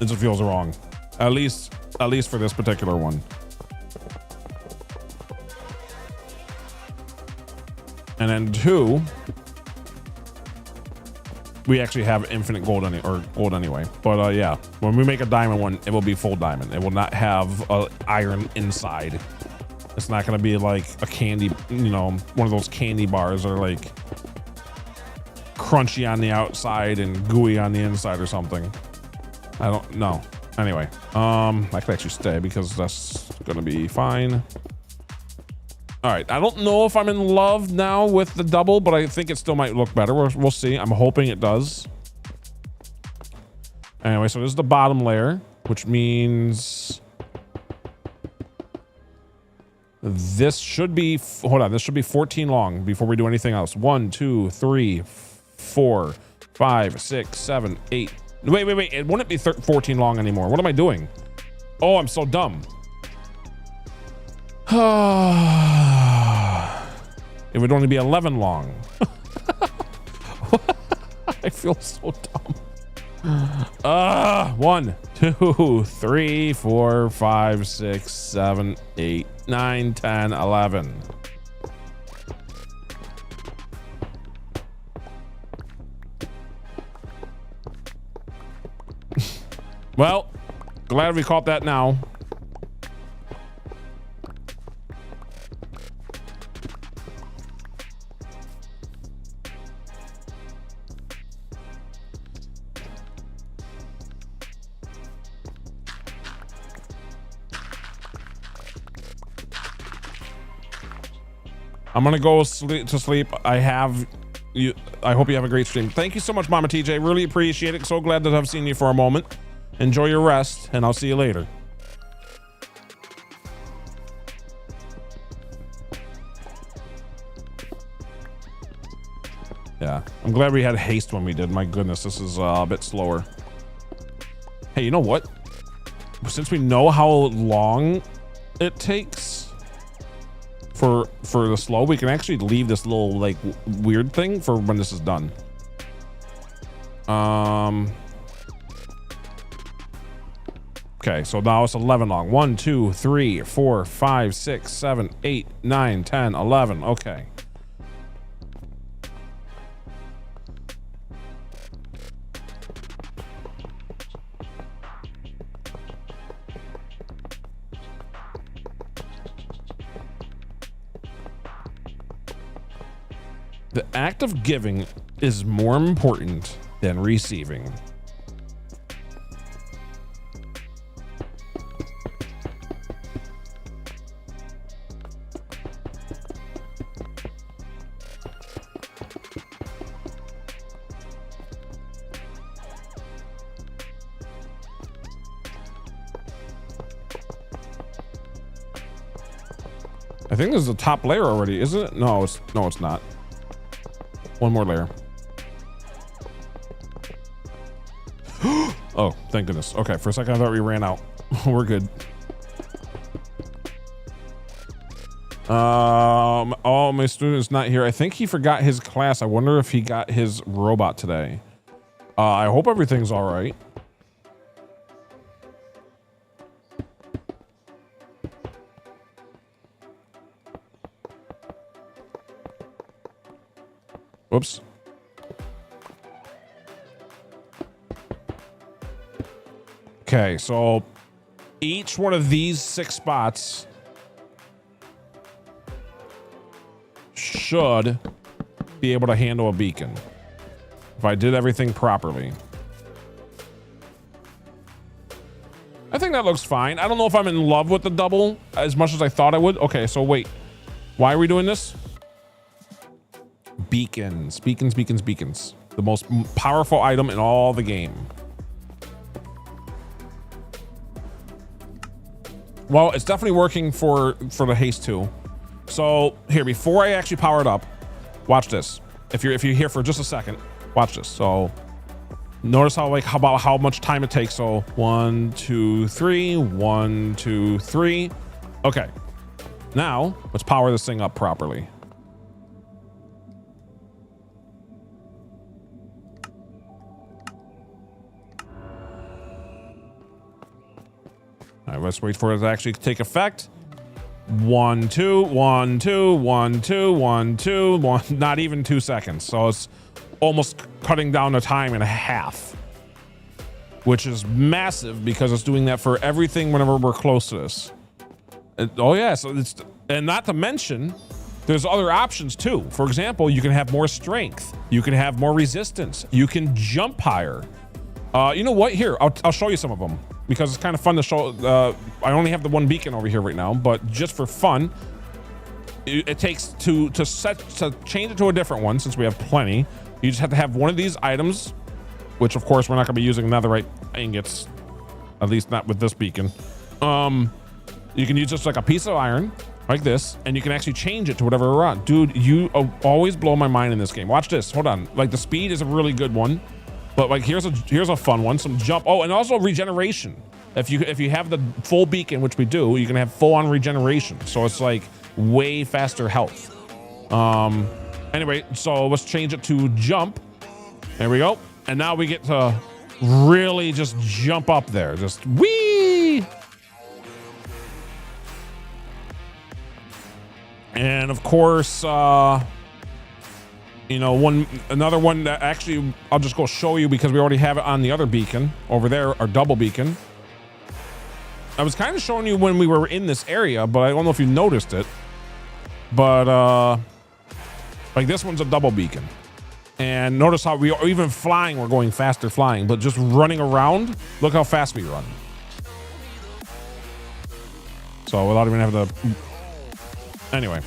It just feels wrong. At least for this particular one. And then 2, we actually have infinite gold anyway. But yeah, when we make a diamond one, it will be full diamond. It will not have iron inside. It's not going to be like a candy, you know, one of those candy bars that are like crunchy on the outside and gooey on the inside or something. I don't know. Anyway, I could actually stay because that's gonna be fine. All right, I don't know if I'm in love now with the double, but I think it still might look better. We'll see. I'm hoping it does. Anyway, so this is the bottom layer, which means this should be, hold on, this should be 14 long before we do anything else. 1, 2, 3, 4, 5, 6, 7, 8. Wait. It wouldn't be 14 long anymore. What am I doing? Oh, I'm so dumb. It would only be 11 long. I feel so dumb. 1, 2, 3, 4, 5, 6, 7, 8, 9, 10, 11. Well, glad we caught that now. I'm gonna go to sleep. I hope you have a great stream. Thank you so much, Mama TJ. Really appreciate it. So glad that I've seen you for a moment. Enjoy your rest, and I'll see you later. Yeah, I'm glad we had haste when we did. My goodness, this is a bit slower. Hey, you know what? Since we know how long it takes for the slow, we can actually leave this little like weird thing for when this is done. Okay, so now it's 11 long. 1, 2, 3, 4, 5, 6, 7, 8, 9, 10, 11. Okay. The act of giving is more important than receiving. I think this is the top layer already, isn't it? No, it's not. One more layer. Oh, thank goodness. Okay, for a second I thought we ran out. We're good. Oh, my student's not here. I think he forgot his class. I wonder if he got his robot today. I hope everything's all right. Whoops. Okay, so each one of these 6 spots should be able to handle a beacon if I did everything properly. I think that looks fine. I don't know if I'm in love with the double as much as I thought I would. Okay, so wait. Why are we doing this? Beacons. The most powerful item in all the game. Well, it's definitely working for the haste 2. So here, before I actually power it up, watch this. If you're here for just a second, watch this. So notice how much time it takes. So 1, 2, 3, 1, 2, 3. Okay. Now let's power this thing up properly. All right, let's wait for it to actually take effect. 1, 2, 1, 2, 1, 2, 1, 2, 1. Not even 2 seconds. So it's almost cutting down the time in half, which is massive because it's doing that for everything whenever we're close to this. Oh yeah, so it's, and not to mention, there's other options too. For example, you can have more strength. You can have more resistance. You can jump higher. You know what? Here, I'll show you some of them. because it's kind of fun to show. I only have the one beacon over here right now, but just for fun, it takes to change it to a different one, since we have plenty. You just have to have one of these items, which of course we're not going to be using netherite ingots, at least not with this beacon. You can use just like a piece of iron like this, and you can actually change it to whatever we want. Dude, you always blow my mind in this game. Watch this. Hold on. Like the speed is a really good one, but like here's a fun one. Some jump. Oh, and also regeneration. If you have the full beacon, which we do, you can have full on regeneration. So it's like way faster health. Anyway, so let's change it to jump. There we go. And now we get to really just jump up there. Just whee! And of course, you know, another one that actually I'll just go show you because we already have it on the other beacon over there, our double beacon. I was kind of showing you when we were in this area, but I don't know if you noticed it. But like this one's a double beacon. And notice how we are even flying, we're going faster flying, but just running around, look how fast we run. So without even having to, anyway.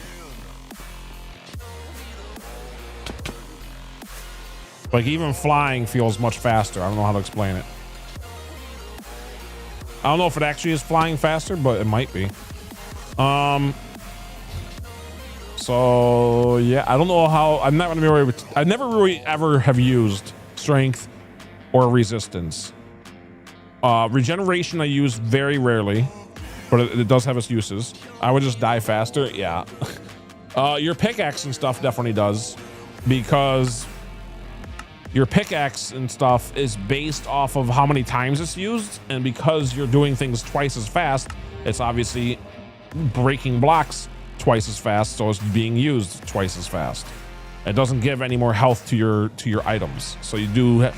Like even flying feels much faster. I don't know how to explain it. I don't know if it actually is flying faster, but it might be. So yeah, I don't know how. I'm not gonna be able to. I never really ever have used strength or resistance. Regeneration I use very rarely, but it does have its uses. I would just die faster. Yeah. Your pickaxe and stuff definitely does, because your pickaxe and stuff is based off of how many times it's used, and because you're doing things twice as fast, it's obviously breaking blocks twice as fast, so it's being used twice as fast. It doesn't give any more health to your items, so you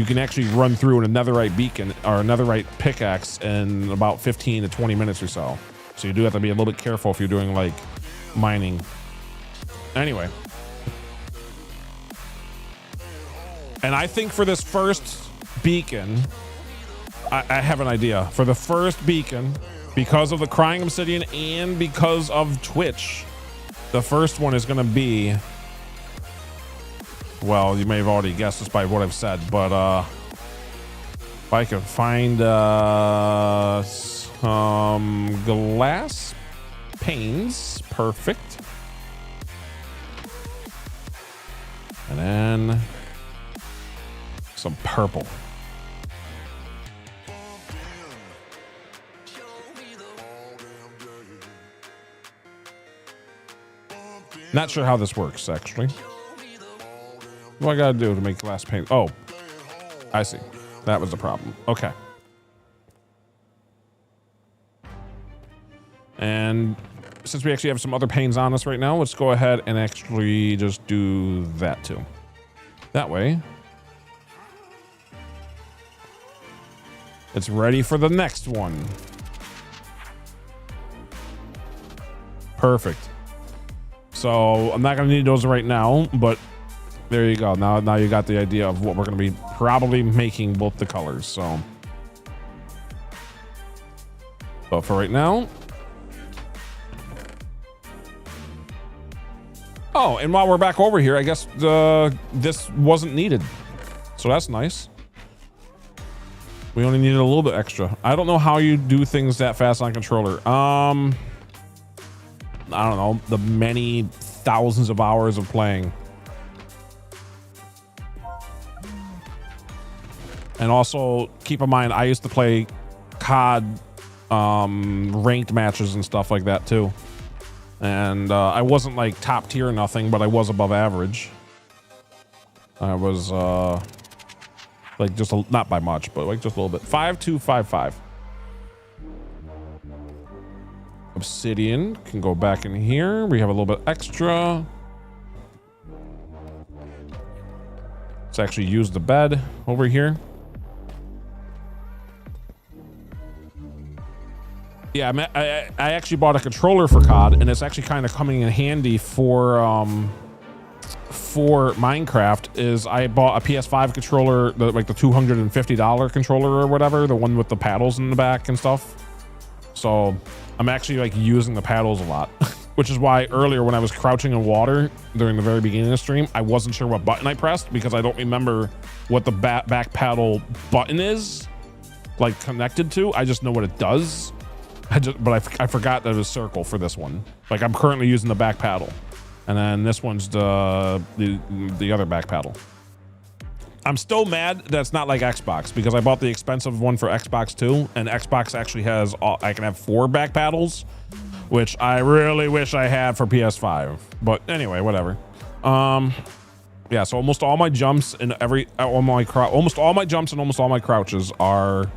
can actually run through a netherite beacon or a netherite pickaxe in about 15 to 20 minutes or so. So you do have to be a little bit careful if you're doing like mining. Anyway, and I think for this first beacon, I have an idea. For the first beacon, because of the crying obsidian and because of Twitch, the first one is going to be, well, you may have already guessed this by what I've said, but if I can find some glass panes, perfect. And then some purple. Not sure how this works, actually. What do I gotta do to make glass paint? Oh, I see. That was the problem. Okay. And since we actually have some other panes on us right now, let's go ahead and actually just do that too. That way, it's ready for the next one. Perfect. So I'm not gonna need those right now, but there you go. Now you got the idea of what we're gonna be probably making both the colors. So, but for right now. Oh, and while we're back over here, I guess this wasn't needed, so that's nice. We only needed a little bit extra. I don't know how you do things that fast on controller. I don't know, the many thousands of hours of playing. And also keep in mind, I used to play COD ranked matches and stuff like that too. And I wasn't like top tier or nothing, but I was above average. I was like just not by much, but like just a little bit. 5255. Obsidian can go back in here. We have a little bit extra. Let's actually use the bed over here. Yeah, I actually bought a controller for COD, and it's actually kind of coming in handy for for Minecraft is I bought a PS5 controller, like the $250 controller or whatever, the one with the paddles in the back and stuff. So I'm actually like using the paddles a lot, which is why earlier when I was crouching in water during the very beginning of the stream, I wasn't sure what button I pressed because I don't remember what the back paddle button is like connected to. I just know what it does. But I forgot that it was circle for this one. Like I'm currently using the back paddle. And then this one's the other back paddle. I'm still mad that it's not like Xbox because I bought the expensive one for Xbox too, and Xbox actually has I can have 4 back paddles, which I really wish I had for PS5. But anyway, whatever. Yeah. So almost all my jumps and almost all my jumps and almost all my crouches are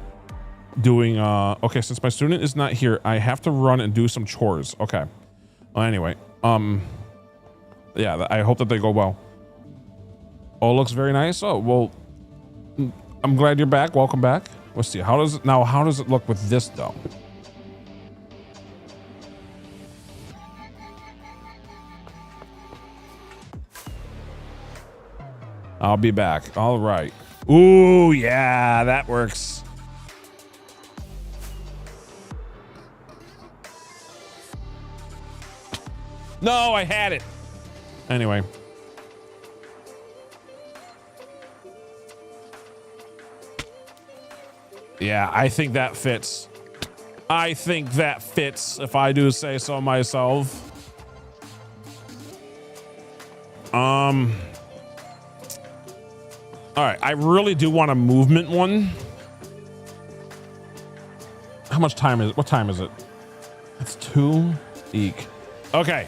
doing. Okay, since my student is not here, I have to run and do some chores. Okay. Well, anyway. Yeah, I hope that they go well. Oh, looks very nice. Oh, well, I'm glad you're back. Welcome back. Let's see. How does it look with this though? I'll be back. All right. Ooh, yeah, that works. No, I had it. Anyway. Yeah, I think that fits. I think that fits, if I do say so myself. All right, I really do want a movement one. How much time is it? What time is it? It's 2. Eek. Okay.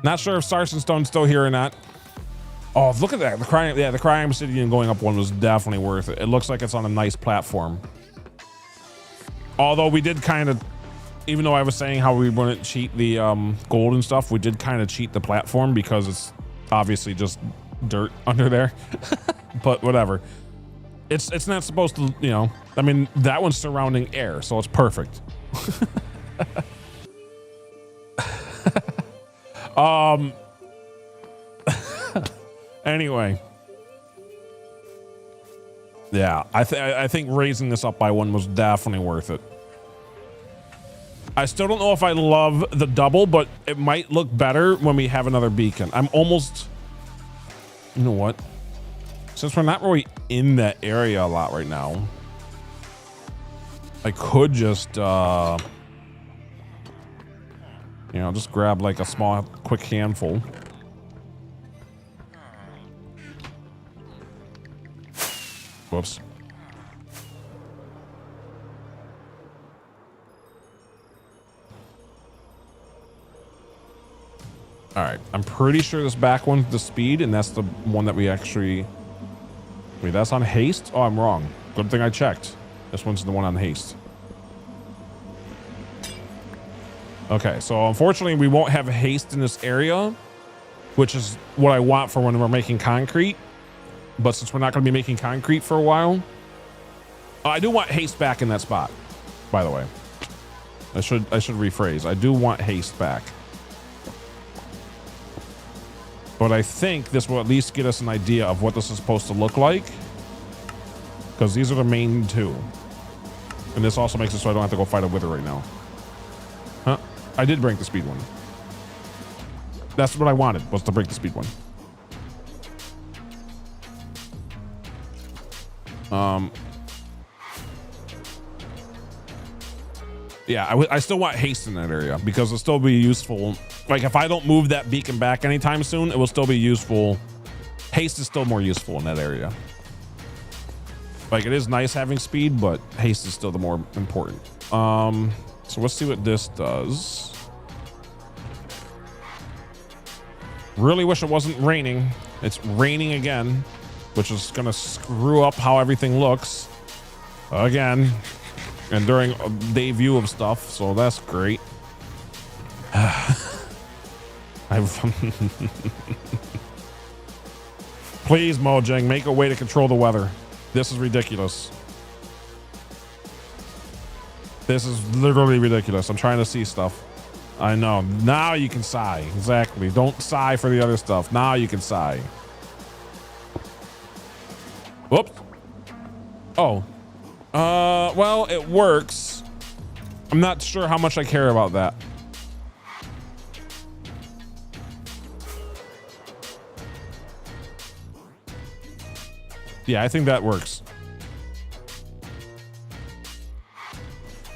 Not sure if Sarson Stone's still here or not. Oh, look at that. The Crying Obsidian going up one was definitely worth it. It looks like it's on a nice platform. Although we did kind of, even though I was saying how we wouldn't cheat the gold and stuff, we did kind of cheat the platform because it's obviously just dirt under there. But whatever. It's not supposed to, you know, I mean, that one's surrounding air, so it's perfect. Anyway, yeah, I think raising this up by 1 was definitely worth it. I still don't know if I love the double, but it might look better when we have another beacon. I'm almost, you know what? Since we're not really in that area a lot right now, I could just, you know, just grab like a small, quick handful. Whoops. All right, I'm pretty sure this back one's the speed, and that's the one that we actually... Wait, that's on haste? Oh, I'm wrong. Good thing I checked. This one's the one on haste. Okay, so unfortunately we won't have haste in this area, which is what I want for when we're making concrete. But since we're not going to be making concrete for a while, I do want haste back in that spot, by the way. I should rephrase. I do want haste back. But I think this will at least get us an idea of what this is supposed to look like, because these are the main 2. And this also makes it so I don't have to go fight a wither right now. Huh? I did break the speed one. That's what I wanted, was to break the speed one. Yeah, I still want haste in that area because it'll still be useful. Like if I don't move that beacon back anytime soon, it will still be useful. Haste is still more useful in that area. Like it is nice having speed, but haste is still the more important. So let's see what this does. Really wish it wasn't raining. It's raining again, which is gonna screw up how everything looks again. And during a day view of stuff, so that's great. Please, Mojang, make a way to control the weather. This is ridiculous. This is literally ridiculous. I'm trying to see stuff. I know. Now you can sigh. Exactly. Don't sigh for the other stuff. Now you can sigh. Whoops. Oh. Well, it works. I'm not sure how much I care about that. Yeah, I think that works.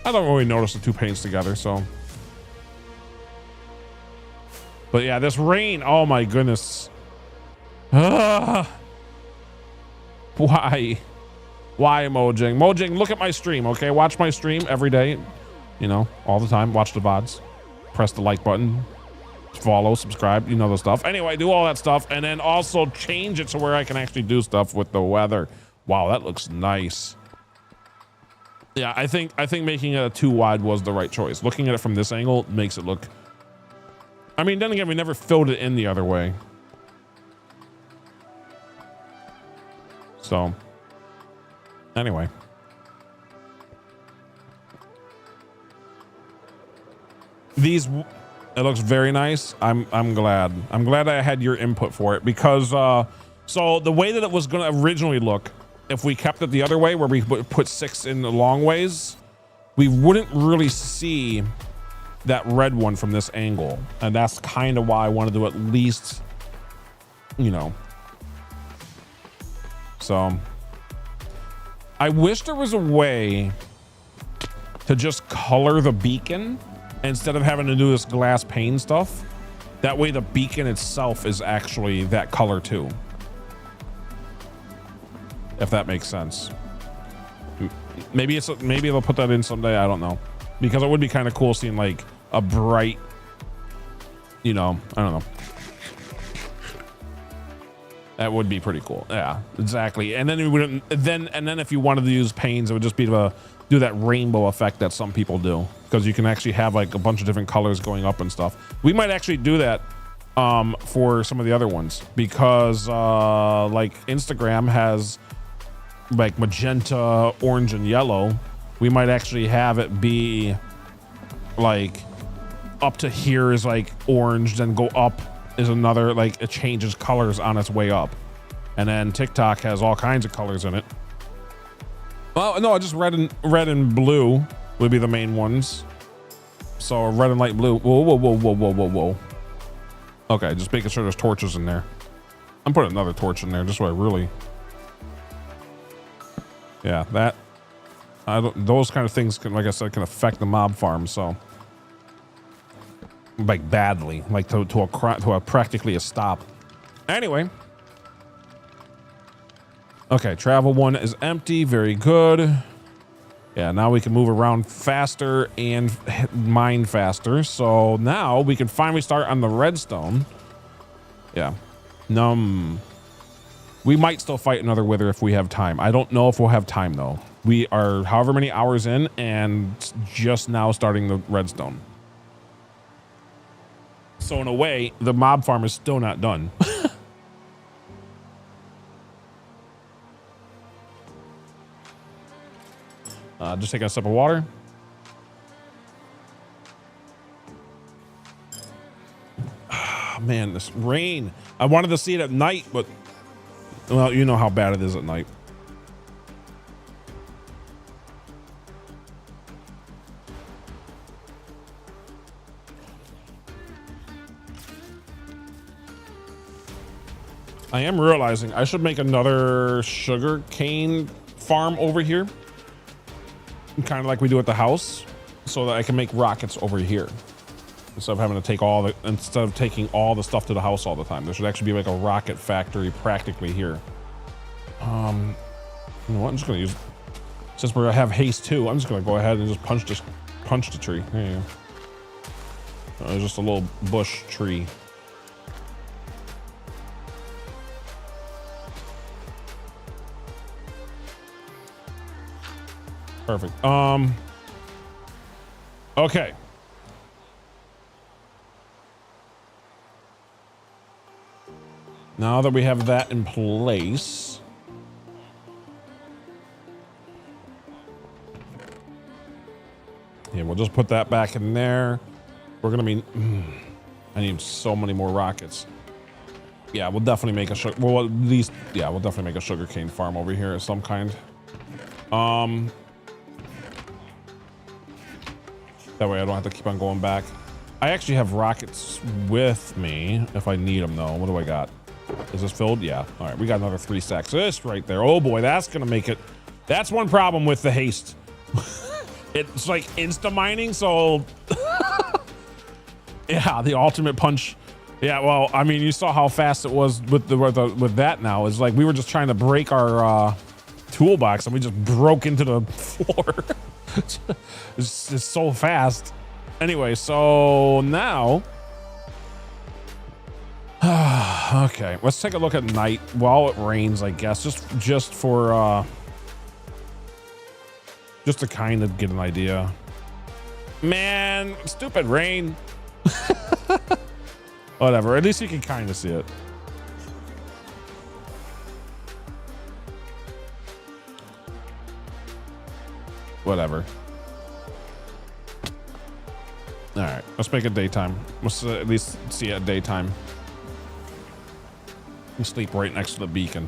I don't really notice the two paints together, so. But yeah, this rain, oh my goodness. Why? Why, Mojang? Mojang, look at my stream, okay? Watch my stream every day. You know, all the time. Watch the VODs. Press the like button. Follow, subscribe, you know the stuff. Anyway, do all that stuff, and then also change it to where I can actually do stuff with the weather. Wow, that looks nice. Yeah, I think making it a 2 wide was the right choice. Looking at it from this angle makes it look. I mean, then again, we never filled it in the other way. So, anyway. These, it looks very nice. I'm glad. I'm glad I had your input for it because, so the way that it was going to originally look, if we kept it the other way where we put 6 in the long ways, we wouldn't really see that red one from this angle. And that's kind of why I wanted to at least, you know. So I wish there was a way to just color the beacon instead of having to do this glass pane stuff. That way the beacon itself is actually that color too. If that makes sense. Maybe they'll put that in someday. I don't know, because it would be kind of cool seeing like a bright, you know, I don't know. That would be pretty cool. Yeah, exactly. And then we wouldn't. Then if you wanted to use panes, it would just be to do that rainbow effect that some people do, because you can actually have like a bunch of different colors going up and stuff. We might actually do that for some of the other ones, because like Instagram has like magenta, orange, and yellow. We might actually have it be like up to here is like orange, then go up is another, like it changes colors on its way up. And then TikTok has all kinds of colors in it. Well, no, just red and blue would be the main ones. So red and light blue. Whoa. Okay, just making sure there's torches in there. I'm putting another torch in there just so I really. Yeah, that. Those kind of things can, like I said, can affect the mob farm. So, like badly, like to a practically a stop. Anyway. Okay, travel 1 is empty. Very good. Yeah, now we can move around faster and mine faster. So now we can finally start on the redstone. Yeah. We might still fight another wither if we have time. I don't know if we'll have time though. We are however many hours in and just now starting the redstone. So in a way, the mob farm is still not done. Just take a sip of water. Oh, man, this rain. I wanted to see it at night, but well, you know how bad it is at night. I am realizing I should make another sugar cane farm over here. Kind of like we do at the house, so that I can make rockets over here instead of having to take taking all the stuff to the house all the time. There should actually be like a rocket factory practically here. You know what? I'm just gonna use, since we have haste too, I'm just gonna go ahead and just punch the tree. There you go. Just a little bush tree. Perfect. Okay. Now that we have that in place, yeah, we'll just put that back in there. We're gonna be. I need so many more rockets. Yeah, we'll definitely make a sugar. Well, at least, yeah, we'll definitely make a sugarcane farm over here of some kind. That way I don't have to keep on going back. I actually have rockets with me if I need them though. What do I got? Is this filled? Yeah. All right, we got another 3 stacks. This right there. Oh boy, that's gonna make it. That's one problem with the haste. It's like insta mining, so yeah, the ultimate punch. Yeah, well, I mean, you saw how fast it was with with that. Now it's like we were just trying to break our toolbox, and we just broke into the floor. It's so fast. Anyway, so now, okay, let's take a look at night while it rains. I guess just for just to kind of get an idea. Man, stupid rain. Whatever. At least you can kind of see it. Whatever. All right, let's make it daytime. Let's at least see it at daytime. We sleep right next to the beacon.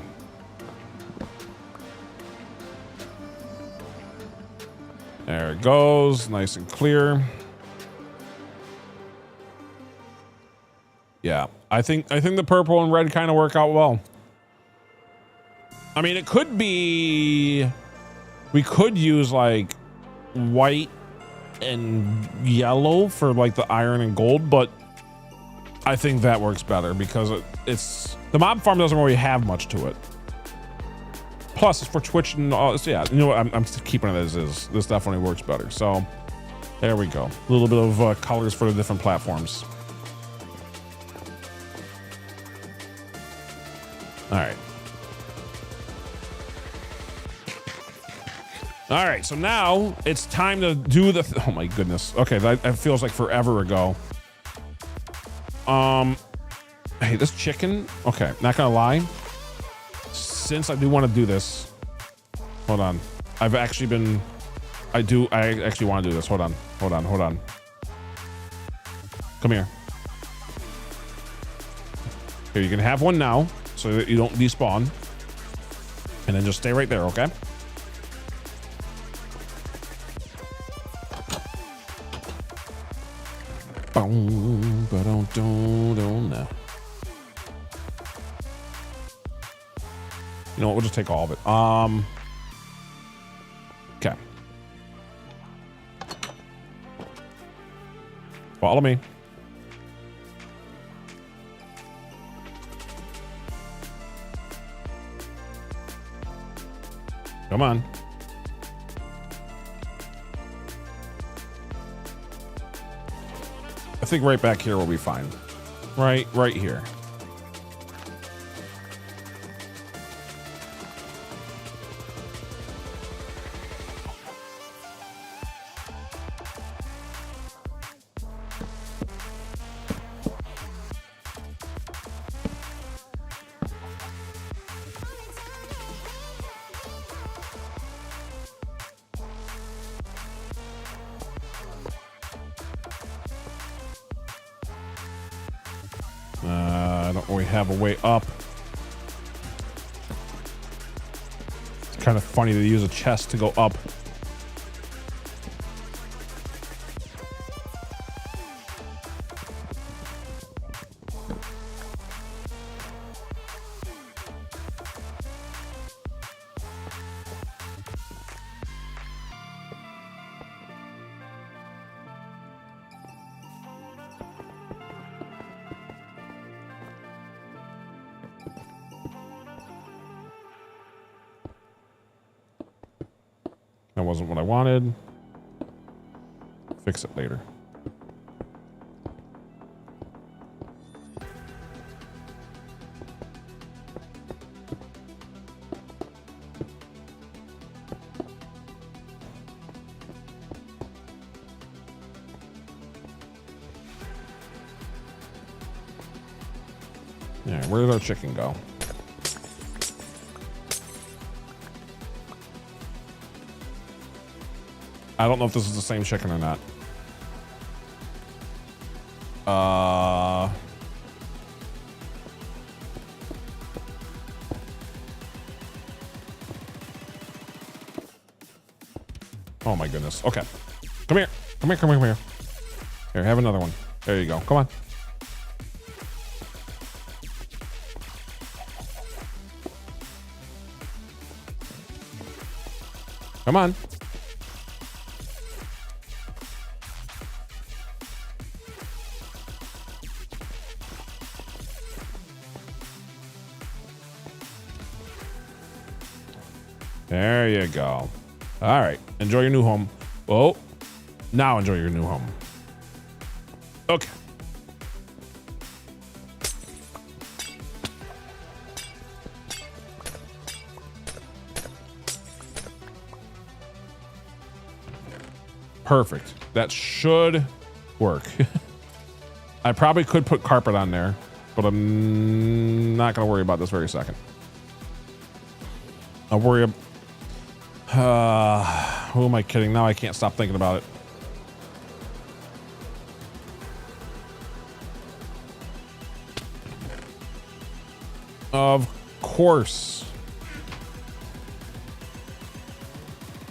There it goes, nice and clear. Yeah, I think the purple and red kind of work out well. I mean, it could be. We could use like white and yellow for like the iron and gold, but I think that works better because it's the mob farm doesn't really have much to it. Plus, it's for Twitch and all. So yeah, you know what? I'm keeping it as is. This definitely works better. So there we go. A little bit of colors for the different platforms. All right. All right, so now it's time to do the. Oh my goodness. Okay, that feels like forever ago. Hey, this chicken. Okay, not gonna lie. Since I do want to do this, hold on. I've actually been. I actually want to do this. Hold on. Come here. Here, you can have one now, so that you don't despawn, and then just stay right there. Okay. You know what? We'll just take all of it. Okay. Follow me. Come on. I think right back here will be fine. Right here. I don't really have a way up. It's kind of funny to use a chest to go up. That wasn't what I wanted. Fix it later. Yeah, where did our chicken go? I don't know if this is the same chicken or not. Oh my goodness. Okay. Come here. Come here, come here, come here. Here, have another one. There you go. Come on. Come on. There you go. All right. Enjoy your new home. Oh, now enjoy your new home. Okay. Perfect. That should work. I probably could put carpet on there, but I'm not going to worry about this very second. I'll worry about... who am I kidding? Now I can't stop thinking about it. Of course.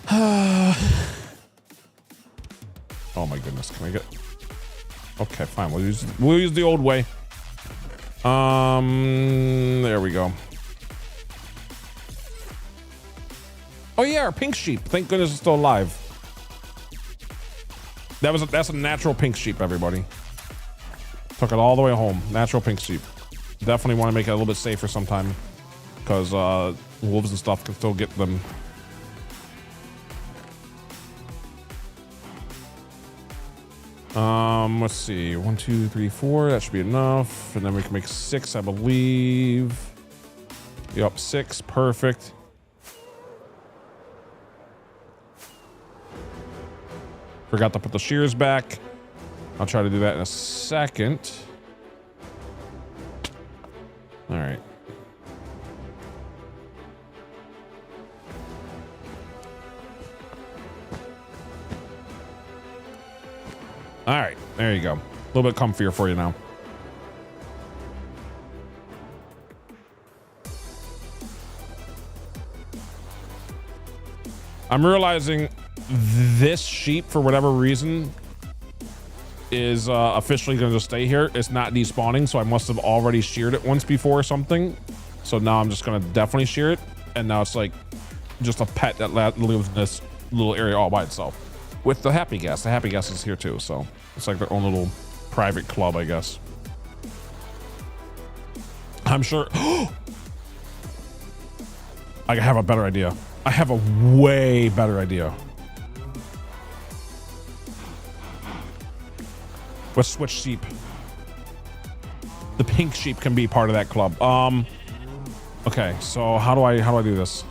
Oh my goodness, can I get... Okay, fine, we'll use the old way. There we go. Oh yeah, our pink sheep. Thank goodness it's still alive. That's a natural pink sheep, everybody. Took it all the way home. Natural pink sheep. Definitely want to make it a little bit safer sometime, because wolves and stuff can still get them. Let's see. 1, 2, 3, 4. That should be enough. And then we can make 6, I believe. Yep, 6. Perfect. Forgot to put the shears back. I'll try to do that in a second. All right. All right, there you go. A little bit comfier for you now. I'm realizing this sheep, for whatever reason, is officially going to stay here. It's not despawning, so I must have already sheared it once before or something. So now I'm just going to definitely shear it. And now it's like just a pet that lives in this little area all by itself. With the happy gas. The happy gas is here too, so it's like their own little private club, I guess. I'm sure. I have a better idea. I have a way better idea. Let's switch sheep. The pink sheep can be part of that club. Okay, so how do I do this?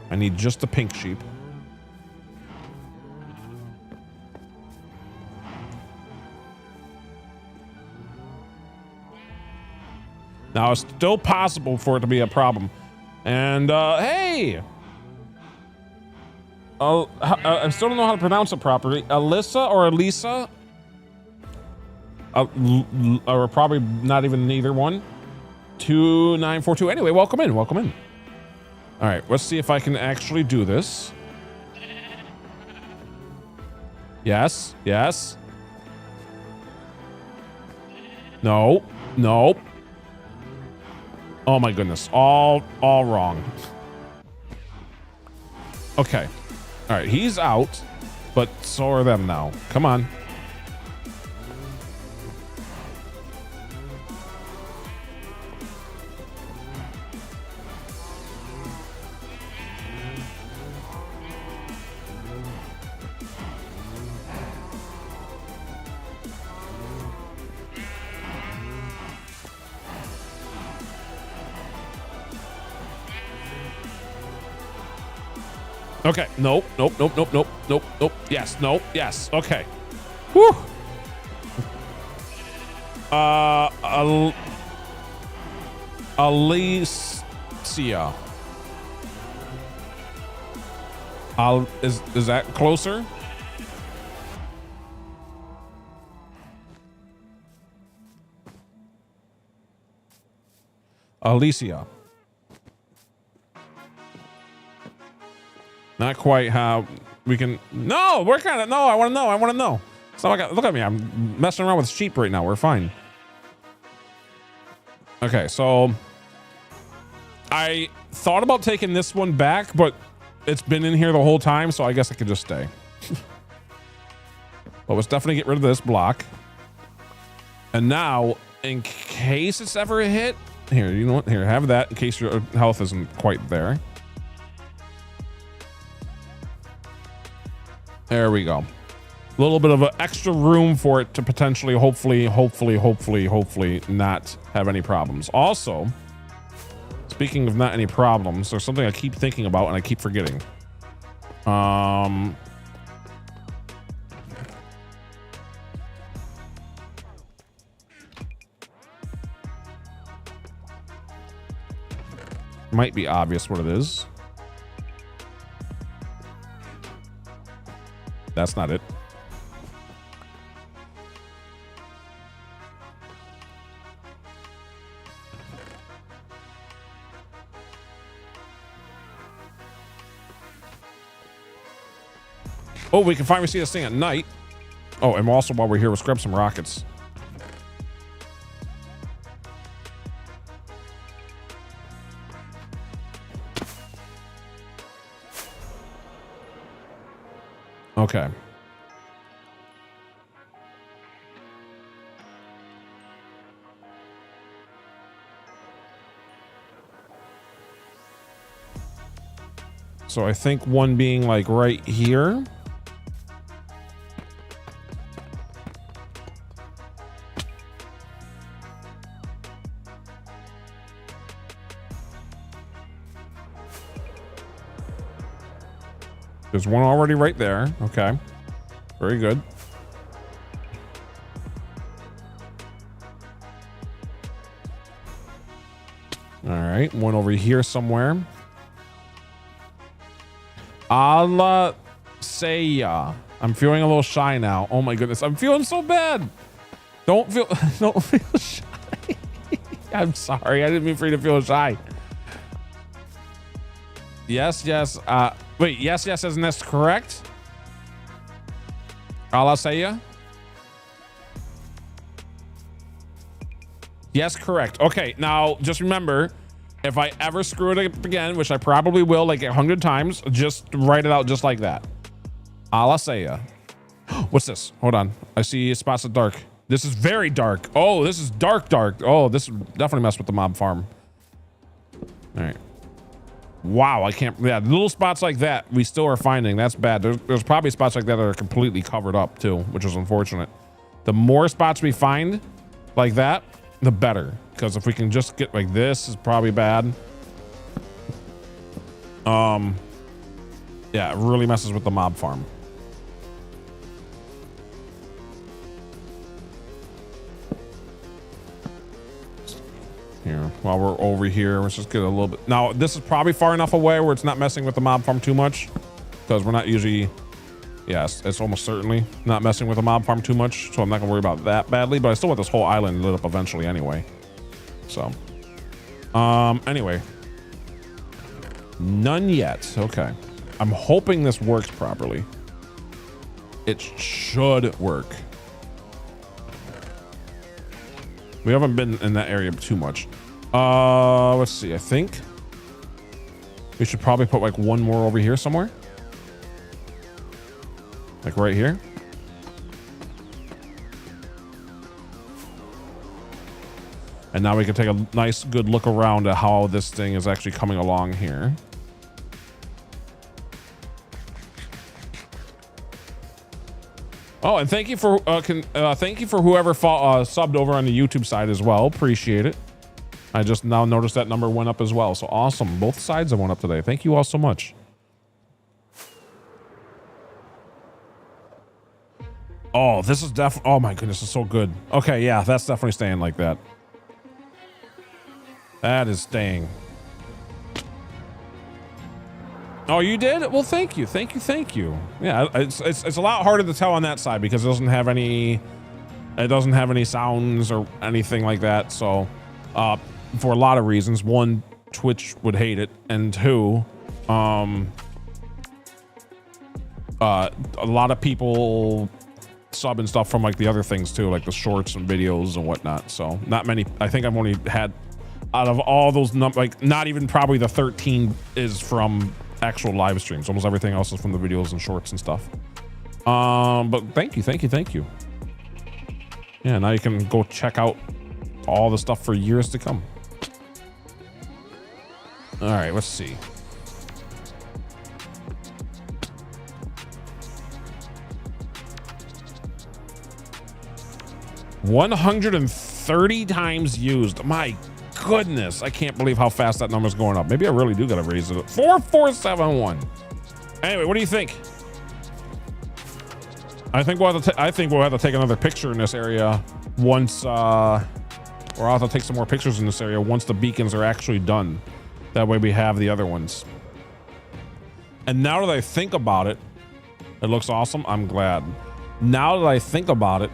I need just the pink sheep. Now it's still possible for it to be a problem. And hey! I still don't know how to pronounce it properly. Alyssa or Elisa? Or probably not even neither one. 2942. Anyway, welcome in, welcome in. All right, let's see if I can actually do this. Yes, yes. No, no. Oh my goodness, all wrong. Okay. All right, he's out, but so are them now. Come on. Okay. Nope. Nope. Nope. Nope. Nope. Nope. Nope. Yes. Nope. Yes. Okay. Whew. Alicia. Is that closer? Alicia. Not quite how we can. No, we're kind of. No, I want to know. I want to know. So look at me. I'm messing around with sheep right now. We're fine. Okay, so I thought about taking this one back, but it's been in here the whole time, so I guess I could just stay. But let's definitely get rid of this block. And now, in case it's ever a hit, here, you know what? Here, have that in case your health isn't quite there. There we go. A little bit of an extra room for it to potentially, hopefully not have any problems. Also, speaking of not any problems, there's something I keep thinking about and I keep forgetting. Might be obvious what it is. That's not it. Oh, we can finally see this thing at night. Oh, and also while we're here, we'll scrub some rockets. Okay. So I think one being like right here. There's one already right there. Okay. Very good. All right. One over here somewhere. Allah say ya. I'm feeling a little shy now. Oh my goodness. I'm feeling so bad. Don't feel shy. I'm sorry. I didn't mean for you to feel shy. Yes. Wait, yes, isn't this correct? Allah say ya? Yes, correct. Okay, now just remember, if I ever screw it up again, which I probably will like 100 times, just write it out just like that. Allah say ya. What's this? Hold on. I see spots of dark. This is very dark. Oh, this is dark. Oh, this definitely messed with the mob farm. All right. Wow, I can't. Yeah, little spots like that we still are finding. That's bad. There's probably spots like that that are completely covered up too, which is unfortunate. The more spots we find like that, the better. Because if we can just get like this, is probably bad. Yeah, it really messes with the mob farm. Here, while we're over here, let's just get a little bit. Now, this is probably far enough away where it's not messing with the mob farm too much, because we're not usually, yes, it's almost certainly not messing with the mob farm too much, so I'm not gonna worry about that badly, but I still want this whole island lit up eventually anyway. So, anyway, none yet. Okay, I'm hoping this works properly. It should work. We haven't been in that area too much. Let's see. I think we should probably put like one more over here somewhere. Like right here. And now we can take a nice good look around at how this thing is actually coming along here. Oh, and thank you for whoever subbed over on the YouTube side as well. Appreciate it. I just now noticed that number went up as well. So awesome. Both sides have went up today. Thank you all so much. Oh, this is definitely. Oh my goodness, it's so good. Okay, yeah, that's definitely staying like that. That is staying. Oh, you did? Well, thank you. Yeah, it's a lot harder to tell on that side because it doesn't have any sounds or anything like that. So, for a lot of reasons. One, Twitch would hate it, and two, a lot of people sub and stuff from like the other things too, like the shorts and videos and whatnot. So not many. I think I've only had out of all those like not even probably the 13 is from actual live streams. Almost everything else is from the videos and shorts and stuff. But thank you. Yeah, now you can go check out all the stuff for years to come. All right, let's see. $130 times used. My goodness, I can't believe how fast that number's going up. Maybe I really do gotta raise it. 4471. Anyway, what do you think? I think we'll have to take another picture in this area once, or I'll have to take some more pictures in this area once the beacons are actually done. That way we have the other ones. And now that I think about it, it looks awesome. I'm glad. Now that I think about it,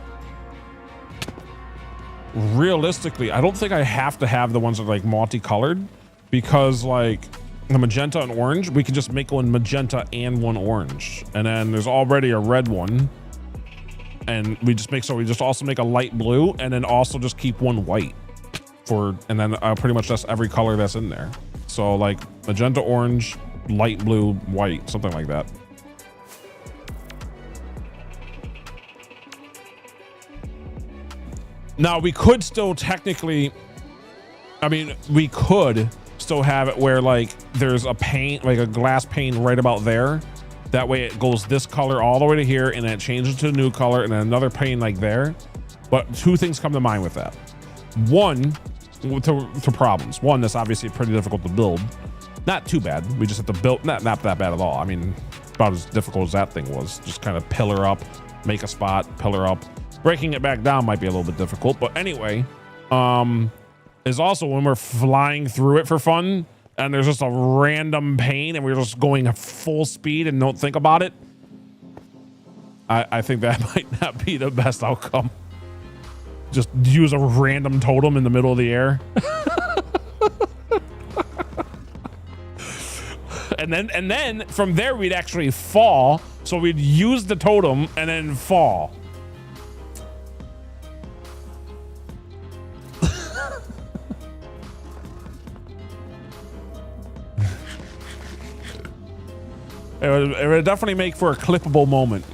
realistically, I don't think I have to have the ones that are like multicolored, because like the magenta and orange, we can just make one magenta and one orange. And then there's already a red one. And we just also make a light blue, and then also just keep one white and then pretty much that's every color that's in there. So like magenta, orange, light blue, white, something like that. Now we could still technically, we could still have it where like there's a pane, like a glass pane right about there. That way it goes this color all the way to here, and then it changes to a new color, and then another pane like there. But two things come to mind with that. One, to problems. One, that's obviously pretty difficult to build. Not too bad. We just have to build, not that bad at all. I mean, about as difficult as that thing was. Just kind of pillar up, make a spot, pillar up. Breaking it back down might be a little bit difficult. But anyway, is also when we're flying through it for fun, and there's just a random pane and we're just going at full speed and don't think about it. I think that might not be the best outcome. Just use a random totem in the middle of the air. and then from there we'd actually fall. So we'd use the totem and then fall. It would definitely make for a clippable moment.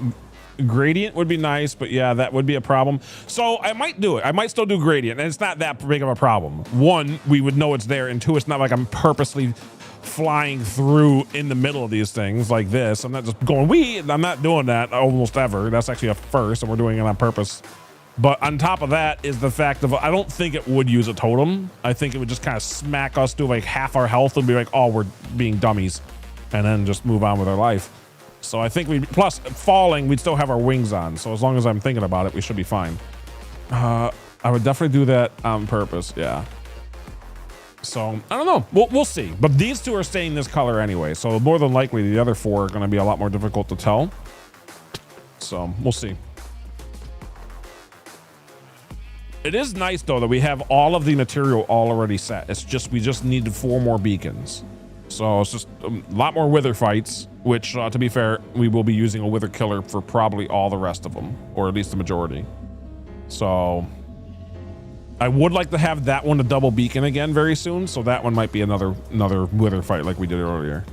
Gradient would be nice, but yeah, that would be a problem. So I might do it. I might still do gradient, and it's not that big of a problem. One, we would know it's there, and two, it's not like I'm purposely flying through in the middle of these things like this. I'm not just going, I'm not doing that almost ever. That's actually a first, and we're doing it on purpose. But on top of that is the fact of, I don't think it would use a totem. I think it would just kind of smack us to like half our health and be like, oh, we're being dummies. And then just move on with our life. So I think plus falling, we'd still have our wings on. So as long as I'm thinking about it, we should be fine. I would definitely do that on purpose. Yeah. So I don't know. We'll see. But these two are staying this color anyway. So more than likely the other four are going to be a lot more difficult to tell. So we'll see. It is nice though that we have all of the material already set. It's just, we just need 4 more beacons. So it's just a lot more wither fights, which to be fair, we will be using a wither killer for probably all the rest of them, or at least the majority. So I would like to have that one to double beacon again very soon. So that one might be another wither fight like we did earlier.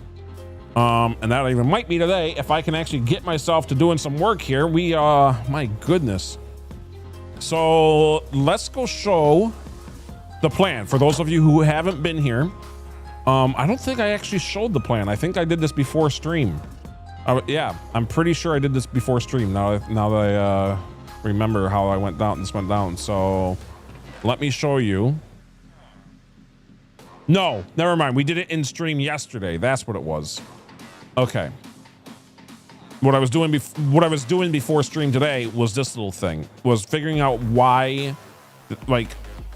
And that even might be today if I can actually get myself to doing some work here. My goodness. So let's go show the plan for those of you who haven't been here. I don't think I actually showed the plan. I think I did this before stream. Yeah, I'm pretty sure I did this before stream. Now that I remember how I went down, this went down. So let me show you. No, never mind. We did it in stream yesterday. That's what it was. Okay. What I was doing before stream today was this little thing. Was figuring out why, like,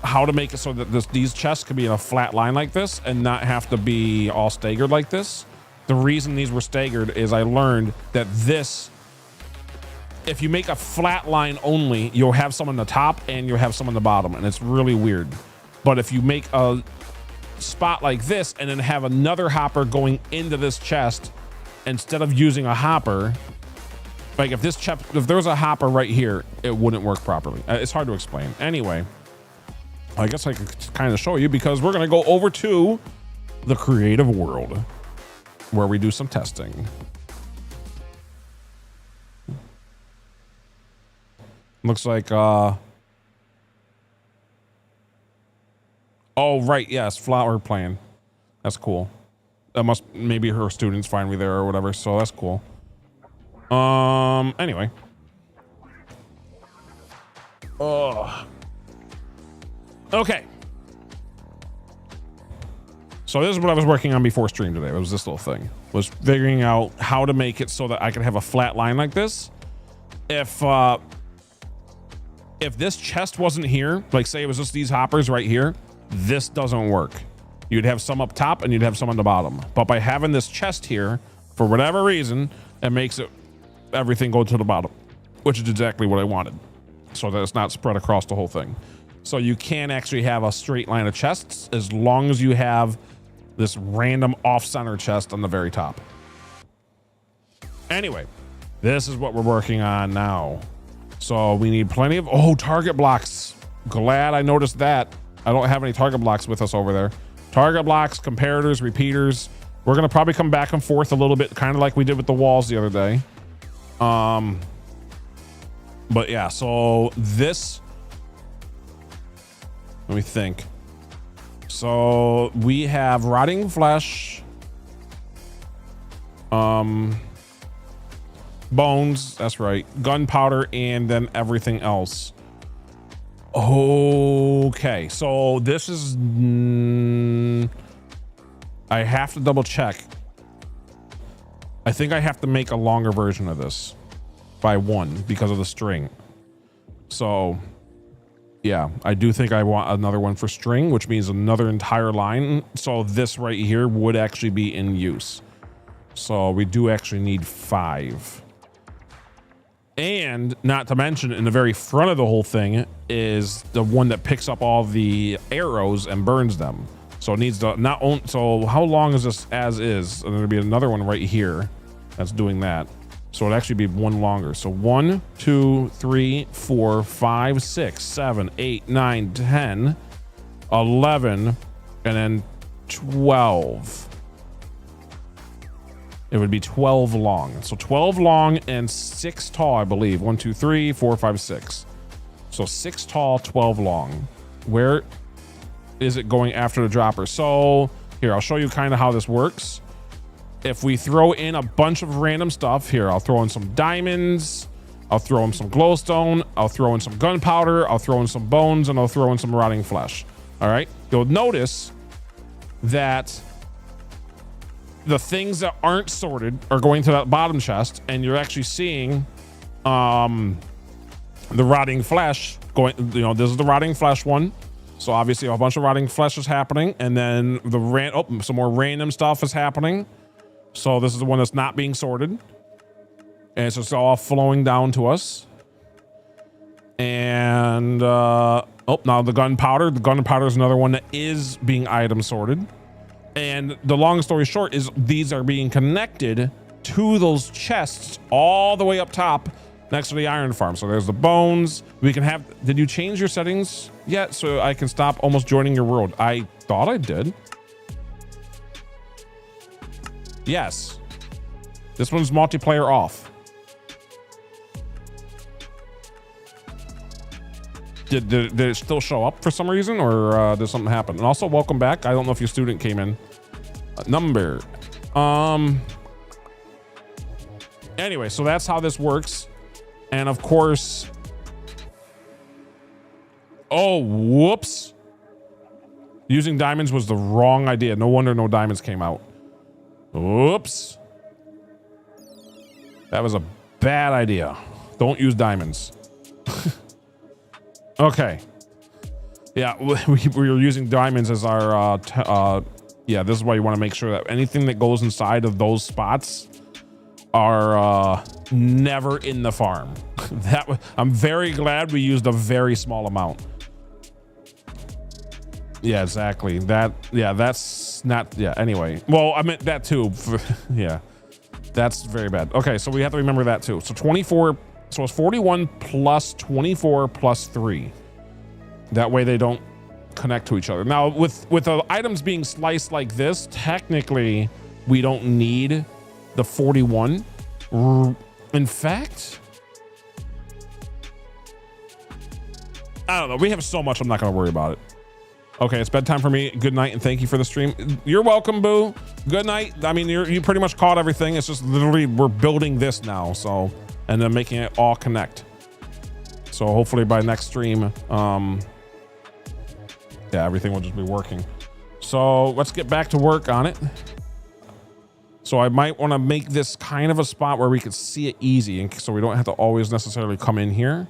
how to make it so that these chests could be in a flat line like this and not have to be all staggered like this. The reason these were staggered is I learned that this, if you make a flat line only, you'll have some on the top and you'll have some on the bottom, and it's really weird. But if you make a spot like this and then have another hopper going into this chest instead of using a hopper, like if there's a hopper right here, it wouldn't work properly. It's hard to explain. Anyway, I guess I could kind of show you because we're going to go over to the creative world where we do some testing. Looks like, oh, right. Yes. Flower plan. That's cool. That must, maybe her students find me there or whatever. So that's cool. Anyway. Oh. Okay. So this is what I was working on before stream today. It was this little thing. Was figuring out how to make it so that I could have a flat line like this. If this chest wasn't here, like say it was just these hoppers right here, this doesn't work. You'd have some up top and you'd have some on the bottom. But by having this chest here, for whatever reason, it makes everything go to the bottom, which is exactly what I wanted. So that it's not spread across the whole thing. So you can actually have a straight line of chests as long as you have this random off-center chest on the very top. Anyway, this is what we're working on now. So we need plenty of, target blocks. Glad I noticed that. I don't have any target blocks with us over there. Target blocks, comparators, repeaters. We're going to probably come back and forth a little bit, kind of like we did with the walls the other day. But yeah, so this, let me think. So we have rotting flesh, bones, that's right, gunpowder, and then everything else. Okay, so this is, I have to double check. I think I have to make a longer version of this by 1 because of the string. So yeah, I do think I want another one for string, which means another entire line. So this right here would actually be in use. So we do actually need 5. And not to mention, in the very front of the whole thing is the one that picks up all the arrows and burns them. So it needs to not own. So how long is this as is? And there'll be another one right here that's doing that. So it'd actually be one longer. So 1, 2, 3, 4, 5, 6, 7, 8, 9, 10, 11, and then 12. It would be 12 long. So 12 long and 6 tall, I believe. 1, 2, 3, 4, 5, 6. So 6 tall, 12 long. Where is it going after the dropper? So here, I'll show you kind of how this works. If we throw in a bunch of random stuff here, I'll throw in some diamonds, I'll throw in some glowstone, I'll throw in some gunpowder, I'll throw in some bones, and I'll throw in some rotting flesh. All right. You'll notice that the things that aren't sorted are going to that bottom chest, and you're actually seeing the rotting flesh going, this is the rotting flesh one. So obviously a bunch of rotting flesh is happening, and then some more random stuff is happening. So this is the one that's not being sorted, and it's just all flowing down to us. And now the gunpowder is another one that is being item sorted. And the long story short is these are being connected to those chests all the way up top next to the iron farm. So there's the bones. We can have, did you change your settings yet so I can stop almost joining your world? I thought I did. Yes. This one's multiplayer off. Did it still show up for some reason, or did something happen? And also, welcome back. I don't know if your student came in. Number. Anyway, so that's how this works. And of course, whoops. Using diamonds was the wrong idea. No wonder no diamonds came out. Whoops. That was a bad idea. Don't use diamonds. Okay. Yeah, we were using diamonds as our, yeah, this is why you want to make sure that anything that goes inside of those spots are never in the farm. I'm very glad we used a very small amount. Yeah, exactly. That's not, yeah, anyway. Well, I meant that too. Yeah, that's very bad. Okay, so we have to remember that too. So 24, so it's 41 plus 24 plus 3. That way they don't connect to each other. Now, with the items being sliced like this, technically, we don't need the 41. In fact, I don't know. We have so much, I'm not going to worry about it. Okay, it's bedtime for me. Good night, and thank you for the stream. You're welcome, Boo. Good night. I mean, you pretty much caught everything. It's just literally we're building this now, so, and then making it all connect. So hopefully by next stream, yeah, everything will just be working. So let's get back to work on it. So I might want to make this kind of a spot where we can see it easy, and so we don't have to always necessarily come in here.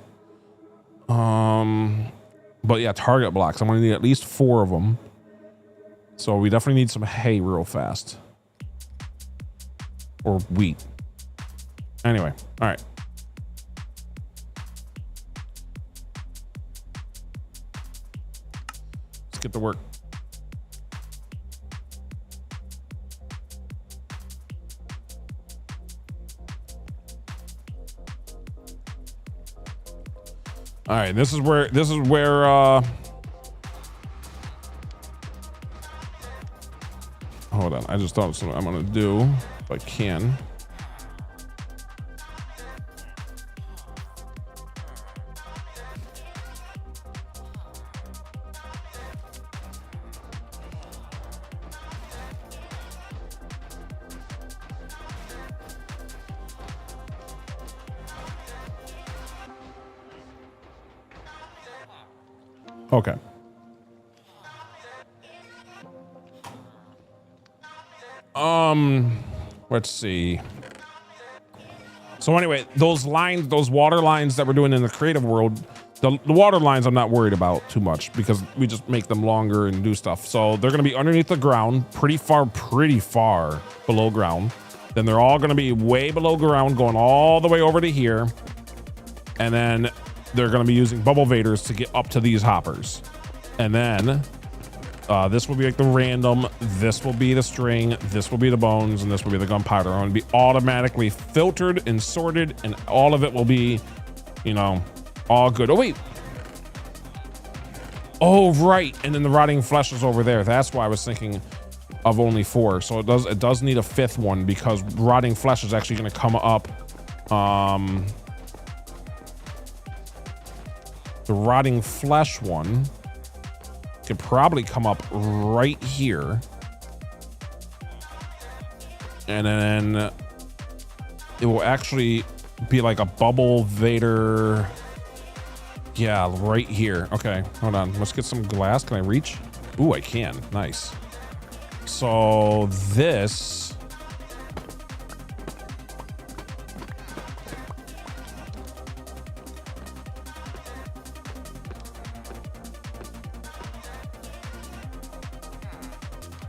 But yeah, target blocks. I'm going to need at least 4 of them. So we definitely need some hay real fast. Or wheat. Anyway, all right. Let's get to work. All right, this is where hold on, I just thought of something I'm gonna do if I can. Okay. Let's see. So anyway, those lines, those water lines that we're doing in the creative world, the water lines I'm not worried about too much because we just make them longer and do stuff. So they're going to be underneath the ground, pretty far below ground. Then they're all going to be way below ground, going all the way over to here. And then they're going to be using bubble vaders to get up to these hoppers. And then this will be like the random, this will be the string, this will be the bones, and this will be the gunpowder. It's going to be automatically filtered and sorted, and all of it will be, you know, all good. Oh, wait. Oh, right. And then the rotting flesh is over there. That's why I was thinking of only 4. So it does need a 5th one because rotting flesh is actually going to come up. The rotting flesh one could probably come up right here. And then it will actually be like a bubble vader. Yeah, right here. Okay, hold on. Let's get some glass. Can I reach? Ooh, I can. Nice. So this...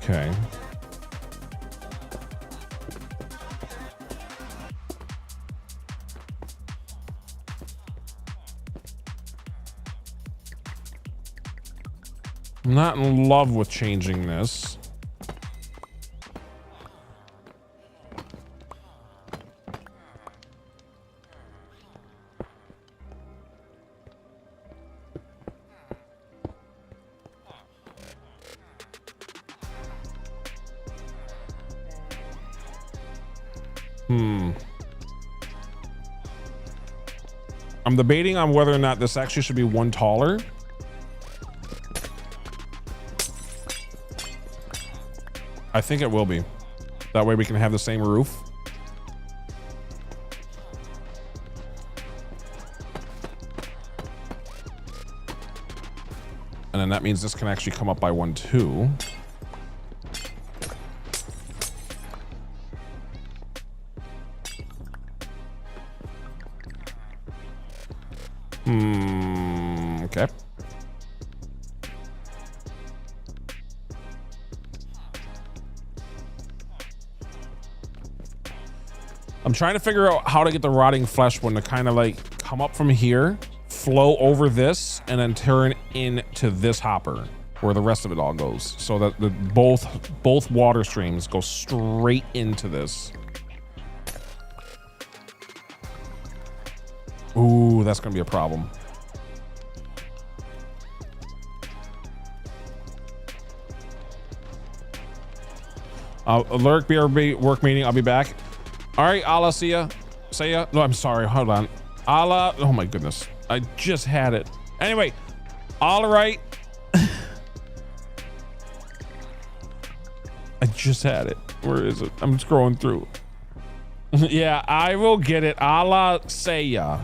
Okay. I'm not in love with changing this. I'm debating on whether or not this actually should be one taller. I think it will be. That way we can have the same roof. And then that means this can actually come up by 1 too. Okay. I'm trying to figure out how to get the rotting flesh one to kind of like come up from here, flow over this, and then turn into this hopper. where the rest of it all goes, so that both water streams go straight into this. Ooh, that's gonna be a problem. Alert BRB work meeting. I'll be back. All right, Allah, see ya. Say ya. No, I'm sorry. Hold on. Allah. Oh my goodness. I just had it. Anyway, all right. I just had it. Where is it? I'm scrolling through. Yeah, I will get it. Allah, say ya.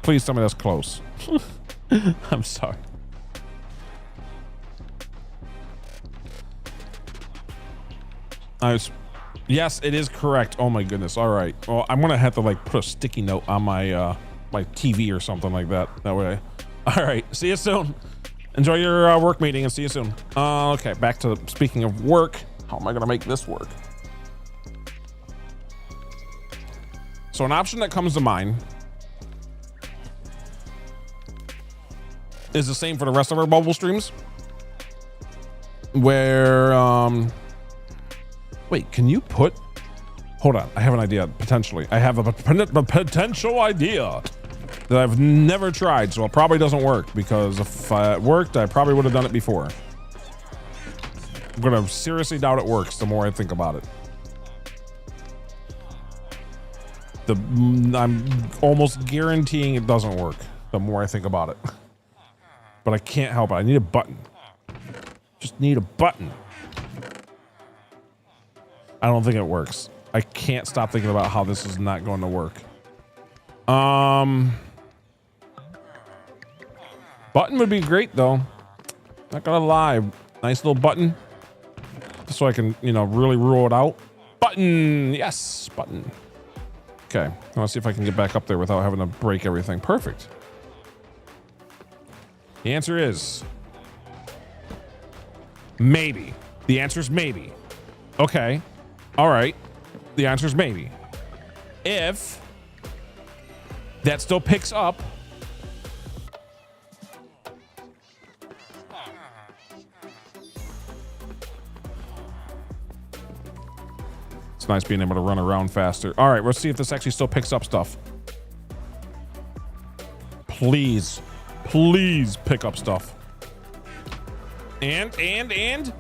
Please tell me that's close. I'm sorry. Yes, it is correct. Oh my goodness. All right. Well, I'm gonna have to like put a sticky note on my my TV or something like that. That way. All right. See you soon. Enjoy your work meeting and see you soon. Okay. Back to speaking of work. How am I gonna make this work? So an option that comes to mind is the same for the rest of our bubble streams, where wait, can you put... Hold on, I have an idea, potentially. I have a potential idea that I've never tried, so it probably doesn't work, because if it worked, I probably would have done it before. I'm gonna seriously doubt it works the more I think about it. I'm almost guaranteeing it doesn't work the more I think about it. But I can't help it, I need a button. Just need a button. I don't think it works. I can't stop thinking about how this is not going to work. Button would be great though. Not gonna lie. Nice little button. Just so I can, you know, really rule it out. Button! Yes, button. Okay, let's see if I can get back up there without having to break everything. Perfect. The answer is maybe. The answer is maybe. Okay. All right. The answer is maybe. If that still picks up, it's nice being able to run around faster. All right, let's see if this actually still picks up stuff. Please, please pick up stuff. And.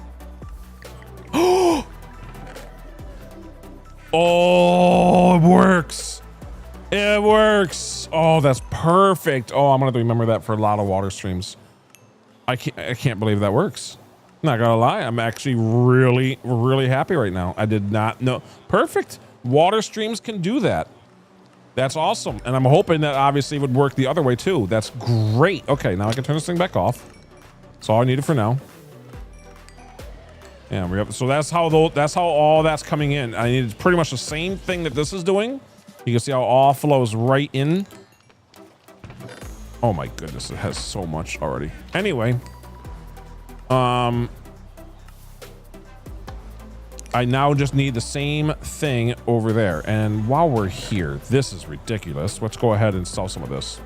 Oh, it works. It works. Oh, that's perfect. Oh, I'm gonna have to remember that for a lot of water streams. I can't believe that works. Not gonna lie, I'm actually really happy right now. I did not know. Perfect. Water streams can do that. That's awesome. And I'm hoping that obviously it would work the other way too. That's great. Okay, now I can turn this thing back off. That's all I needed for now. Yeah, we have, so that's how all that's coming in. I need pretty much the same thing that this is doing. You can see how all flows right in. Oh my goodness, it has so much already. Anyway, I now just need the same thing over there. And while we're here, this is ridiculous. Let's go ahead and sell some of this,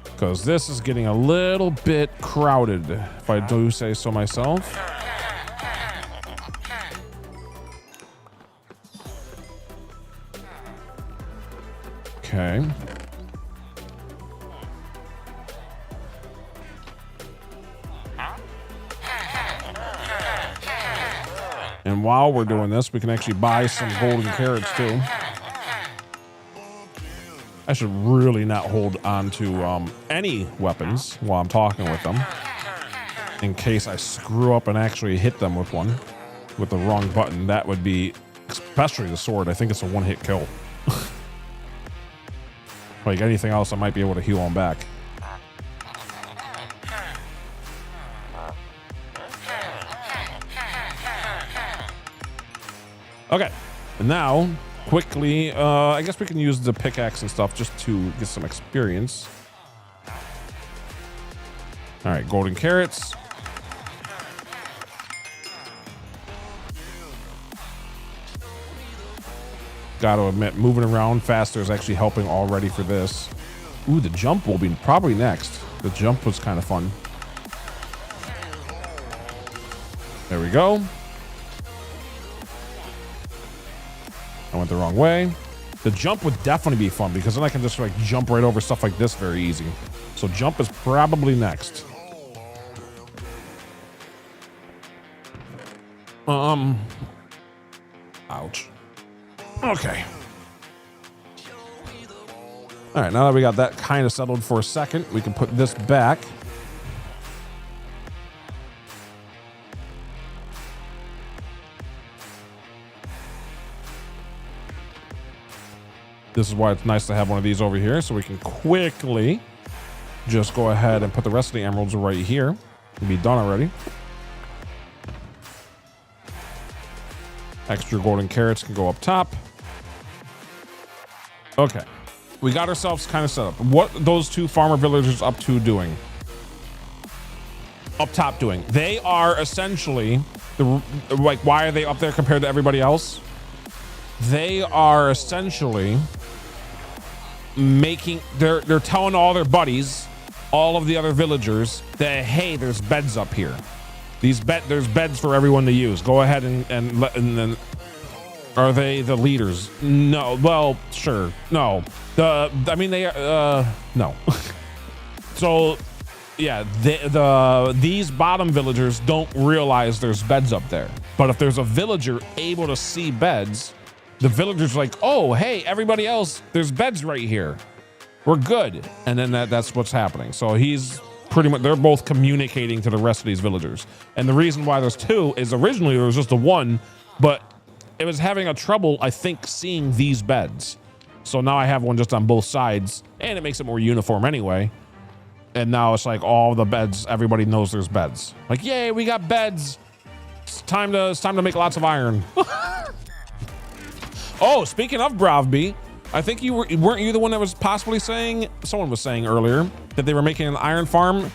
because this is getting a little bit crowded, if I do say so myself. Okay. And while we're doing this, we can actually buy some golden carrots too. I should really not hold on to any weapons while I'm talking with them, in case I screw up and actually hit them with one, with the wrong button. That would be, especially the sword. I think it's a one-hit kill. Like anything else, I might be able to heal them back. Okay, and now quickly, I guess we can use the pickaxe and stuff just to get some experience. All right, golden carrots. Gotta admit, moving around faster is actually helping already for this. Ooh, the jump will be probably next. The jump was kind of fun. There we go. I went the wrong way. The jump would definitely be fun because then I can just like jump right over stuff like this very easy. So jump is probably next. Ouch. Okay. All right, now that we got that kind of settled for a second, we can put this back. This is why it's nice to have one of these over here, so we can quickly just go ahead and put the rest of the emeralds right here and be done already. Extra golden carrots can go up top. Okay. We got ourselves kind of set up. What those two farmer villagers up to doing? Up top doing? They are essentially, like, why are they up there compared to everybody else? They are essentially making, they're telling all their buddies, all of the other villagers, that, hey, there's beds up here. There's beds for everyone to use. Go ahead and then, are they the leaders? No. Well, sure. No. No. So, yeah, these bottom villagers don't realize there's beds up there. But if there's a villager able to see beds, the villager's like, oh, hey, everybody else, there's beds right here. We're good. And then that's what's happening. So he's pretty much, they're both communicating to the rest of these villagers. And the reason why there's two is originally there was just the one, but it was having a trouble, I think, seeing these beds. So now I have one just on both sides, and it makes it more uniform anyway. And now it's like all the beds, everybody knows there's beds. Like, yay, we got beds. It's time to make lots of iron. Oh, speaking of Bravby, I think weren't you the one that was possibly saying, someone was saying earlier that they were making an iron farm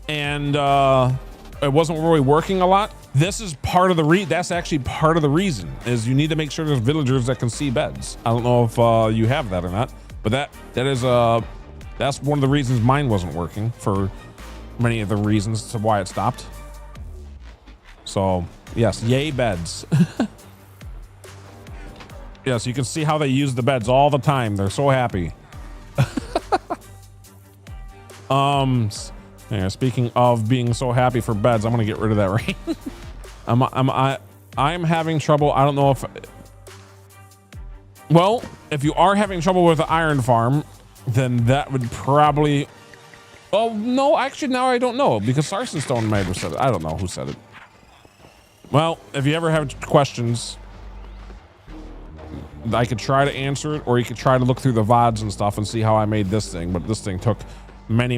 and it wasn't really working a lot. This is part of that's actually part of the reason is you need to make sure there's villagers that can see beds. I don't know if you have that or not, but that's one of the reasons mine wasn't working for many of the reasons to why it stopped. So yes, yay beds. Yes, you can see how they use the beds all the time. They're so happy. Yeah, speaking of being so happy for beds, I'm gonna get rid of that rain. I'm having trouble. I don't know if. Well, if you are having trouble with the iron farm, then that would probably. Oh no, actually now I don't know because Stone might have said it. I don't know who said it. Well, if you ever have questions, I could try to answer it, or you could try to look through the VODs and stuff and see how I made this thing. But this thing took many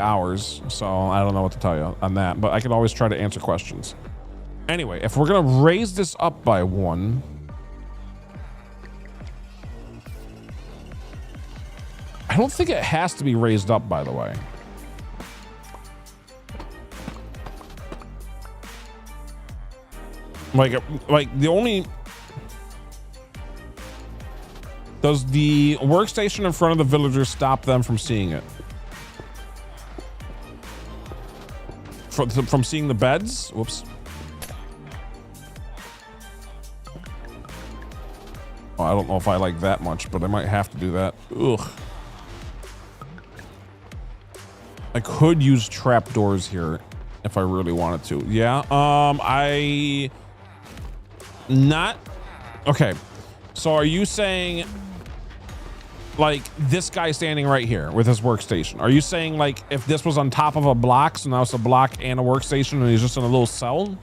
hours, so I don't know what to tell you on that. But I could always try to answer questions. Anyway, if we're gonna raise this up by one, I don't think it has to be raised up, by the way. Like the only. Does the workstation in front of the villagers stop them from seeing it? From seeing the beds? Whoops. Oh, I don't know if I like that much, but I might have to do that. Ugh. I could use trapdoors here if I really wanted to. Yeah. Okay. So are you saying like this guy standing right here with his workstation? Are you saying like if this was on top of a block, so now it's a block and a workstation and he's just in a little cell?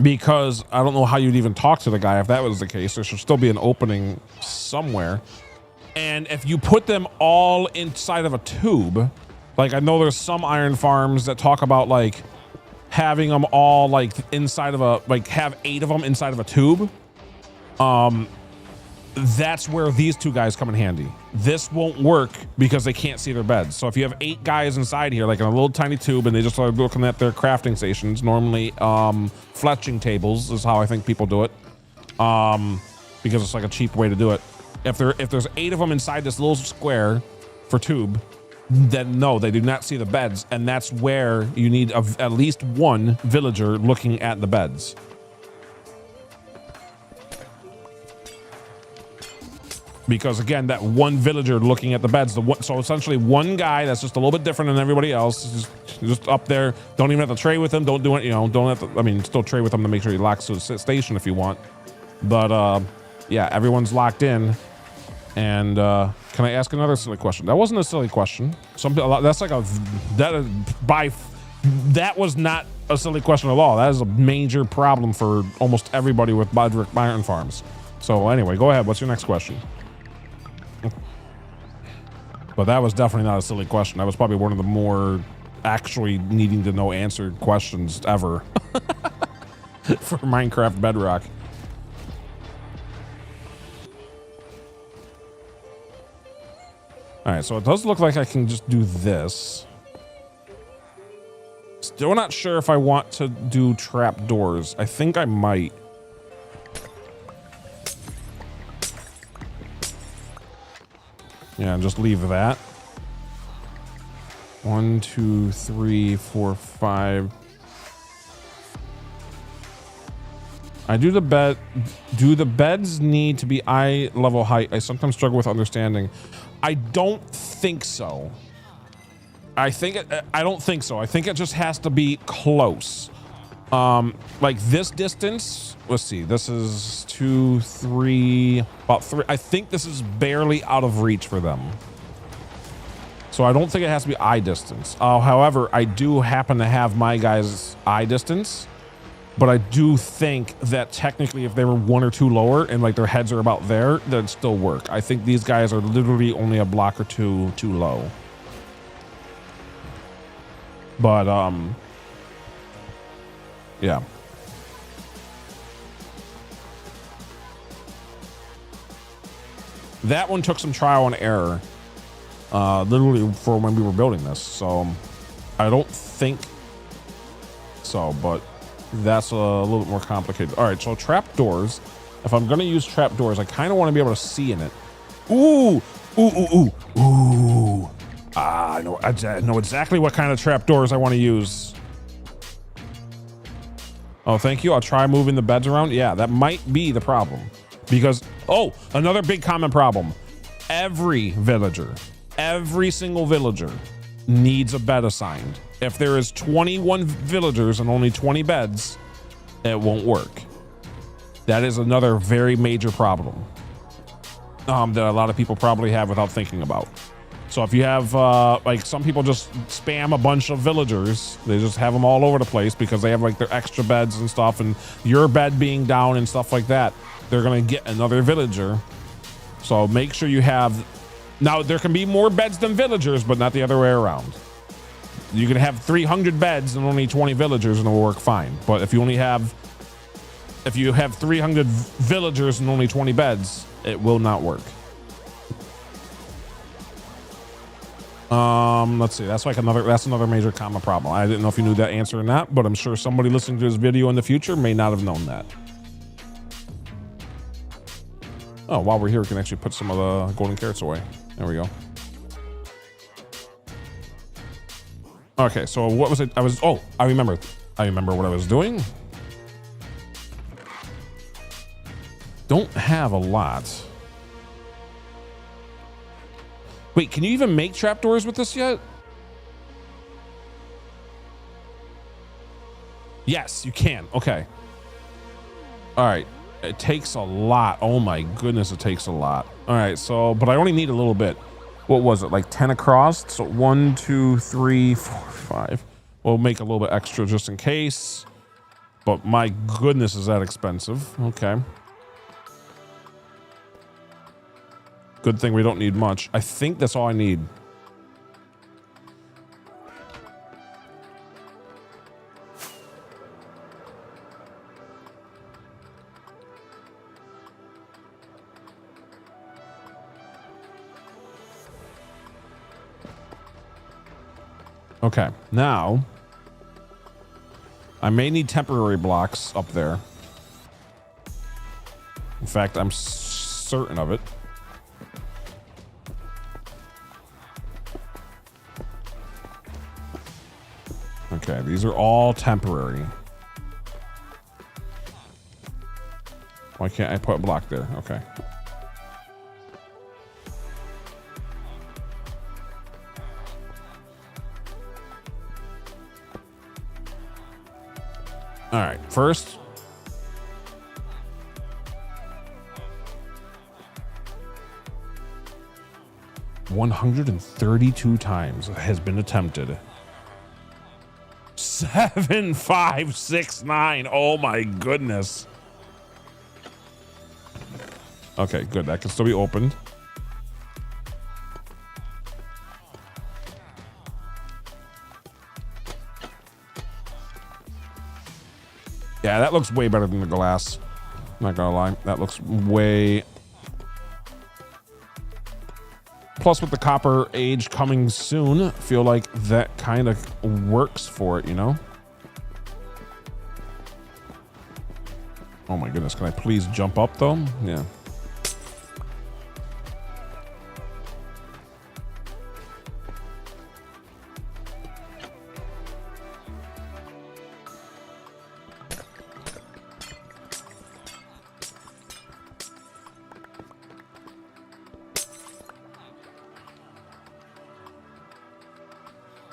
Because I don't know how you'd even talk to the guy if that was the case. There should still be an opening somewhere. And if you put them all inside of a tube, like I know there's some iron farms that talk about like having them all like inside of a, like have 8 of them inside of a tube. That's where these two guys come in handy. This won't work because they can't see their beds. So if you have 8 guys inside here, like in a little tiny tube, and they just are looking at their crafting stations, normally fletching tables is how I think people do it, because it's like a cheap way to do it. If there's 8 of them inside this little square for tube, then no, they do not see the beds, and that's where you need at least one villager looking at the beds. Because again, that one villager looking at the beds, so essentially one guy that's just a little bit different than everybody else, just up there. Don't even have to trade with him. Don't do it. You know, don't have to. I mean, still trade with him to make sure he locks to the station if you want. But yeah, everyone's locked in. And can I ask another silly question? That wasn't a silly question. That's like that was not a silly question at all. That is a major problem for almost everybody with Bodrick Iron Farms. So anyway, go ahead. What's your next question? But that was definitely not a silly question. That was probably one of the more actually needing to know answered questions ever for Minecraft Bedrock. All right, so it does look like I can just do this. Still not sure if I want to do trap doors. I think I might. Yeah, just leave that. 1, 2, 3, 4, 5. Do the beds need to be eye level height? I sometimes struggle with understanding. I don't think so. I don't think so. I think it just has to be close. Like this distance, let's see, this is 2, 3, about 3. I think this is barely out of reach for them. So I don't think it has to be eye distance. However, I do happen to have my guys' eye distance, but I do think that technically if they were 1 or 2 lower and like their heads are about there, that'd still work. I think these guys are literally only a block or two too low. But yeah. That one took some trial and error, literally for when we were building this. So I don't think so, but that's a little bit more complicated. All right, so trapdoors. If I'm going to use trapdoors, I kind of want to be able to see in it. Ooh, ooh, ooh, ooh, ooh. I know exactly what kind of trapdoors I want to use. Oh, thank you. I'll try moving the beds around. Yeah, that might be the problem. Because, oh, another big common problem. Every single villager needs a bed assigned. If there is 21 villagers and only 20 beds, it won't work. That is another very major problem that a lot of people probably have without thinking about. So if you have, like some people just spam a bunch of villagers, they just have them all over the place because they have like their extra beds and stuff, and your bed being down and stuff like that, they're going to get another villager. So make sure you have, now there can be more beds than villagers, but not the other way around. You can have 300 beds and only 20 villagers and it'll work fine. But if you have 300 villagers and only 20 beds, it will not work. Let's see. That's another major common problem. I didn't know if you knew that answer or not, but I'm sure somebody listening to this video in the future may not have known that. Oh, while we're here, we can actually put some of the golden carrots away. There we go. Okay, so what was it? I remember what I was doing. Don't have a lot. Wait, can you even make trapdoors with this yet? Yes, you can. Okay. All right. It takes a lot. Oh my goodness, it takes a lot. All right, so, but I only need a little bit. What was it, like 10 across? So 1, 2, 3, 4, 5. We'll make a little bit extra just in case. But my goodness, is that expensive. Okay. Good thing we don't need much. I think that's all I need. Okay, now I may need temporary blocks up there. In fact, I'm certain of it. Okay, these are all temporary. Why can't I put a block there? Okay. All right, first. $132 times has been attempted. 7, 5, 6, 9. Oh my goodness. Okay, good. That can still be opened. Yeah, that looks way better than the glass. Not gonna lie. That looks way... Plus with the copper age coming soon, I feel like that kind of works for it, you know? Oh my goodness, can I please jump up though? Yeah.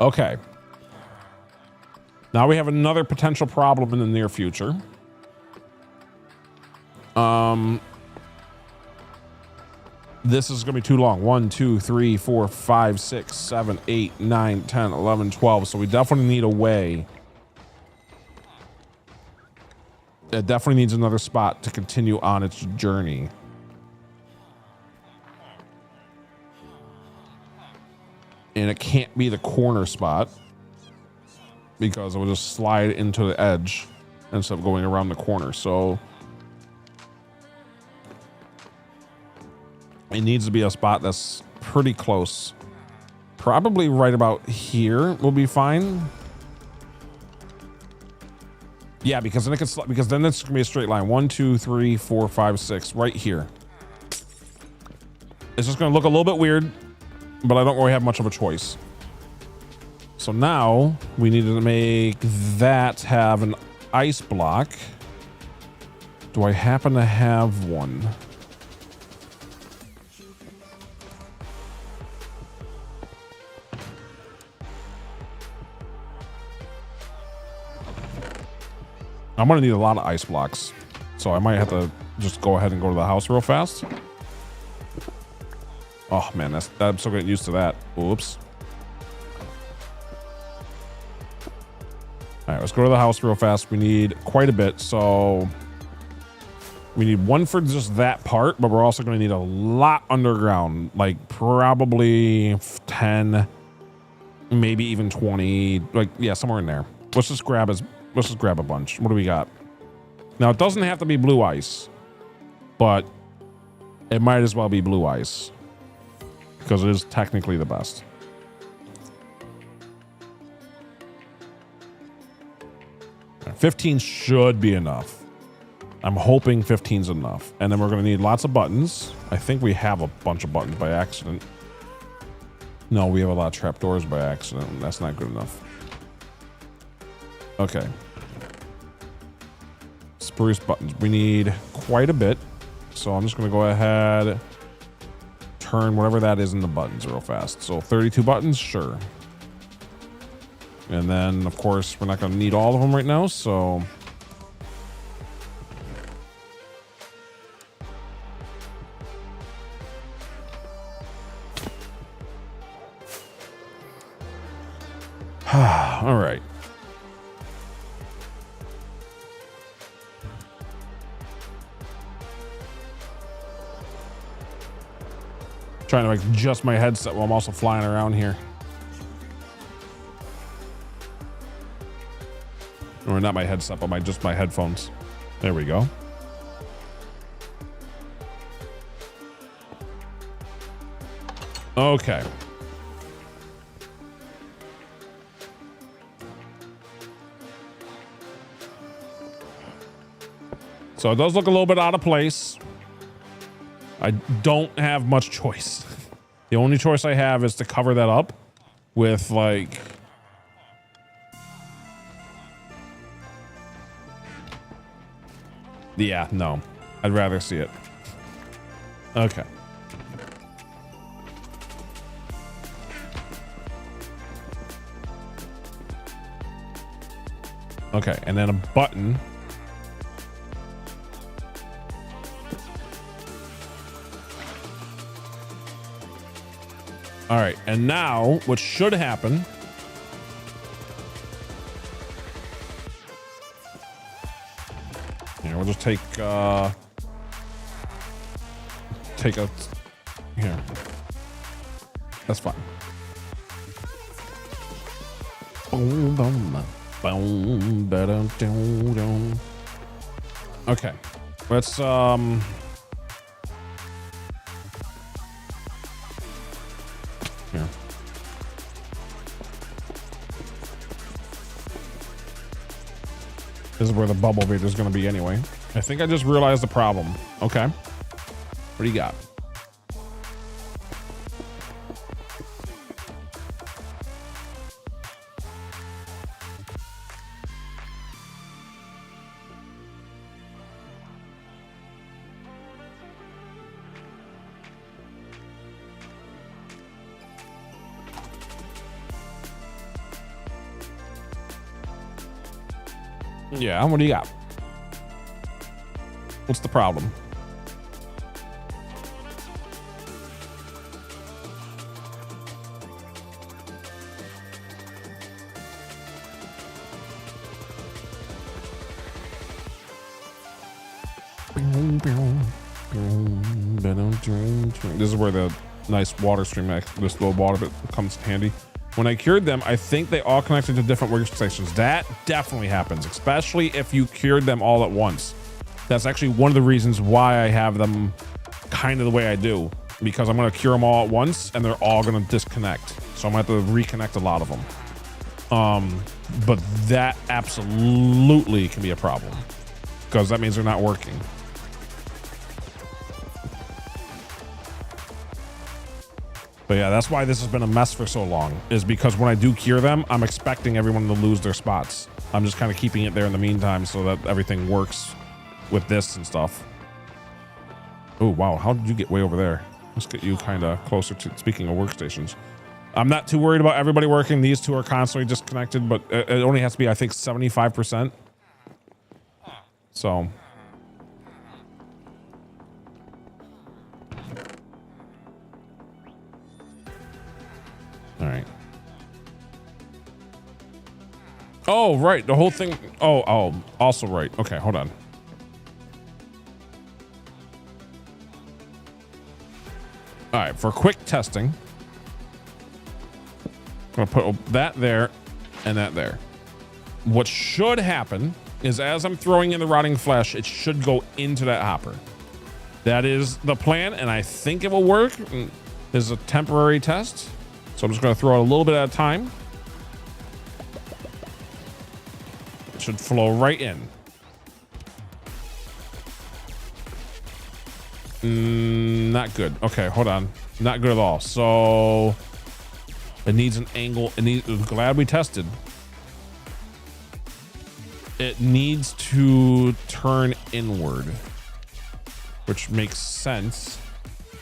Okay. Now we have another potential problem in the near future. This is going to be too long. 1, 2, 3, 4, 5, 6, 7, 8, 9, 10, 11, 12. So we definitely need a way. It definitely needs another spot to continue on its journey. And it can't be the corner spot because it will just slide into the edge instead of going around the corner. So it needs to be a spot that's pretty close. Probably right about here will be fine. Yeah, because then then it's gonna be a straight line. 1, 2, 3, 4, 5, 6, right here. It's just gonna look a little bit weird, but I don't really have much of a choice. So now we need to make that have an ice block. Do I happen to have one? I'm gonna need a lot of ice blocks. So I might have to just go ahead and go to the house real fast. Oh man, I'm still getting used to that. Oops. All right, let's go to the house real fast. We need quite a bit, so we need one for just that part, but we're also going to need a lot underground, like probably 10, maybe even 20, like yeah, somewhere in there. Let's just grab a bunch. What do we got? Now it doesn't have to be blue ice, but it might as well be blue ice because it is technically the best. Right, 15 should be enough. I'm hoping 15's enough. And then we're going to need lots of buttons. I think we have a bunch of buttons by accident. No, we have a lot of trapdoors by accident. That's not good enough. Okay. Spruce buttons. We need quite a bit. So I'm just going to go ahead, turn whatever that is in the buttons real fast. So 32 buttons, sure. And then, of course, we're not going to need all of them right now, so... All right. Trying to like adjust my headset while I'm also flying around here. Or not my headset, but just my headphones. There we go. Okay. So it does look a little bit out of place. I don't have much choice. The only choice I have is to cover that up with like Yeah, no. I'd rather see it. Okay. Okay, and then a button. All right, and now what should happen here, we'll just take a here. That's fine. Boom, boom, boom, ba-dum, dum, dum. Okay, let's here. This is where the bubble beater is going to be anyway. I think I just realized the problem. Okay. What do you got? Yeah, what do you got? What's the problem? This is where the nice water stream, this little water bit comes handy. When I cured them, I think they all connected to different workstations. That definitely happens, especially if you cured them all at once. That's actually one of the reasons why I have them kind of the way I do, because I'm going to cure them all at once and they're all going to disconnect. So I'm going to have to reconnect a lot of them. But that absolutely can be a problem because that means they're not working. But yeah, that's why this has been a mess for so long, is because when I do cure them, I'm expecting everyone to lose their spots. I'm just kind of keeping it there in the meantime so that everything works with this and stuff. Oh, wow. How did you get way over there? Let's get you kind of closer to, speaking of workstations. I'm not too worried about everybody working. These two are constantly disconnected, but it only has to be, I think, 75%. So... all right. Oh, right. The whole thing. Oh, also right. Okay, hold on. All right, for quick testing, I'm gonna put that there and that there. What should happen is as I'm throwing in the rotting flesh, it should go into that hopper. That is the plan, and I think it will work. This is a temporary test. So I'm just going to throw it a little bit at a time. It should flow right in. Not good. Okay, hold on. Not good at all. So it needs an angle. Glad we tested. It needs to turn inward, which makes sense,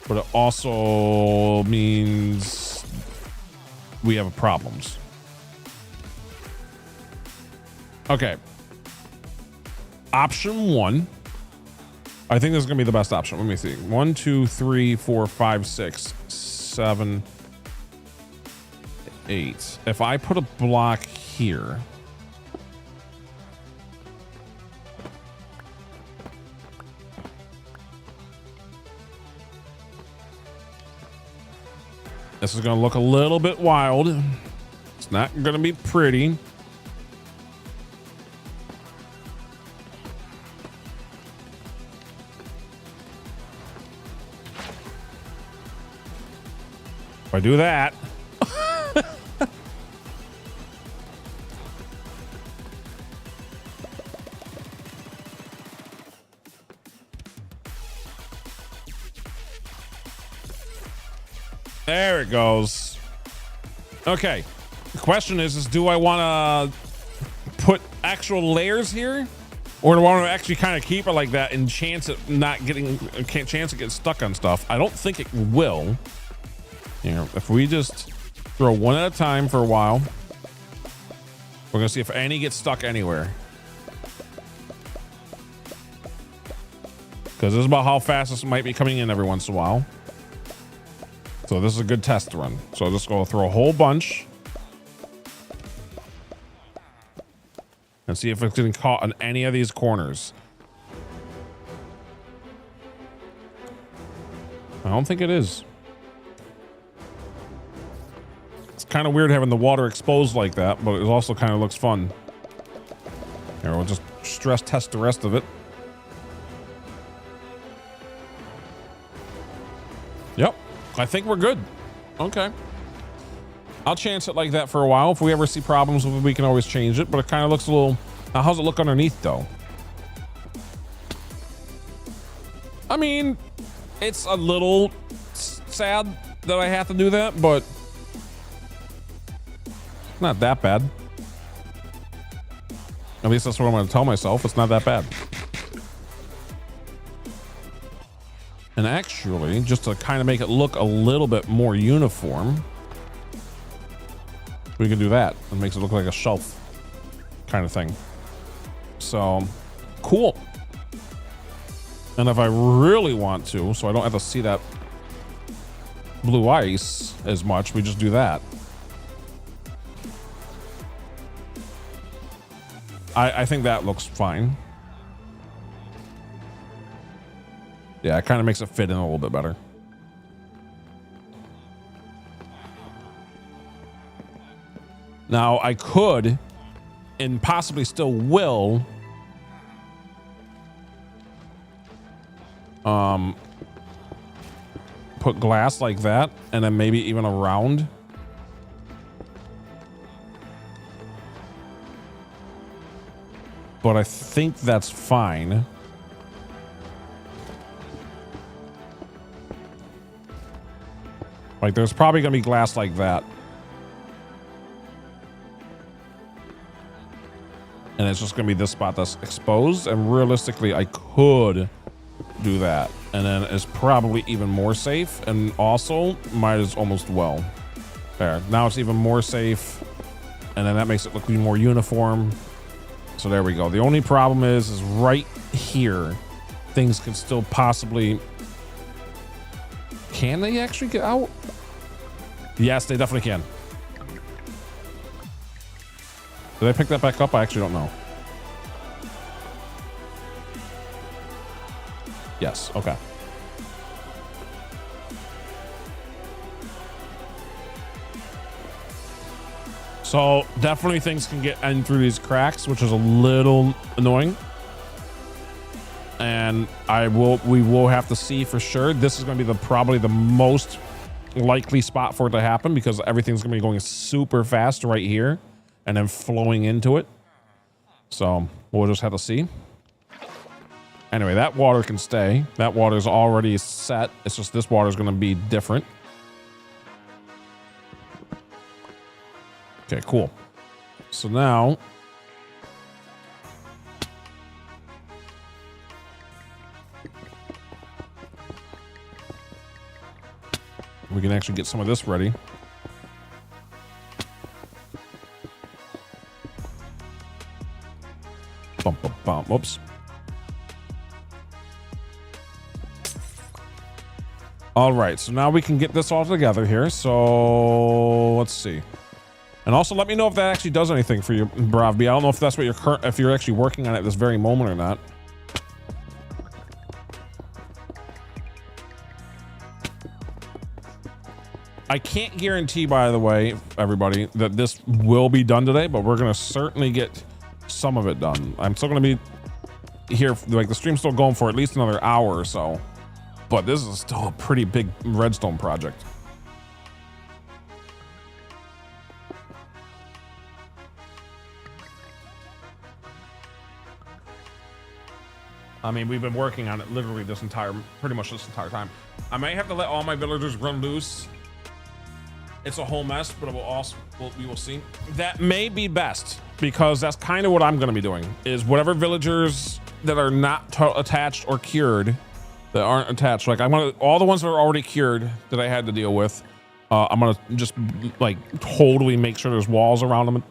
but it also means we have problems. Okay. Option one. I think this is gonna be the best option. Let me see. 1, 2, 3, 4, 5, 6, 7, 8. If I put a block here. This is going to look a little bit wild. It's not going to be pretty. If I do that. There it goes. Okay. The question is do I want to put actual layers here Or do I want to actually kind of keep it like that and chance it not getting, can't chance it gets stuck on stuff? I don't think it will. You know, if we just throw one at a time for a while, we're gonna see if any gets stuck anywhere. Because this is about how fast this might be coming in every once in a while. So this is a good test run. So I'll just go throw a whole bunch. And see if it's getting caught on any of these corners. I don't think it is. It's kind of weird having the water exposed like that, but it also kind of looks fun. Here, we'll just stress test the rest of it. Yep, I think we're good. Okay. I'll chance it like that for a while. If we ever see problems with it, we can always change it, but it kind of looks a little... Now, how's it look underneath, though? I mean, it's a little sad that I have to do that, but not that bad. At least that's what I'm going to tell myself. It's not that bad. And actually, just to kind of make it look a little bit more uniform, we can do that. It makes it look like a shelf kind of thing. So, cool. And if I really want to, so I don't have to see that blue ice as much, we just do that. I think that looks fine. Yeah, it kind of makes it fit in a little bit better. Now, I could, and possibly still will, put glass like that, and then maybe even around. But I think that's fine. Like, there's probably gonna be glass like that. And it's just gonna be this spot that's exposed, and realistically I could do that, and then it's probably even more safe, and also might as almost well. There, now it's even more safe, and then that makes it look more uniform. So there we go. The only problem is right here things can still possibly... Can they actually get out? Yes, they definitely can. Did I pick that back up? I actually don't know. Yes, okay. So definitely things can get in through these cracks, which is a little annoying. And we will have to see for sure. This is going to be probably the most likely spot for it to happen, because everything's going to be going super fast right here and then flowing into it. So we'll just have to see. Anyway, that water can stay. That water is already set. It's just this water is going to be different. Okay, cool. So now we can actually get some of this ready. Bump, bump, bump. Whoops. All right, so now we can get this all together here. So let's see. And also let me know if that actually does anything for you, Bravby. I don't know if that's what if you're actually working on it at this very moment or not. I can't guarantee, by the way, everybody, that this will be done today, but we're going to certainly get some of it done. I'm still going to be here, like the stream's still going for at least another hour or so, but this is still a pretty big redstone project. I mean, we've been working on it literally pretty much this entire time. I might have to let all my villagers run loose It's a whole mess, but it will also, we will see. That may be best because that's kind of what I'm going to be doing is whatever villagers that are not attached or cured, that aren't attached. Like I'm going to, all the ones that are already cured that I had to deal with, I'm going to just like totally make sure there's walls around them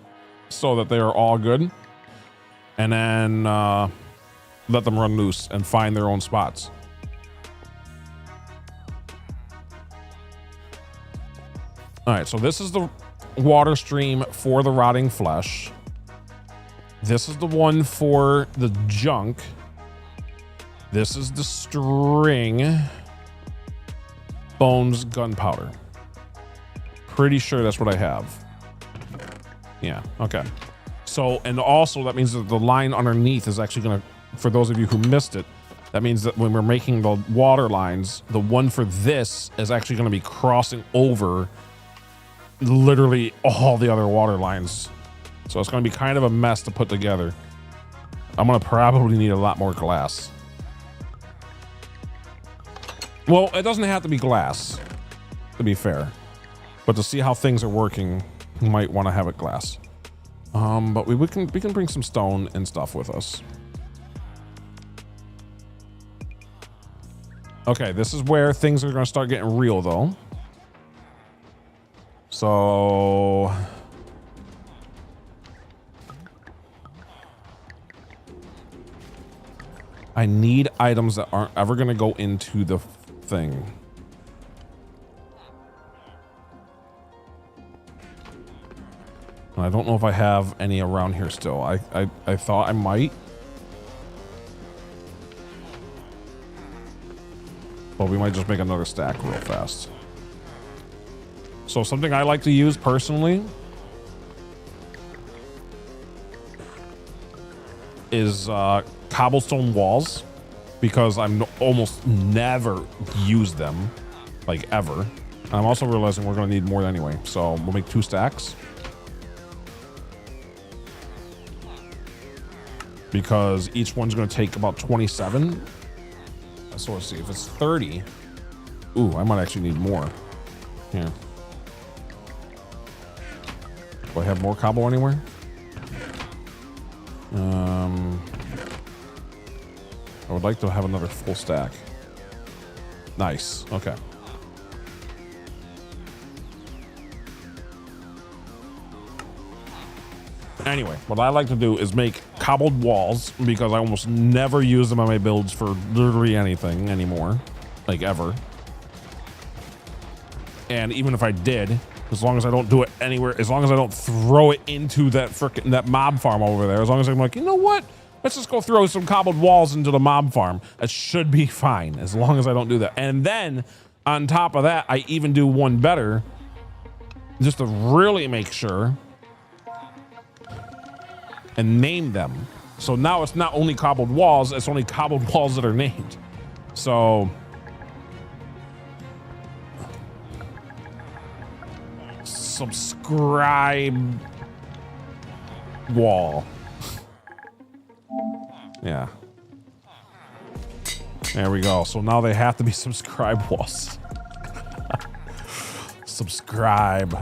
so that they are all good. And then let them run loose and find their own spots. All right, so this is the water stream for the rotting flesh. This is the one for the junk. This is the string. Bones, gunpowder. Pretty sure that's what I have. Yeah, okay. So, and also that means that the line underneath is actually gonna, for those of you who missed it, that means that when we're making the water lines, the one for this is actually gonna be crossing over literally all the other water lines. So it's going to be kind of a mess to put together. I'm going to probably need a lot more glass. Well, it doesn't have to be glass, to be fair. But to see how things are working, you might want to have it glass. But we can bring some stone and stuff with us. Okay, this is where things are going to start getting real, though. So I need items that aren't ever going to go into the thing. And I don't know if I have any around here still. I thought I might. But we might just make another stack real fast. So something I like to use personally is cobblestone walls because I'm almost never use them, like ever. And I'm also realizing we're going to need more anyway. So we'll make 2 stacks. Because each one's going to take about 27. So let's see if it's 30. Ooh, I might actually need more. Here. Do I have more cobble anywhere? I would like to have another full stack. Nice. Okay. Anyway, what I like to do is make cobbled walls because I almost never use them on my builds for literally anything anymore. Like ever. And even if I did, as long as I don't do it anywhere, as long as I don't throw it into that mob farm over there, as long as I'm like, you know what? Let's just go throw some cobbled walls into the mob farm. That should be fine, as long as I don't do that. And then, on top of that, I even do one better, just to really make sure, and name them. So now it's not only cobbled walls, it's only cobbled walls that are named. So... subscribe wall. Yeah. There we go. So now they have to be subscribe walls. Subscribe.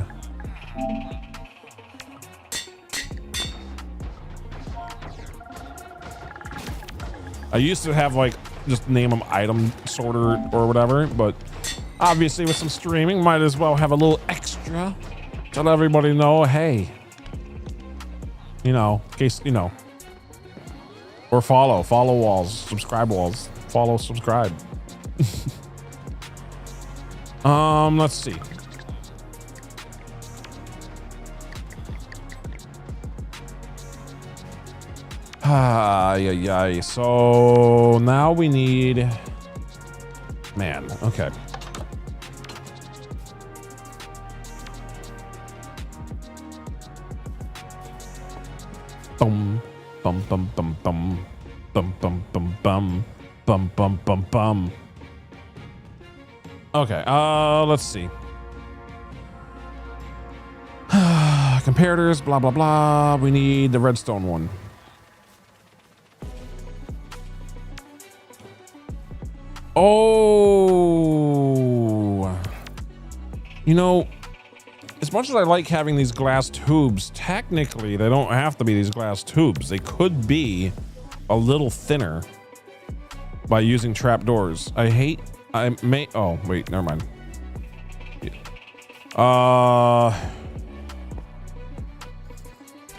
I used to have like just name them item sorter or whatever, but obviously with some streaming, might as well have a little extra. To let everybody know, hey, you know, in case, you know, or follow walls, subscribe walls, follow, subscribe. Let's see. Yeah. So now we need, man, okay. Bum bum bum bum bum bum bum bum bum bum bum bum bum. Okay, let's see. Comparators, blah blah blah. We need the redstone one. Oh, you know, as much as I like having these glass tubes, technically they don't have to be these glass tubes. They could be a little thinner by using trapdoors. Oh, wait, never mind.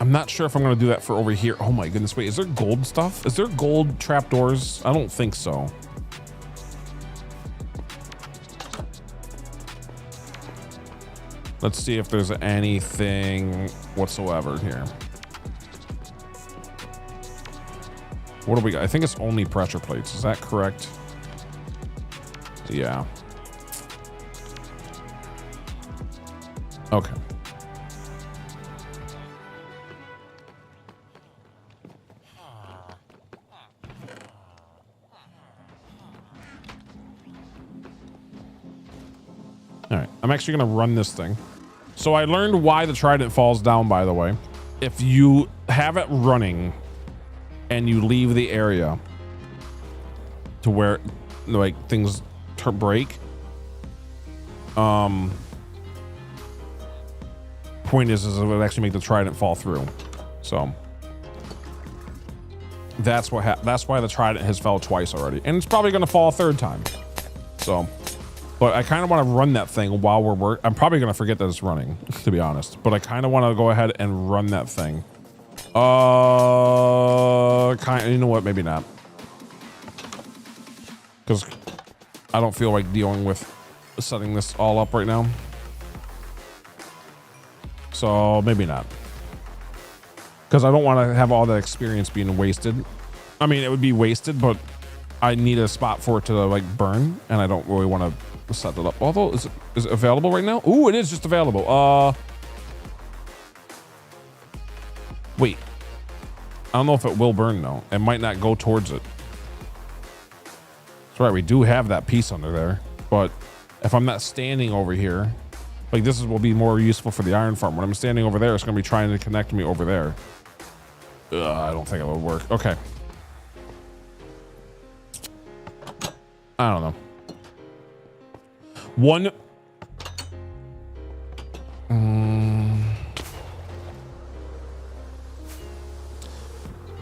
I'm not sure if I'm gonna do that for over here. Oh my goodness, wait, is there gold stuff? Is there gold trapdoors? I don't think so. Let's see if there's anything whatsoever here. What do we got? I think it's only pressure plates. Is that correct? Yeah. Okay. All right, I'm actually gonna run this thing. So I learned why the trident falls down, by the way. If you have it running and you leave the area to where like things break, point is it would actually make the trident fall through. So that's what that's why the trident has fell twice already, and it's probably gonna fall a third time. So, but I kind of want to run that thing while we're working. I'm probably gonna forget that it's running, to be honest. But I kind of want to go ahead and run that thing. You know what? Maybe not, because I don't feel like dealing with setting this all up right now. So maybe not, because I don't want to have all that experience being wasted. I mean, it would be wasted, but I need a spot for it to like burn, and I don't really want to set it up. Although, is it available right now? Ooh, it is just available. Wait, I don't know if it will burn though. It might not go towards it. That's right, we do have that piece under there, but if I'm not standing over here, like this will be more useful for the iron farm. When I'm standing over there, it's gonna be trying to connect me over there. I don't think it would work. Okay. I don't know.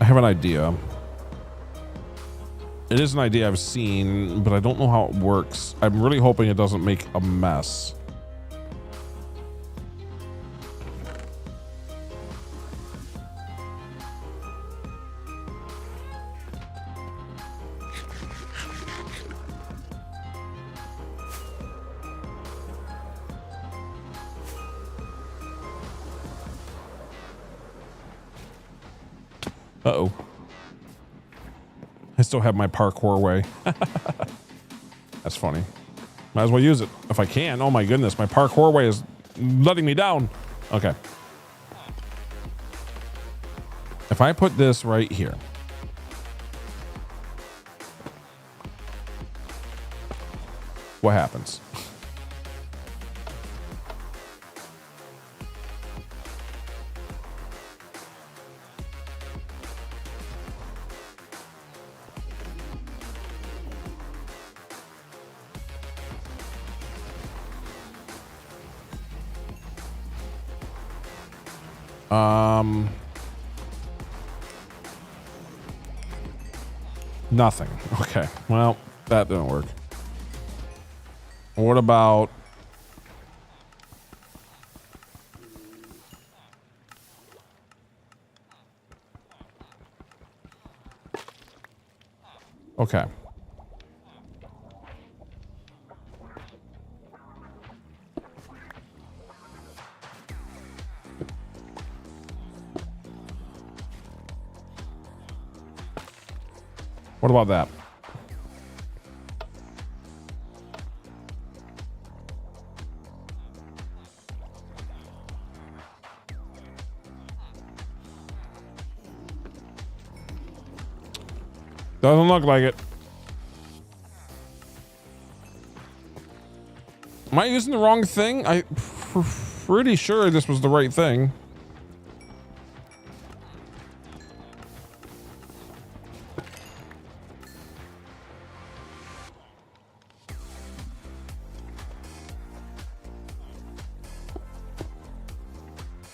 I have an idea. It is an idea I've seen, but I don't know how it works. I'm really hoping it doesn't make a mess. Uh-oh. I still have my parkour way. That's funny. Might as well use it if I can. Oh my goodness, my parkour way is letting me down. Okay. If I put this right here. What happens? Nothing. Okay. Well, that didn't work. What about... Okay. What about that? Doesn't look like it. Am I using the wrong thing? I'm pretty sure this was the right thing.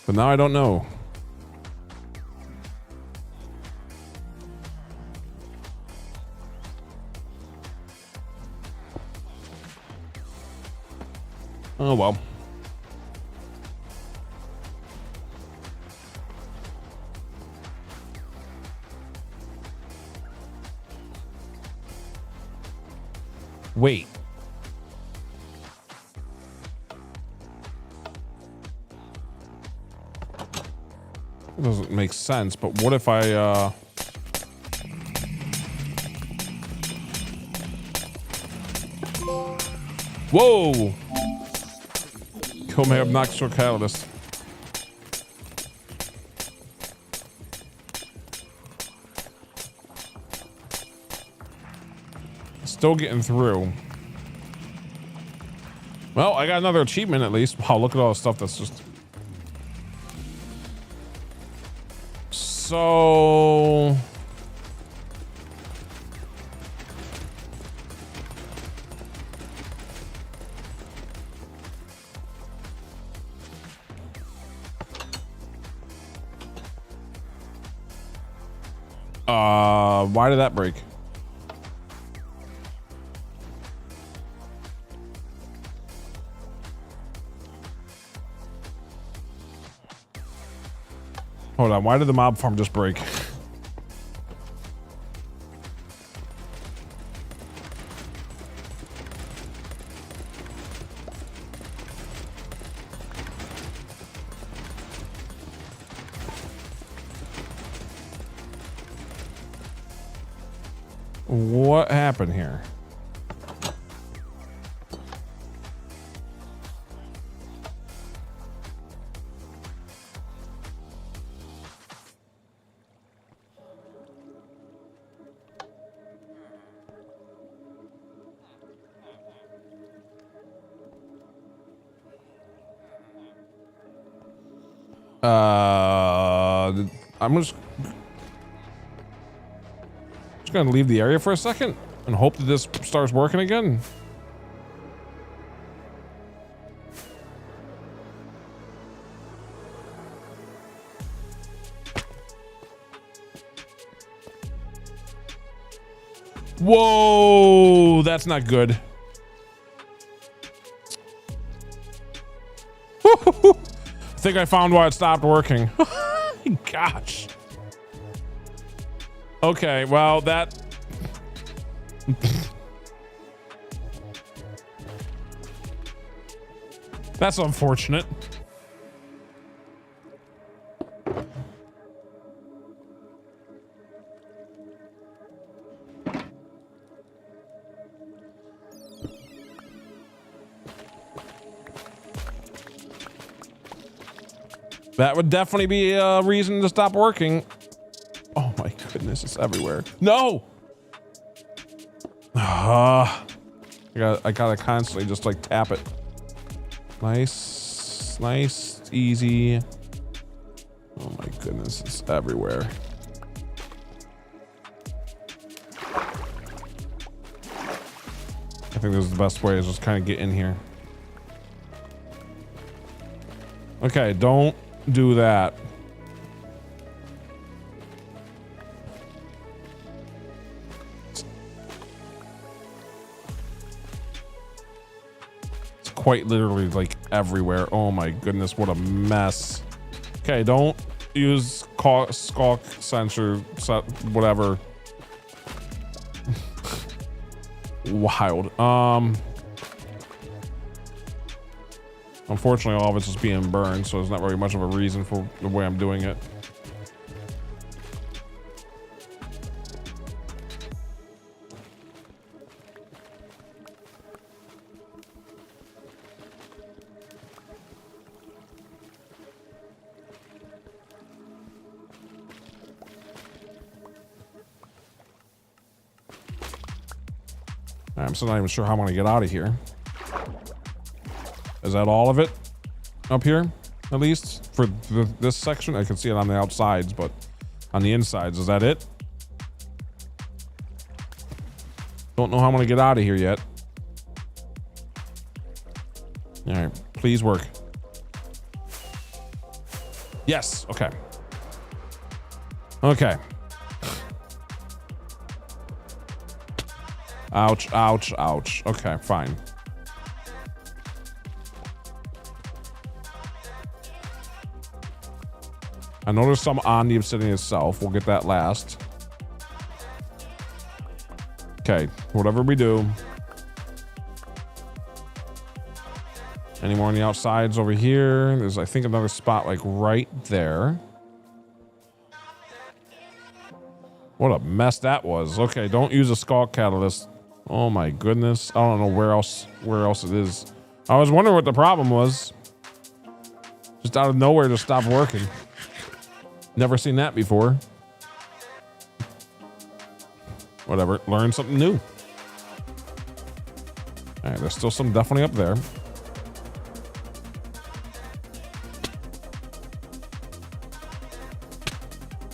But now I don't know. Oh well. Wait. It doesn't make sense, but what if I whoa! Kill my obnoxious catalyst. Still getting through. Well, I got another achievement at least. Wow, look at all the stuff that's just... So... why did that break? Hold on, why did the mob farm just break? What happened here? I'm just gonna leave the area for a second and hope that this starts working again. Whoa, that's not good. I think I found why it stopped working. Gosh. Okay, well, that... That's unfortunate. That would definitely be a reason to stop working. Oh my goodness, it's everywhere. No! I gotta constantly just like tap it. Nice, nice, easy. Oh my goodness, it's everywhere. I think this is the best way, is just kind of get in here. Okay, don't do that. It's quite literally like everywhere. Oh my goodness, what a mess. Okay, don't use skulk sensor, whatever. Wild. Unfortunately, all of it's just being burned, so there's not very much of a reason for the way I'm doing it. I'm still not even sure how I'm gonna get out of here. Is that all of it up here, at least for this section? I can see it on the outsides, but on the insides, is that it? Don't know how I'm gonna get out of here yet. All right, please work. Yes. Okay. Okay. Ouch, ouch, ouch. Okay, fine. I know there's some on the obsidian itself. We'll get that last. Okay, whatever we do. Any more on the outsides over here? There's, I think, another spot like right there. What a mess that was. Okay, don't use a skull catalyst. Oh my goodness. I don't know where else it is. I was wondering what the problem was. Just out of nowhere just stopped working. Never seen that before. Whatever, learn something new. All right, there's still some definitely up there.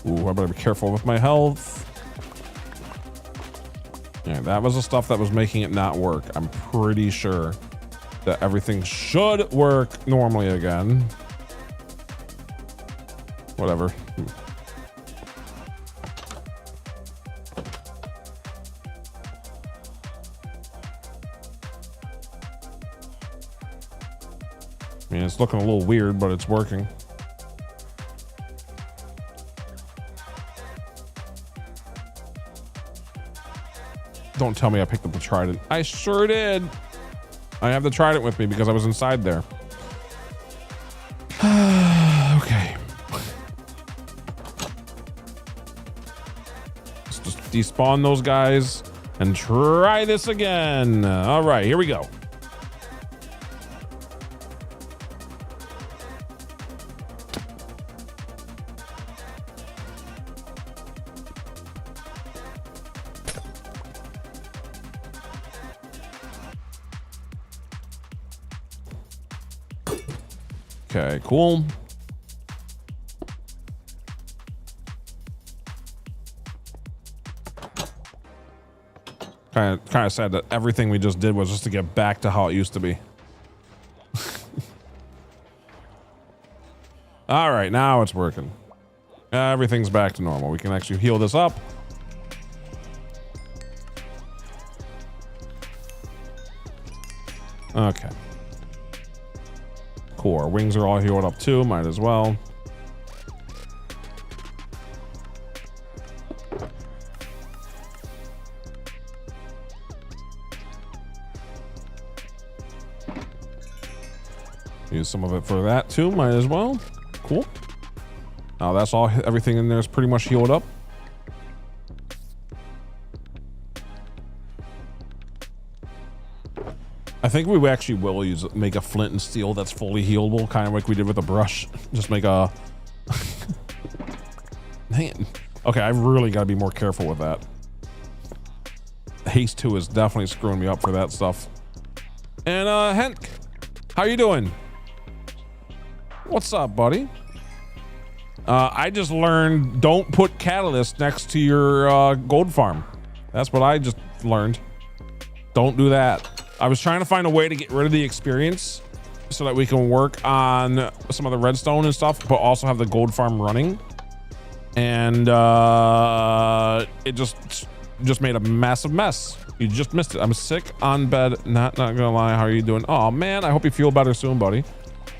Ooh, I better be careful with my health. Yeah, that was the stuff that was making it not work. I'm pretty sure that everything should work normally again. Whatever. I mean, it's looking a little weird, but it's working. Don't tell me I picked up the trident. I sure did. I have the trident with me because I was inside there. Okay. Let's just despawn those guys and try this again. All right, here we go. Okay, cool. Kind of sad that everything we just did was just to get back to how it used to be. All right, now it's working. Everything's back to normal. We can actually heal this up. Okay. Cool. Our wings are all healed up too. Might as well. Use some of it for that too. Might as well. Cool. Now that's all. Everything in there is pretty much healed up. I think we actually will make a flint and steel that's fully healable, kind of like we did with the brush. Just make a. Man. Okay, I've really got to be more careful with that. Haste 2 is definitely screwing me up for that stuff. And Henk, how you doing? What's up, buddy? I just learned don't put catalyst next to your gold farm. That's what I just learned. Don't do that. I was trying to find a way to get rid of the experience so that we can work on some of the redstone and stuff, but also have the gold farm running. And it just made a massive mess. You just missed it. I'm sick on bed. Not gonna lie. How are you doing? Oh man, I hope you feel better soon, buddy.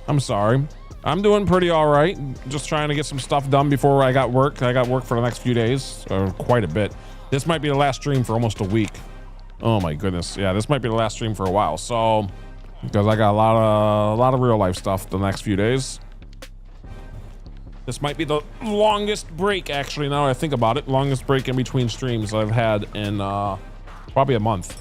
I'm sorry. I'm doing pretty all right. Just trying to get some stuff done before I got work. I got work for the next few days, or quite a bit. This might be the last stream for almost a week. Oh my goodness. Yeah, this might be the last stream for a while. So, because I got a lot of real life stuff the next few days. This might be the longest break, actually, now I think about it. Longest break in between streams I've had in probably a month.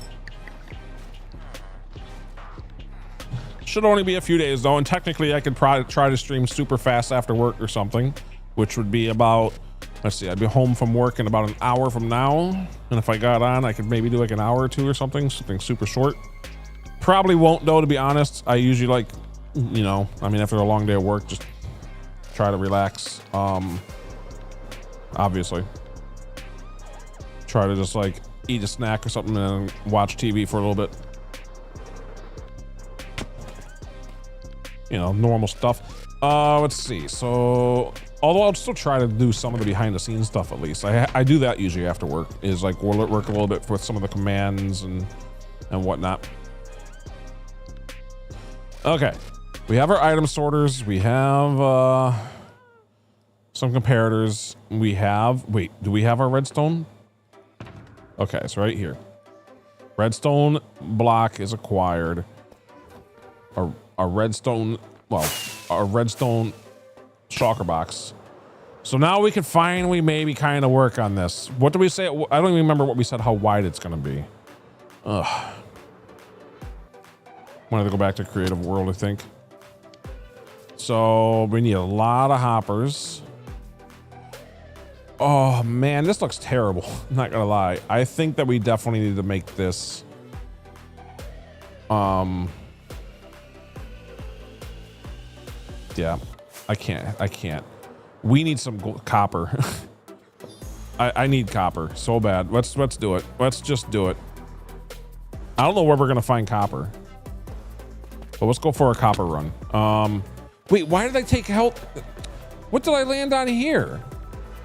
Should only be a few days though, and technically I could probably try to stream super fast after work or something, which would be about, let's see, I'd be home from work in about an hour from now. And if I got on, I could maybe do like an hour or two or something super short. Probably won't though, to be honest. I usually like, you know, I mean, after a long day of work, just try to relax. Obviously. Try to just like eat a snack or something and watch TV for a little bit. You know, normal stuff. Let's see. So, although I'll still try to do some of the behind the scenes stuff at least. I do that usually after work. Is like we'll work a little bit with some of the commands and whatnot. Okay, we have our item sorters. We have some comparators. We have. Wait, do we have our redstone? Okay, it's right here. Redstone block is acquired. A redstone. Well, our redstone shulker box. So now we can finally maybe kind of work on this. What do we say? I don't even remember what we said, how wide it's going to be. Ugh. Wanted to go back to creative world, I think. So we need a lot of hoppers. Oh man, this looks terrible. I'm not gonna lie. I think that we definitely need to make this yeah, I can't. We need some copper. I need copper so bad. Let's do it. Let's just do it. I don't know where we're gonna find copper, but let's go for a copper run. Wait, why did I take health? What did I land on here?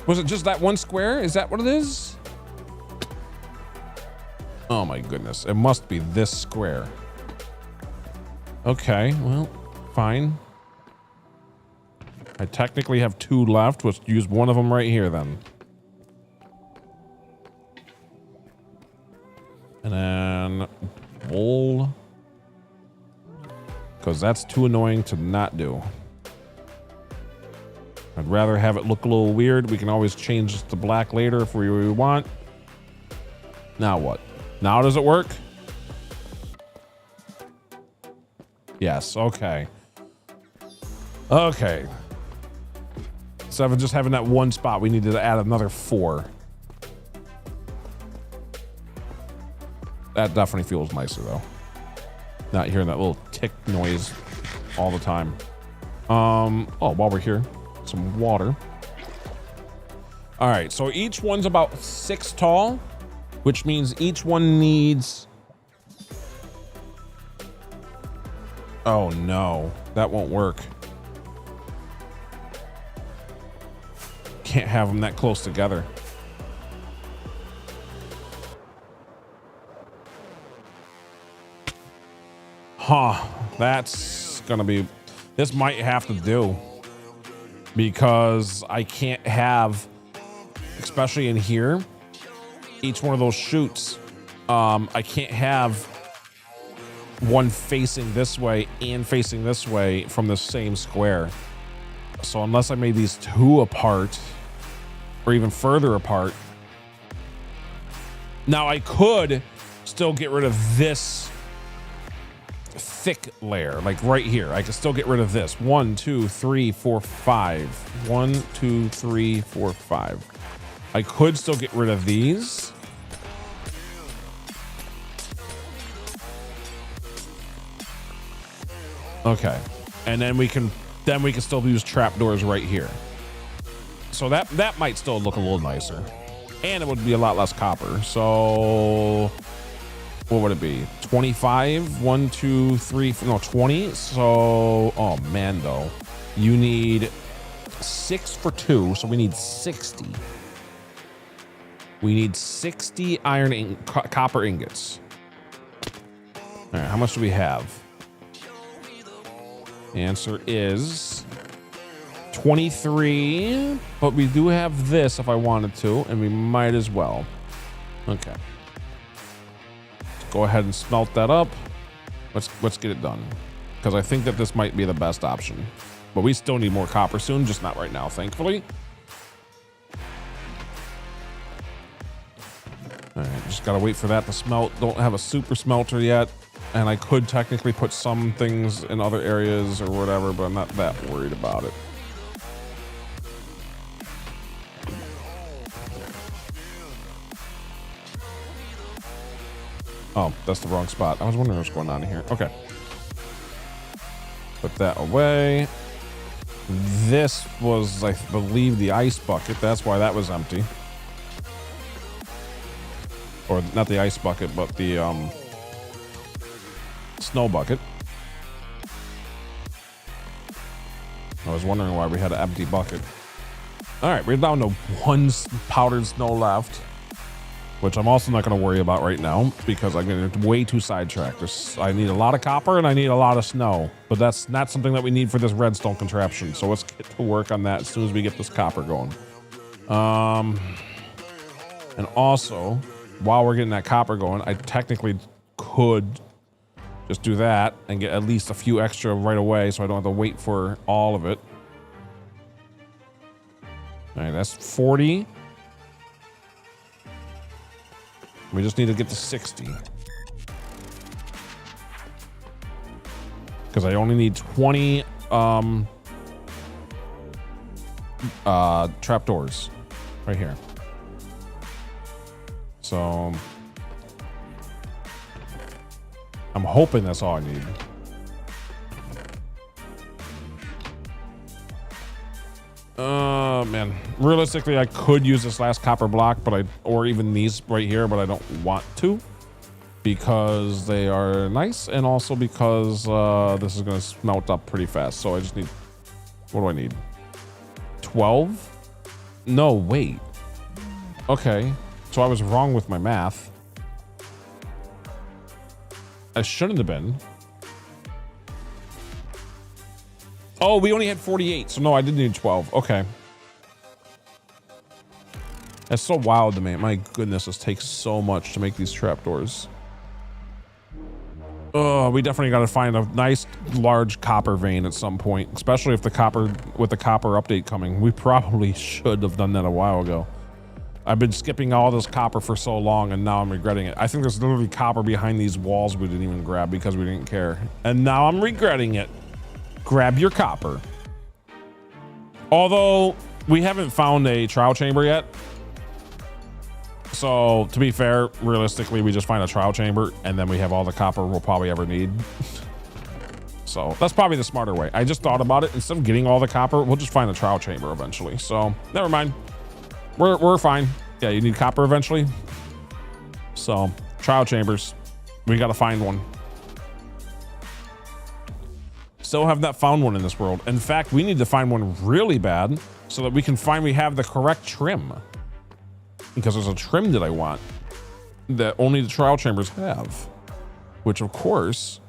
Was it just that one square? Is that what it is? Oh my goodness, it must be this square. Okay, well, fine. I technically have 2 left. Let's use one of them right here then. And then wool. Because that's too annoying to not do. I'd rather have it look a little weird. We can always change this to black later if we want. Now what? Now does it work? Yes, okay. Okay. Instead of just having that one spot, we needed to add another 4. That definitely feels nicer though. Not hearing that little tick noise all the time. Oh, while we're here, some water. All right, so each one's about 6 tall, which means each one needs... Oh no, that won't work. Can't have them that close together. Huh, that's gonna be... This might have to do. Because I can't have, especially in here, each one of those chutes, I can't have one facing this way and facing this way from the same square. So unless I made these 2 apart, or even further apart. Now I could still get rid of this thick layer, like right here. I can still get rid of this. 1, 2, 3, 4, 5. 1, 2, 3, 4, 5. I could still get rid of these. Okay, and then we can still use trapdoors right here. So that might still look a little nicer, and it would be a lot less copper. So what would it be? 25? 1, 2, 3, 4, no, 20. So, oh man, though, you need 6 for 2, so we need 60. We need 60 copper ingots. All right, how much do we have? The answer is 23, but we do have this if I wanted to, and we might as well. Okay. Let's go ahead and smelt that up. Let's get it done, because I think that this might be the best option. But we still need more copper soon, just not right now, thankfully. All right, just gotta wait for that to smelt. Don't have a super smelter yet. And I could technically put some things in other areas or whatever, but I'm not that worried about it. Oh, that's the wrong spot. I was wondering what's going on here. Okay. Put that away. This was, I believe, the ice bucket. That's why that was empty. Or not the ice bucket, but the snow bucket. was wondering why we had an empty bucket. All right, we're down to one powdered snow left, which I'm also not going to worry about right now because I'm getting way too sidetracked. I need a lot of copper and I need a lot of snow, but that's not something that we need for this redstone contraption. So let's get to work on that as soon as we get this copper going. And also, while we're getting that copper going, I technically could just do that and get at least a few extra right away so I don't have to wait for all of it. All right, that's 40. We just need to get to 60. Because I only need 20 trapdoors right here. So I'm hoping that's all I need. Man, realistically, I could use this last copper block, or even these right here, but I don't want to because they are nice, and also because this is going to smelt up pretty fast. So I just need, what do I need? 12? No, wait. Okay, so I was wrong with my math. I shouldn't have been. Oh, we only had 48, so no, I did need 12. Okay. That's so wild to me. My goodness, this takes so much to make these trapdoors. Oh, we definitely got to find a nice large copper vein at some point, especially if with the copper update coming. We probably should have done that a while ago. I've been skipping all this copper for so long, and now I'm regretting it. I think there's literally copper behind these walls we didn't even grab because we didn't care. And now I'm regretting it. Grab your copper. Although we haven't found a trial chamber yet. So to be fair, realistically, we just find a trial chamber and then we have all the copper we'll probably ever need. So that's probably the smarter way. I just thought about it. Instead of getting all the copper, we'll just find a trial chamber eventually. So never mind. We're fine. Yeah, you need copper eventually. So trial chambers, we got to find one. Still have not found one in this world. In fact, we need to find one really bad so that we can finally have the correct trim. Because there's a trim that I want that only the trial chambers have, which of course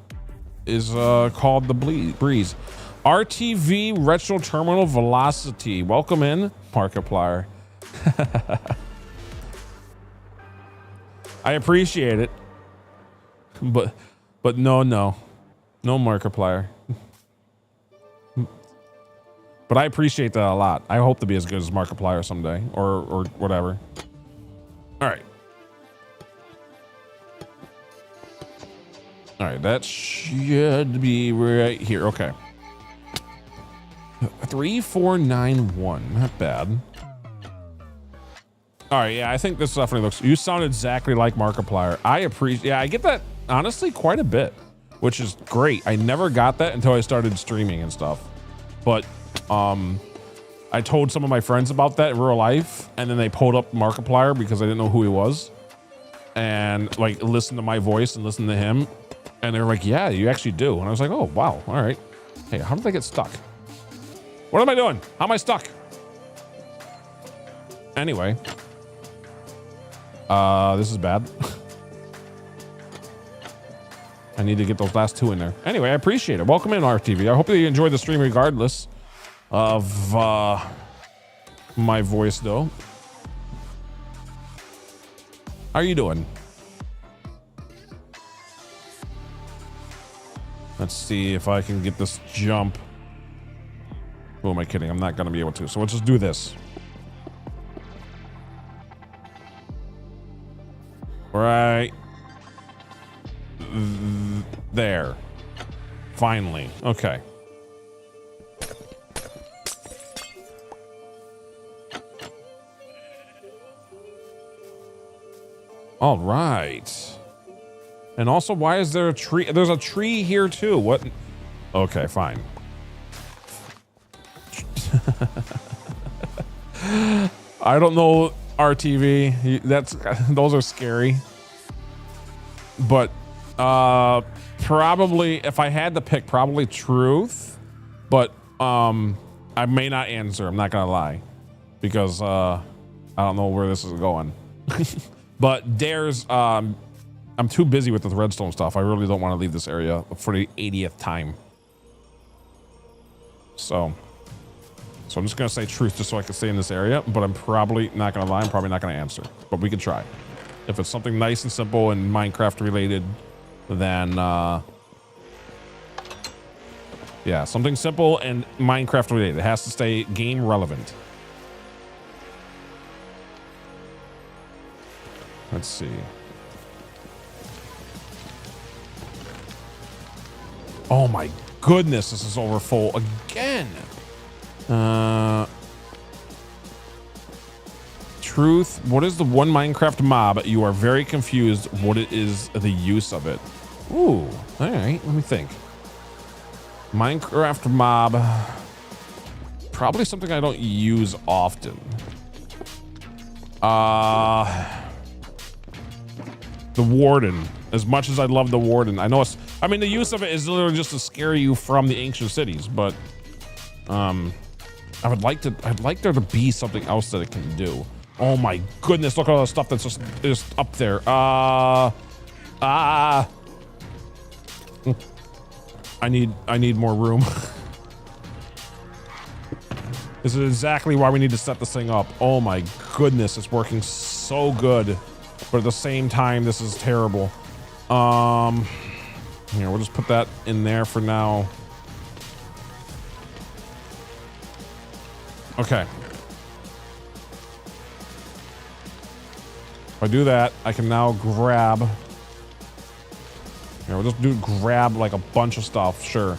is called the Breeze. RTV Retro Terminal Velocity. Welcome in, Markiplier. I appreciate it, but no Markiplier. But I appreciate that a lot. I hope to be as good as Markiplier someday, or whatever. All right. All right, that should be right here. Okay. 3491, not bad. All right, yeah, I think this definitely looks. You sound exactly like Markiplier. I appreciate. Yeah, I get that honestly quite a bit, which is great. I never got that until I started streaming and stuff, but I told some of my friends about that in real life, and then they pulled up Markiplier because I didn't know who he was, and like listened to my voice and listened to him, and they were like, "Yeah, you actually do." And I was like, "Oh wow, all right." Hey, how did I get stuck? What am I doing? How am I stuck? Anyway, this is bad. I need to get those last two in there. Anyway, I appreciate it. Welcome in, RTV. I hope that you enjoyed the stream regardless of my voice, though. How are you doing? Let's see if I can get this jump. Who am I kidding? I'm not going to be able to. So let's just do this. Right there. Finally. Okay. All right. And also, why is there a tree? There's a tree here too. What? Okay, fine. I don't know, RTV. Those are scary. But probably, if I had to pick, probably truth. But I may not answer. I'm not gonna lie, because I don't know where this is going. But dares, I'm too busy with the redstone stuff. I really don't want to leave this area for the 80th time. So I'm just gonna say truth just so I can stay in this area. But I'm probably not gonna lie. I'm probably not gonna answer. But we can try. If it's something nice and simple and Minecraft related, then yeah, something simple and Minecraft related. It has to stay game relevant. Let's see. Oh my goodness, this is over full again. Truth, what is the one Minecraft mob? You are very confused. What it is the use of it? Ooh, all right, let me think. Minecraft mob, probably something I don't use often. The warden. As much as I love the warden, I know it's. I mean, the use of it is literally just to scare you from the ancient cities, but I would like to. I'd like there to be something else that it can do. Oh my goodness! Look at all the stuff that's just up there. I need more room. This is exactly why we need to set this thing up. Oh my goodness, it's working so good, but at the same time, this is terrible. Here, we'll just put that in there for now. Okay. If I do that, I can now grab. Yeah, we'll just grab like a bunch of stuff. Sure.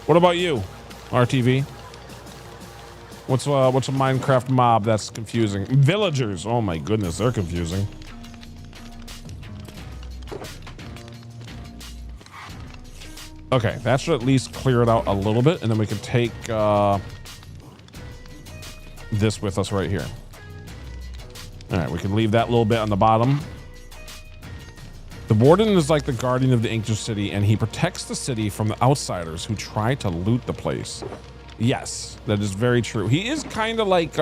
What about you, RTV? What's a Minecraft mob that's confusing? Villagers. Oh my goodness, they're confusing. Okay, that should at least clear it out a little bit, and then we can take this with us right here. All right, we can leave that little bit on the bottom. The warden is like the guardian of the ancient city, and he protects the city from the outsiders who try to loot the place. Yes, that is very true. He is kind of like,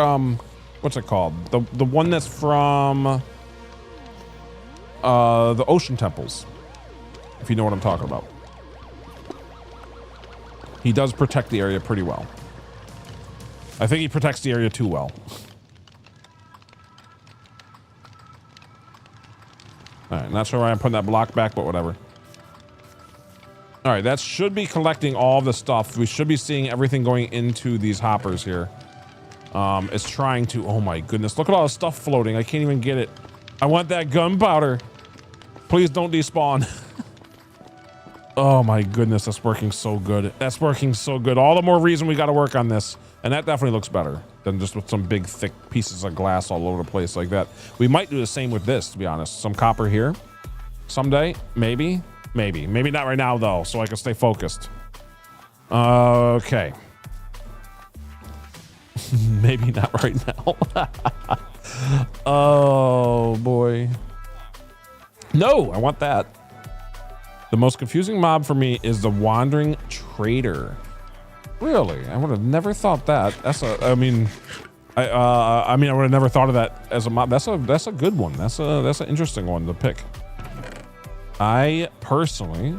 what's it called? The one that's from the ocean temples, if you know what I'm talking about. He does protect the area pretty well. I think he protects the area too well. All right, not sure why I'm putting that block back, but whatever. All right, that should be collecting all the stuff. We should be seeing everything going into these hoppers here. It's trying to, oh my goodness. Look at all the stuff floating. I can't even get it. I want that gunpowder. Please don't despawn. Oh my goodness, that's working so good. That's working so good. All the more reason we got to work on this. And that definitely looks better than just with some big, thick pieces of glass all over the place like that. We might do the same with this, to be honest. Some copper here. Someday, maybe. Maybe not right now, though, so I can stay focused. Okay. Maybe not right now. Oh, boy. No, I want that. The most confusing mob for me is the wandering trader. Really? I would have never thought that. That's a, I mean, I would have never thought of that as a mob. That's a good one. That's an interesting one to pick. I personally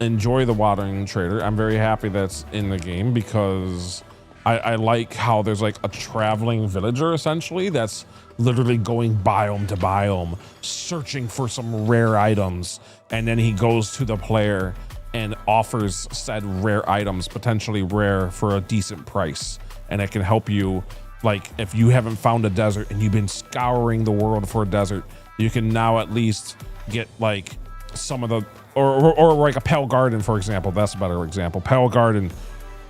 enjoy the wandering trader. I'm very happy that's in the game because I like how there's like a traveling villager essentially that's literally going biome to biome, searching for some rare items, and then he goes to the player and offers said rare items, potentially rare, for a decent price. And it can help you, like if you haven't found a desert and you've been scouring the world for a desert, you can now at least get like some of the, or like a Pale Garden, for example. That's a better example. Pale Garden,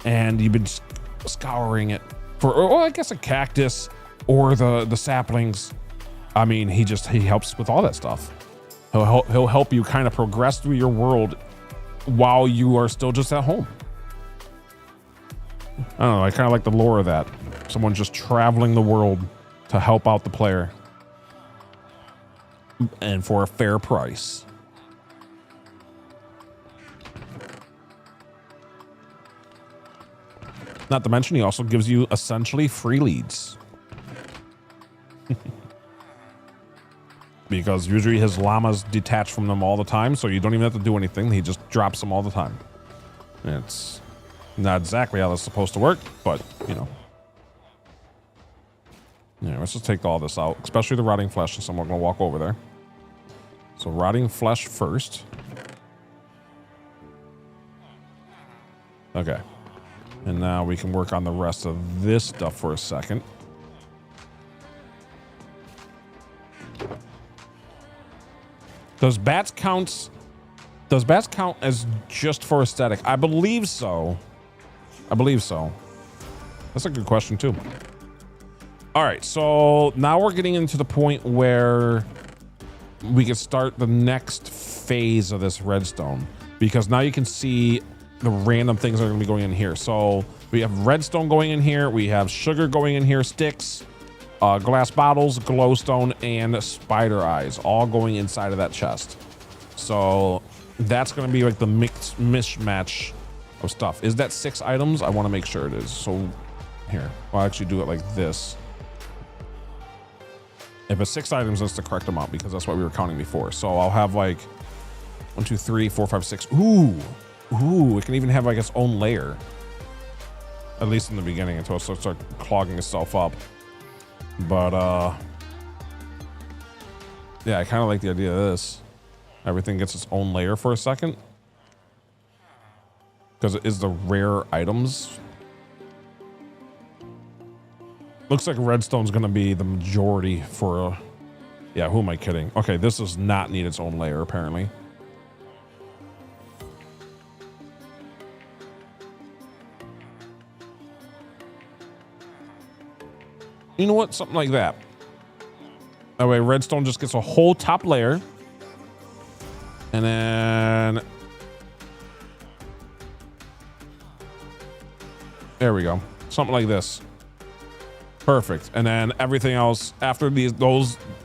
and you've been scouring it for, or I guess a cactus or the saplings. I mean, he helps with all that stuff. He'll help you kind of progress through your world while you are still just at home. I don't know, I kind of like the lore of that. Someone just traveling the world to help out the player. And for a fair price. Not to mention, he also gives you essentially free leads. Because usually his llamas detach from them all the time, so you don't even have to do anything. He just drops them all the time. It's not exactly how that's supposed to work, but, you know. Yeah, let's just take all this out, especially the rotting flesh, since I'm going to walk over there. So rotting flesh first. Okay. And now we can work on the rest of this stuff for a second. Does bats count as just for aesthetic? I believe so. I believe so. That's a good question too. All right, so now we're getting into the point where we can start the next phase of this redstone, because now you can see the random things that are going to be going in here. So we have redstone going in here, we have sugar going in here, sticks, glass bottles, glowstone, and spider eyes all going inside of that chest. So that's going to be like the mixed mishmash of stuff. Is that 6 items? I want to make sure it is. So here, I'll actually do it like this. If it's 6 items, that's the correct amount, because that's what we were counting before. So I'll have like 1, 2, 3, 4, 5, 6. Ooh, it can even have like its own layer. At least in the beginning, until it starts clogging itself up. But yeah, I kind of like the idea of this. Everything gets its own layer for a second, because it is the rare items. Looks like redstone's gonna be the majority for, yeah, who am I kidding? Okay, this does not need its own layer, apparently. You know what? Something like that. That way redstone just gets a whole top layer. And then there we go. Something like this. Perfect. And then everything else after this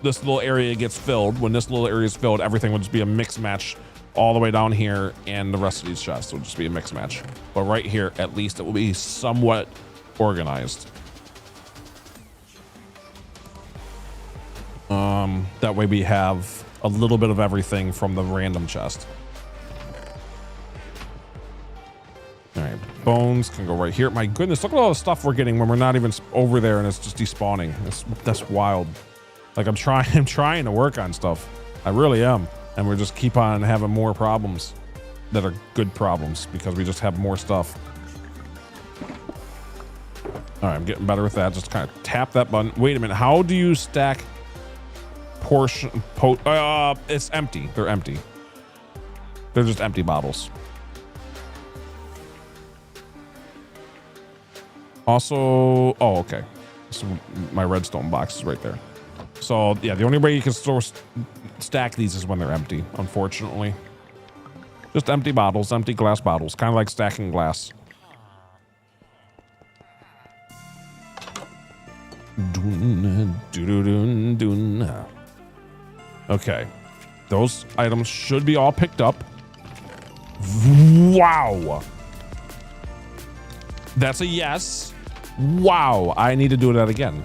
little area gets filled, when this little area is filled, everything will just be a mix match all the way down here, and the rest of these chests will just be a mix match. But right here, at least it will be somewhat organized. That way we have a little bit of everything from the random chest. All right, bones can go right here. My goodness, look at all the stuff we're getting when we're not even over there, and it's just despawning. That's wild. Like I'm trying to work on stuff. I really am, and we just keep on having more problems that are good problems, because we just have more stuff. All right, I'm getting better with that. Just kind of tap that button. Wait a minute. How do you stack portion? It's empty. They're empty. They're just empty bottles. Also, oh, okay. So my redstone box is right there. So yeah, the only way you can stack these is when they're empty, unfortunately. Just empty bottles, empty glass bottles, kind of like stacking glass. Okay, those items should be all picked up. Wow, that's a yes. Wow, I need to do that again.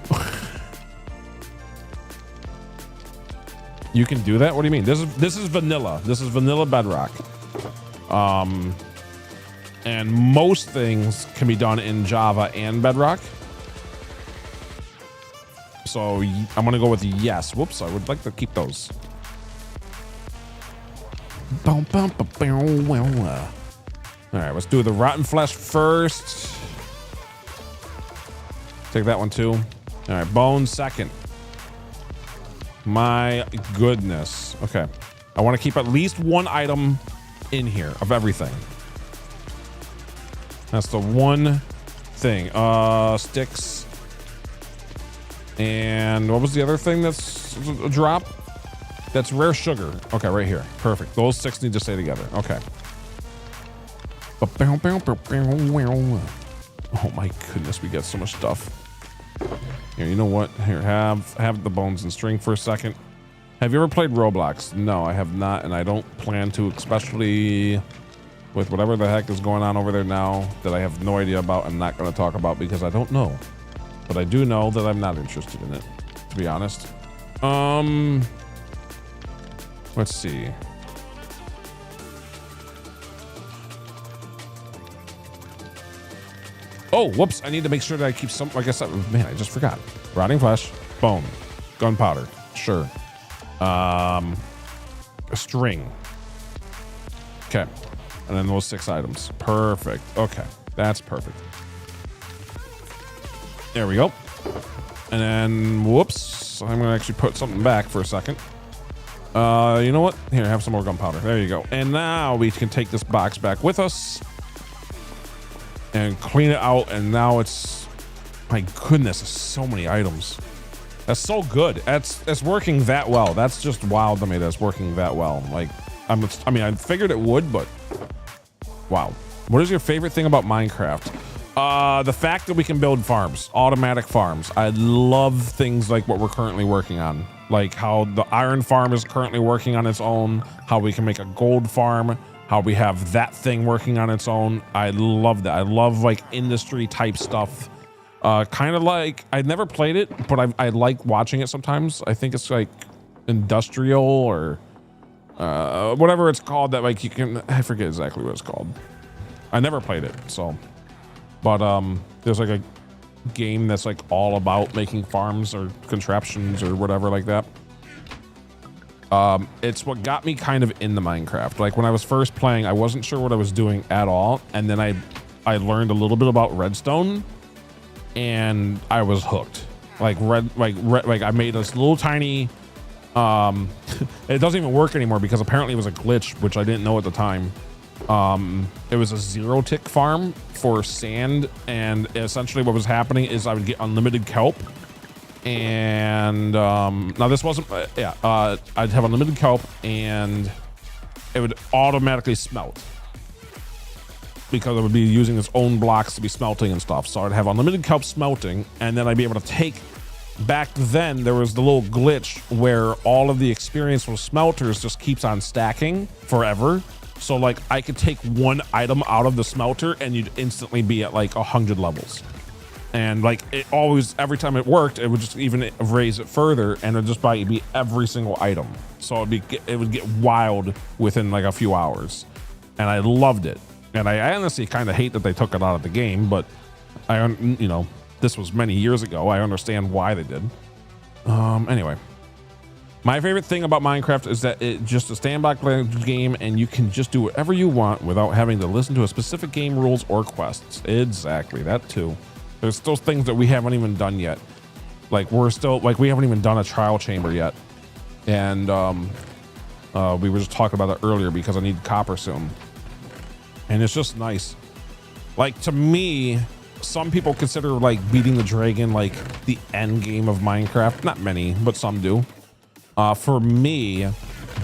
You can do that? What do you mean? This is vanilla. This is vanilla bedrock. And most things can be done in Java and Bedrock. So I'm gonna go with yes. Whoops, I would like to keep those. All right, let's do the rotten flesh first. Take that one too. All right, bones second. My goodness. Okay, I want to keep at least one item in here of everything. That's the one thing. Sticks. And what was the other thing that's a drop? That's rare sugar. Okay, right here. Perfect. Those 6 need to stay together. Okay. Oh my goodness, we got so much stuff. Here, you know what? Here, have the bones and string for a second. Have you ever played Roblox? No, I have not, and I don't plan to, especially with whatever the heck is going on over there now that I have no idea about and not going to talk about because I don't know. But I do know that I'm not interested in it, to be honest. Let's see. Oh, whoops. I need to make sure that I keep some, like I said, man, I just forgot. Rotting flesh, bone, gunpowder, sure. A string. Okay. And then those 6 items. Perfect. Okay. That's perfect. There we go. And then, whoops. I'm going to actually put something back for a second. You know what? Here, have some more gunpowder. There you go. And now we can take this box back with us and clean it out. And now it's, my goodness, so many items. That's so good. That's working that well. That's just wild to me. That's working that well. Like, I mean, I figured it would, but wow. What is your favorite thing about Minecraft? The fact that we can build farms, automatic farms. I love things like what we're currently working on, like how the iron farm is currently working on its own, how we can make a gold farm, how we have that thing working on its own. I love that. I love like industry type stuff. Kind of like, I never played it, but I like watching it sometimes. I think it's like industrial or whatever it's called that like you can, I forget exactly what it's called. I never played it, so. But there's like a game that's like all about making farms or contraptions or whatever like that. It's what got me kind of into Minecraft. Like when I was first playing, I wasn't sure what I was doing at all. And then I learned a little bit about redstone and I was hooked. Like I made this little tiny, it doesn't even work anymore because apparently it was a glitch, which I didn't know at the time. It was a 0-tick farm for sand, and essentially what was happening is I would get unlimited kelp, and now this wasn't I'd have unlimited kelp and it would automatically smelt because I would be using its own blocks to be smelting and stuff. So I'd have unlimited kelp smelting, and then I'd be able to take, back then there was the little glitch where all of the experience from smelters just keeps on stacking forever. So like I could take one item out of the smelter and you'd instantly be at like 100 levels. And like it always, every time it worked, it would just even raise it further and it'd just be every single item. So it would get wild within like a few hours. And I loved it. And I honestly kind of hate that they took it out of the game, but you know, this was many years ago. I understand why they did. Anyway. My favorite thing about Minecraft is that it's just a standby game and you can just do whatever you want without having to listen to a specific game rules or quests. Exactly, that too. There's still things that we haven't even done yet. Like we haven't even done a trial chamber yet. And we were just talking about it earlier because I need copper soon. And it's just nice. Like to me, some people consider like beating the dragon like the end game of Minecraft. Not many, but some do. For me,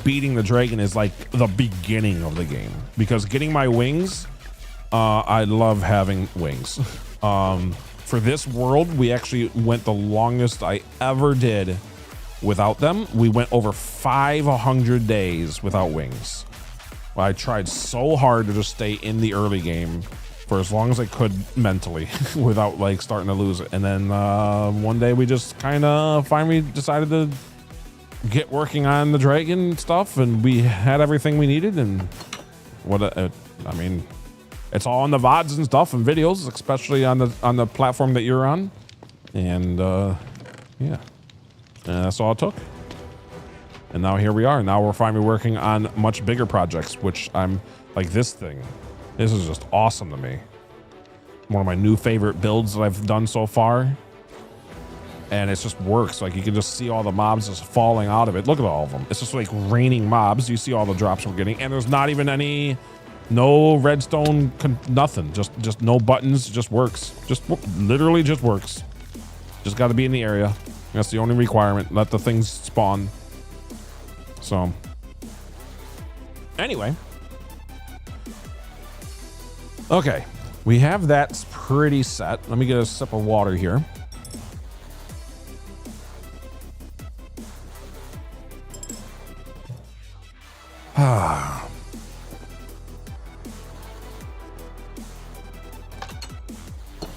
beating the dragon is like the beginning of the game because getting my wings, I love having wings. For this world, we actually went the longest I ever did without them. We went over 500 days without wings. I tried so hard to just stay in the early game for as long as I could mentally without like starting to lose it. And then one day we just kind of finally decided to get working on the dragon stuff, and we had everything we needed. And I mean, it's all on the VODs and stuff and videos, especially on the platform that you're on. And yeah, and that's all it took. And now here we are. Now we're finally working on much bigger projects, which I'm like this thing. This is just awesome to me. One of my new favorite builds that I've done so far. And it just works. Like you can just see all the mobs just falling out of it. Look at all of them. It's just like raining mobs. You see all the drops we're getting, and there's not even no redstone, nothing. Just no buttons. It just works. Literally just works. Just got to be in the area. That's the only requirement. Let the things spawn. So anyway, okay, we have that pretty set. Let me get a sip of water here.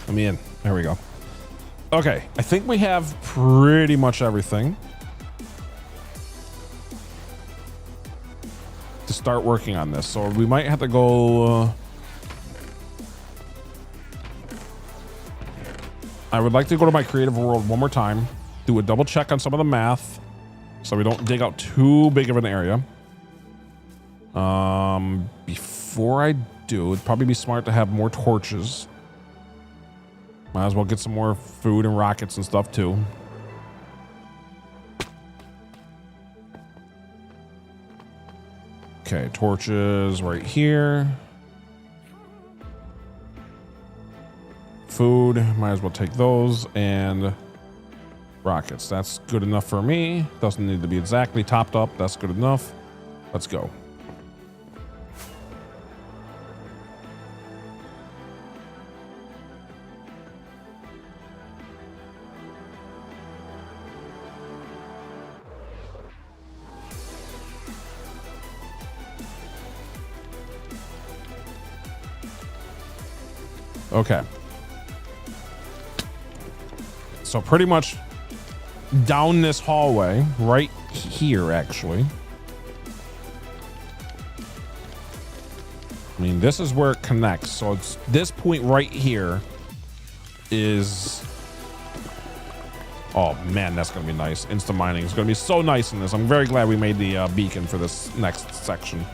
Let me in. There we go. Okay, I think we have pretty much everything to start working on this. So we might have to go... I would like to go to my creative world one more time, do a double check on some of the math so we don't dig out too big of an area. Before I do, it'd probably be smart to have more torches. Might as well get some more food and rockets and stuff too. Okay, torches right here. Food, might as well take those, and rockets. That's good enough for me. Doesn't need to be exactly topped up. That's good enough. Let's go. Okay. So pretty much down this hallway, right here, actually. I mean, this is where it connects. So it's this point right here is... Oh, man, that's going to be nice. Instant mining is going to be so nice in this. I'm very glad we made the beacon for this next section.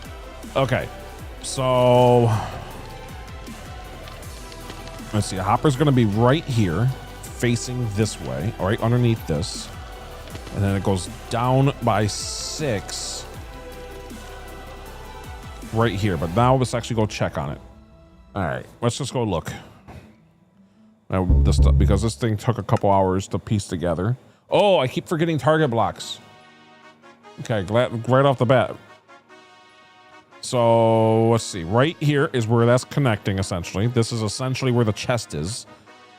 Okay, so... Let's see, a hopper's going to be right here, facing this way, all right, underneath this. And then it goes down by 6 right here. But now let's actually go check on it. All right, let's just go look. Now, because this thing took a couple hours to piece together. Oh, I keep forgetting target blocks. Okay, right off the bat. So let's see, right here is where that's connecting essentially. This is essentially where the chest is.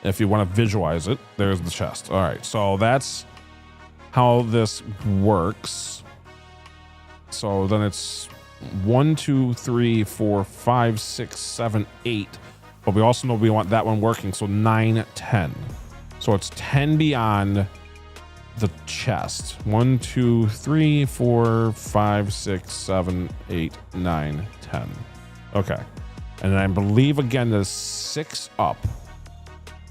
If you want to visualize it, there's the chest. All right, so that's how this works. So then it's 1, 2, 3, 4, 5, 6, 7, 8. But we also know we want that one working. So 9, 10. So it's 10 beyond the chest. 1, 2, 3, 4, 5, 6, 7, 8, 9, 10. Okay. And then I believe again there's 6 up.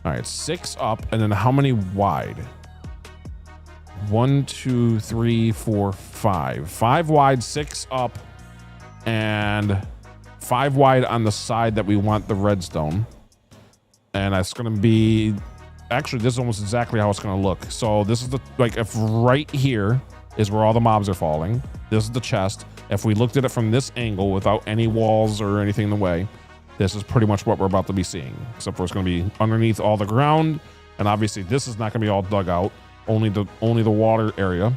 All right, 6 up, and then how many wide? 1, 2, 3, 4, 5. 5 wide, 6 up, and 5 wide on the side that we want the redstone. And that's gonna be... Actually, this is almost exactly how it's going to look. So this is the, like, if right here is where all the mobs are falling, this is the chest. If we looked at it from this angle without any walls or anything in the way, this is pretty much what we're about to be seeing. Except for it's going to be underneath all the ground. And obviously this is not going to be all dug out. Only the water area.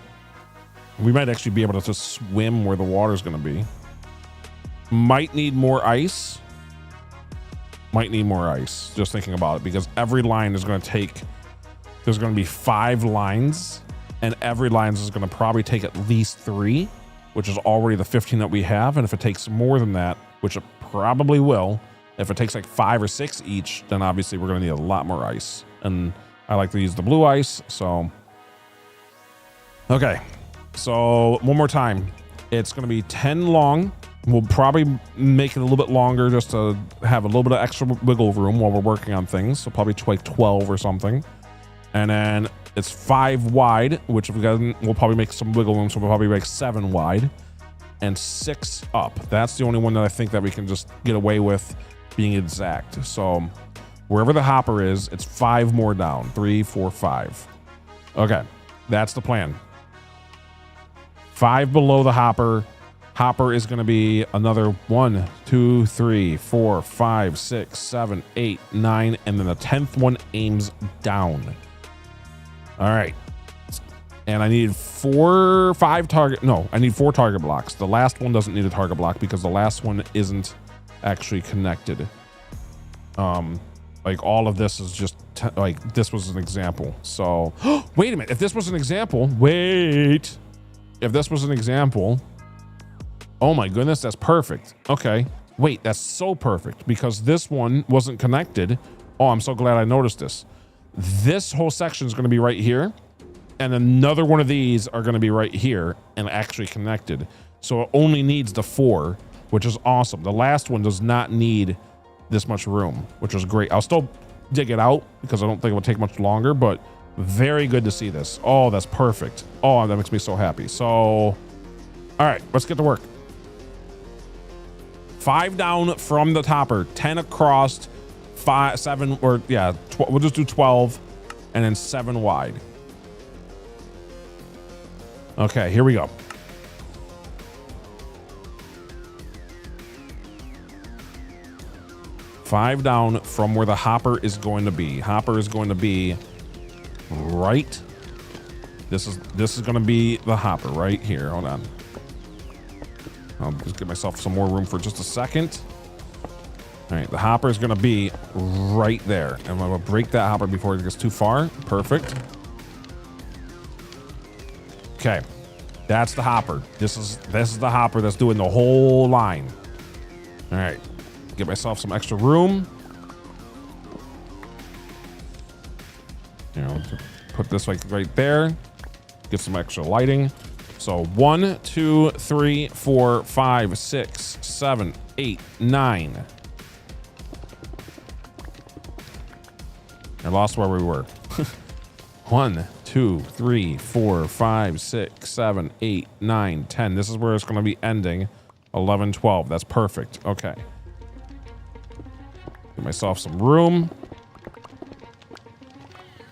We might actually be able to just swim where the water is going to be. Might need more ice. Might need more ice, just thinking about it, because every line is going to take, there's going to be 5 lines, and every line is going to probably take at least 3, which is already the 15 that we have. And if it takes more than that, which it probably will, if it takes like 5 or 6 each, then obviously we're going to need a lot more ice. And I like to use the blue ice, so. Okay, so one more time. It's going to be 10 long. We'll probably make it a little bit longer just to have a little bit of extra wiggle room while we're working on things. So probably like 12 or something. And then it's 5 wide, which we'll probably make some wiggle room. So we'll probably make 7 wide and 6 up. That's the only one that I think that we can just get away with being exact. So wherever the hopper is, it's 5 more down. 3, 4, 5. Okay, that's the plan. 5 below the hopper. Hopper is going to be another 1, 2, 3, 4, 5, 6, 7, 8, 9, and then the 10th one aims down. All right. And I need 4 target blocks. The last one doesn't need a target block because the last one isn't actually connected. Like all of this is just like this was an example. So wait a minute. If this was an example, oh my goodness, that's perfect. Okay, wait, that's so perfect because this one wasn't connected Oh, I'm so glad I noticed this. This whole section is going to be right here. And another one of these are going to be right here and actually connected. So it only needs the 4, which is awesome. The last one does not need this much room, which is great. I'll still dig it out because I don't think it will take much longer, but very good to see this. Oh, that's perfect. Oh, that makes me so happy. So, all right, let's get to work. 5 down from the topper, 10 across, 5, 7, or yeah, we'll just do 12 and then 7 wide. Okay, here we go. Five down from where the hopper is going to be. Hopper is going to be right. This is going to be the hopper right here. Hold on. I'll just give myself some more room for just a second. All right, the hopper is going to be right there. And I'm going to break that hopper before it gets too far. Perfect. Okay, that's the hopper. This is the hopper that's doing the whole line. All right, get myself some extra room. You know, put this like right there. Get some extra lighting. So 1, 2, 3, 4, 5, 6, 7, 8, 9. I lost where we were. 1, 2, 3, 4, 5, 6, 7, 8, 9, 10. This is where it's going to be ending. 11, 12. That's perfect. Okay. Give myself some room.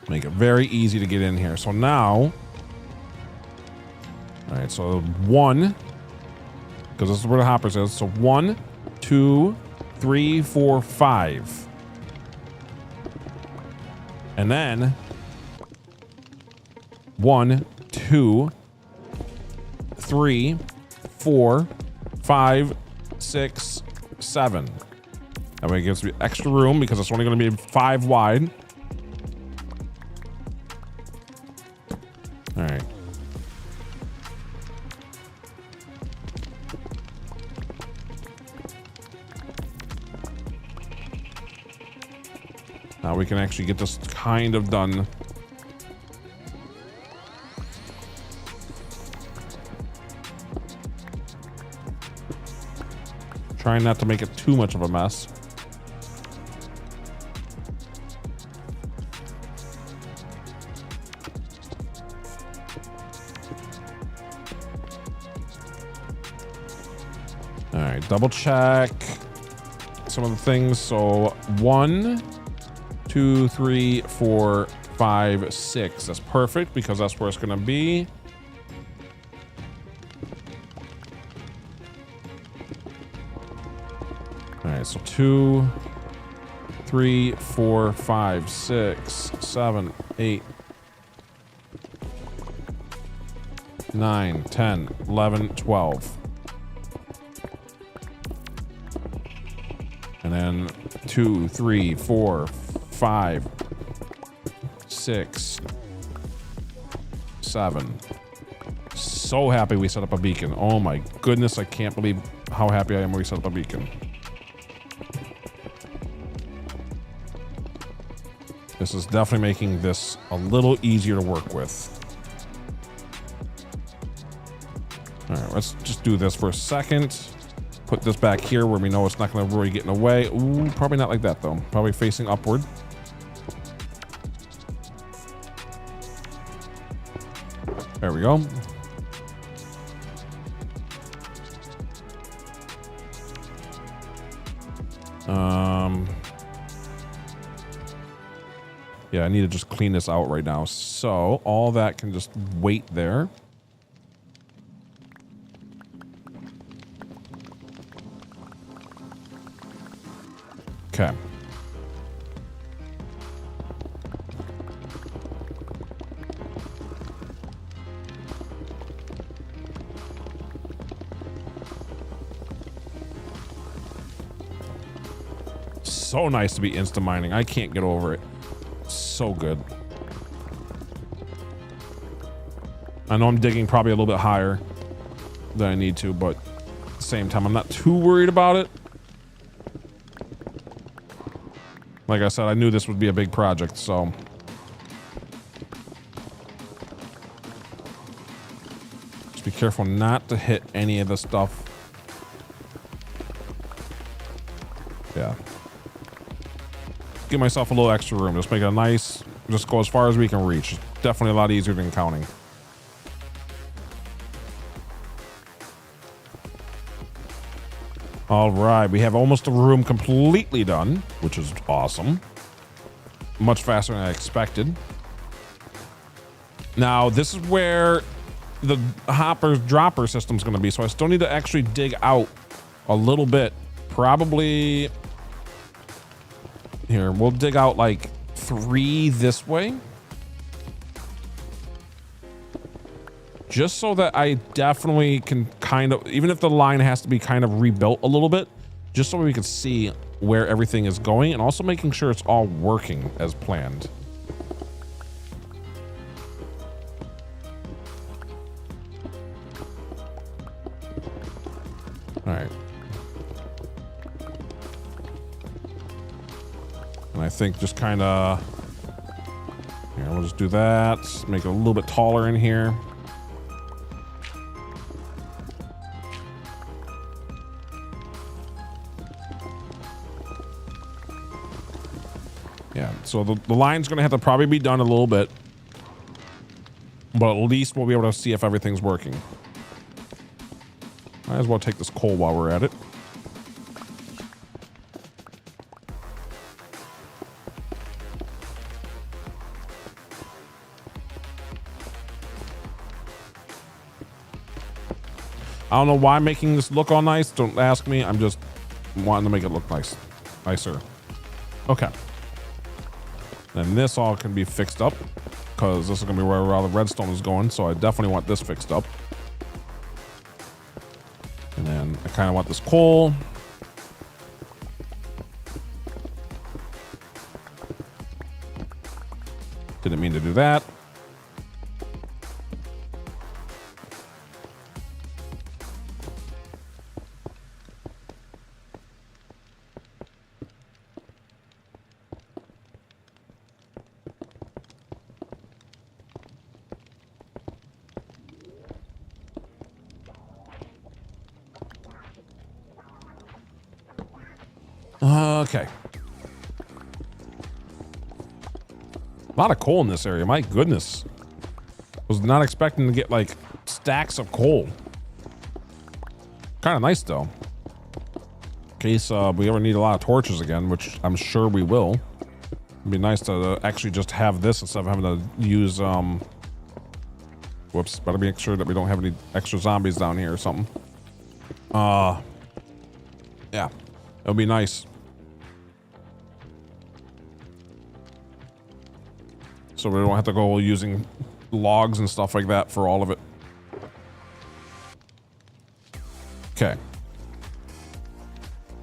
Make it very easy to get in here. So now, all right, so 1, because this is where the hoppers is. So 1, 2, 3, 4, 5. And then 1, 2, 3, 4, 5, 6, 7. That way it gives me extra room because it's only going to be 5 wide. All right. Now we can actually get this kind of done. Trying not to make it too much of a mess. All right, double check some of the things. So 1, 2, 3, 4, 5, 6. That's perfect because that's where it's going to be. All right, so 2, 3, 4, 5, 6, 7, 8, 9, 10, 11, 12. And then 2, 3, 4, 5, 6, 7. So happy we set up a beacon. Oh my goodness, I can't believe how happy I am we set up a beacon. This is definitely making this a little easier to work with. All right, let's just do this for a second. Put this back here where we know it's not going to really get in the way. Ooh, probably not like that though. Probably facing upward. There we go. Yeah, I need to just clean this out right now. So all that can just wait there. Okay. So nice to be insta mining. I can't get over it. So good. I know I'm digging probably a little bit higher than I need to, but at the same time, I'm not too worried about it. Like I said, I knew this would be a big project, so. Just be careful not to hit any of the stuff. Yeah. Give myself a little extra room. Just make it a nice, just go as far as we can reach. It's definitely a lot easier than counting. All right, we have almost a room completely done, which is awesome. Much faster than I expected. Now, this is where the hopper dropper system is going to be, so I still need to actually dig out a little bit. Probably here, we'll dig out like 3 this way. Just so that I definitely can kind of, even if the line has to be kind of rebuilt a little bit, just so we can see where everything is going and also making sure it's all working as planned. All right. And I think just kind of, here, we'll just do that. Make it a little bit taller in here. Yeah, so the line's going to have to probably be done a little bit. But at least we'll be able to see if everything's working. Might as well take this coal while we're at it. I don't know why I'm making this look all nice. Don't ask me. I'm just wanting to make it look nicer. Okay. And this all can be fixed up because this is going to be where all the redstone is going. So I definitely want this fixed up. And then I kind of want this coal. Didn't mean to do that. Okay. A lot of coal in this area. My goodness. Was not expecting to get like stacks of coal. Kind of nice though. In case we ever need a lot of torches again, which I'm sure we will. It'd be nice to actually just have this instead of having to use whoops, better make sure that we don't have any extra zombies down here or something. Yeah. It would be nice. So we don't have to go using logs and stuff like that for all of it. Okay.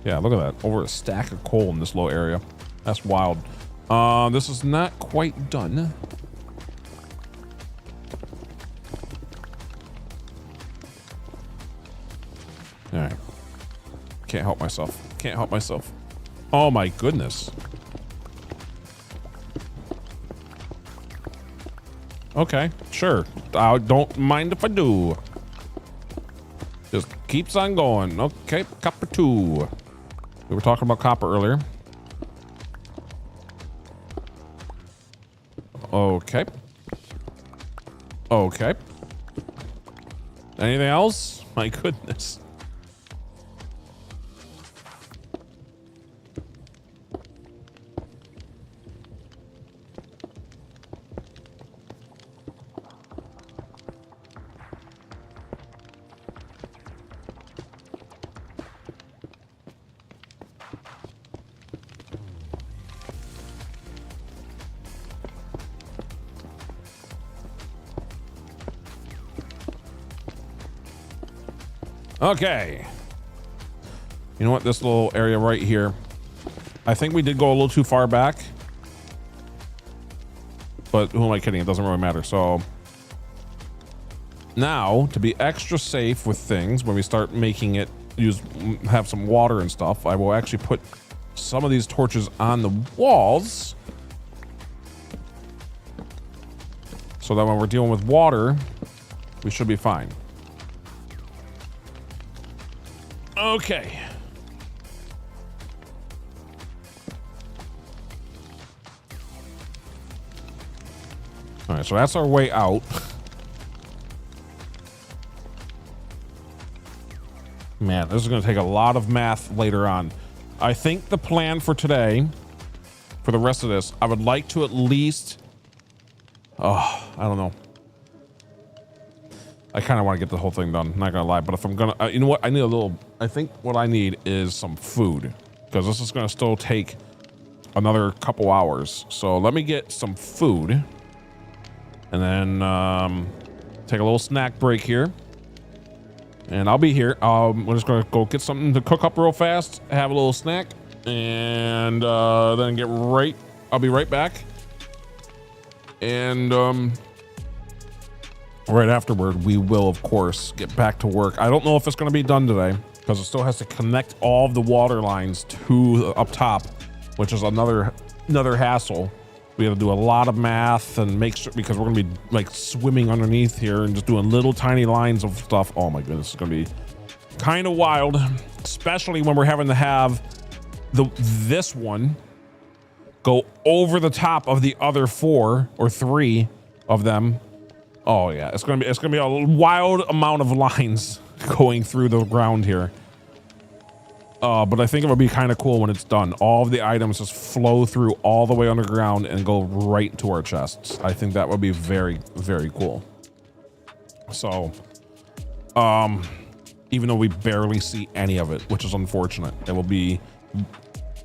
Yeah, look at that. Over a stack of coal in this low area. That's wild. This is not quite done. All right. Can't help myself. Can't help myself. Oh my goodness. Okay, sure. I don't mind if I do. Just keeps on going. Okay, copper 2. We were talking about copper earlier. Okay. Okay. Anything else? My goodness. Okay. You know what? This little area right here, I think we did go a little too far back. But who am I kidding? It doesn't really matter. So now, to be extra safe with things, when we start making it have some water and stuff, I will actually put some of these torches on the walls so that when we're dealing with water, we should be fine. Okay. All right, so that's our way out. Man, this is going to take a lot of math later on. I think the plan for today, for the rest of this, I would like to at least... Oh, I don't know. I kind of want to get the whole thing done, not going to lie. But if I'm going to... you know what? I need a little... I think what I need is some food. Because this is going to still take another couple hours. So let me get some food. And then take a little snack break here. And I'll be here. We're just going to go get something to cook up real fast, have a little snack, and then get right... I'll be right back. And right afterward, we will, of course, get back to work. I don't know if it's going to be done today, because it still has to connect all of the water lines to up top, which is another hassle. We have to do a lot of math and make sure, because we're going to be like swimming underneath here and just doing little tiny lines of stuff. Oh my goodness, it's going to be kind of wild, especially when we're having to have this one go over the top of the other 4 or 3 of them. Oh yeah, it's going to be a wild amount of lines going through the ground here. But I think it would be kind of cool when it's done. All of the items just flow through all the way underground and go right to our chests. I think that would be very, very cool. So, even though we barely see any of it, which is unfortunate,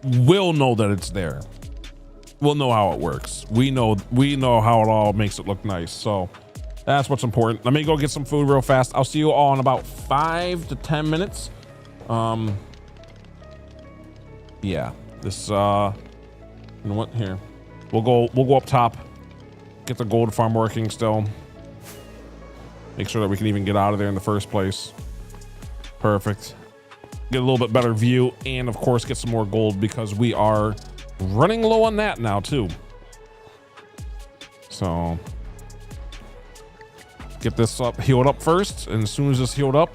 we'll know that it's there. We'll know how it works. We know how it all makes it look nice. So that's what's important. Let me go get some food real fast. I'll see you all in about 5 to 10 minutes. Yeah, this, you know what, here, we'll go up top, get the gold farm working still, make sure that we can even get out of there in the first place. Perfect. Get a little bit better view, and of course get some more gold, because we are running low on that now too. So get this up, healed up first, and as soon as it's healed up,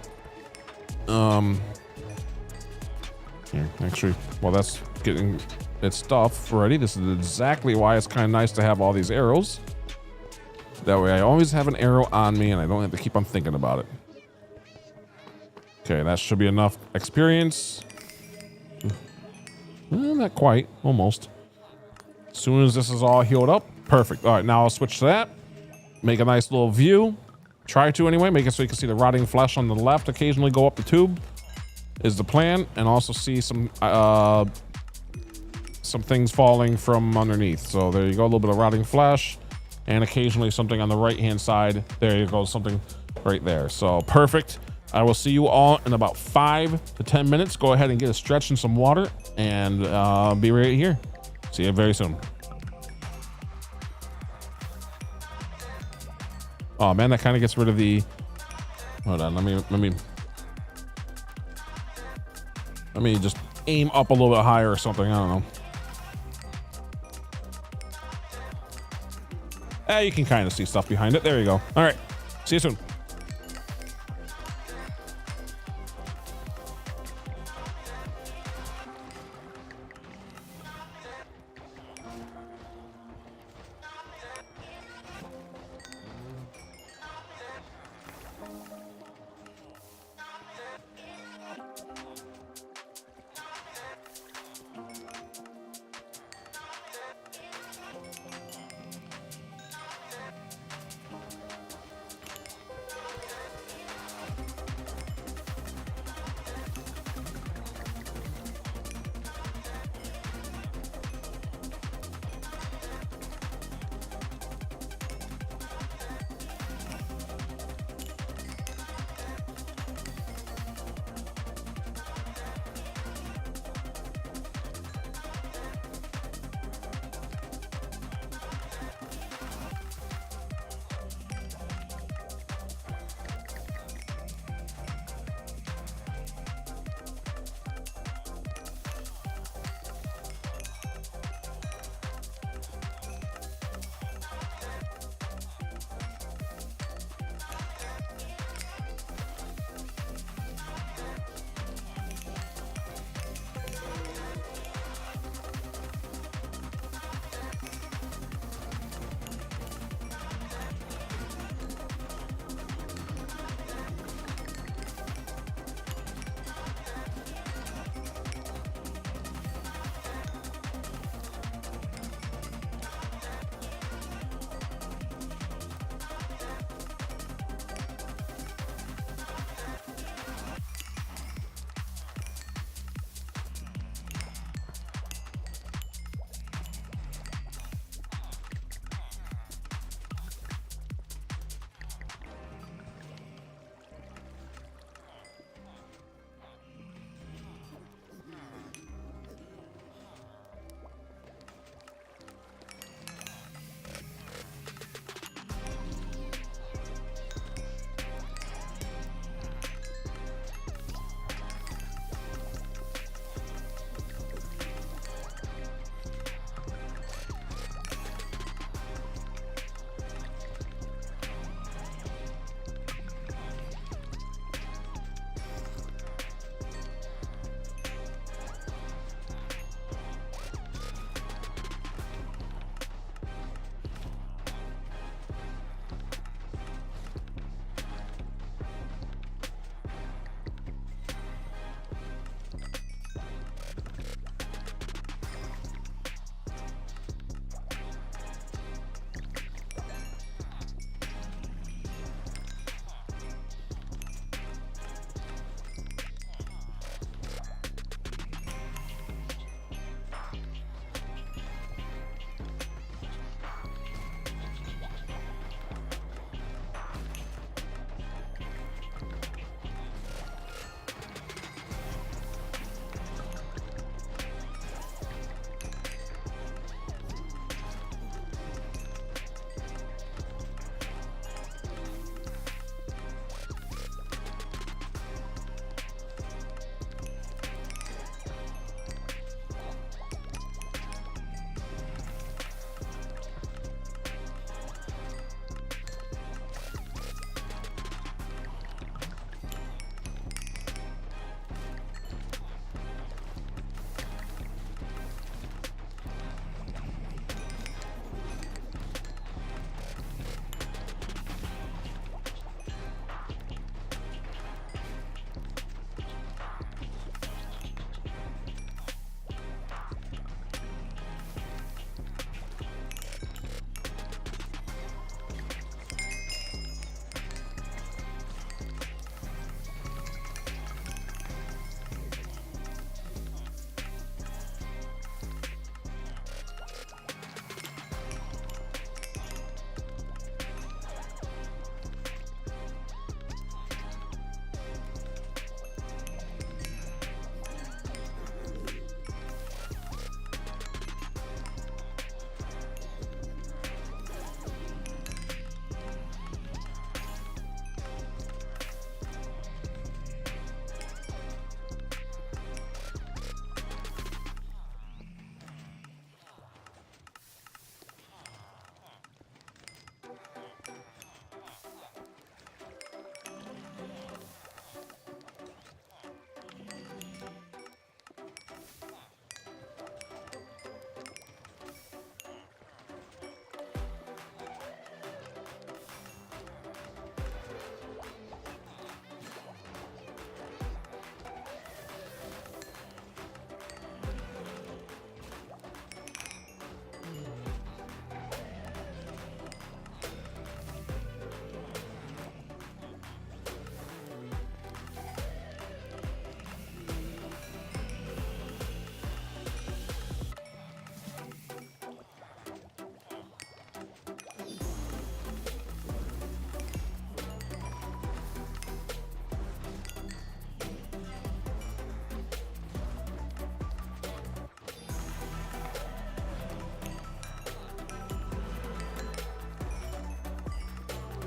here, actually, while that's getting its stuff ready, this is exactly why it's kind of nice to have all these arrows. That way I always have an arrow on me and I don't have to keep on thinking about it. Okay, that should be enough experience. Well, not quite, almost. As soon as this is all healed up, perfect. All right, now I'll switch to that. Make a nice little view. Try to anyway, make it so you can see the rotting flesh on the left occasionally go up the tube. Is the plan, and also see some things falling from underneath. So there you go, a little bit of rotting flesh, and occasionally something on the right hand side. There you go, something right there. So perfect. I will see you all in about 5 to 10 minutes. Go ahead and get a stretch in some water, and be right here. See you very soon. Oh man, that kind of gets rid of the... Hold on, let me just aim up a little bit higher or something. I don't know. You can kind of see stuff behind it. There you go. All right. See you soon.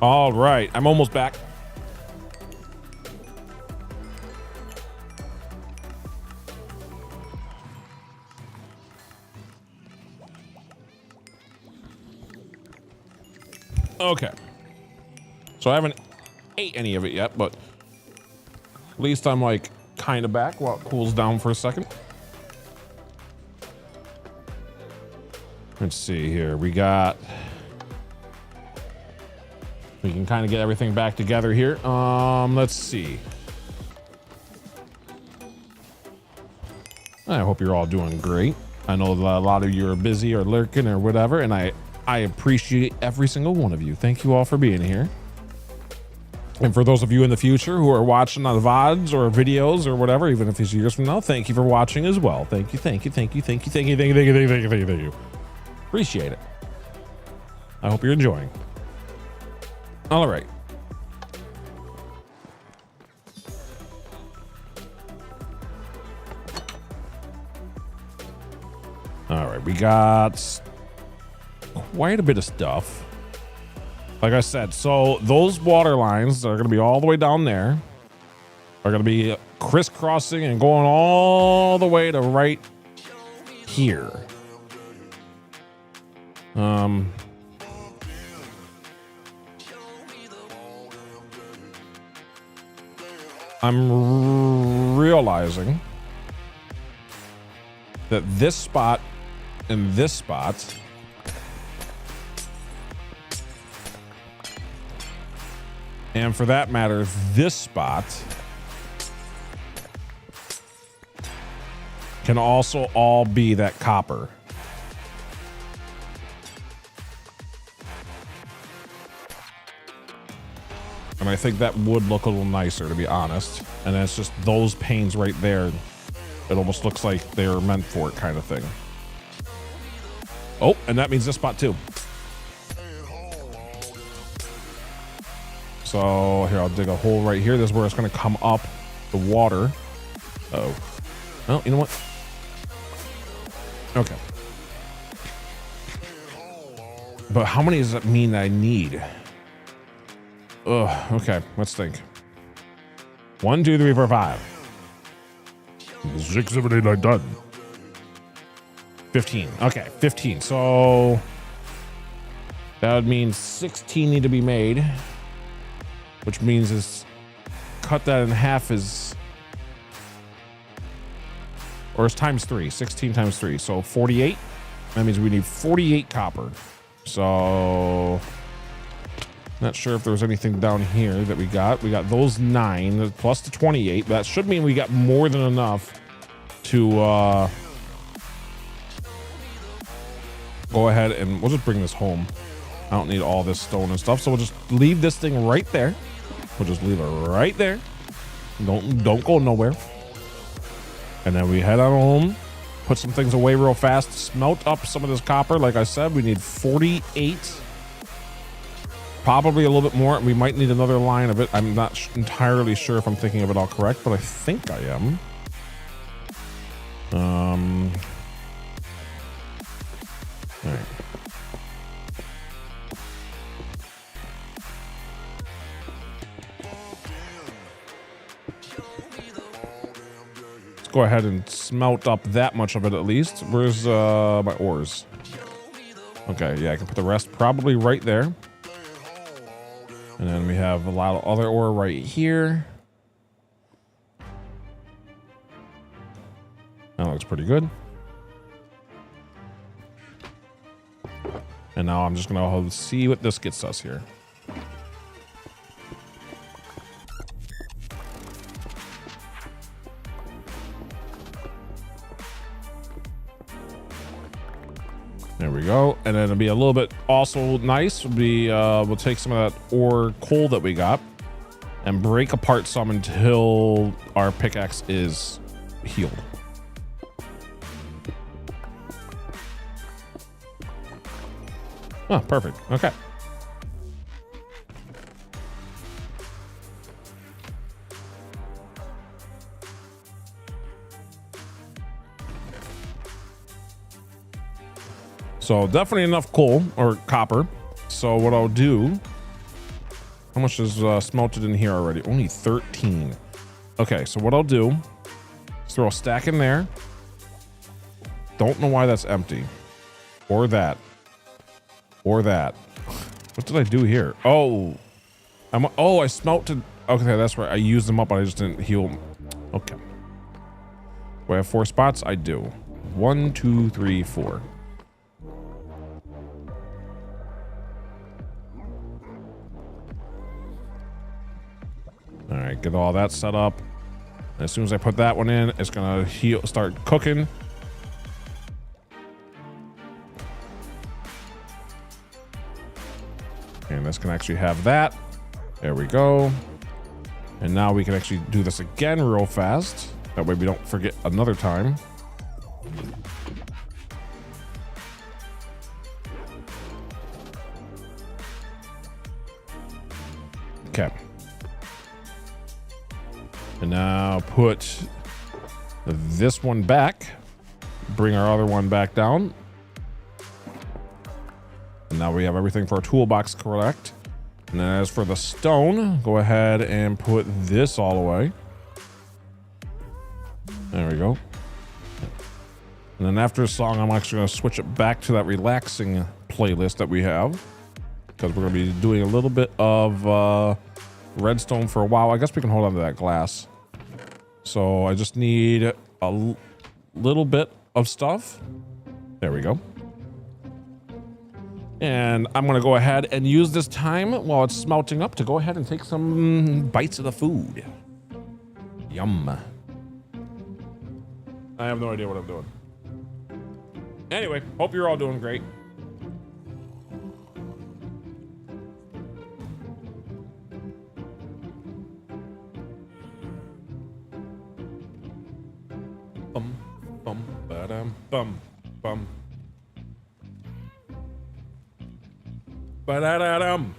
All right, I'm almost back. Okay. So I haven't ate any of it yet, but at least I'm like kind of back while it cools down for a second. Let's see here. We can kind of get everything back together here. Let's see. I hope you're all doing great. I know that a lot of you are busy or lurking or whatever, and I appreciate every single one of you. Thank you all for being here. And for those of you in the future who are watching on the VODs or videos or whatever, even if it's years from now, thank you for watching as well. Thank you, thank you, thank you, thank you, thank you, thank you, thank you, thank you, thank you, thank you. Appreciate it. I hope you're enjoying. All right. All right, we got quite a bit of stuff. Like I said, so those water lines are going to be all the way down there. Are going to be crisscrossing and going all the way to right here. I'm realizing that this spot and this spot and for that matter, this spot can also all be that copper. And I think that would look a little nicer, to be honest. And it's just those panes right there. It almost looks like they're meant for it, kind of thing. Oh, and that means this spot too. So here, I'll dig a hole right here. This is where it's going to come up the water. Oh, well, you know what? Okay. But how many does that mean that I need? Ugh, okay, let's think. 1, 2, 3, 4, 5. 6, 7, 8, 9, 10. 15. Okay, 15. So that would mean 16 need to be made, which means is cut that in half is, or it's times 3. 16 times 3. So 48. That means we need 48 copper. So not sure if there was anything down here that we got. We got those 9 plus the 28. That should mean we got more than enough to go ahead and we'll just bring this home. I don't need all this stone and stuff, so we'll just leave this thing right there. We'll just leave it right there. Don't go nowhere. And then we head on home, put some things away real fast, smelt up some of this copper. Like I said, we need 48. Probably a little bit more. We might need another line of it. I'm not entirely sure if I'm thinking of it all correct, but I think I am. All right. Let's go ahead and smelt up that much of it at least. Where's my ores? Okay, yeah, I can put the rest probably right there. And then we have a lot of other ore right here. That looks pretty good. And now I'm just gonna see what this gets us here. There we go. And then it'll be a little bit also nice would be we'll take some of that ore coal that we got and break apart some until our pickaxe is healed. Oh, perfect. Okay. So definitely enough coal or copper. So what I'll do How much is smelted in here already? Only 13. Okay, so what I'll do is throw a stack in there. Don't know why that's empty. Or that. Or that. What did I do here? Oh. I smelted. Okay, that's right. I used them up, but I just didn't heal. Okay. Do I have 4 spots? I do. 1, 2, 3, 4. All right, get all that set up. As soon as I put that one in, it's gonna start cooking. And this can actually have that. There we go. And now we can actually do this again real fast. That way we don't forget another time. Okay. And now put this one back. Bring our other one back down. And now we have everything for our toolbox correct. And then as for the stone, go ahead and put this all away. There we go. And then after the song, I'm actually going to switch it back to that relaxing playlist that we have. Because we're going to be doing a little bit of redstone for a while. I guess we can hold on to that glass. So I just need a little bit of stuff. There we go. And I'm going to go ahead and use this time while it's smelting up to go ahead and take some bites of the food. Yum. I have no idea what I'm doing. Anyway, hope you're all doing great. Bum, bum, ba-dum, bum, bum. Ba-da-da-dum.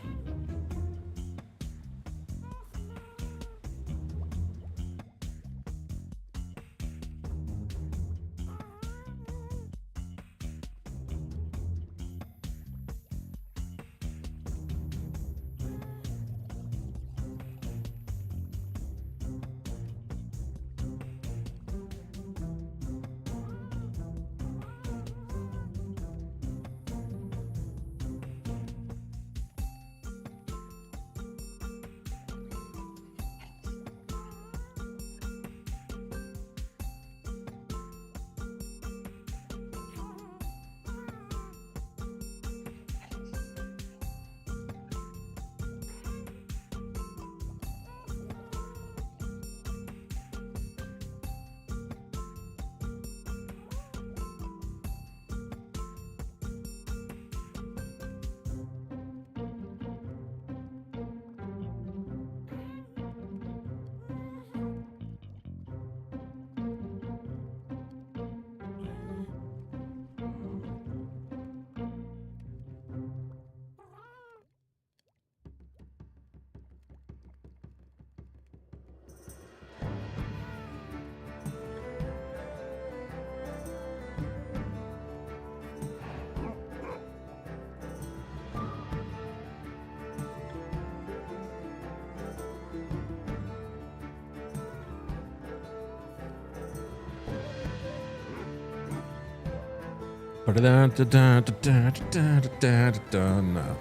No.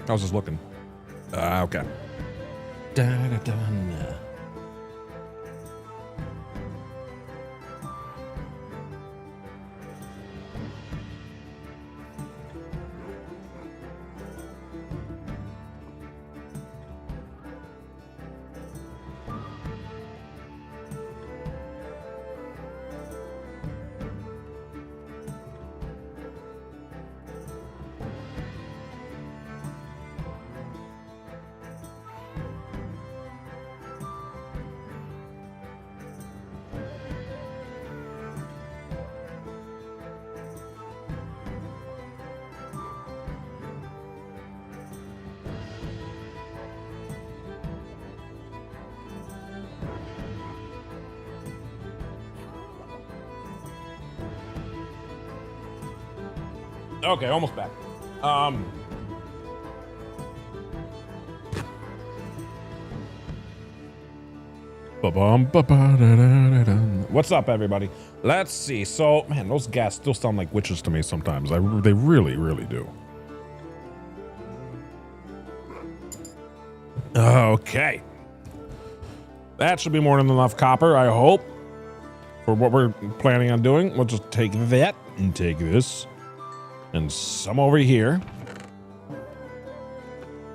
I was just looking. Okay. Okay, almost back. What's up, everybody? Let's see. So, man, those gas still sound like witches to me sometimes. They really, really do. Okay. That should be more than enough copper, I hope, for what we're planning on doing. We'll just take that and take this and some over here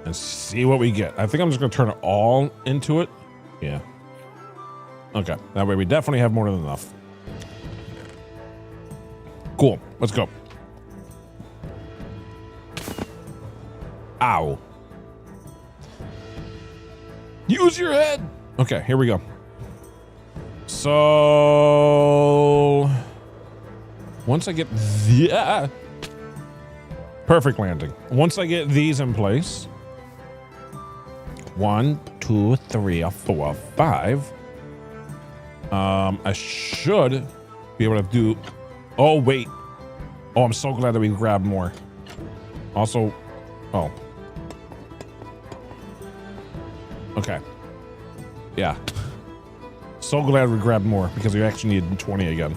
and see what we get. I think I'm just going to turn it all into it. Yeah. Okay. That way we definitely have more than enough. Cool. Let's go. Ow. Use your head. Okay, here we go. So once I get the perfect landing. Once I get these in place, 1, 2, 3, 4, 5. I should be able to do. Oh wait. Oh, I'm so glad that we grabbed more. Also, oh. Okay. Yeah. So glad we grabbed more because we actually need 20 again.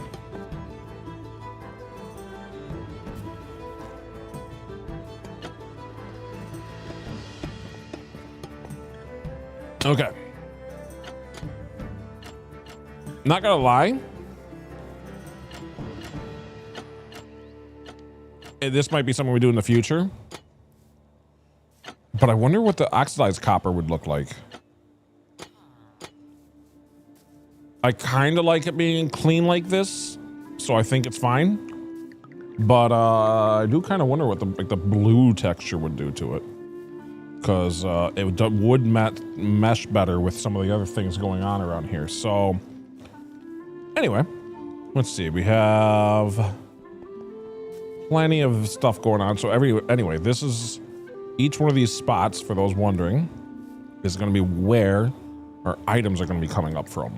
Okay. Not gonna lie. This might be something we do in the future. But I wonder what the oxidized copper would look like. I kind of like it being clean like this, so I think it's fine. But I do kind of wonder what the blue texture would do to it, because it would mesh better with some of the other things going on around here. So anyway, let's see. We have plenty of stuff going on. So anyway, this is each one of these spots. For those wondering, is going to be where our items are going to be coming up from.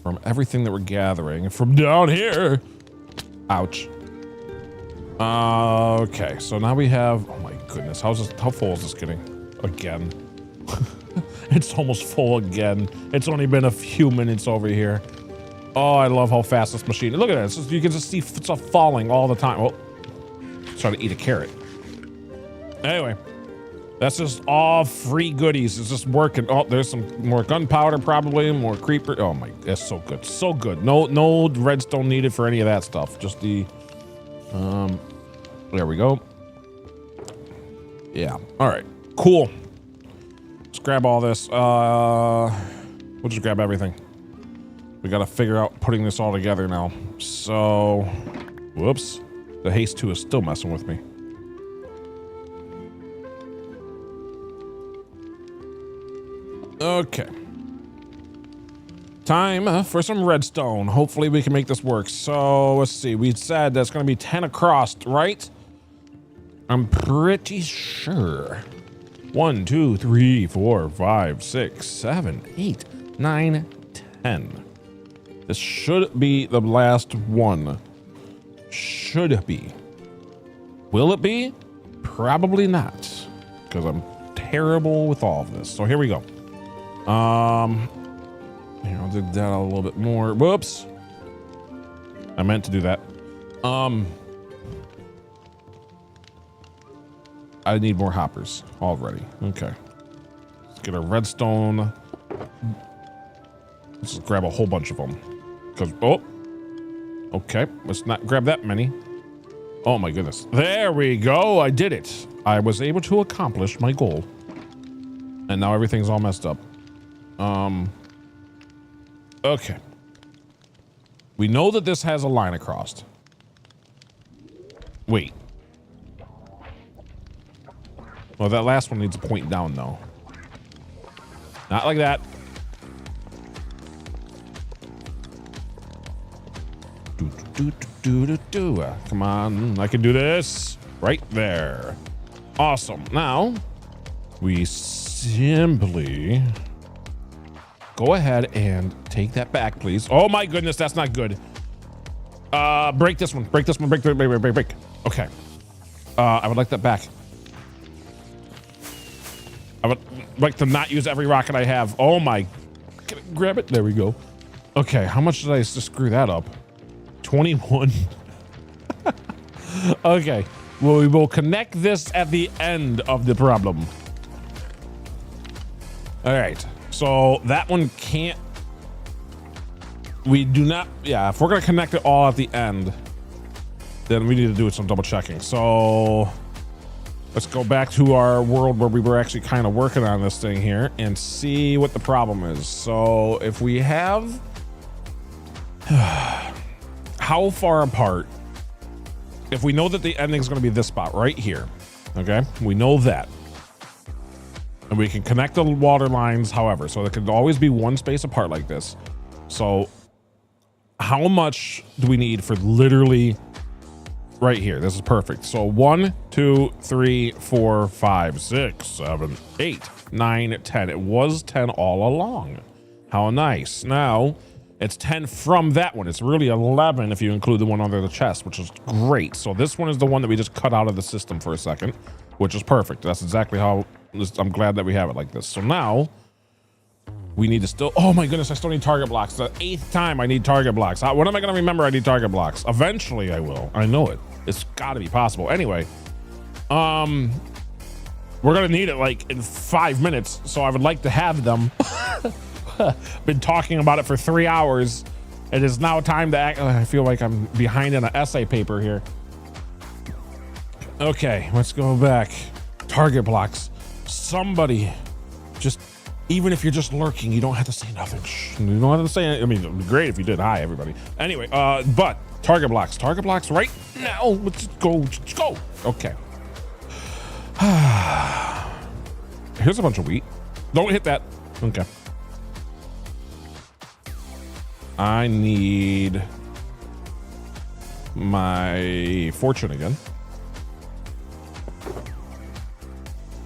From everything that we're gathering from down here. Ouch. Okay, so now we have, oh my goodness, how full is this getting? Again. It's almost full again. It's only been a few minutes over here. Oh, I love how fast this machine, look at it. You can just see stuff falling all the time. Oh, trying to eat a carrot. Anyway. That's just all free goodies. It's just working. Oh, there's some more gunpowder, probably more creeper. Oh my, that's so good, so good. No redstone needed for any of that stuff. Just the, there we go. Yeah. All right. Cool. Let's grab all this. We'll just grab everything. We got to figure out putting this all together now. So, whoops. The haste 2 is still messing with me. Okay. Time for some redstone. Hopefully we can make this work. So let's see. We said that's going to be 10 across, right? I'm pretty sure. 1, 2, 3, 4, 5, 6, 7, 8, 9, 10. This should be the last one. Should be. Will it be? Probably not. Because I'm terrible with all of this. So here we go. Here, I'll dig that out a little bit more. Whoops. I meant to do that. I need more hoppers already. Okay. Let's get a redstone. Let's just grab a whole bunch of them. Because, oh. Okay, let's not grab that many. Oh my goodness. There we go. I did it. I was able to accomplish my goal. And now everything's all messed up. Okay. We know that this has a line across. Wait. Well, that last one needs a point down, though. Not like that. Come on, I can do this. Right there. Awesome. Now, we simply go ahead and take that back, please. Oh my goodness, that's not good. Break this one. Break this one. Break. Okay. I would like that back. like to not use every rocket I have. Oh my, can I grab it? There we go. Okay, how much did I just screw that up? 21. Okay, well, we will connect this at the end of the problem. All right, so that one can't, we do not, yeah, if we're gonna connect it all at the end, then we need to do some double checking. So let's go back to our world where we were actually kind of working on this thing here and see what the problem is. So if we have, how far apart, if we know that the ending is going to be this spot right here, okay, we know that, and we can connect the water lines however, so it could always be one space apart like this. So how much do we need for literally right here? This is perfect. So 1, 2, 3, 4, 5, 6, 7, 8, 9, 10. It was 10 all along. How nice. Now it's 10 from that one. It's really 11 if you include the one under the chest, which is great. So this one is the one that we just cut out of the system for a second, which is perfect. That's exactly how, I'm glad that we have it like this. So now we need to still, oh my goodness, I still need target blocks. The 8th time I need target blocks. When am I going to remember I need target blocks? Eventually I will. I know it. It's got to be possible. Anyway, we're going to need it like in 5 minutes. So I would like to have them. Been talking about it for 3 hours. It is now time to act. I feel like I'm behind in an essay paper here. Okay, let's go back. Target blocks. Somebody just, even if you're just lurking, you don't have to say nothing. Shh, you don't have to say anything. I mean, it'd be great if you did. Hi, everybody. Anyway, but target blocks right now. Let's go. Okay. Here's a bunch of wheat. Don't hit that. Okay. I need my fortune again.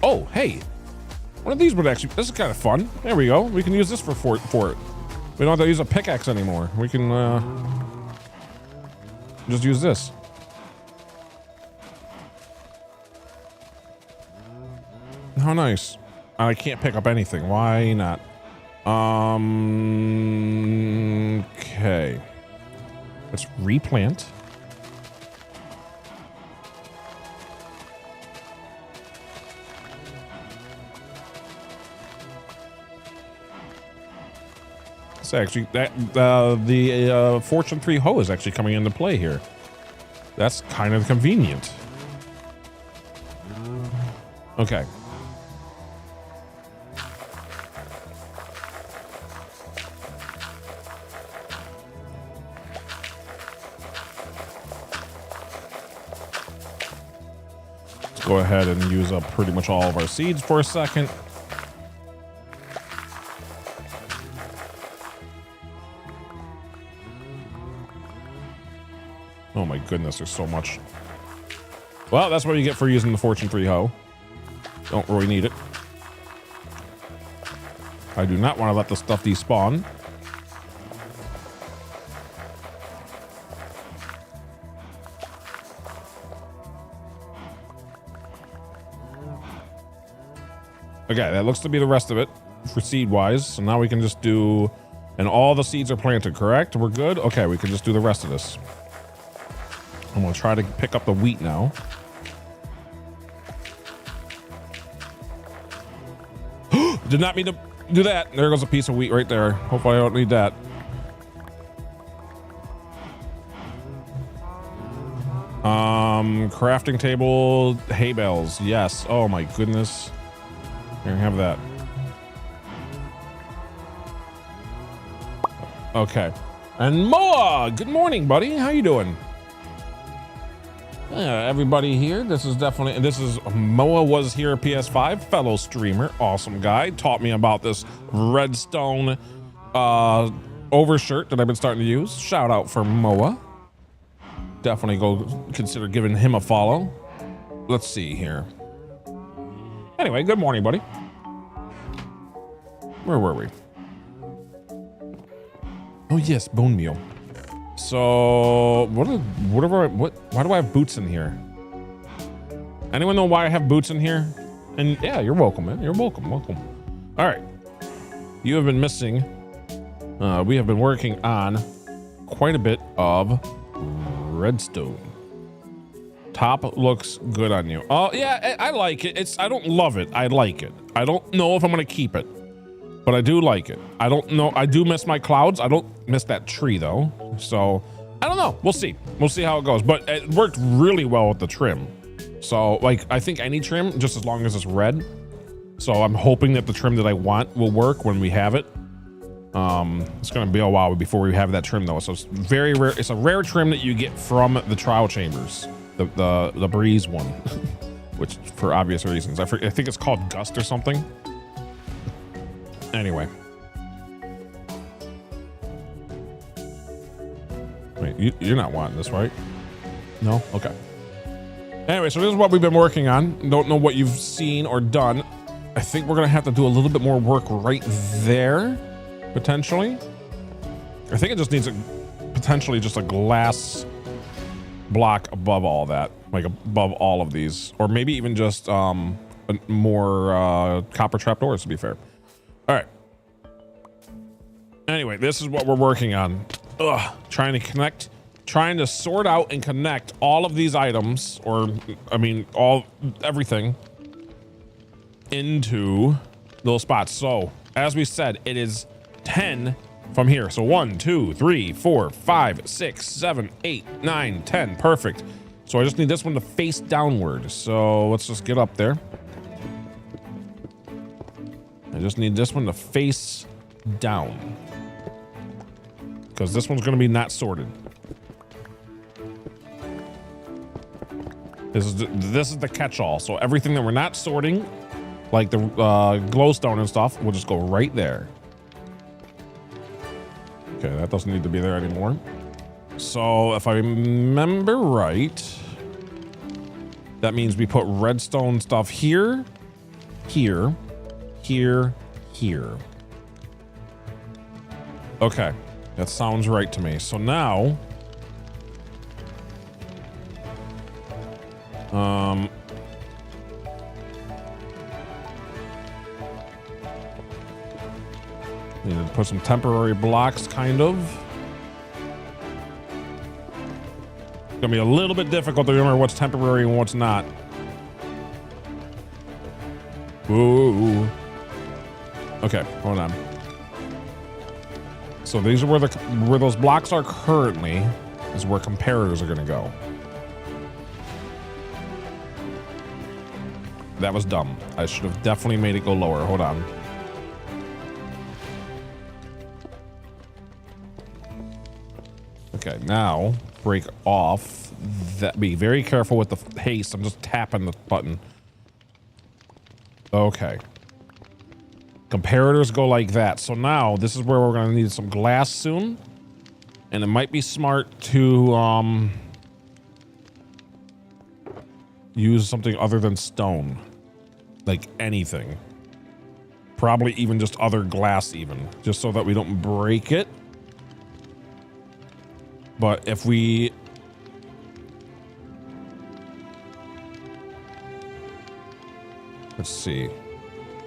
Oh, hey. One of these would actually, this is kind of fun. There we go. We can use this for it. We don't have to use a pickaxe anymore. We can just use this. How nice. I can't pick up anything. Why not? Okay. Let's replant. It's actually that the Fortune 3 hoe is actually coming into play here. That's kind of convenient. Okay. Let's go ahead and use up pretty much all of our seeds for a second. Oh my goodness, there's so much. Well, that's what you get for using the Fortune 3 hoe. Don't really need it. I do not want to let the stuff despawn. Okay, that looks to be the rest of it for seed-wise. So now we can just do, and all the seeds are planted, correct? We're good? Okay, we can just do the rest of this. I'm gonna try to pick up the wheat now. Did not mean to do that. There goes a piece of wheat right there. Hopefully I don't need that. Crafting table, hay bales. Yes. Oh my goodness. Here, have that. Okay. And Moa, good morning, buddy. How you doing? Everybody here, this is Moa was here PS5, fellow streamer, awesome guy, taught me about this Redstone overshirt that I've been starting to use. Shout out for Moa. Definitely go consider giving him a follow. Let's see here. Anyway, good morning, buddy. Where were we? Oh yes, bone meal. So why do I have boots in here? Anyone know why I have boots in here? And yeah, you're welcome, man. You're welcome. All right. You have been missing. We have been working on quite a bit of redstone. Top looks good on you. Oh yeah, I like it. I don't love it. I like it. I don't know if I'm gonna keep it, but I do like it. I don't know. I do miss my clouds. I don't miss that tree though. So I don't know. We'll see. We'll see how it goes. But it worked really well with the trim. So like, I think any trim, just as long as it's red. So I'm hoping that the trim that I want will work when we have it. It's gonna be a while before we have that trim though. So it's very rare. It's a rare trim that you get from the trial chambers. The breeze one, which for obvious reasons. I think it's called Gust or something. Anyway. Wait, you're not wanting this, right? No? Okay. Anyway, so this is what we've been working on. Don't know what you've seen or done. I think we're gonna have to do a little bit more work right there, potentially. I think it just needs potentially just a glass block above all that, like above all of these, or maybe even just more copper trapdoors, to be fair. All right. Anyway, this is what we're working on. Trying to sort out and connect all of these items, or I mean, everything into little spots. So as we said, it is 10 from here. So 1, 2, 3, 4, 5, 6, 7, 8, 9, 10. Perfect. So I just need this one to face downward. So let's just get up there. I just need this one to face down, because this one's going to be not sorted. This is the catch-all. So everything that we're not sorting, like the glowstone and stuff, will just go right there. Okay, that doesn't need to be there anymore. So if I remember right, that means we put redstone stuff here, here, here, here. Okay, that sounds right to me. So now, need to put some temporary blocks, kind of. It's gonna be a little bit difficult to remember what's temporary and what's not. Ooh. Okay, hold on. So these are where those blocks are currently, is where comparators are gonna go. That was dumb. I should have definitely made it go lower. Hold on. Okay, now break off that. Be very careful with the haste. I'm just tapping the button. Okay. Comparators go like that. So now this is where we're going to need some glass soon. And it might be smart to use something other than stone. Like anything. Probably even just other glass even. Just so that we don't break it. But if we... Let's see.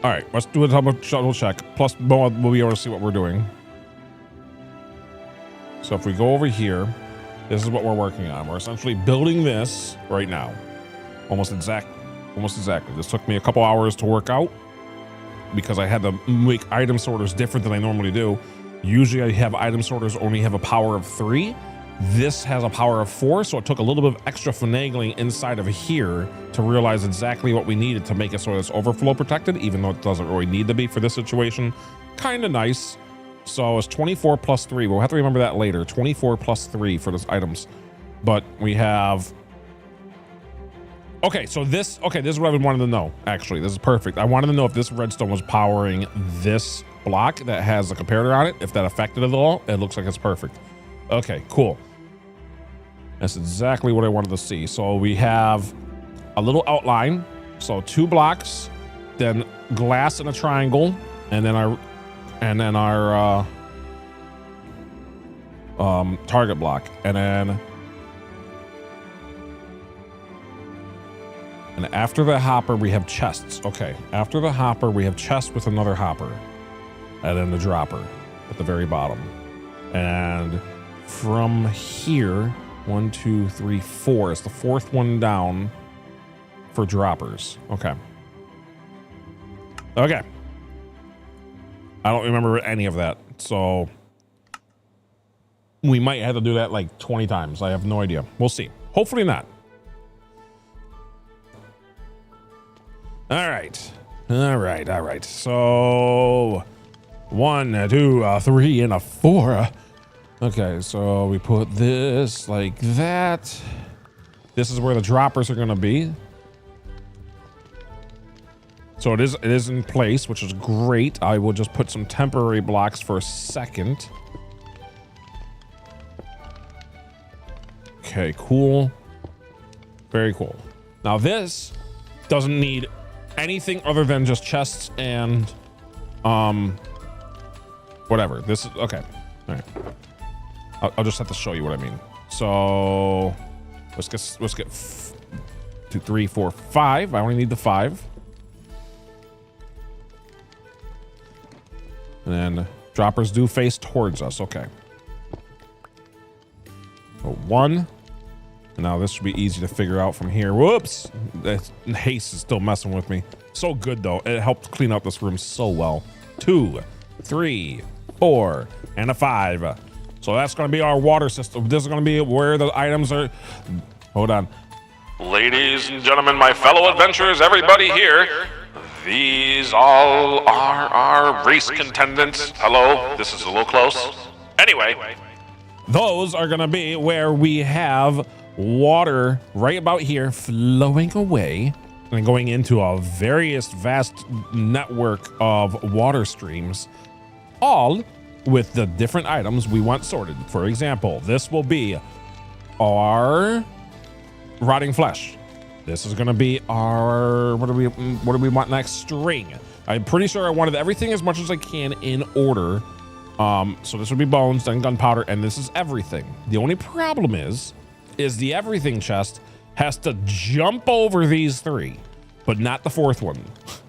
All right, let's do a double check. Plus, we'll be able to see what we're doing. So if we go over here, this is what we're working on. We're essentially building this right now. Almost exactly. This took me a couple hours to work out because I had to make item sorters different than I normally do. Usually I have item sorters only have a power of 3. This has a power of 4, so it took a little bit of extra finagling inside of here to realize exactly what we needed to make it so it's overflow protected, even though it doesn't really need to be for this situation. Kind of nice. So it's 24 plus 3. We'll have to remember that later. 24 plus 3 for those items. But we have... Okay, so this is what I wanted to know, actually. This is perfect. I wanted to know if this redstone was powering this block that has a comparator on it, if that affected it at all. It looks like it's perfect. Okay, cool. That's exactly what I wanted to see. So we have a little outline. So 2 blocks, then glass in a triangle, and then our target block, and then And after the hopper, we have chests. Okay, after the hopper, we have chests with another hopper. And then the dropper at the very bottom. And from here, 1, 2, 3, 4. It's the fourth one down for droppers. Okay. Okay. I don't remember any of that. So we might have to do that like 20 times. I have no idea. We'll see. Hopefully not. All right. All right. All right. So 1, 2, 3, and a 4. Okay. So we put this like that. This is where the droppers are going to be. So it is in place, which is great. I will just put some temporary blocks for a second. Okay, cool. Very cool. Now this doesn't need anything other than just chests and whatever. This is okay. All right. I'll just have to show you what I mean. So let's get 2, 3, 4, 5. I only need the 5. And then droppers do face towards us. Okay. So 1. And now this should be easy to figure out from here. Whoops. That haste is still messing with me. So good, though. It helped clean up this room so well. 2, 3, 4, and a 5. So that's going to be our water system. This is going to be where the items are. Hold on. Ladies and gentlemen, my fellow adventurers, everybody here. These all are our race contendants. Hello, this is a little close. Anyway. Those are going to be where we have water right about here flowing away and going into a vast network of water streams, all with the different items we want sorted. For example, this will be our rotting flesh. This is gonna be our, what do we want next? String. I'm pretty sure I wanted everything as much as I can in order. So this would be bones, then gunpowder, and this is everything. The only problem is the everything chest has to jump over these 3, but not the 4th one.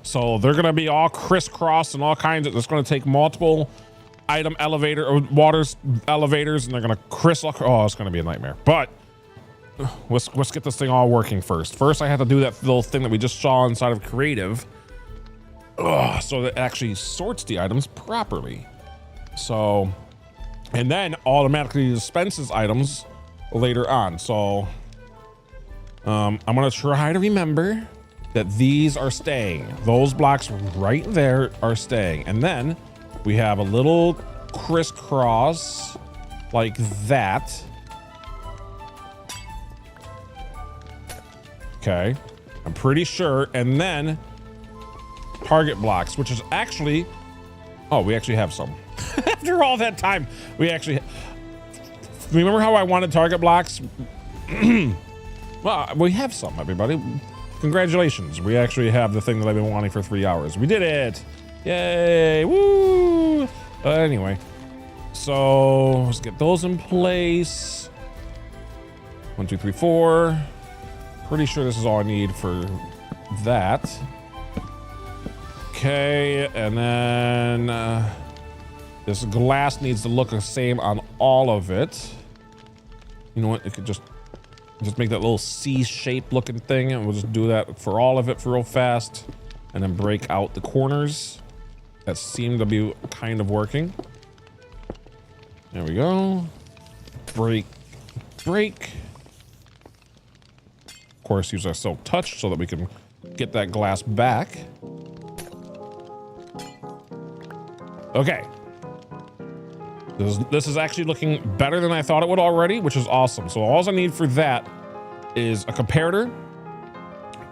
So they're gonna be all crisscross and all kinds of, it's gonna take multiple item elevator or waters elevators, and they're gonna oh, it's gonna be a nightmare. But let's get this thing all working first. First, I have to do that little thing that we just saw inside of creative. So that it actually sorts the items properly. So, and then automatically dispenses items later on. So, I'm gonna try to remember that these are staying. Those blocks right there are staying. And then we have a little crisscross like that. Okay, I'm pretty sure. And then target blocks, which is actually, oh, we actually have some. After all that time, we actually, remember how I wanted target blocks? Well, we have some, everybody. Congratulations. We actually have the thing that I've been wanting for 3 hours. We did it. Yay. Woo. Anyway, so let's get those in place. 1, 2, 3, 4. Pretty sure this is all I need for that. Okay, and then this glass needs to look the same on all of it. You know what? It could just make that little C-shaped looking thing, and we'll just do that for all of it for real fast, and then break out the corners that seem to be kind of working. There we go. Break. Of course, use our silk touch so that we can get that glass back. Okay. This is actually looking better than I thought it would already, which is awesome. So all I need for that is a comparator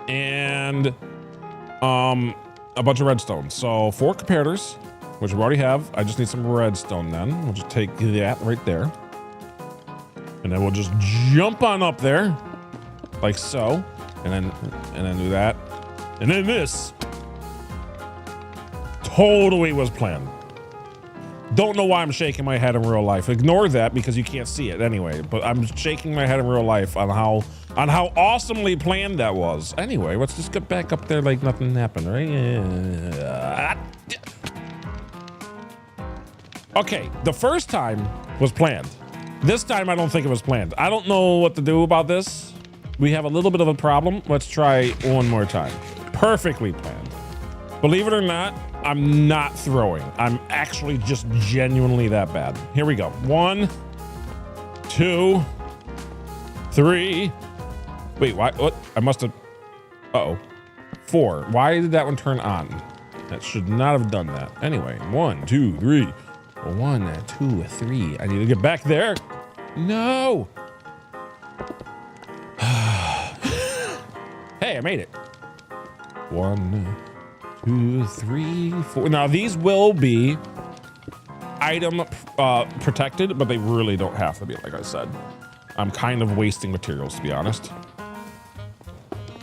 and a bunch of redstone. So 4 comparators, which we already have. I just need some redstone then. We'll just take that right there. And then we'll just jump on up there like so. And then do that. And then this totally was planned. Don't know why I'm shaking my head in real life. Ignore that because you can't see it anyway. But I'm shaking my head in real life on how on how awesomely planned that was. Anyway, let's just get back up there like nothing happened, right? Okay, the first time was planned. This time I don't think it was planned. I don't know what to do about this. We have a little bit of a problem. Let's try one more time. Perfectly planned. Believe it or not, I'm not throwing. I'm actually just genuinely that bad. Here we go. 1, 2, 3. Wait, why? What? I must have. Uh-oh. 4. Why did that one turn on? That should not have done that. Anyway, 1, 2, 3. 1, 2, 3. I need to get back there. No. Hey, I made it. 1, 2, 3, 4. Now these will be item protected, but they really don't have to be, like I said. I'm kind of wasting materials, to be honest.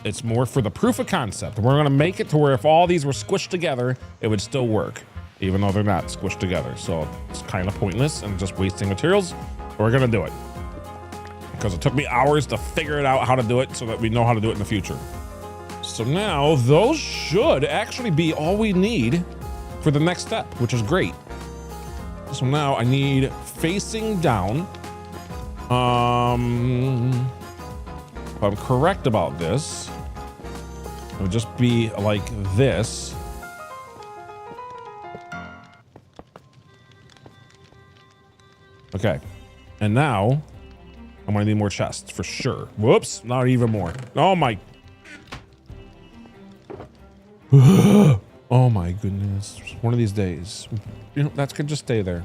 It's more for the proof of concept. We're gonna make it to where if all these were squished together, it would still work, even though they're not squished together. So it's kind of pointless and just wasting materials. We're gonna do it because it took me hours to figure it out how to do it so that we know how to do it in the future. So now those should actually be all we need for the next step, which is great. So now I need facing down. If I'm correct about this, it would just be like this. Okay. And now I'm gonna need more chests for sure. Whoops, not even more. Oh my. Oh my goodness. One of these days. You know, that could just stay there.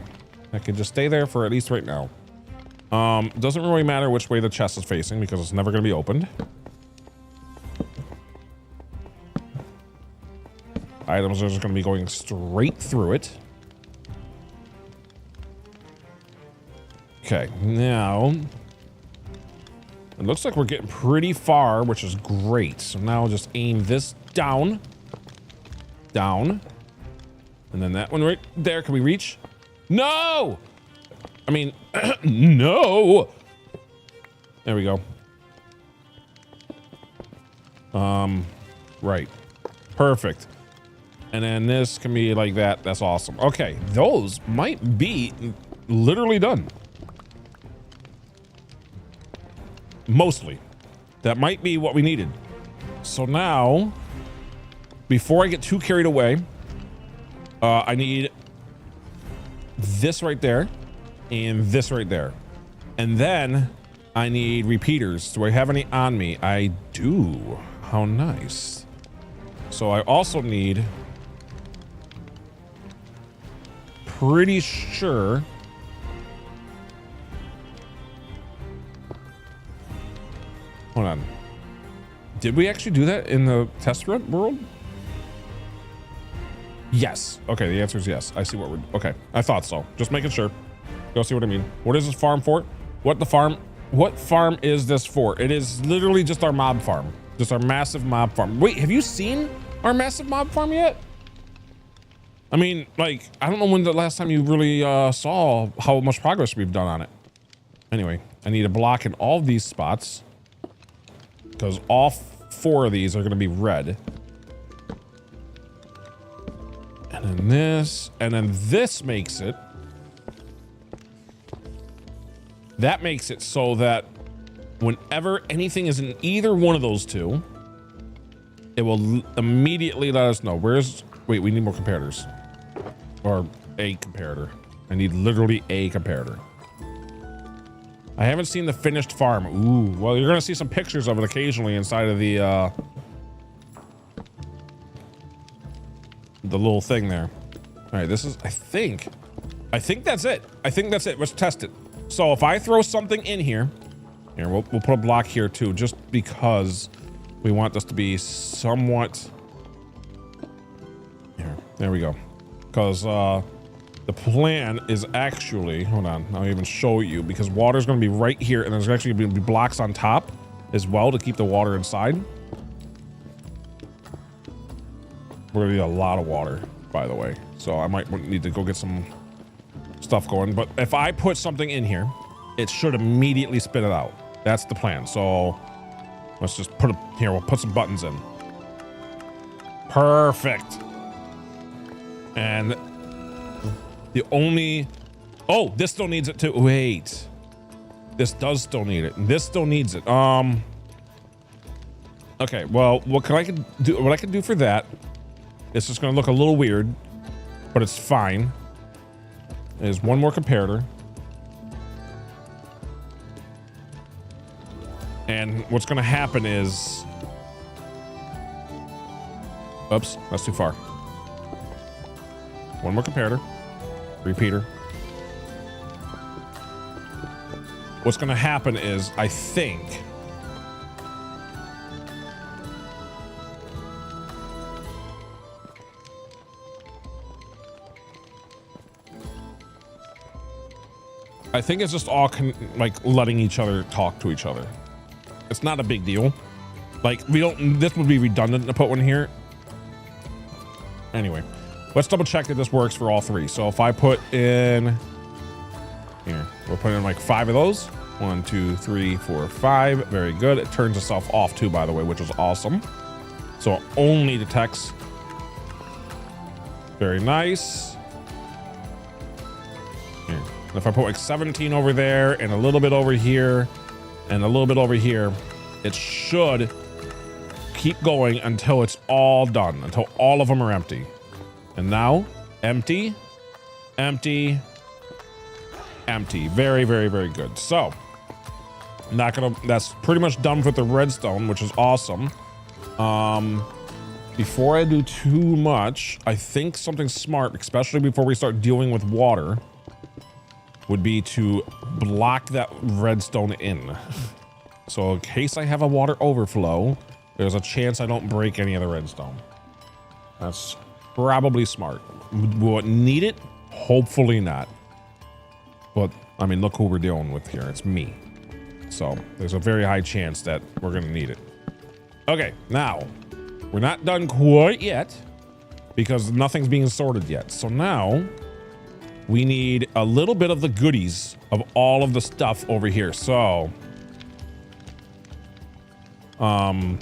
That could just stay there for at least right now. Doesn't really matter which way the chest is facing because it's never gonna be opened. Items are just gonna be going straight through it. Okay, now it looks like we're getting pretty far, which is great. So now I'll just aim this down, down, and then that one right there. Can we reach? No! I mean, no! There we go. Right. Perfect. And then this can be like that. That's awesome. Okay, those might be literally done. Mostly. That might be what we needed. So now, before I get too carried away, I need this right there and this right there. And then I need repeaters. Do I have any on me? I do. How nice. So I also need, pretty sure, hold on. Did we actually do that in the test world? Yes. Okay, the answer is yes. I see what we're, okay. I thought so. Just making sure. Go see what I mean. What is this farm for? What farm is this for? It is literally just our mob farm. Just our massive mob farm. Wait, have you seen our massive mob farm yet? I mean, like, I don't know when the last time you really saw how much progress we've done on it. Anyway, I need a block in all of these spots because all 4 of these are going to be red. And then this, and then this makes it. That makes it so that whenever anything is in either one of those two, it will immediately let us know. Where's, wait, we need more comparators. Or a comparator. I need literally a comparator. I haven't seen the finished farm. Ooh, well, you're gonna see some pictures of it occasionally inside of the little thing there. All right, this is, I think that's it. I think that's it. Let's test it. So if I throw something in here, we'll put a block here too, just because we want this to be somewhat, here, there we go. Because the plan is actually, hold on, I'll even show you, because water's gonna be right here and there's actually gonna be blocks on top as well to keep the water inside. We're gonna need a lot of water, by the way. So I might need to go get some stuff going, but if I put something in here, it should immediately spit it out. That's the plan. So Let's just put here. We'll put some buttons in. Perfect. And the only, oh, this still needs it too. Wait, this does still need it. This still needs it. Okay, well, what I can do for that, it's just gonna look a little weird, but it's fine. There's one more comparator. And what's gonna happen is, oops, that's too far. One more comparator, repeater. What's gonna happen is, I think, it's just all like letting each other talk to each other. It's not a big deal. Like, we don't, this would be redundant to put one here. Anyway, let's double check that this works for all three. So if I put in here, we'll put in like 5 of those. 1, 2, 3, 4, 5. Very good. It turns itself off too, by the way, which is awesome. So it only detects. Very nice. Here. And if I put like 17 over there and a little bit over here and a little bit over here, it should keep going until it's all done, until all of them are empty. And now, empty, empty, empty. Very, very, very good. So, that's pretty much done with the redstone, which is awesome. Before I do too much, I think something smart, especially before we start dealing with water, would be to block that redstone in. So in case I have a water overflow, there's a chance I don't break any of the redstone. That's probably smart. Will it need it? Hopefully not. But I mean, look who we're dealing with here. It's me. So there's a very high chance that we're gonna need it. Okay, now we're not done quite yet because nothing's being sorted yet. So now we need a little bit of the goodies of all of the stuff over here. So, and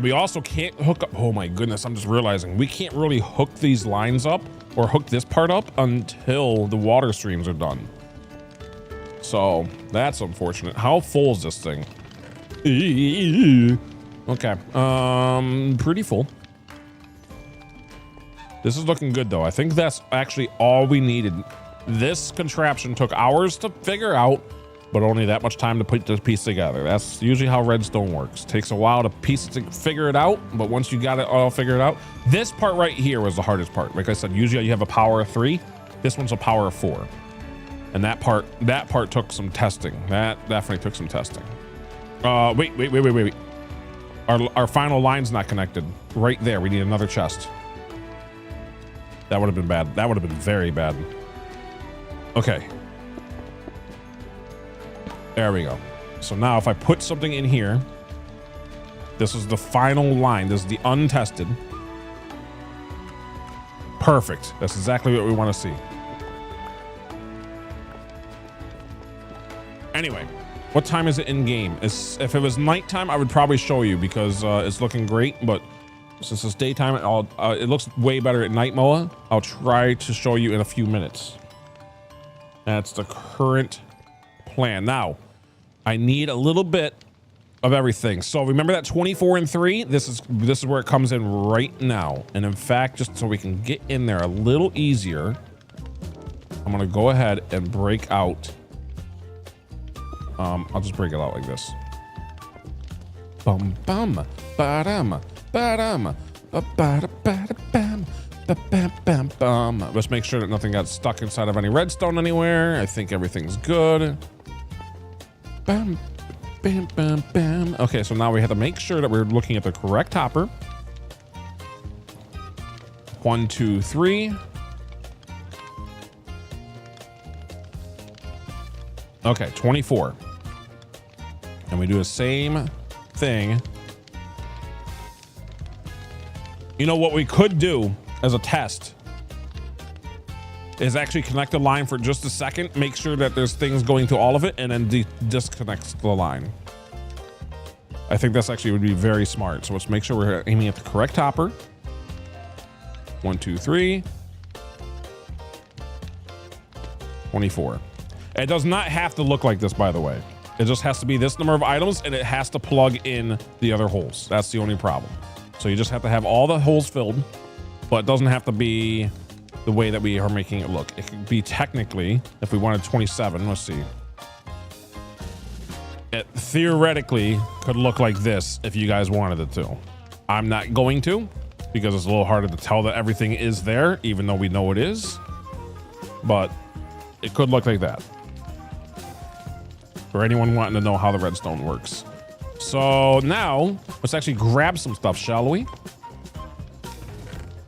we also can't hook up, oh my goodness, I'm just realizing we can't really hook these lines up or hook this part up until the water streams are done. So that's unfortunate. How full is this thing? Okay, pretty full. This is looking good though. I think that's actually all we needed. This contraption took hours to figure out, but only that much time to put this piece together. That's usually how redstone works. Takes a while to figure it out, but once you got it all figured out, this part right here was the hardest part. Like I said, usually you have a power of 3. This one's a power of 4. And that part took some testing. That definitely took some testing. Wait. Our final line's not connected. Right there, we need another chest. That would have been bad. That would have been very bad. Okay. There we go. So now if I put something in here, this is the final line. This is the untested. Perfect. That's exactly what we want to see. Anyway, what time is it in game? If it was nighttime, I would probably show you because it's looking great, but since it's daytime, it looks way better at night mode. I'll try to show you in a few minutes. That's the current plan. Now, I need a little bit of everything. So remember that 24 and 3? This is where it comes in right now. And in fact, just so we can get in there a little easier, I'm gonna go ahead and break out. I'll just break it out like this. Bum bum ba-dum. Ba-dum, ba-ba-da-ba-da-bam, ba-bam-bam-bam. Let's make sure that nothing got stuck inside of any redstone anywhere. I think everything's good. Bam, bam, bam, bam. Okay, so now we have to make sure that we're looking at the correct hopper. 1, 2, 3. Okay, 24. And we do the same thing. You know what we could do as a test is actually connect the line for just a second, make sure that there's things going to all of it, and then disconnect the line. I think that's actually would be very smart. So let's make sure we're aiming at the correct hopper. 1, 2, 3. 24. It does not have to look like this, by the way. It just has to be this number of items, and it has to plug in the other holes. That's the only problem. So you just have to have all the holes filled, but it doesn't have to be the way that we are making it look. It could be technically, if we wanted 27, let's see. It theoretically could look like this if you guys wanted it to. I'm not going to, because it's a little harder to tell that everything is there, even though we know it is. But it could look like that. For anyone wanting to know how the redstone works. So now, let's actually grab some stuff, shall we?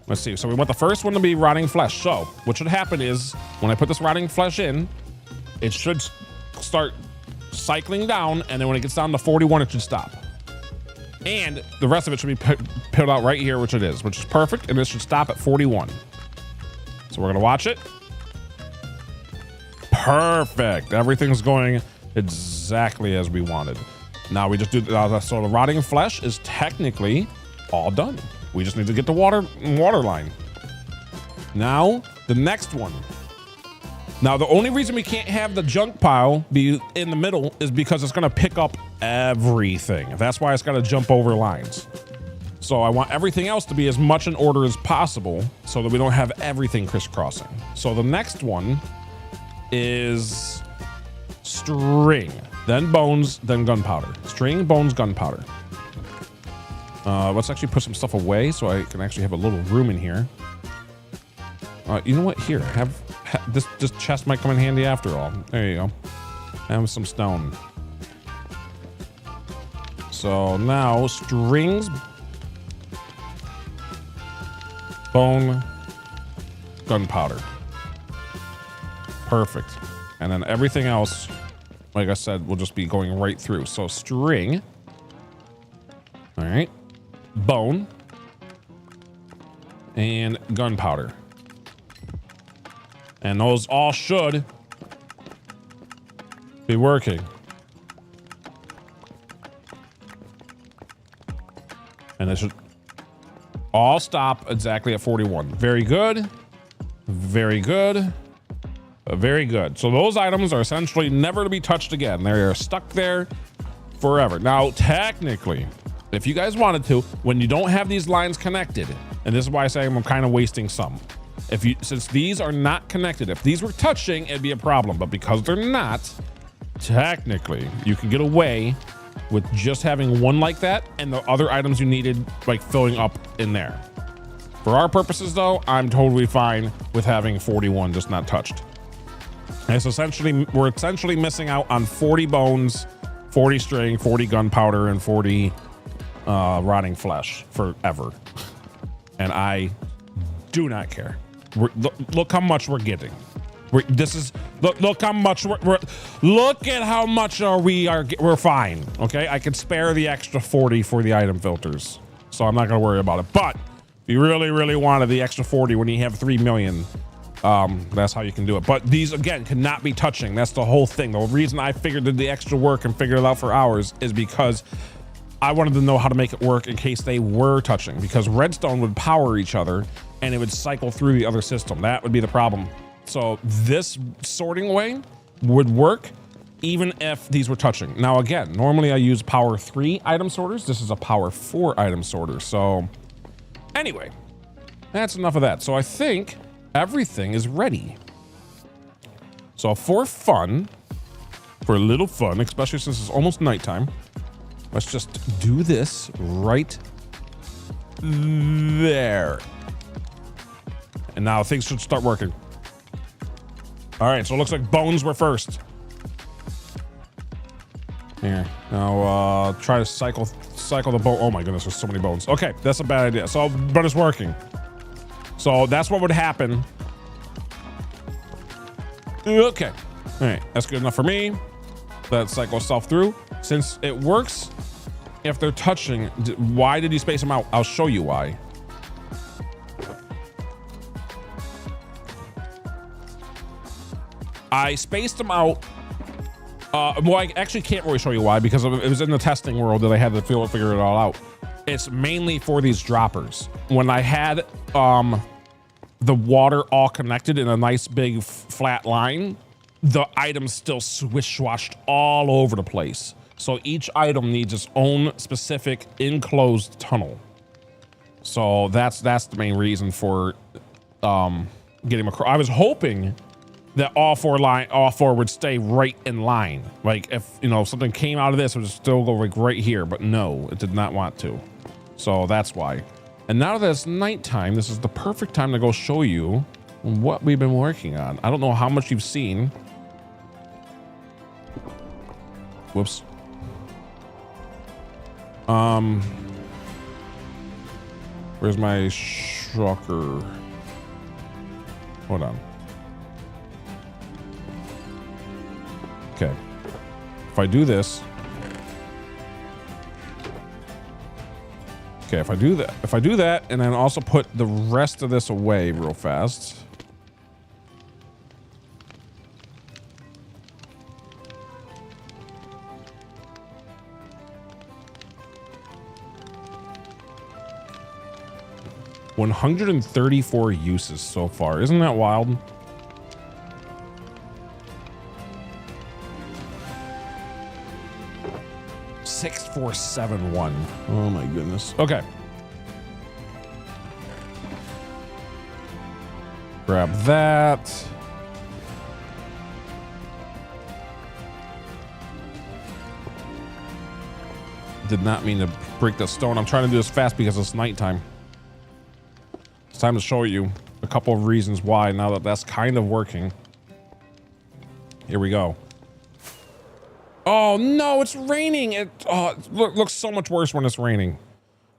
Let's see. So we want the first one to be rotting flesh. So what should happen is, when I put this rotting flesh in, it should start cycling down, and then when it gets down to 41, it should stop. And the rest of it should be put out right here, which it is, which is perfect, and it should stop at 41. So we're gonna watch it. Perfect. Everything's going exactly as we wanted. Now we just do so the rotting flesh is technically all done. We just need to get the water line. Now the next one. Now the only reason we can't have the junk pile be in the middle is because it's going to pick up everything. That's why it's got to jump over lines. So I want everything else to be as much in order as possible so that we don't have everything crisscrossing. So the next one is string, then bones, then gunpowder. String, bones, gunpowder. Let's actually put some stuff away so I can actually have a little room in here. You know what? Here, have this chest might come in handy after all. There you go. Have some stone. So now strings, bone, gunpowder. Perfect. And then everything else, like I said, will just be going right through. So string. All right. Bone. And gunpowder. And those all should be working. And they should all stop exactly at 41. Very good. Very good. Very good. So those items are essentially never to be touched again. They are stuck there forever. Now, technically, if you guys wanted to, when you don't have these lines connected, and this is why I say I'm kind of wasting some. Since these are not connected, if these were touching, it'd be a problem. But because they're not, technically, you can get away with just having one like that and the other items you needed, like filling up in there. For our purposes, though, I'm totally fine with having 41 just not touched. And so we're essentially missing out on 40 bones, 40 string, 40 gunpowder, and 40 rotting flesh forever. And I do not care. Look how much we're getting. Look how much look at how much we're fine. Okay, I can spare the extra 40 for the item filters, so I'm not gonna worry about it. But if you really wanted the extra 40 when you have 3 million, that's how you can do it. But these again cannot be touching. That's the whole thing. The reason I figured the extra work and figured it out for hours is because I wanted to know how to make it work in case they were touching, because redstone would power each other and it would cycle through the other system. That would be the problem. So this sorting way would work even if these were touching. Now again, normally I use power 3 item sorters. This is a power 4 item sorter. So anyway, that's enough of that. So I think everything is ready. So for a little fun, especially since it's almost nighttime, let's just do this right there. And now things should start working. All right, so it looks like bones were first. Here, now try to cycle the bone. Oh my goodness, there's so many bones. Okay, that's a bad idea. So, but it's working. So that's what would happen. Okay, all right, that's good enough for me. That cycle itself through. Since it works, if they're touching, why did you space them out? I'll show you why. I spaced them out Well, I actually can't really show you why, because it was in the testing world that I had to figure it all out. It's mainly for these droppers. When I had the water all connected in a nice big flat line, the items still swish-swashed all over the place. So each item needs its own specific enclosed tunnel. So that's the main reason for getting across. I was hoping that all four would stay right in line. Like if, you know, something came out of this, it would still go like right here, but no, it did not want to. So that's why. And now that it's nighttime, this is the perfect time to go show you what we've been working on. I don't know how much you've seen. Whoops. Where's my shocker? Hold on. Okay. If I do this. Okay, if I do that, and then also put the rest of this away real fast. $134 uses so far. Isn't that wild? $6,471. Oh my goodness. Okay. Grab that. Did not mean to break the stone. I'm trying to do this fast because it's nighttime. It's time to show you a couple of reasons why now that that's kind of working. Here we go. Oh no, it's raining. It looks so much worse when it's raining.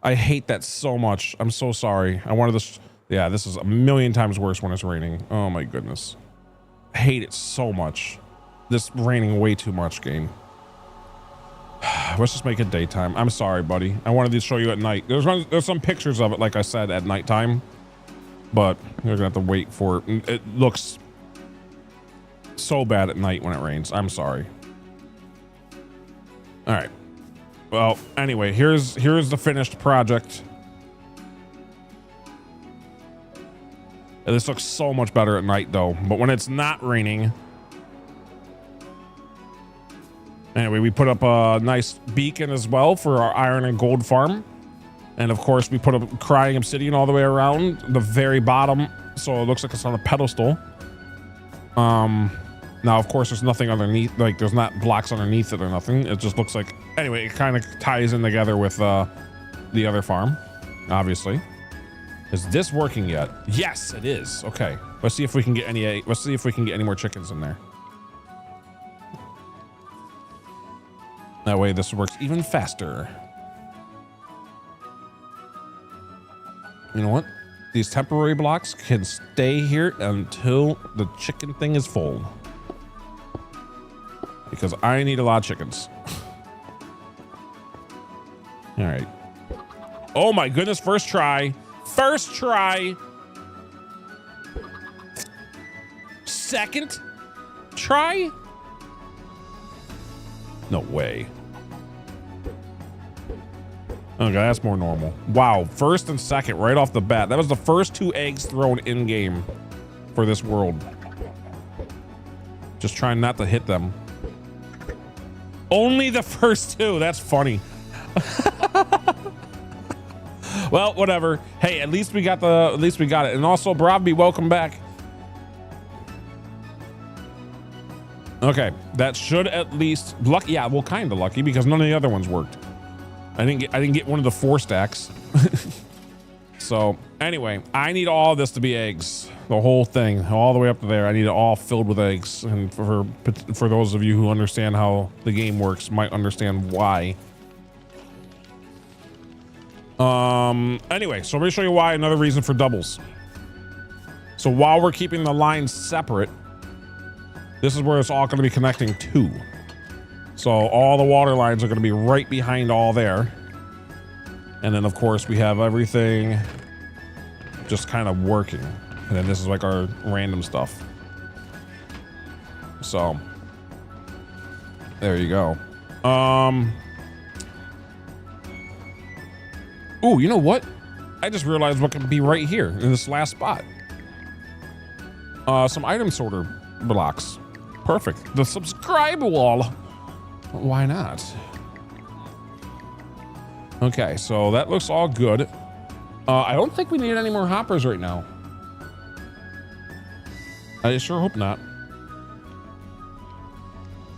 I hate that so much. I'm so sorry. I wanted this. Yeah, this is a million times worse when it's raining. Oh my goodness. I hate it so much. This raining way too much, game. Let's just make it daytime. I'm sorry, buddy. I wanted to show you at night. There's some pictures of it, like I said, at nighttime. But you're gonna have to wait for it. It looks so bad at night when it rains. I'm sorry. All right. Well, anyway, here's the finished project. And this looks so much better at night though, but when it's not raining. Anyway, we put up a nice beacon as well for our iron and gold farm. And of course we put up crying obsidian all the way around the very bottom. So it looks like it's on a pedestal. Now, of course, there's nothing underneath, like there's not blocks underneath it or nothing. It just looks like, anyway, it kind of ties in together with the other farm, obviously. Is this working yet? Yes, it is. Okay, let's see if we can get any more chickens in there. That way this works even faster. You know what? These temporary blocks can stay here until the chicken thing is full. Because I need a lot of chickens. All right. Oh my goodness, first try. First try. Second try? No way. Okay, that's more normal. Wow, first and second right off the bat. That was the first 2 eggs thrown in game for this world. Just trying not to hit them. Only the first 2. That's funny. Well, whatever. Hey, at least we got it. And also, Brobby, welcome back. Okay, that should at least lucky. Yeah, well, kind of lucky because none of the other ones worked. I didn't get one of the 4 stacks. So anyway, I need all this to be eggs. The whole thing, all the way up to there. I need it all filled with eggs. And for those of you who understand how the game works, might understand why. Anyway, so I'm gonna show you why. Another reason for doubles. So while we're keeping the lines separate, this is where it's all gonna be connecting to. So all the water lines are gonna be right behind all there. And then of course we have everything just kind of working. And then this is like our random stuff. So There you go. Ooh, you know what? I just realized what can be right here in this last spot. Some item sorter blocks. Perfect. The subscribe wall. Why not? Okay, so that looks all good. I don't think we need any more hoppers right now. I sure hope not.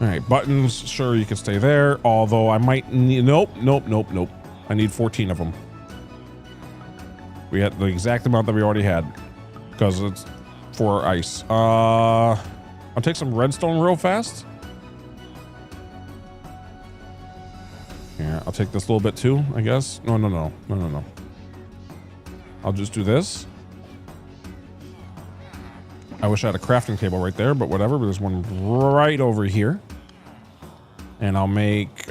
All right, buttons, sure, you can stay there. Although I might need, nope. I need 14 of them. We had the exact amount that we already had because it's for ice. I'll take some redstone real fast. Yeah, I'll take this little bit too, I guess. No. I'll just do this. I wish I had a crafting table right there, but whatever. There's one right over here. And I'll make,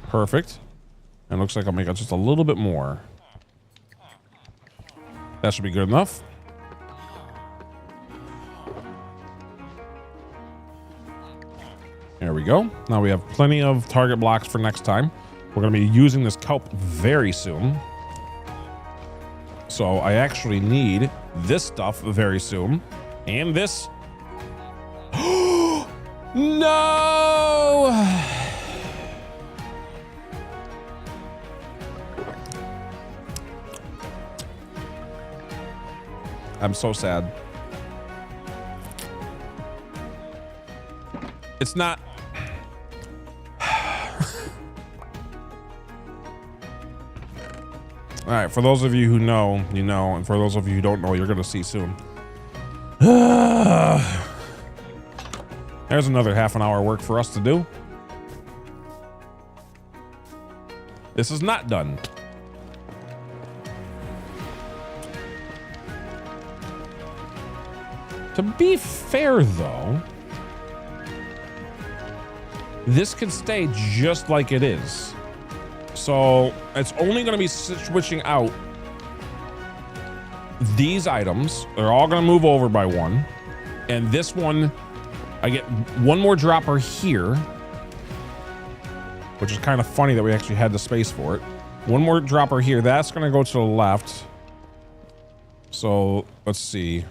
perfect. And looks like I'll make it just a little bit more. That should be good enough. There we go. Now we have plenty of target blocks for next time. We're going to be using this kelp very soon. So I actually need this stuff very soon. And this. No! I'm so sad. It's not. All right, for those of you who know, you know, and for those of you who don't know, you're gonna see soon. There's another half an hour work for us to do. This is not done. To be fair, though, this can stay just like it is. So it's only going to be switching out these items. They're all going to move over by one. And this one, I get one more dropper here, which is kind of funny that we actually had the space for it. One more dropper here. That's going to go to the left. So let's see.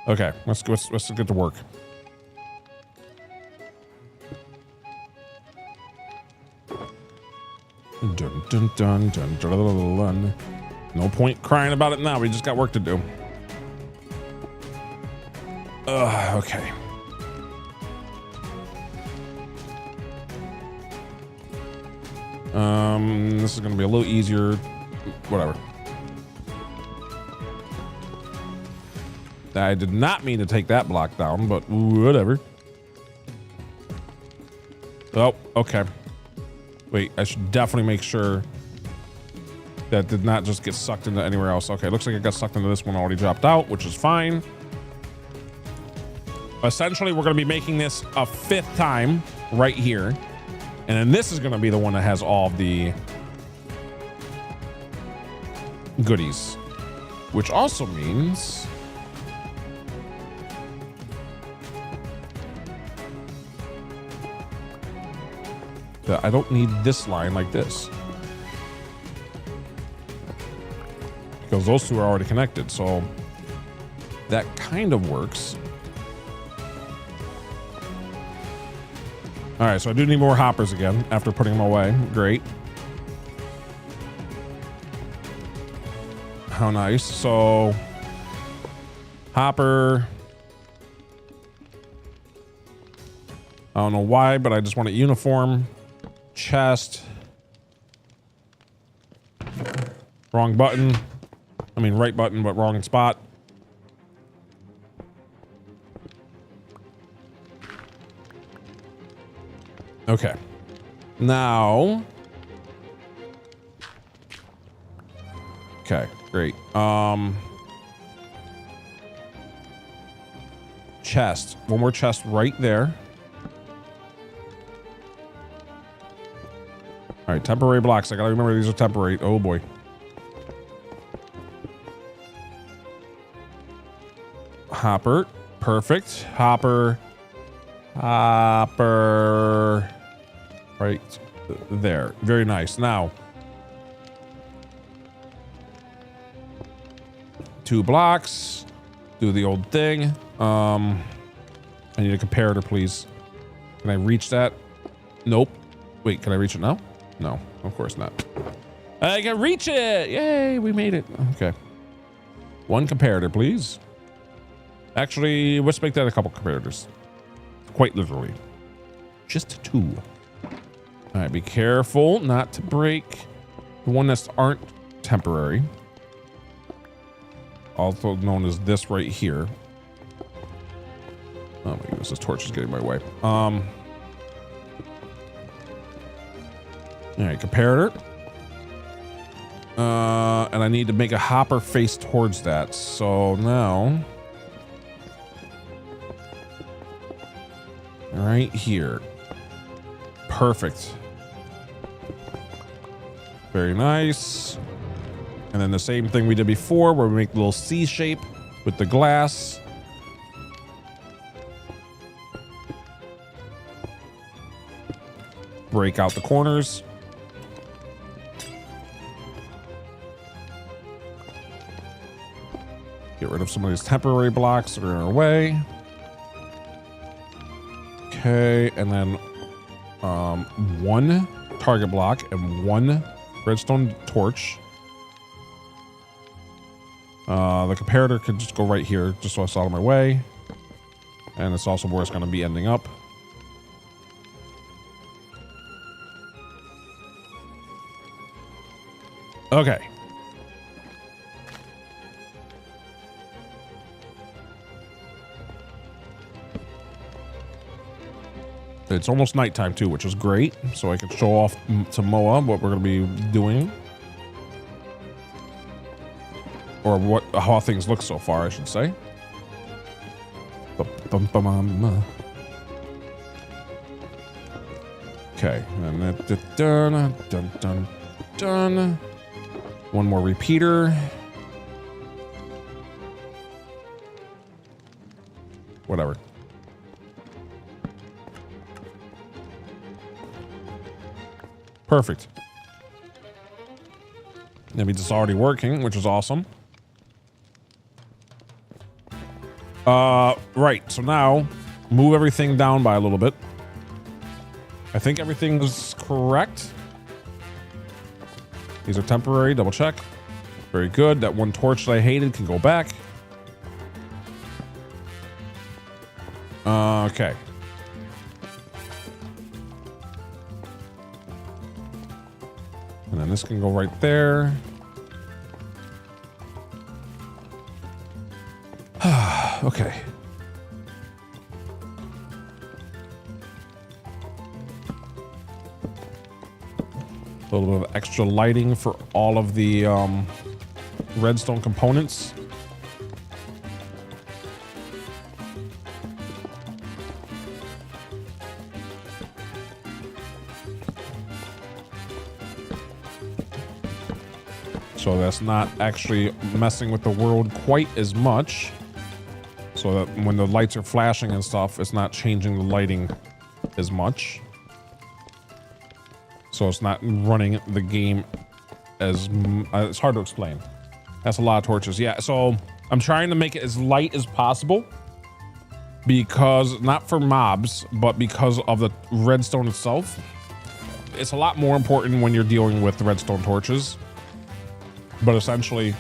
Okay, let's get to work. Dun, dun, dun, dun, dun, dun, dun. No point crying about it now. We just got work to do. Okay. This is gonna be a little easier. Whatever. I did not mean to take that block down, but whatever. Oh, okay. Wait, I should definitely make sure that did not just get sucked into anywhere else. Okay, looks like it got sucked into this one, already dropped out, which is fine. Essentially, we're going to be making this a 5th time right here. And then this is going to be the one that has all of the goodies, which also means that I don't need this line like this, because those two are already connected. So that kind of works. All right, so I do need more hoppers again after putting them away. Great. How nice. So hopper. I don't know why, but I just want it uniform. Chest. Wrong button. I mean, right button, but wrong spot. Okay. Now. Okay, great. Chest. One more chest right there. All right, temporary blocks. I gotta remember these are temporary. Oh boy. Hopper. Perfect. Hopper. Right there. Very nice. Now, 2 blocks. Do the old thing. I need a comparator, please. Can I reach that? Nope. Wait, can I reach it now? No, of course not. I can reach it. Yay, we made it. Okay. 1 comparator, please. Actually, let's make that a couple comparators. Quite literally. Just 2. All right, be careful not to break the one that aren't temporary. Also known as this right here. Oh my goodness, this torch is getting in my way. All right, comparator. And I need to make a hopper face towards that. So now, right here. Perfect. Very nice. And then the same thing we did before, where we make the little C shape with the glass. Break out the corners. Get rid of some of these temporary blocks that are in our way. Okay, and then 1 target block and 1 redstone torch. The comparator could just go right here, just so it's out of my way. And it's also where it's going to be ending up. Okay. It's almost nighttime too, which is great. So I can show off to Moa what we're going to be doing. Or how things look so far, I should say. Okay. And done. 1 more repeater. Whatever. Perfect. That means it's already working, which is awesome. Right. So now move everything down by a little bit. I think everything's correct. These are temporary. Double check. Very good. That 1 torch that I hated can go back. Okay. And then this can go right there. Okay. A little bit of extra lighting for all of the redstone components. So that's not actually messing with the world quite as much. So that when the lights are flashing and stuff, it's not changing the lighting as much. So it's not running the game as... it's hard to explain. That's a lot of torches. Yeah, so I'm trying to make it as light as possible. Because, not for mobs, but because of the redstone itself. It's a lot more important when you're dealing with the redstone torches. But essentially,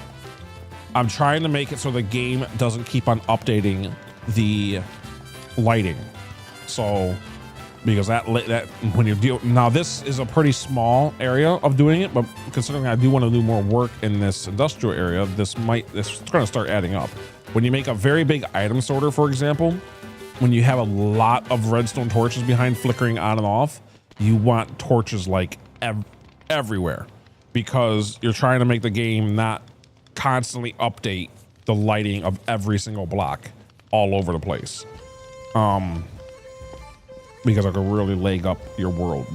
I'm trying to make it so the game doesn't keep on updating the lighting. So, because that when you're dealing, now this is a pretty small area of doing it, but considering I do want to do more work in this industrial area, this going to start adding up. When you make a very big item sorter, for example, when you have a lot of redstone torches behind flickering on and off, you want torches like everywhere. Because you're trying to make the game not constantly update the lighting of every single block all over the place. Because I could really leg up your world.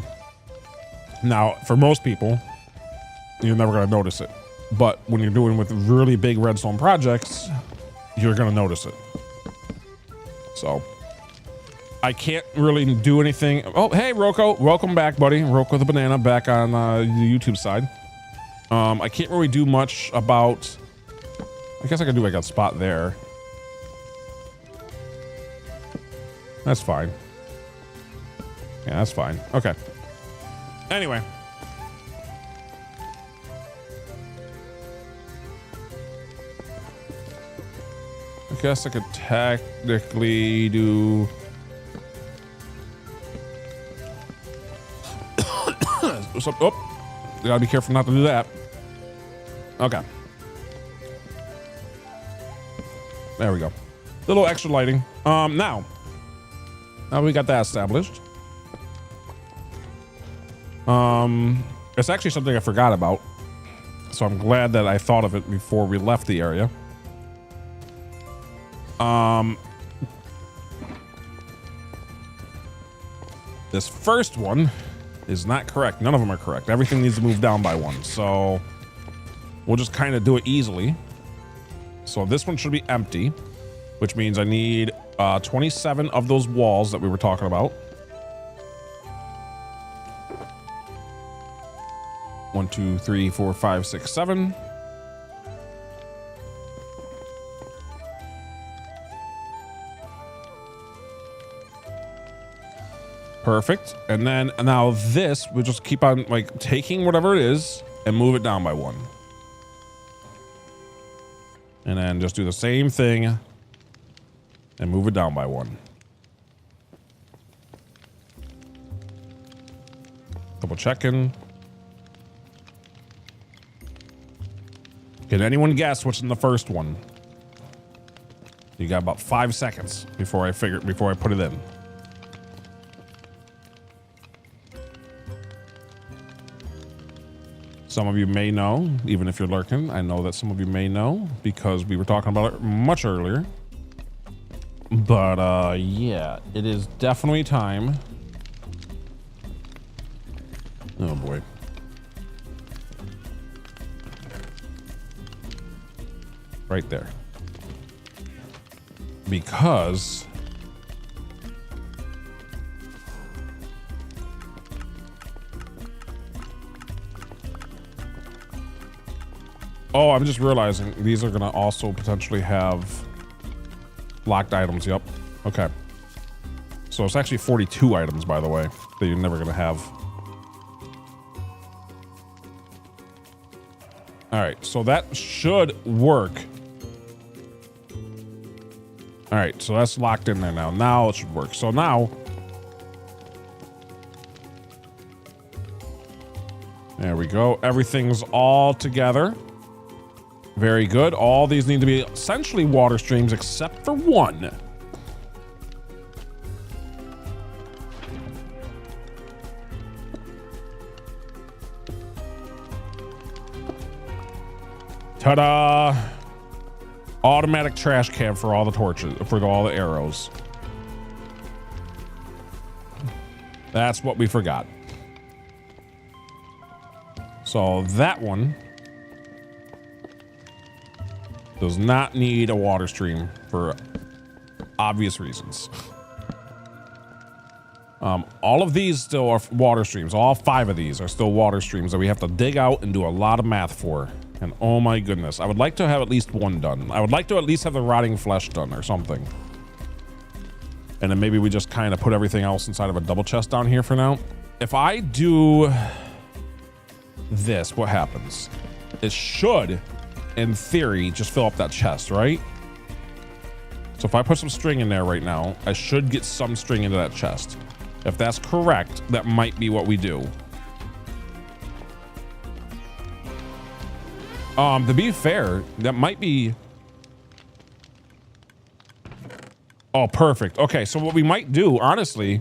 Now, for most people, you're never going to notice it. But when you're doing with really big redstone projects, you're going to notice it. So I can't really do anything. Oh, hey, Rocco. Welcome back, buddy. Rocco the Banana back on the YouTube side. I can't really do much about... I guess I could do like a spot there. That's fine. Yeah, that's fine. Okay. Anyway. I guess I could technically do... Oh, gotta be careful not to do that. Okay. There we go. Little extra lighting. Now we got that established. It's actually something I forgot about, so I'm glad that I thought of it before we left the area. This first one is not correct. None of them are correct. Everything needs to move down by one, so we'll just kind of do it easily. So this one should be empty, which means I need 27 of those walls that we were talking about. 1, 2, 3, 4, 5, 6, 7. Perfect. And then now this, we'll just keep on like taking whatever it is and move it down by one. And then just do the same thing and move it down by one. Double checking. Can anyone guess what's in the first one? You got about 5 seconds before I put it in. Some of you may know, even if you're lurking. I know that some of you may know because we were talking about it much earlier. But yeah, it is definitely time. Oh boy. Right there. Because oh, I'm just realizing these are gonna also potentially have locked items. Yep. Okay. So it's actually 42 items, by the way, that you're never gonna have. All right, so that should work. All right, so that's locked in there now. Now it should work. So now, there we go. Everything's all together. Very good. All these need to be essentially water streams except for one. Ta-da! Automatic trash can for all the torches, for all the arrows. That's what we forgot. So that one does not need a water stream for obvious reasons. All of these still are water streams. All 5 of these are still water streams that we have to dig out and do a lot of math for. And oh my goodness, I would like to have at least one done. I would like to at least have the rotting flesh done or something. And then maybe we just kind of put everything else inside of a double chest down here for now. If I do this, what happens? It should, in theory, just fill up that chest, right? So if I put some string in there right now, I should get some string into that chest. If that's correct, that might be what we do. To be fair, that might be... Oh, perfect. Okay, so what we might do, honestly...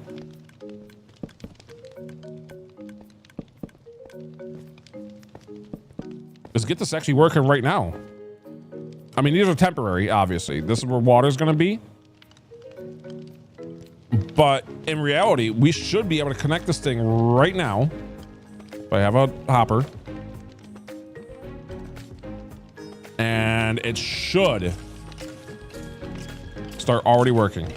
is get this actually working right now. I mean, these are temporary, obviously. This is where water's gonna be. But in reality, we should be able to connect this thing right now. If I have a hopper. And it should start already working.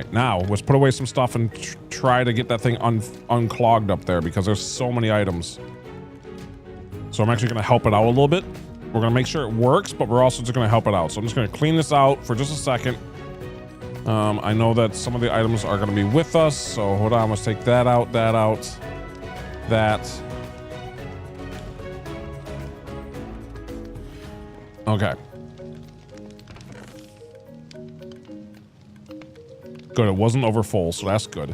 right, now let's put away some stuff and try to get that thing unclogged up there because there's so many items. So I'm actually going to help it out a little bit. We're going to make sure it works, but we're also just going to help it out. So I'm just going to clean this out for just a second. I know that some of the items are going to be with us. So hold on, let's take that out, that. Okay. Good, it wasn't over full, so that's good.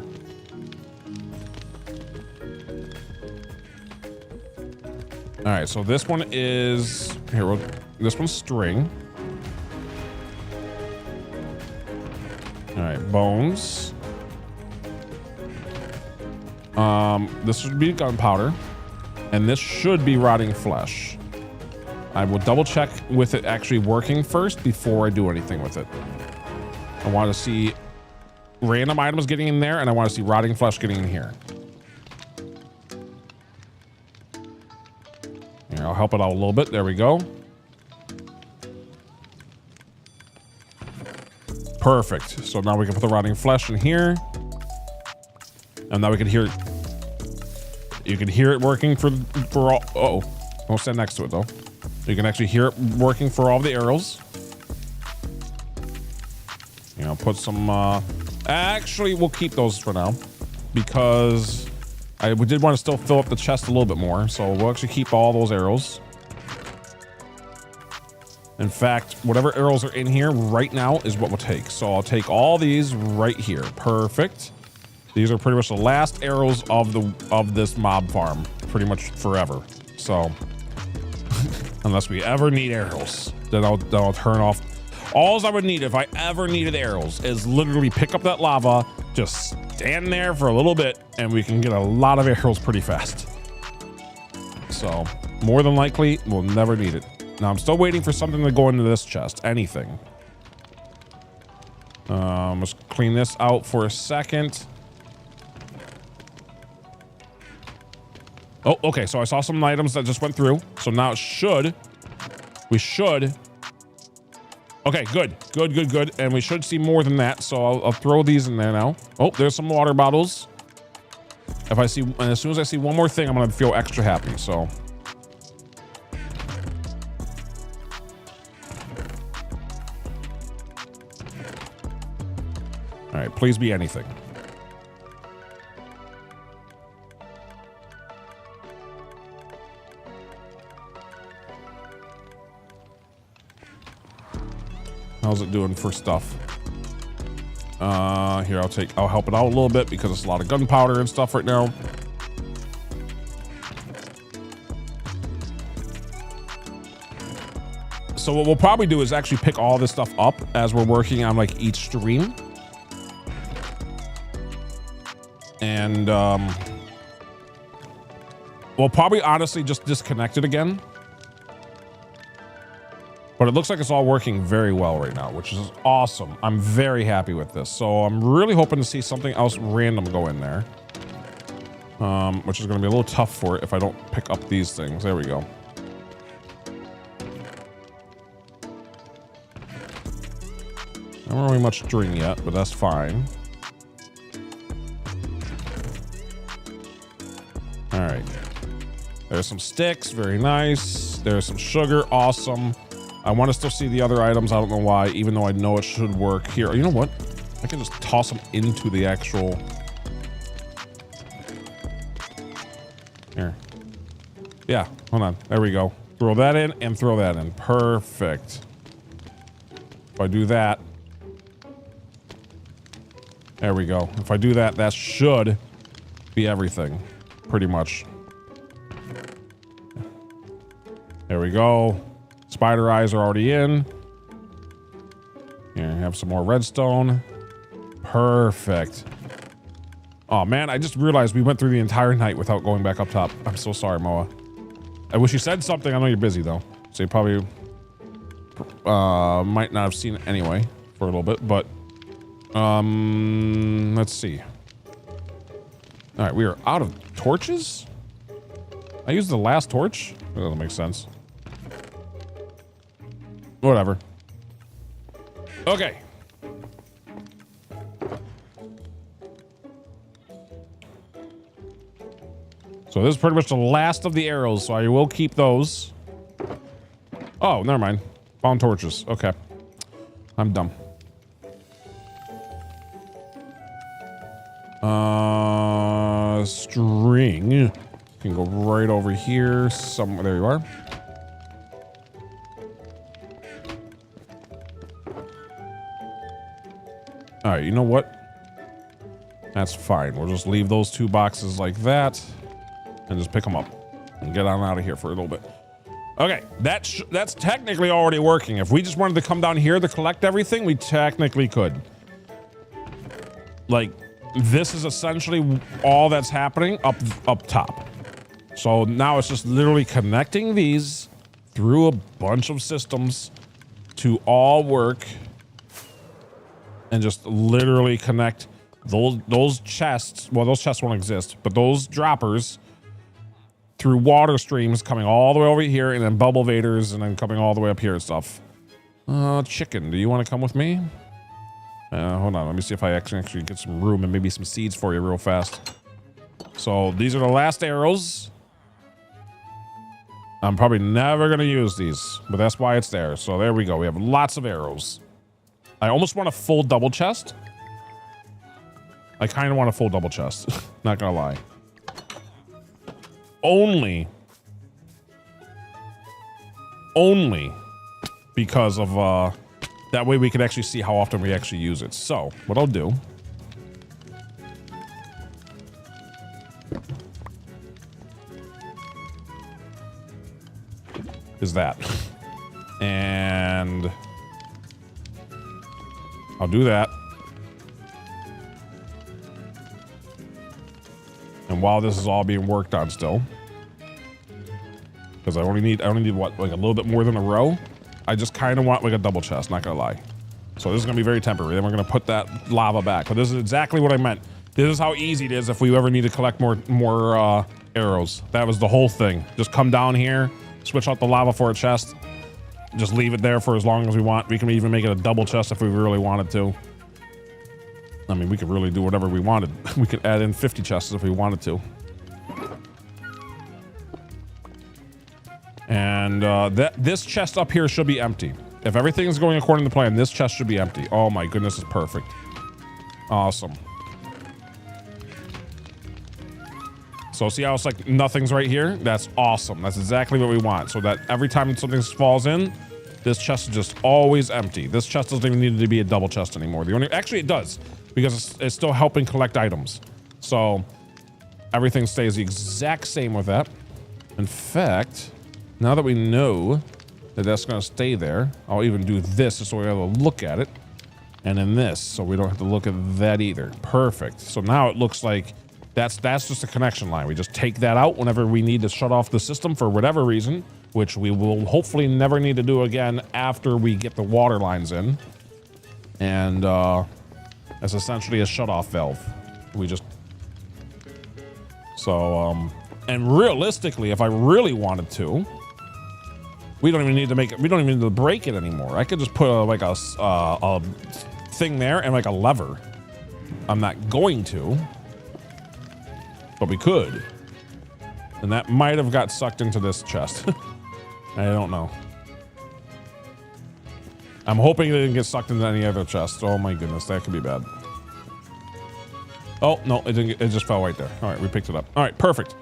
All right, so this one is here. This one's string. All right, bones. This should be gunpowder, and this should be rotting flesh. I will double check with it actually working first before I do anything with it. I want to see random items getting in there, and I want to see rotting flesh getting in here. Here, I'll help it out a little bit. There we go. Perfect. So now we can put the rotting flesh in here. And now we can hear it. You can hear it working for all. Uh-oh. Don't stand next to it, though. You can actually hear it working for all the arrows. You know, put some... Actually, we'll keep those for now. Because we did want to still fill up the chest a little bit more. So we'll actually keep all those arrows. In fact, whatever arrows are in here right now is what we'll take. So I'll take all these right here. Perfect. These are pretty much the last arrows of this mob farm. Pretty much forever. So... unless we ever need arrows, then I'll turn off. All I would need if I ever needed arrows is literally pick up that lava, just stand there for a little bit, and we can get a lot of arrows pretty fast. So, more than likely, we'll never need it. Now, I'm still waiting for something to go into this chest. Anything. Let's clean this out for a second. Oh, okay, so I saw some items that just went through. So now we should. Okay, good. And we should see more than that. So I'll throw these in there now. Oh, there's some water bottles. As soon as I see one more thing, I'm gonna feel extra happy, so. All right, please be anything. How's it doing for stuff? Here, I'll help it out a little bit because it's a lot of gunpowder and stuff right now. So what we'll probably do is actually pick all this stuff up as we're working on like each stream. And we'll probably honestly just disconnect it again. But it looks like it's all working very well right now, which is awesome. I'm very happy with this. So I'm really hoping to see something else random go in there. Which is going to be a little tough for it if I don't pick up these things. There we go. Not really much string yet, but that's fine. All right. There's some sticks. Very nice. There's some sugar. Awesome. I want to still see the other items. I don't know why, even though I know it should work here. You know what? I can just toss them into the actual... Here. Yeah, hold on. There we go. Throw that in and throw that in. Perfect. If I do that... There we go. If I do that, that should be everything. Pretty much. There we go. Spider eyes are already in. Here, have some more redstone. Perfect. Oh man, I just realized we went through the entire night without going back up top. I'm so sorry, Moa. I wish you said something. I know you're busy though. So you probably might not have seen it anyway for a little bit, but let's see. All right, we are out of torches? I used the last torch? That doesn't make sense. Whatever. Okay. So this is pretty much the last of the arrows, so I will keep those. Oh, never mind. Found torches. Okay. I'm dumb. String. Can go right over here. Somewhere. There you are. All right, you know what? That's fine. We'll just leave those 2 boxes like that and just pick them up and get on out of here for a little bit. Okay, that's technically already working. If we just wanted to come down here to collect everything, we technically could. Like, this is essentially all that's happening up top. So now it's just literally connecting these through a bunch of systems to all work and just literally connect those chests. Well, those chests won't exist, but those droppers through water streams coming all the way over here, and then bubble vaders, and then coming all the way up here and stuff. Chicken, do you want to come with me? Hold on, let me see if I actually get some room and maybe some seeds for you real fast. So these are the last arrows. I'm probably never going to use these, but that's why it's there. So there we go. We have lots of arrows. I almost want a full double chest. I kind of want a full double chest. Not going to lie. Only because of that way we can actually see how often we actually use it. So what I'll do is that, and I'll do that. And while this is all being worked on still, because I only need what, like a little bit more than a row. I just kind of want like a double chest, not gonna lie. So this is gonna be very temporary. Then we're gonna put that lava back. But this is exactly what I meant. This is how easy it is if we ever need to collect more arrows. That was the whole thing. Just come down here, switch out the lava for a chest, just leave it there for as long as we want. We can even make it a double chest if we really wanted to. I mean, we could really do whatever we wanted. We could add in 50 chests if we wanted to. And this chest up here should be empty. If everything is going according to plan, this chest should be empty. Oh my goodness, it's perfect. Awesome. So see how it's like nothing's right here? That's awesome. That's exactly what we want. So that every time something falls in, this chest is just always empty. This chest doesn't even need to be a double chest anymore. Actually, it does, because it's still helping collect items. So everything stays the exact same with that. In fact, now that we know that that's going to stay there, I'll even do this so we have a look at it. And then this, so we don't have to look at that either. Perfect. So now it looks like that's just a connection line. We just take that out whenever we need to shut off the system for whatever reason, which we will hopefully never need to do again after we get the water lines in. And that's essentially a shut-off valve. We just... So, and realistically, if I really wanted to, we don't even need to make it, we don't even need to break it anymore. I could just put like a thing there and like a lever. I'm not going to, but we could. And that might have got sucked into this chest. I don't know. I'm hoping it didn't get sucked into any other chest. Oh my goodness, that could be bad. Oh, no, it didn't. It just fell right there. All right, we picked it up. All right, perfect.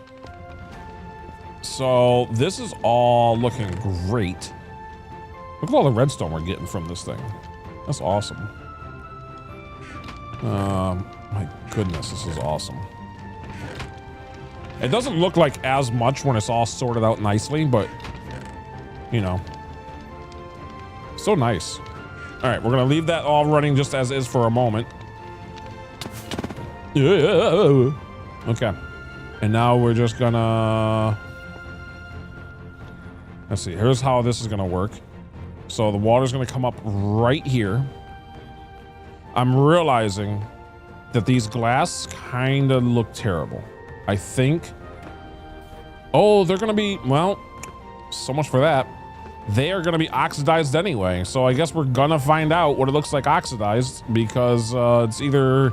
So this is all looking great. Look at all the redstone we're getting from this thing. That's awesome. My goodness, this is awesome. It doesn't look like as much when it's all sorted out nicely, but you know, so nice. All right, we're gonna leave that all running just as is for a moment. Okay, and now we're just gonna, let's see, here's how this is gonna work. So the water's gonna come up right here. I'm realizing that these glass kind of look terrible. I think, oh, they're gonna be, well, so much for that. They are gonna be oxidized anyway. So I guess we're gonna find out what it looks like oxidized, because it's either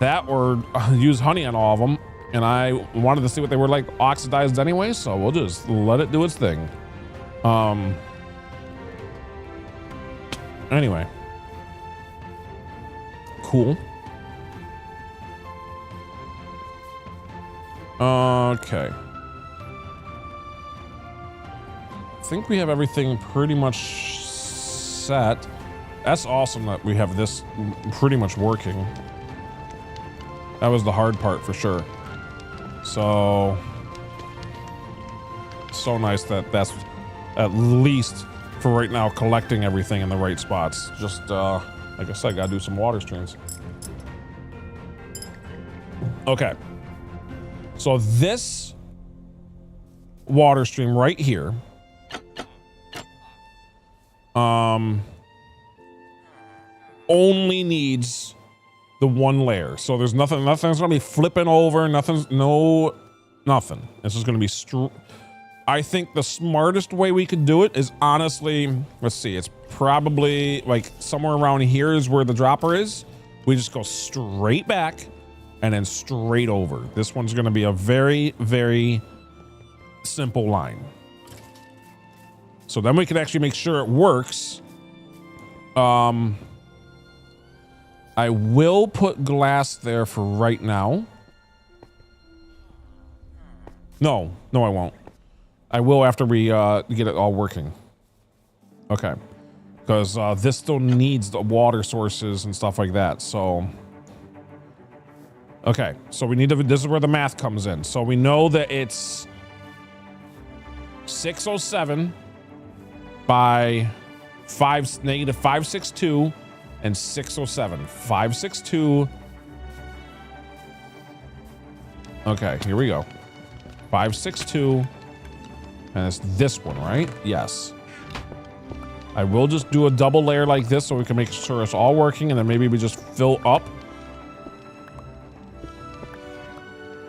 that or use honey on all of them And I wanted to see what they were like oxidized anyway, so we'll just let it do its thing. Anyway. Cool. Okay. I think we have everything pretty much set. That's awesome that we have this pretty much working. That was the hard part for sure. So nice that that's at least for right now collecting everything in the right spots. Just like I said, gotta do some water streams. Okay. So this water stream right here, only needs the one layer. So there's nothing's gonna be flipping over, nothing. This is gonna be I think the smartest way we could do it is honestly, let's see, it's probably like somewhere around here is where the dropper is. We just go straight back and then straight over. This one's gonna be a very, very simple line. So then we can actually make sure it works. I will put glass there for right now. No, I won't. I will after we get it all working. Okay. Because this still needs the water sources and stuff like that, so... Okay, so we need to... This is where the math comes in. So we know that it's 607 by negative 562 and 607. 562. Okay, here we go. 562. And it's this one, right? Yes. I will just do a double layer like this so we can make sure it's all working, and then maybe we just fill up.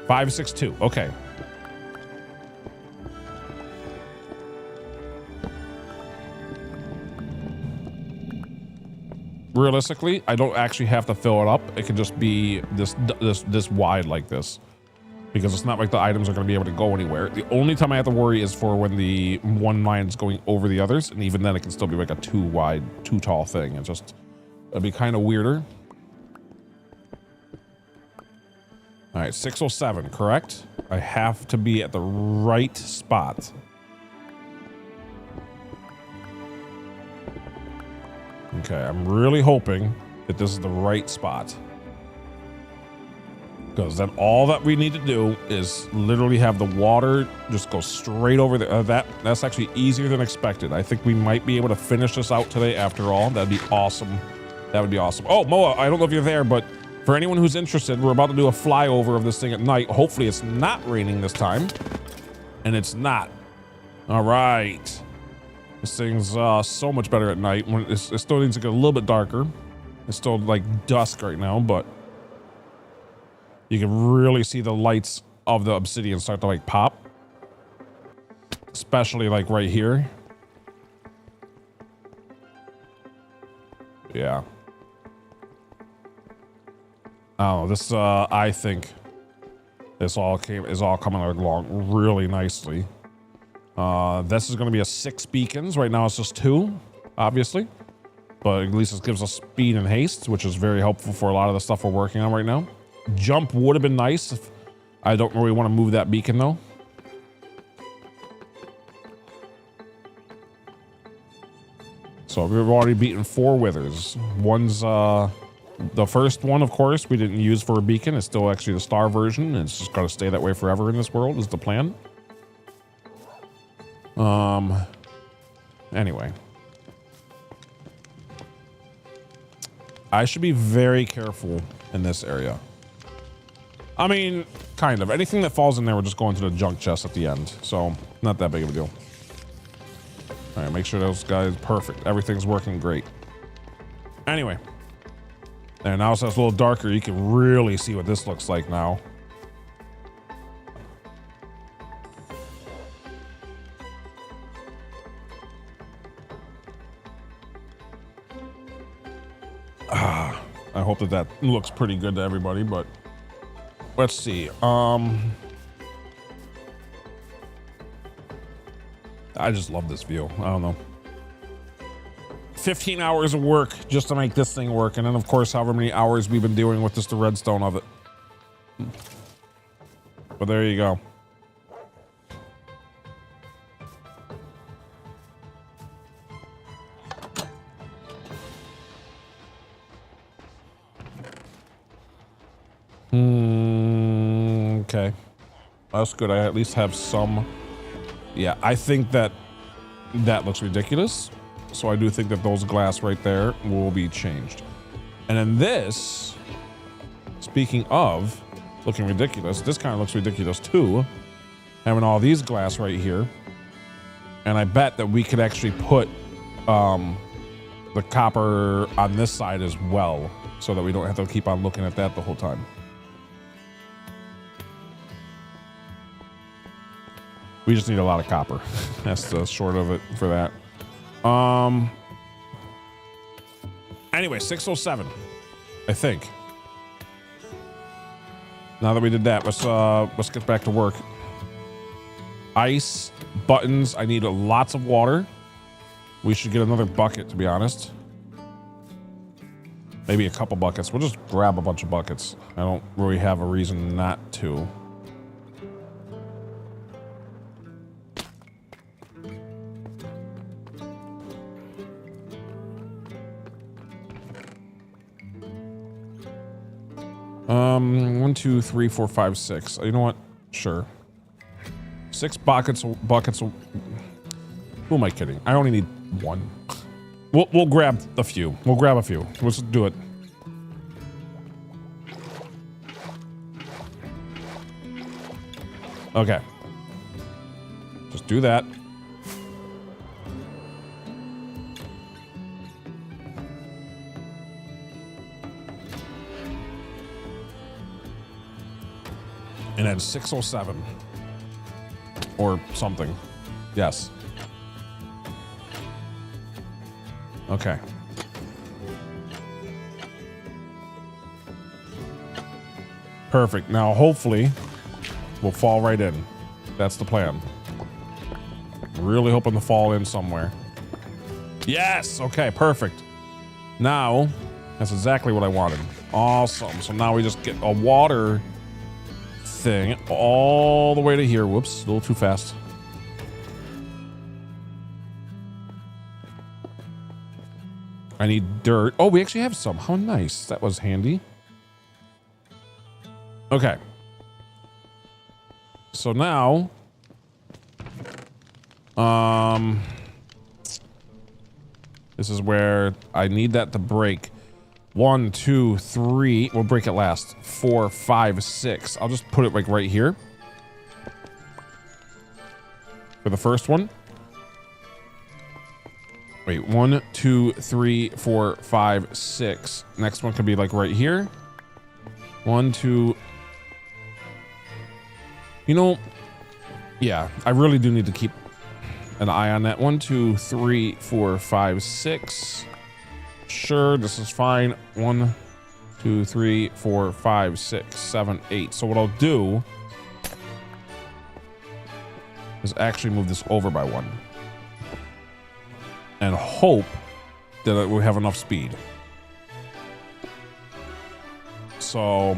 562. Okay. Realistically, I don't actually have to fill it up. It can just be this wide like this, because it's not like the items are going to be able to go anywhere. The only time I have to worry is for when the one line is going over the others, and even then it can still be like a too wide, too tall thing. It'd be kind of weirder. All right, 607, correct? I have to be at the right spot. Okay, I'm really hoping that this is the right spot. Because then all that we need to do is literally have the water just go straight over there. That's actually easier than expected. I think we might be able to finish this out today after all. That'd be awesome. That would be awesome. Oh, Moa, I don't know if you're there, but for anyone who's interested, we're about to do a flyover of this thing at night. Hopefully it's not raining this time. And it's not. All right. This thing's so much better at night. When it still needs to get a little bit darker. It's still like dusk right now, but you can really see the lights of the obsidian start to like pop. Especially like right here. Yeah. Oh, this I think this is all coming along really nicely. This is going to be a 6 beacons. Right now it's just 2, obviously. But at least this gives us speed and haste, which is very helpful for a lot of the stuff we're working on right now. Jump would have been nice. If I don't really want to move that beacon though. So we've already beaten 4 withers. One's the first one, of course, we didn't use for a beacon. It's still actually the star version. And it's just got to stay that way forever in this world is the plan. Anyway. I should be very careful in this area. I mean, kind of. Anything that falls in there will just go into the junk chest at the end. So, not that big of a deal. All right, make sure those guys, perfect. Everything's working great. Anyway. And now it's a little darker. You can really see what this looks like now. I hope that looks pretty good to everybody, but let's see. I just love this view. I don't know. 15 hours of work just to make this thing work. And then, of course, however many hours we've been dealing with just the redstone of it. But there you go. Okay. That's good. I at least have some. Yeah, I think that looks ridiculous. So I do think that those glass right there will be changed. And then this, speaking of looking ridiculous, this kind of looks ridiculous too. Having all these glass right here. And I bet that we could actually put the copper on this side as well, so that we don't have to keep on looking at that the whole time. We just need a lot of copper. That's the short of it for that. Anyway, 607, I think. Now that we did that, let's get back to work. Ice, buttons. I need lots of water. We should get another bucket, to be honest. Maybe a couple buckets. We'll just grab a bunch of buckets. I don't really have a reason not to. One, two, three, four, five, six. You know what? Sure. 6 buckets. Who am I kidding? I only need 1. We'll grab a few. We'll grab a few. Let's do it. Okay. Just do that. And then 607 or something. Yes. Okay. Perfect. Now, hopefully, we'll fall right in. That's the plan. Really hoping to fall in somewhere. Yes! Okay, perfect. Now, that's exactly what I wanted. Awesome. So now we just get a water thing all the way to here. Whoops, a little too fast. I need dirt. Oh, we actually have some. How nice. That was handy. Okay. So now, this is where I need that to break. 1, 2, 3. We'll break it last. 4, 5, 6. I'll just put it like right here for the first one. Wait, 1, 2, 3, 4, 5, 6. Next one could be like right here. 1, 2. You know, yeah, I really do need to keep an eye on that. 1, 2, 3, 4, 5, 6. Sure, this is fine. 1, 2, 3, 4, 5, 6, 7, 8. So what I'll do is actually move this over by 1 and hope that it will have enough speed. So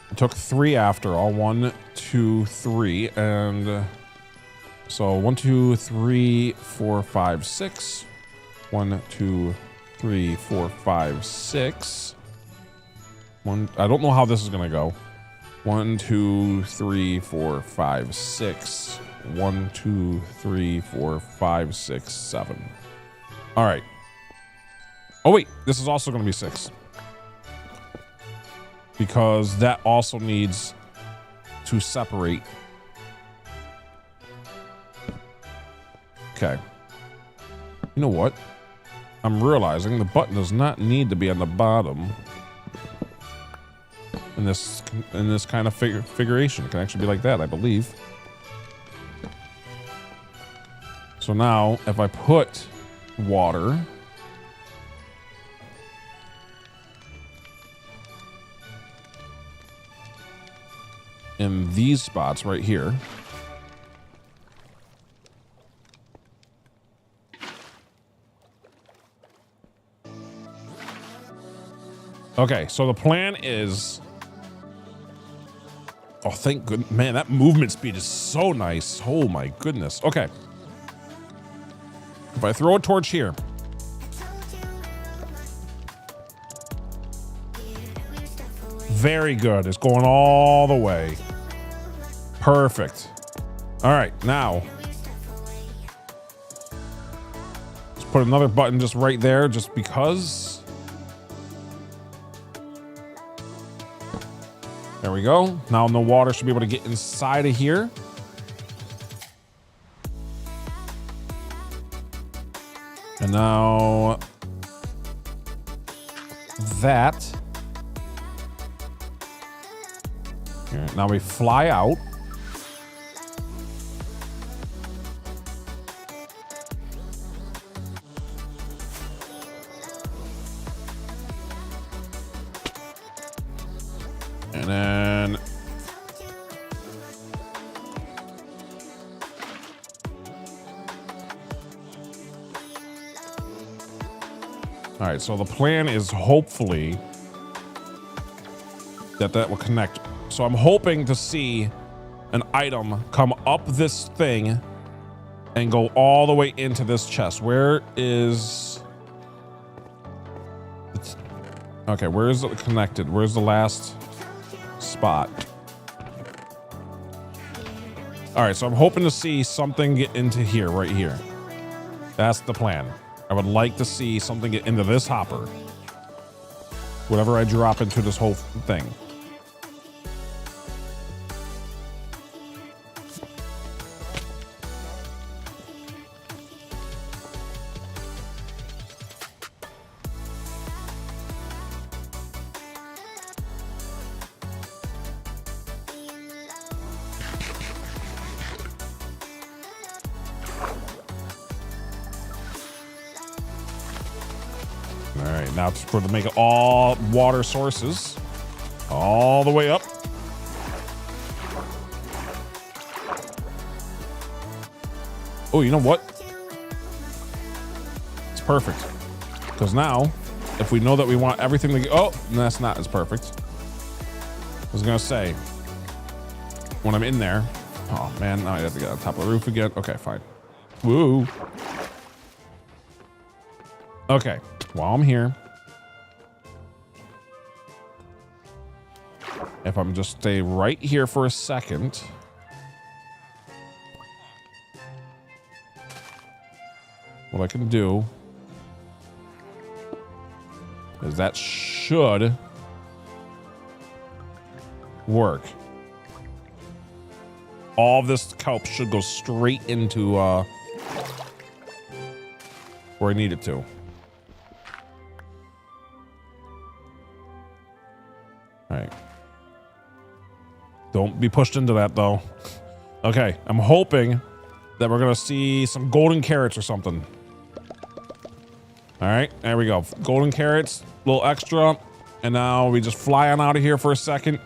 it took 3 after all. 1, 2, 3, and so 1, 2, 3, 4, 5, 6. 1, 2, 3, 4, 5, 6. I don't know how this is gonna go. 1, 2, 3, 4, 5, 6. 1, 2, 3, 4, 5, 6, 7. All right. Oh wait, this is also gonna be 6 because that also needs to separate. Okay. You know what? I'm realizing the button does not need to be on the bottom in this kind of figuration. It can actually be like that, I believe. So now, if I put water in these spots right here. Okay, so the plan is... Oh, thank goodness. Man, that movement speed is so nice. Oh my goodness. Okay. If I throw a torch here. Very good. It's going all the way. Perfect. All right, now. Let's put another button just right there just because. There we go. Now the water should be able to get inside of here. And now that. Here, now we fly out. And then all right, so the plan is hopefully that will connect. So I'm hoping to see an item come up this thing and go all the way into this chest. Where is... Okay, where is it connected? Where's the last spot? All right, so I'm hoping to see something get into here, right here. That's the plan. I would like to see something get into this hopper. Whatever I drop into this whole thing. All right, now for to make it all water sources, all the way up. Oh, you know what? It's perfect. Because now, if we know that we want everything to go, oh, that's not as perfect. I was gonna say, when I'm in there, oh man, now I have to get on top of the roof again. Okay, fine. Woo. Okay, while I'm here, if I'm just stay right here for a second. What I can do is that should work. All of this kelp should go straight into where I need it to. All right. Don't be pushed into that though. Okay, I'm hoping that we're gonna see some golden carrots or something. All right, there we go. Golden carrots, a little extra. And now we just fly on out of here for a second.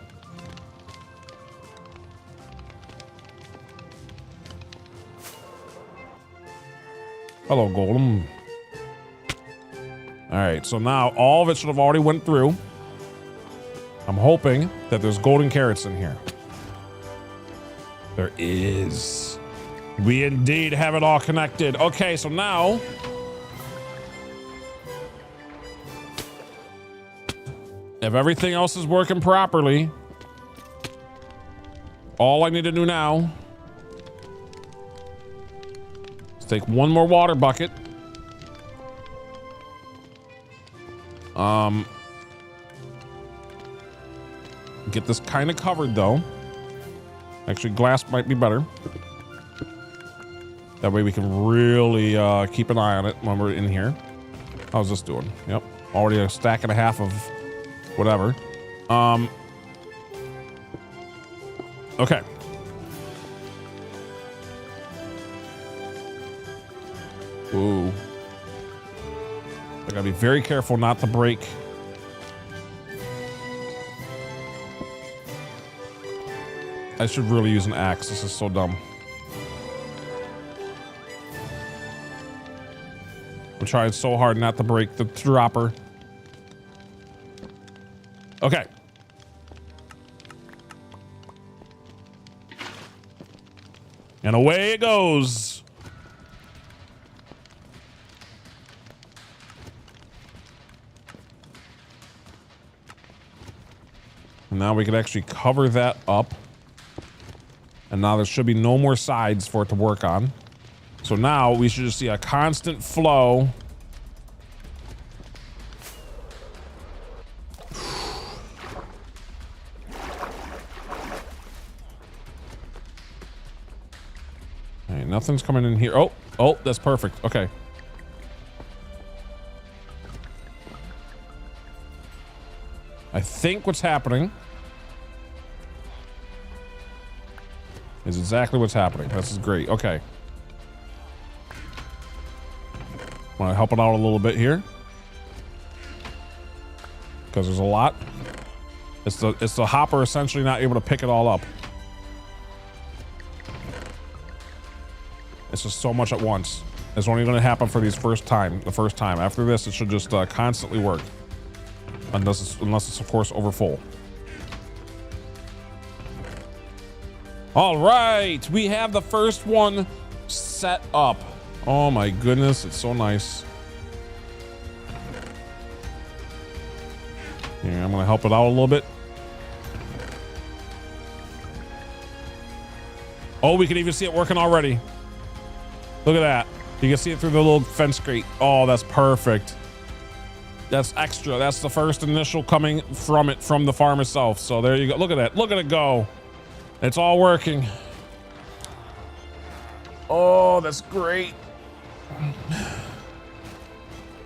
Hello, golem. All right, so now all of it should have already went through. I'm hoping that there's golden carrots in here. There is. We indeed have it all connected. Okay, so now if everything else is working properly, all I need to do now is take one more water bucket. Get this kind of covered though. Actually, glass might be better. That way we can really keep an eye on it when we're in here. How's this doing? Yep, already a stack and a half of whatever. Okay. Ooh. I gotta be very careful not to break. I should really use an axe. This is so dumb. I'm trying so hard not to break the dropper. Okay. And away it goes. And now we can actually cover that up. And now there should be no more sides for it to work on. So now we should just see a constant flow. Okay, nothing's coming in here. Oh, that's perfect. Okay. I think what's happening is exactly what's happening. This is great. Okay. Want to help it out a little bit here because there's a lot. It's the hopper essentially not able to pick it all up. It's just so much at once. It's only going to happen for the first time. After this, it should just constantly work, unless it's of course over full. All right, we have the first one set up. Oh my goodness, it's so nice. Here, I'm gonna help it out a little bit. Oh, we can even see it working already. Look at that. You can see it through the little fence grate. Oh, that's perfect. That's extra. That's the first initial coming from it, from the farm itself. So there you go. Look at that. Look at it go. It's all working. Oh, that's great.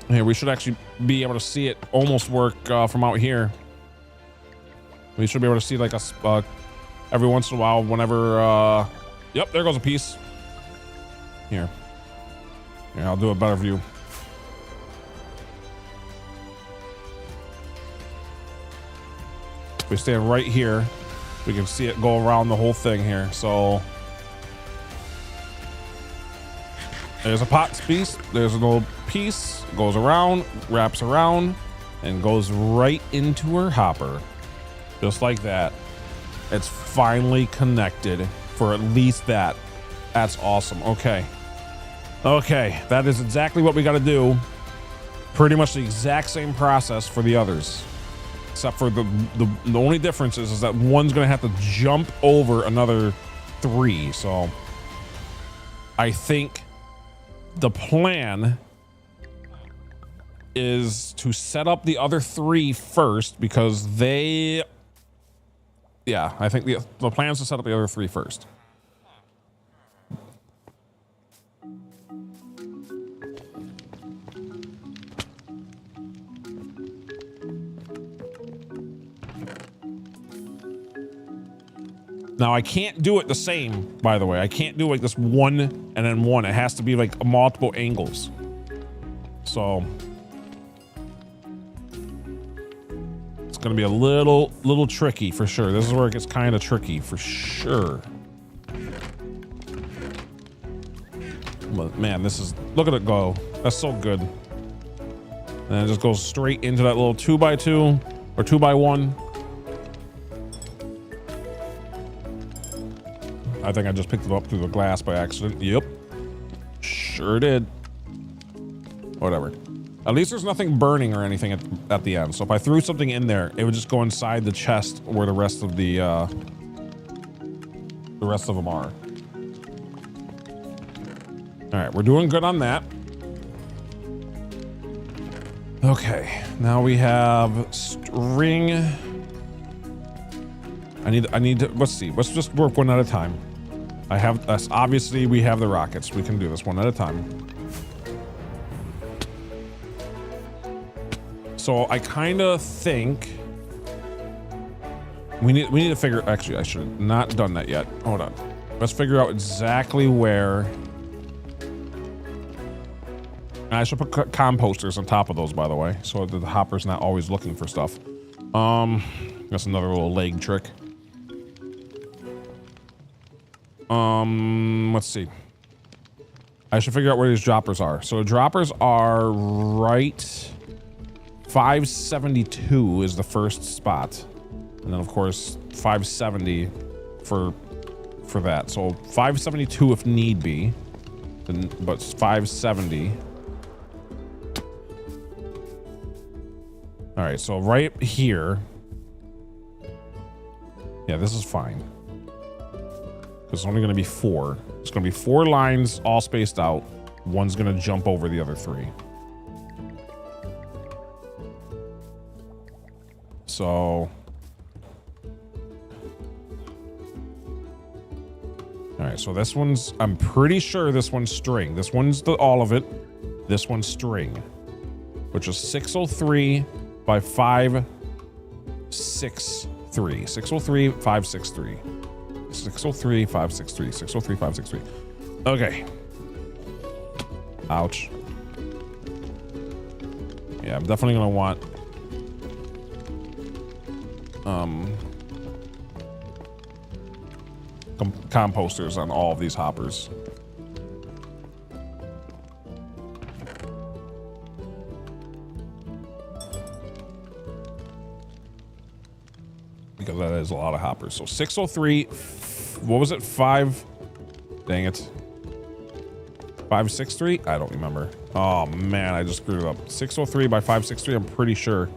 Here, we should actually be able to see it almost work from out here. We should be able to see like a every once in a while whenever yep, there goes a piece. Here, I'll do a better view. If we stand right here, we can see it go around the whole thing here. So there's a pot piece, there's a little piece, goes around, wraps around, and goes right into her hopper. Just like that. It's finally connected for at least that. That's awesome. Okay. Okay, that is exactly what we got to do. Pretty much the exact same process for the others. Except for the only difference is that one's going to have to jump over another 3. So I think the plan is to set up the other 3 first because they... Yeah, I think the plan is to set up the other 3 first. Now I can't do it the same, by the way. I can't do like this 1 and then 1. It has to be like multiple angles. So it's gonna be a little tricky for sure. This is where it gets kind of tricky for sure. But man, this is, look at it go. That's so good. And it just goes straight into that little 2x2 or 2x1. I think I just picked it up through the glass by accident. Yep. Sure did. Whatever. At least there's nothing burning or anything at the end. So if I threw something in there, it would just go inside the chest where the rest of them are. All right, we're doing good on that. Okay, now we have string. I need to, let's see. Let's just work one at a time. I have, obviously we have the rockets. We can do this one at a time. So I kind of think we need to figure, actually I should have not done that yet. Hold on. Let's figure out exactly where. I should put composters on top of those, by the way, so that the hopper's not always looking for stuff. That's another little leg trick. Let's see. I should figure out where these droppers are. So droppers are right 572 is the first spot. And then of course 570 for that. So 572 if need be. But 570. All right, so right here. Yeah, this is fine. Because it's only going to be 4. It's going to be 4 lines all spaced out. One's going to jump over the other 3. So... Alright, so this one's... I'm pretty sure this one's string. This one's all of it. This one's string. Which is 603 by 563. 603, 563. 603, 563. 603, 563. Okay. Ouch. Yeah, I'm definitely gonna want composters on all of these hoppers. Because that is a lot of hoppers. So 603, what was it? 5, dang it. 563? I don't remember. Oh man, I just screwed it up. 603 by 563, I'm pretty sure.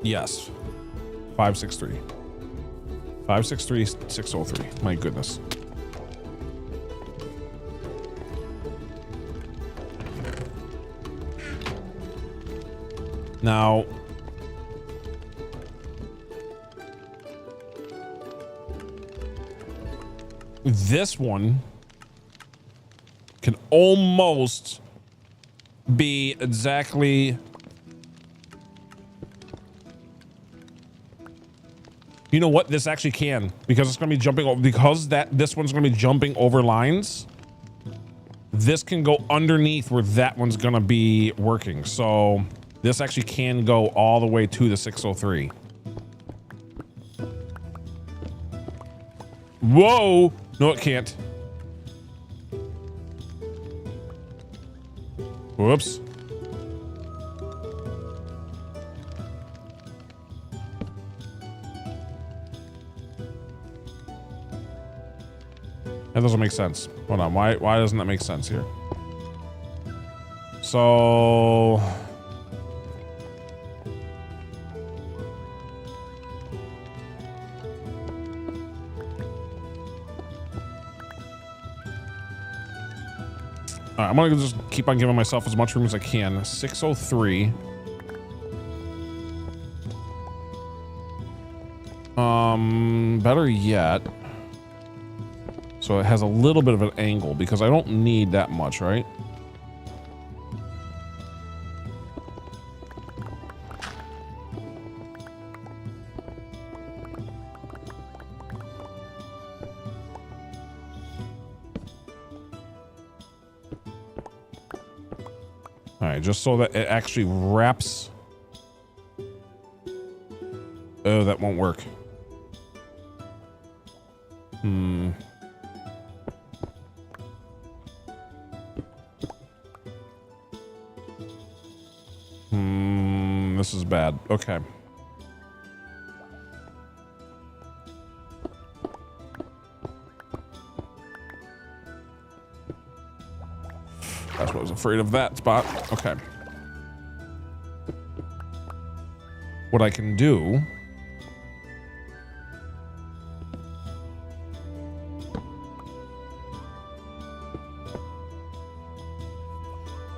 Yes. 563. 563, 603. My goodness. Now, this one can almost be exactly... You know what? This actually can, because it's going to be jumping over, because this one's going to be jumping over lines. This can go underneath where that one's going to be working. So this actually can go all the way to the 603. Whoa! No, it can't. Whoops. That doesn't make sense. Hold on. Why doesn't that make sense here? So... Alright, I'm gonna just keep on giving myself as much room as I can. 603. Better yet. So it has a little bit of an angle because I don't need that much, right? All right, just so that it actually wraps. Oh, that won't work. This is bad. Okay. That's what I was afraid of, that spot. Okay. What I can do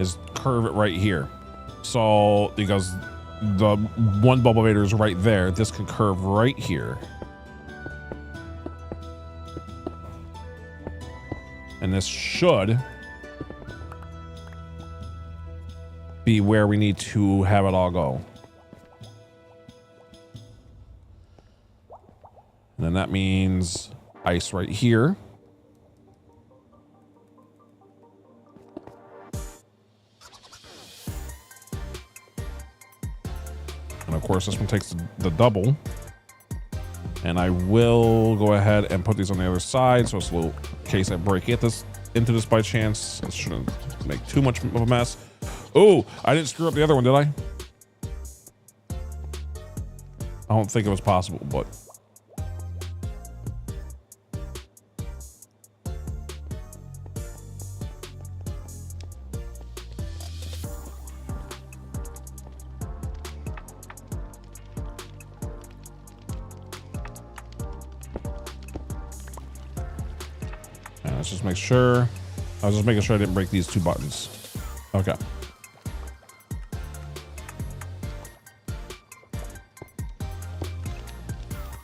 is curve it right here. So, because the one bulbator is right there, this can curve right here. And this should be where we need to have it all go. And then that means ice right here. And of course, this one takes the double. And I will go ahead and put these on the other side, so it's a little in case I break into this by chance. It shouldn't make too much of a mess. Oh, I didn't screw up the other one, did I? I don't think it was possible, but. Let's just make sure. I was just making sure I didn't break these two buttons. Okay.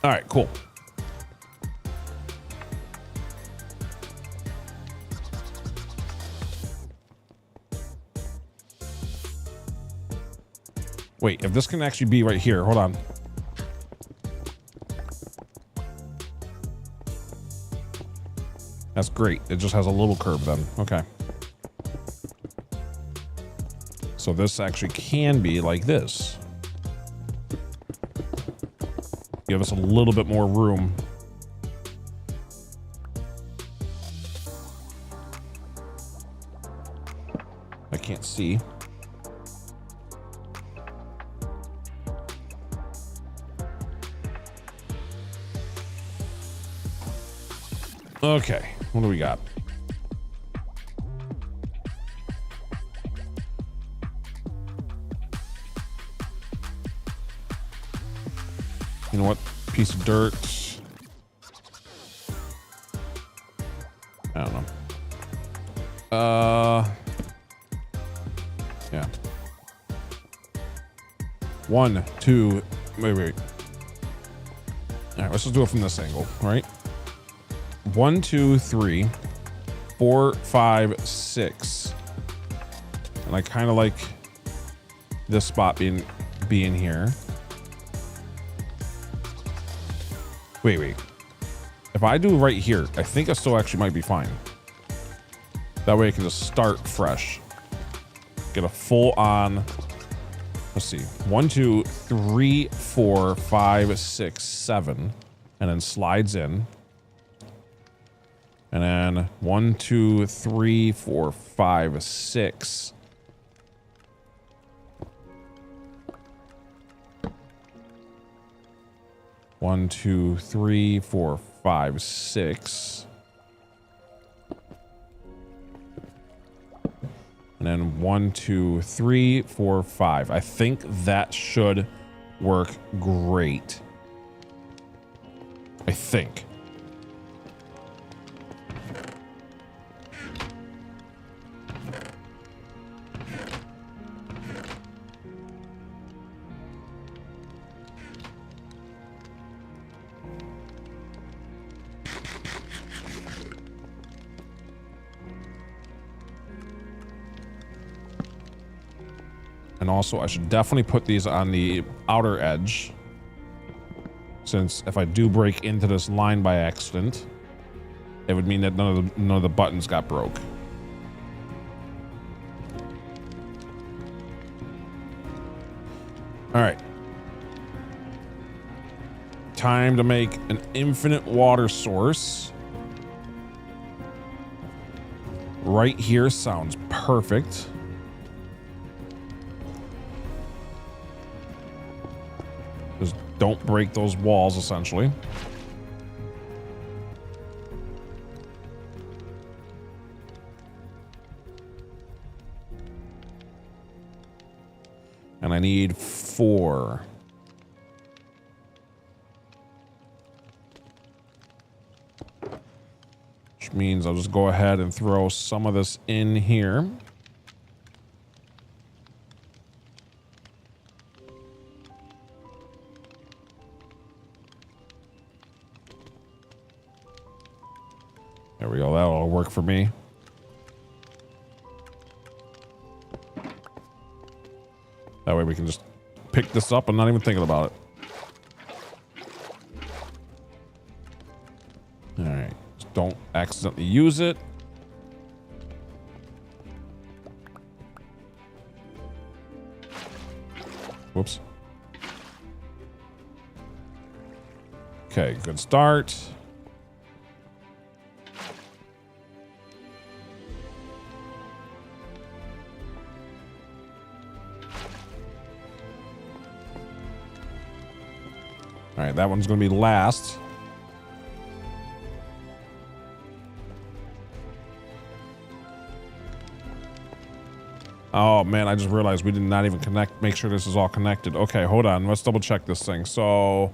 All right, cool. Wait, if this can actually be right here, hold on. That's great. It just has a little curve then. Okay. So this actually can be like this. Give us a little bit more room. I can't see. Okay, what do we got? You know what? Piece of dirt. I don't know. Yeah. 1, 2, wait. All right, let's just do it from this angle, right? 1, 2, 3, 4, 5, 6. And I kind of like this spot being here. Wait. If I do right here, I think I still actually might be fine. That way I can just start fresh. Get a full on, let's see, 1, 2, 3, 4, 5, 6, 7, and then slides in. And then 1, 2, 3, 4, 5, 6. One, 2, 3, 4, 5, 6. And then 1, 2, 3, 4, 5. I think that should work great. I think. And also, I should definitely put these on the outer edge, since if I do break into this line by accident, it would mean that none of the buttons got broke. All right. Time to make an infinite water source. Right here sounds perfect. Just don't break those walls, essentially. And I need 4. Which means I'll just go ahead and throw some of this in here. There we go. That'll work for me. That way we can just pick this up and not even thinking about it. All right. Just don't accidentally use it. Whoops. Okay, good start. All right, that one's going to be last. Oh man, I just realized we did not even make sure this is all connected. Okay, hold on. Let's double check this thing. So,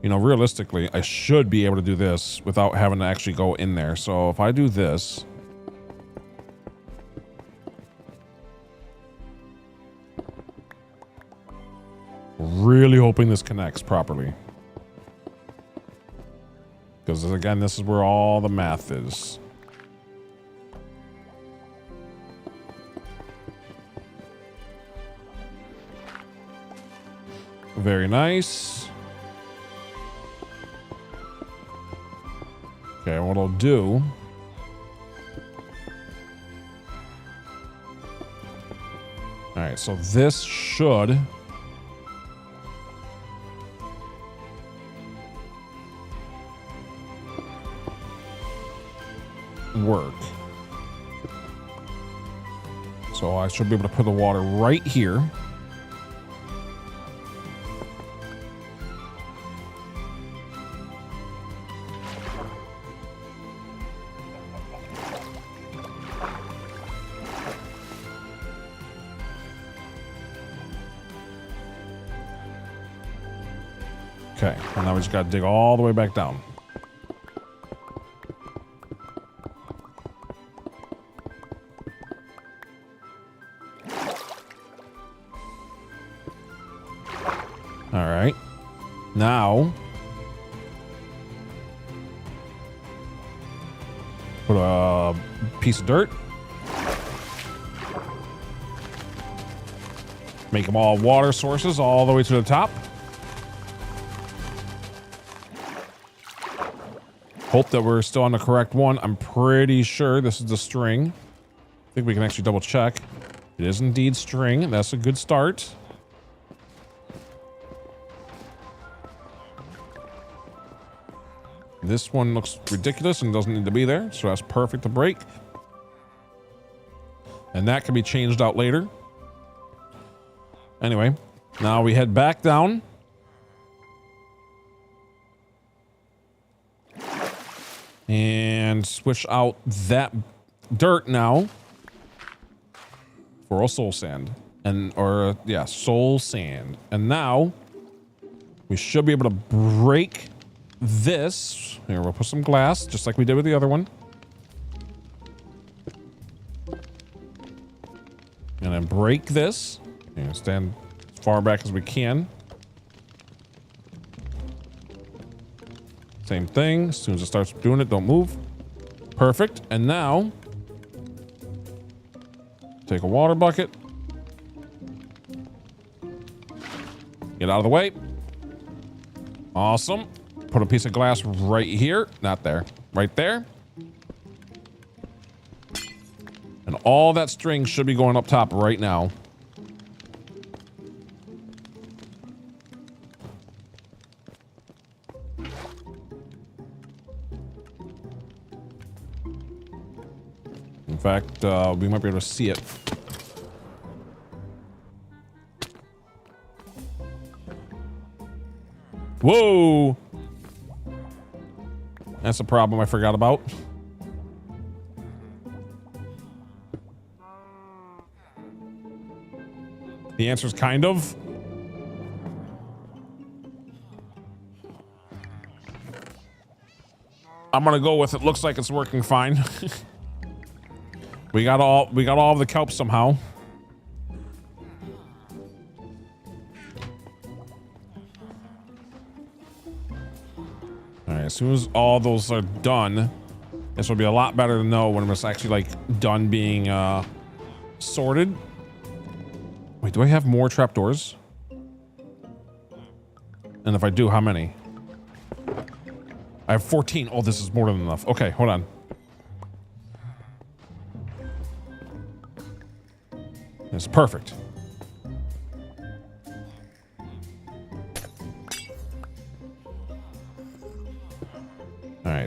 you know, realistically, I should be able to do this without having to actually go in there. So if I do this. Really hoping this connects properly. Because again, this is where all the math is. Very nice. Okay, what I'll do. All right, so this should work. So I should be able to put the water right here. Okay, and now we just got to dig all the way back down. All right. Now, put a piece of dirt. Make them all water sources all the way to the top. Hope that we're still on the correct one. I'm pretty sure this is the string. I think we can actually double check. It is indeed string. That's a good start. This one looks ridiculous and doesn't need to be there, so that's perfect to break. And that can be changed out later. Anyway, now we head back down. And switch out that dirt now for a soul sand. Soul sand. And now we should be able to break this. Here, we'll put some glass, just like we did with the other one. And then break this. And stand as far back as we can. Same thing. As soon as it starts doing it, don't move. Perfect. And now, take a water bucket. Get out of the way. Awesome. Put a piece of glass right here. Not there. Right there. And all that string should be going up top right now. In fact, we might be able to see it. Whoa! That's a problem I forgot about. The answer is kind of. I'm gonna go with it. Looks like it's working fine. We got all of the kelp somehow. All right, as soon as all those are done, this will be a lot better to know when it's actually like done being sorted. Wait, do I have more trapdoors? And if I do, how many? I have 14. Oh, this is more than enough. Okay, hold on. It's perfect.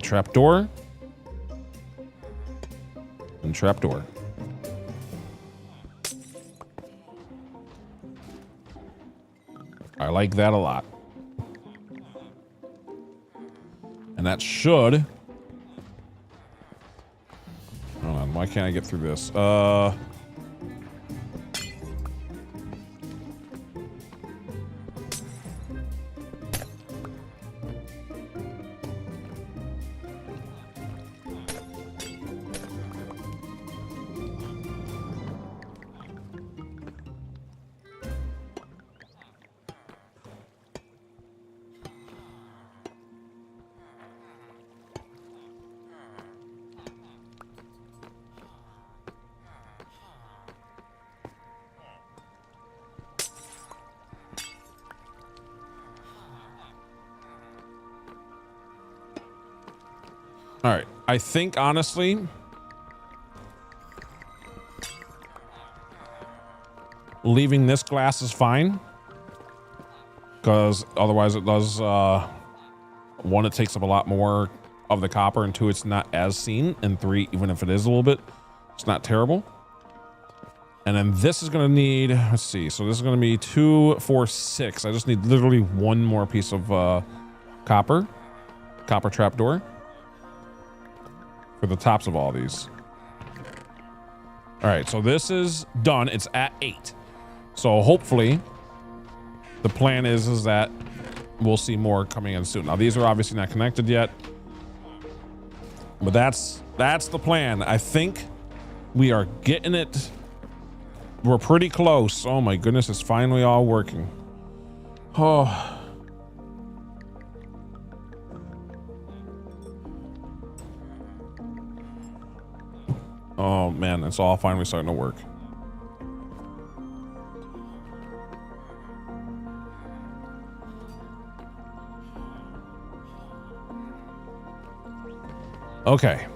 trapdoor. And trapdoor. I like that a lot. And that should... Hold on, why can't I get through this? All right. I think, honestly, leaving this glass is fine. Because otherwise it does, one, it takes up a lot more of the copper, and two, it's not as seen, and three, even if it is a little bit, it's not terrible. And then this is going to need, let's see, so this is going to be 2, 4, 6. I just need literally one more piece of copper trapdoor. For the tops of all these. All right, so this is done. It's at 8. So hopefully the plan is that we'll see more coming in soon. Now these are obviously not connected yet, but that's the plan. I think we are getting it. We're pretty close. Oh my goodness, it's finally all working. Oh. Oh man, it's all finally starting to work. Okay.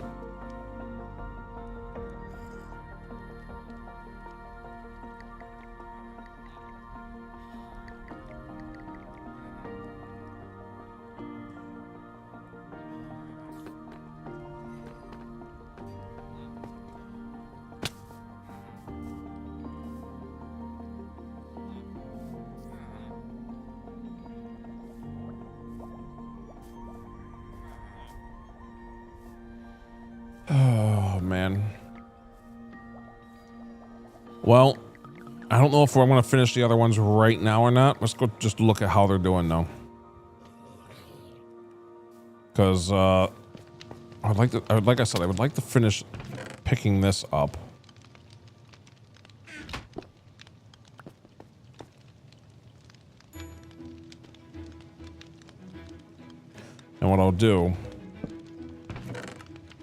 Oh, man. Well, I don't know if I'm going to finish the other ones right now or not. Let's go just look at how they're doing now. Because, like I said, I would like to finish picking this up. And what I'll do,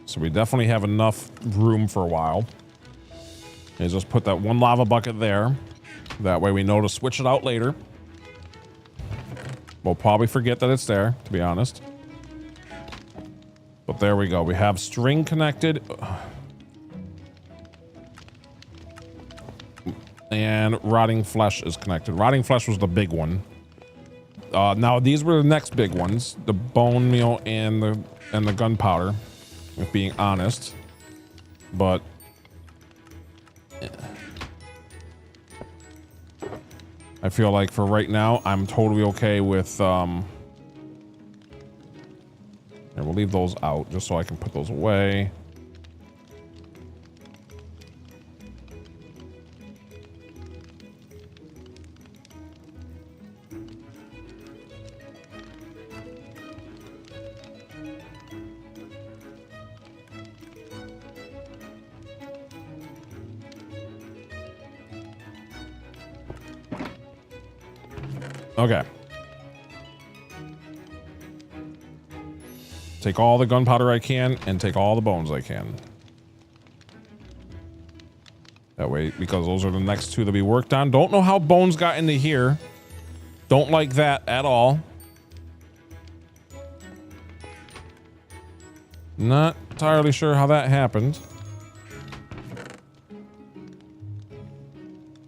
so we definitely have enough room for a while, is just put that one lava bucket there. That way we know to switch it out later. We'll probably forget that it's there, to be honest. But there we go. We have string connected. And rotting flesh is connected. Rotting flesh was the big one. Now these were the next big ones. The bone meal and the gunpowder, if being honest. But I feel like for right now, I'm totally okay with, and we'll leave those out just so I can put those away. Okay. Take all the gunpowder I can and take all the bones I can. That way, because those are the next two to be worked on. Don't know how bones got into here. Don't like that at all. Not entirely sure how that happened.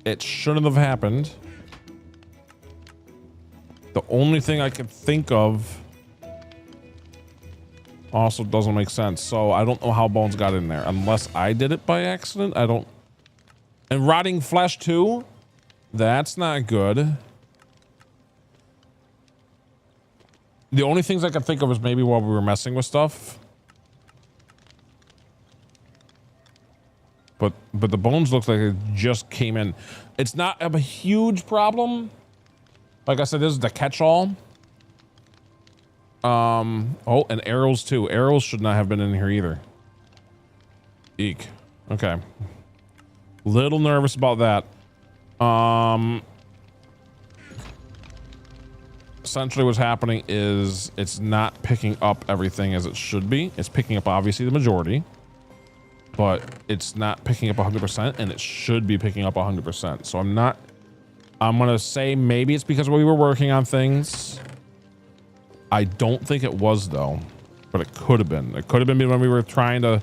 It shouldn't have happened. The only thing I could think of Also doesn't make sense. So I don't know how bones got in there unless I did it by accident. I don't. And rotting flesh too. That's not good. The only things I could think of is maybe while we were messing with stuff. But the bones look like it just came in. It's not a huge problem. Like I said, this is the catch-all. Oh, and arrows too. Arrows should not have been in here either. Eek. Okay. Little nervous about that. Essentially what's happening is it's not picking up everything as it should be. It's picking up obviously the majority, but it's not picking up 100%, and it should be picking up 100%. So I'm gonna say maybe it's because we were working on things. I don't think it was though, but it could have been. It could have been when we were trying to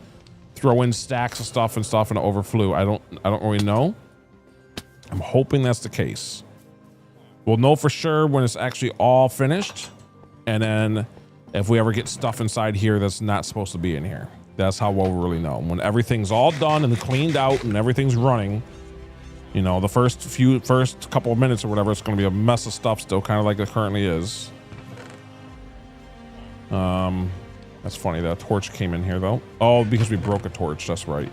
throw in stacks of stuff and it overflew. I don't really know. I'm hoping that's the case. We'll know for sure when it's actually all finished, and then if we ever get stuff inside here that's not supposed to be in here. That's how we'll really know. When everything's all done and cleaned out and everything's running, you know, the first couple of minutes or whatever, it's going to be a mess of stuff still, kind of like it currently is. That's funny. That torch came in here though. Oh, because we broke a torch. That's right.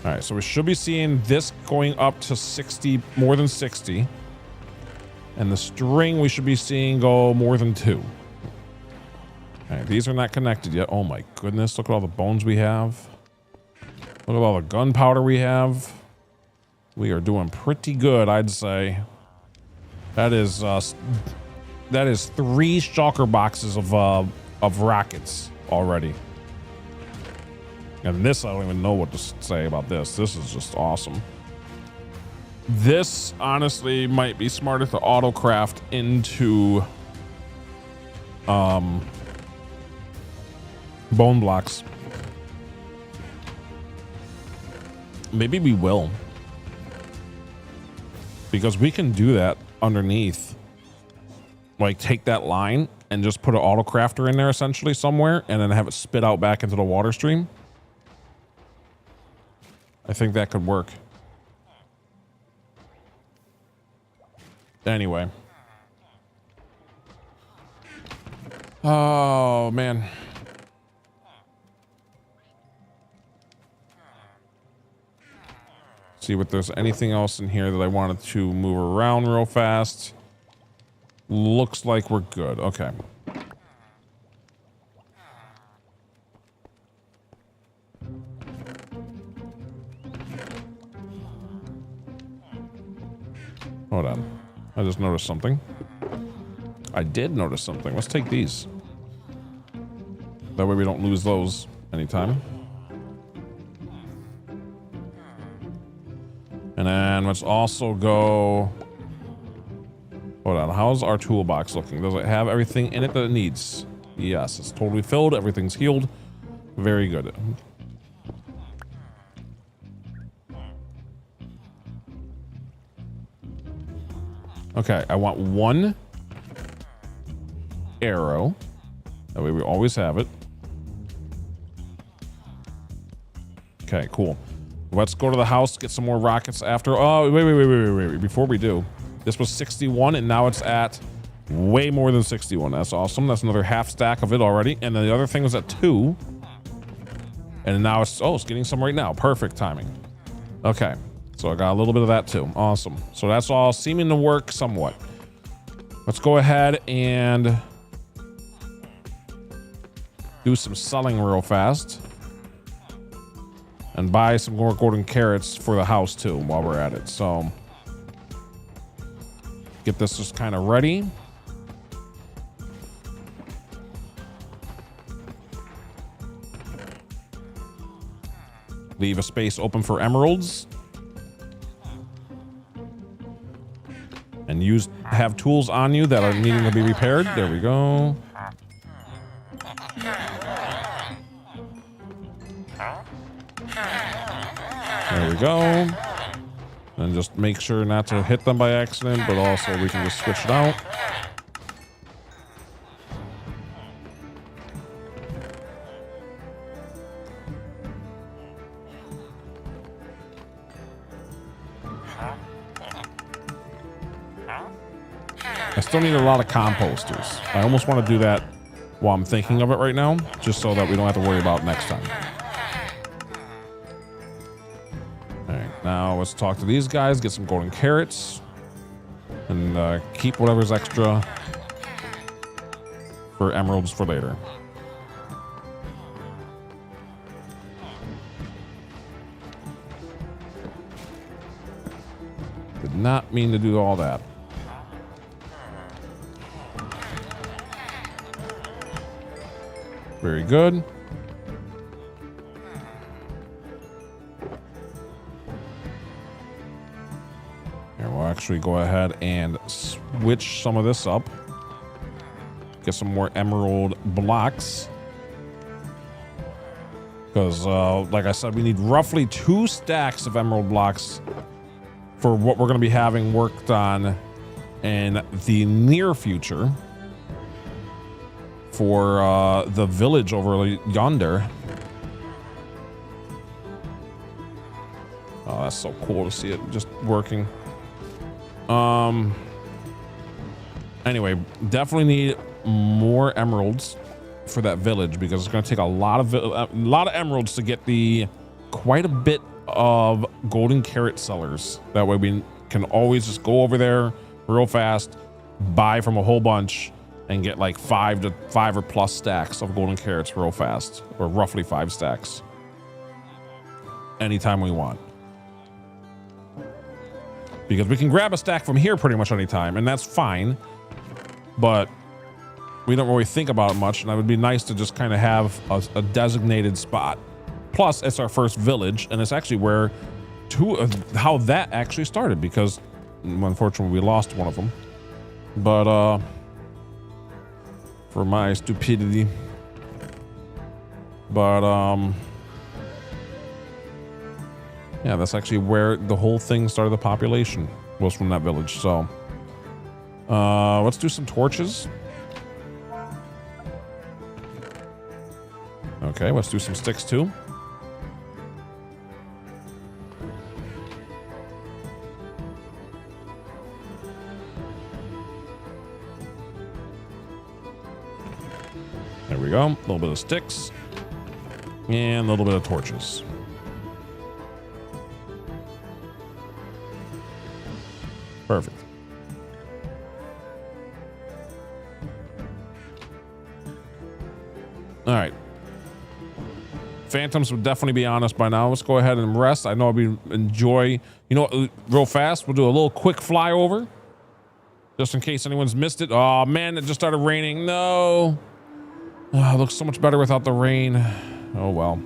All right, so we should be seeing this going up to 60, more than 60. And the string we should be seeing go more than 2. Okay, these are not connected yet. Oh my goodness, look at all the bones we have. Look at all the gunpowder we have. We are doing pretty good, I'd say. That is 3 shulker boxes of rockets already. And this, I don't even know what to say about this. This is just awesome. This honestly might be smarter to auto craft into bone blocks. Maybe we will, because we can do that underneath. Like take that line and just put an auto crafter in there essentially somewhere, and then have it spit out back into the water stream. I think that could work. Anyway. Oh, man. See if there's anything else in here that I wanted to move around real fast. Looks like we're good. Okay. Hold on. I just noticed something. I did notice something. Let's take these. That way we don't lose those anytime. And then let's also go... Hold on. How's our toolbox looking? Does it have everything in it that it needs? Yes, it's totally filled. Everything's healed. Very good. Okay, I want 1 arrow. That way we always have it. Okay, cool. Let's go to the house, get some more rockets after. Oh, wait. Before we do, this was 61, and now it's at way more than 61. That's awesome. That's another half stack of it already. And then the other thing was at 2. And now it's getting some right now. Perfect timing. Okay. So I got a little bit of that too. Awesome. So that's all seeming to work somewhat. Let's go ahead and do some selling real fast. And buy some more golden carrots for the house too while we're at it. So get this just kind of ready. Leave a space open for emeralds. And have tools on you that are needing to be repaired. There we go. There we go. And just make sure not to hit them by accident, but also we can just switch it out. I still need a lot of composters. I almost want to do that while I'm thinking of it right now, just so that we don't have to worry about it next time. All right, now let's talk to these guys, get some golden carrots, and keep whatever's extra for emeralds for later. Did not mean to do all that. Very good. Here, we'll actually go ahead and switch some of this up. Get some more emerald blocks. Because, like I said, we need roughly 2 stacks of emerald blocks for what we're going to be having worked on in the near future. For the village over yonder. Oh, that's so cool to see it just working. Anyway, definitely need more emeralds for that village because it's going to take a lot of emeralds to get quite a bit of golden carrot sellers. That way we can always just go over there real fast, buy from a whole bunch, and get like 5 or plus stacks of golden carrots real fast, or roughly 5 stacks anytime we want. Because we can grab a stack from here pretty much anytime, and that's fine, but we don't really think about it much, and it would be nice to just kind of have a designated spot. Plus, it's our first village, and it's actually where how that actually started, because unfortunately we lost one of them. But for my stupidity. But yeah, that's actually where the whole thing started. The population was from that village. So let's do some torches. Okay, let's do some sticks too. There we go. A little bit of sticks and a little bit of torches. Perfect. All right. Phantoms would definitely be on us by now. Let's go ahead and rest. I know we enjoy, you know, real fast. We'll do a little quick flyover just in case anyone's missed it. Oh man, it just started raining. No. Oh, it looks so much better without the rain. Oh, well.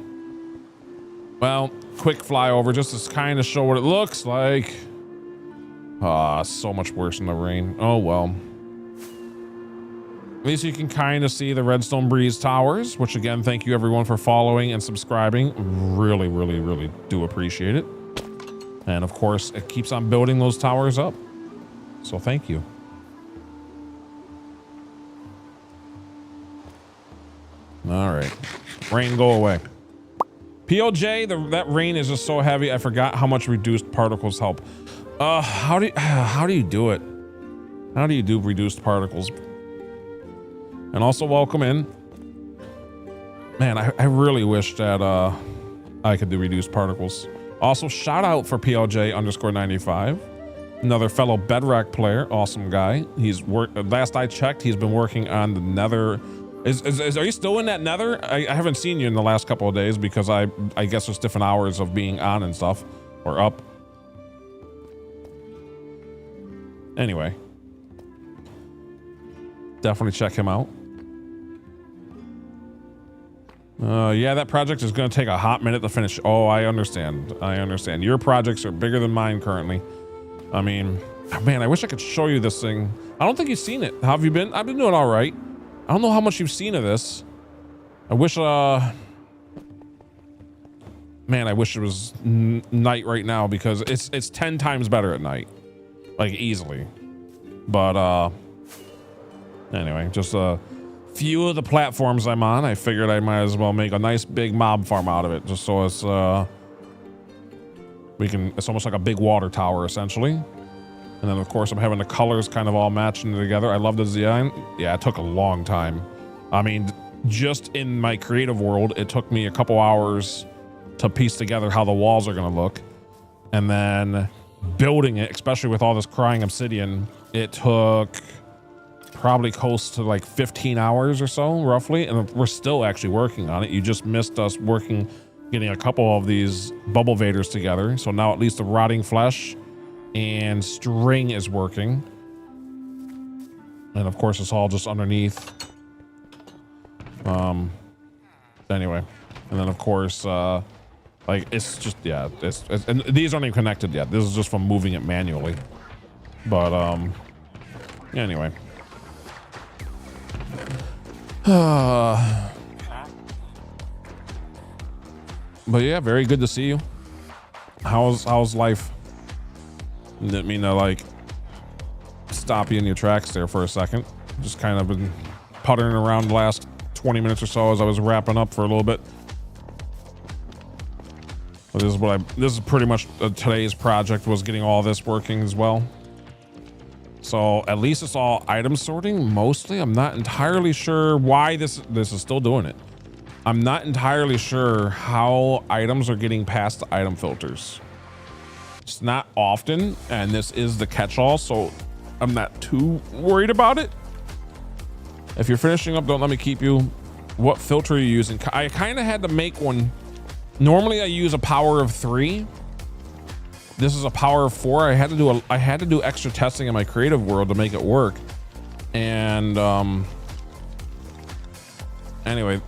Well, quick flyover just to kind of show what it looks like. Ah, so much worse in the rain. Oh, well. At least you can kind of see the RedStoneBreeze towers, which again, thank you everyone for following and subscribing. Really, really, really do appreciate it. And of course, it keeps on building those towers up. So thank you. All right, rain, go away. POJ, that rain is just so heavy. I forgot how much reduced particles help. How do you do it? How do you do reduced particles? And also welcome in. Man, I really wish that I could do reduced particles. Also, shout out for PLJ_95, another fellow Bedrock player, awesome guy. Last I checked, he's been working on the Nether. Are you still in that Nether? I haven't seen you in the last couple of days because I guess there's different hours of being on and stuff, or up. Anyway, definitely check him out. Yeah, that project is going to take a hot minute to finish. Oh, I understand. I understand. Your projects are bigger than mine currently. I mean, man, I wish I could show you this thing. I don't think you've seen it. How have you been? I've been doing all right. I don't know how much you've seen of this. I wish, man, Man, I wish it was night right now because it's 10 times better at night, like easily. But anyway, just a few of the platforms I'm on, I figured I might as well make a nice big mob farm out of it, just so it's it's almost like a big water tower essentially. And then of course I'm having the colors kind of all matching together. I love the design. Yeah, it took a long time. I mean, just in my creative world, it took me a couple hours to piece together how the walls are going to look. And then building it, especially with all this crying obsidian, it took probably close to like 15 hours or so, roughly. And we're still actually working on it. You just missed us getting a couple of these bubble vaders together. So now at least the rotting flesh and string is working. And of course, it's all just underneath. Anyway, and then of course, like it's just, yeah, and these aren't even connected yet. This is just from moving it manually. But anyway. But yeah, very good to see you. How's life? Didn't mean to like stop you in your tracks there for a second. Just kind of been puttering around the last 20 minutes or so as I was wrapping up for a little bit. But this is pretty much today's project, was getting all this working as well. So at least it's all item sorting mostly. I'm not entirely sure why this is still doing it. I'm not entirely sure how items are getting past the item filters. It's not often, and this is the catch-all, so I'm not too worried about it. If you're finishing up, don't let me keep you. What filter are you using? I kind of had to make one. Normally I use a power of 3. This is a power of 4. I had to do extra testing in my creative world to make it work. And anyway,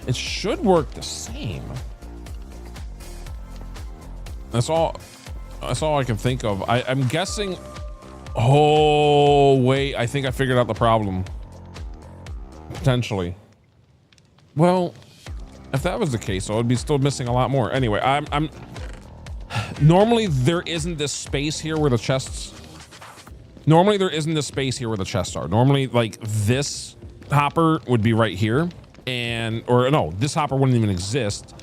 it should work the same. That's all I can think of. I'm guessing. Oh wait, I think I figured out the problem. Potentially. Well, if that was the case, I would be still missing a lot more. Anyway, I'm normally there isn't this space here where the chests. Normally there isn't this space here where the chests are. Normally, like this hopper would be right here, or no, this hopper wouldn't even exist.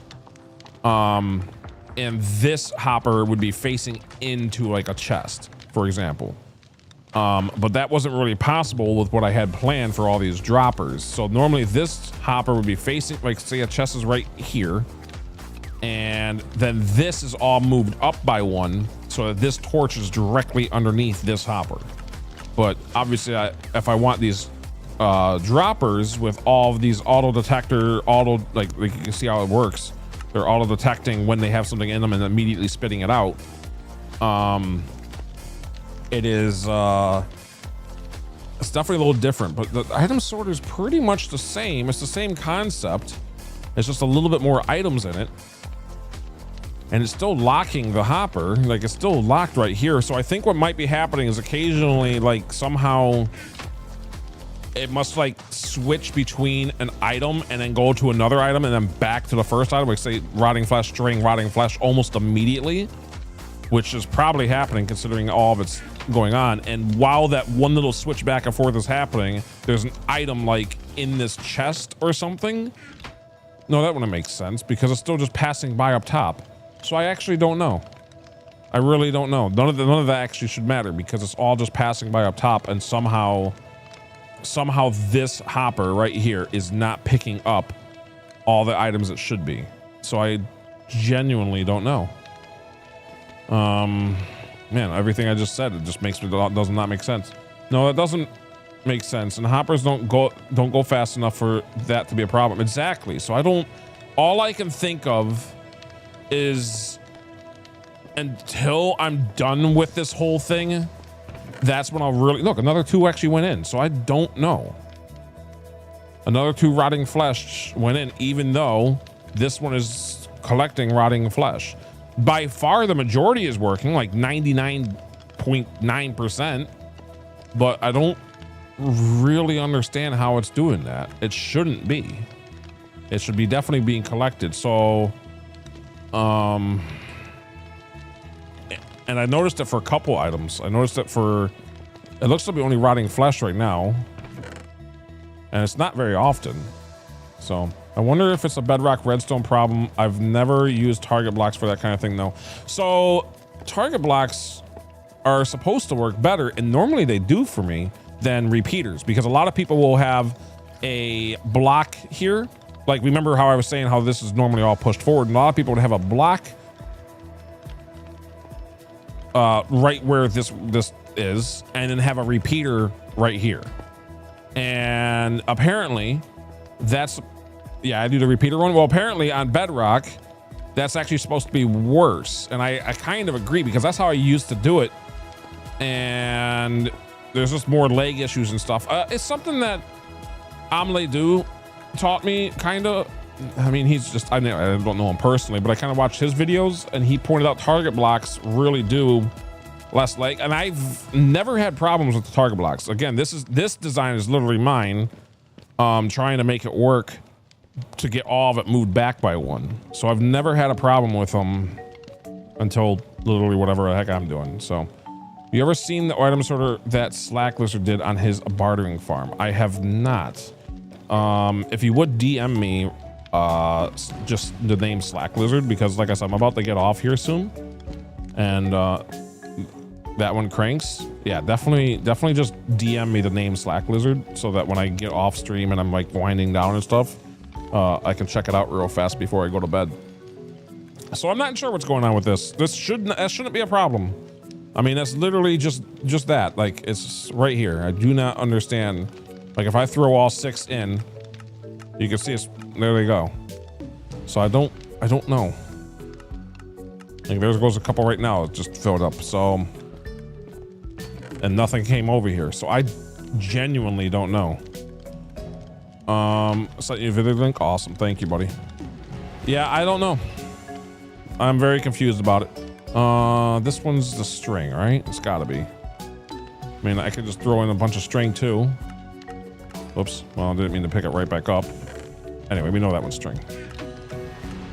And this hopper would be facing into like a chest, for example. But that wasn't really possible with what I had planned for all these droppers. So normally this hopper would be facing, like say a chest is right here, and then this is all moved up by one, so that this torch is directly underneath this hopper. But obviously if I want these droppers with all of these auto detector, like you can see how it works. They're auto detecting when they have something in them and immediately spitting it out. It is it's definitely a little different, but the item sorter is pretty much the same. It's the same concept. It's just a little bit more items in it, and it's still locking the hopper. Like it's still locked right here. So I think what might be happening is occasionally, like somehow it must like switch between an item and then go to another item and then back to the first item, like say rotting flesh, string, rotting flesh, almost immediately, which is probably happening considering all of it's going on. And while that one little switch back and forth is happening, there's an item like in this chest or something. No, that wouldn't make sense because it's still just passing by up top. So I actually don't know. I really don't know. None of that actually should matter because it's all just passing by up top, and somehow this hopper right here is not picking up all the items it should be. So I genuinely don't know. Man, everything I just said, it just does not make sense. No, that doesn't make sense. And hoppers don't go fast enough for that to be a problem. Exactly. So all I can think of is until I'm done with this whole thing, that's when I'll really look. Another 2 actually went in, so I don't know. Another 2 rotting flesh went in, even though this one is collecting rotting flesh. By far the majority is working, like 99.9%, but I don't really understand how it's doing that. It shouldn't be. it should be definitely being collected. So, and I noticed it for a couple items. I noticed it for, it looks to be only rotting flesh right now, and it's not very often. So I wonder if it's a bedrock redstone problem. I've never used target blocks for that kind of thing though. So target blocks are supposed to work better, and normally they do for me, than repeaters, because a lot of people will have a block here. Like, remember how I was saying how this is normally all pushed forward, and a lot of people would have a block right where this is, and then have a repeater right here. And apparently that's, yeah, I do the repeater one. Well, apparently on bedrock, that's actually supposed to be worse. And I kind of agree, because that's how I used to do it. And there's just more lag issues and stuff. It's something that Amledu taught me, kind of. I mean, he's just, I don't know him personally, but I kind of watched his videos, and he pointed out target blocks really do less lag. And I've never had problems with the target blocks. Again, this design is literally mine, trying to make it work to get all of it moved back by one. So I've never had a problem with them until literally whatever the heck I'm doing. So you ever seen the item sorter that Slack Lizard did on his bartering farm? I have not. If you would DM me just the name Slack Lizard, because like I said, I'm about to get off here soon, and that one cranks. Yeah, definitely just DM me the name Slack Lizard, so that when I get off stream and I'm like winding down and stuff, I can check it out real fast before I go to bed. So I'm not sure what's going on with this. That shouldn't be a problem. I mean, that's literally just that. Like, it's right here. I do not understand. Like, if I throw all 6 in, you can see it's, there they go. So I don't know. Like, there goes a couple right now. It just filled up. So, and nothing came over here. So I genuinely don't know. Sent you a video link. Awesome. Thank you, buddy. Yeah, I don't know. I'm very confused about it. This one's the string, right? It's gotta be. I mean, I could just throw in a bunch of string too. Whoops. Well, I didn't mean to pick it right back up. Anyway, we know that one's string.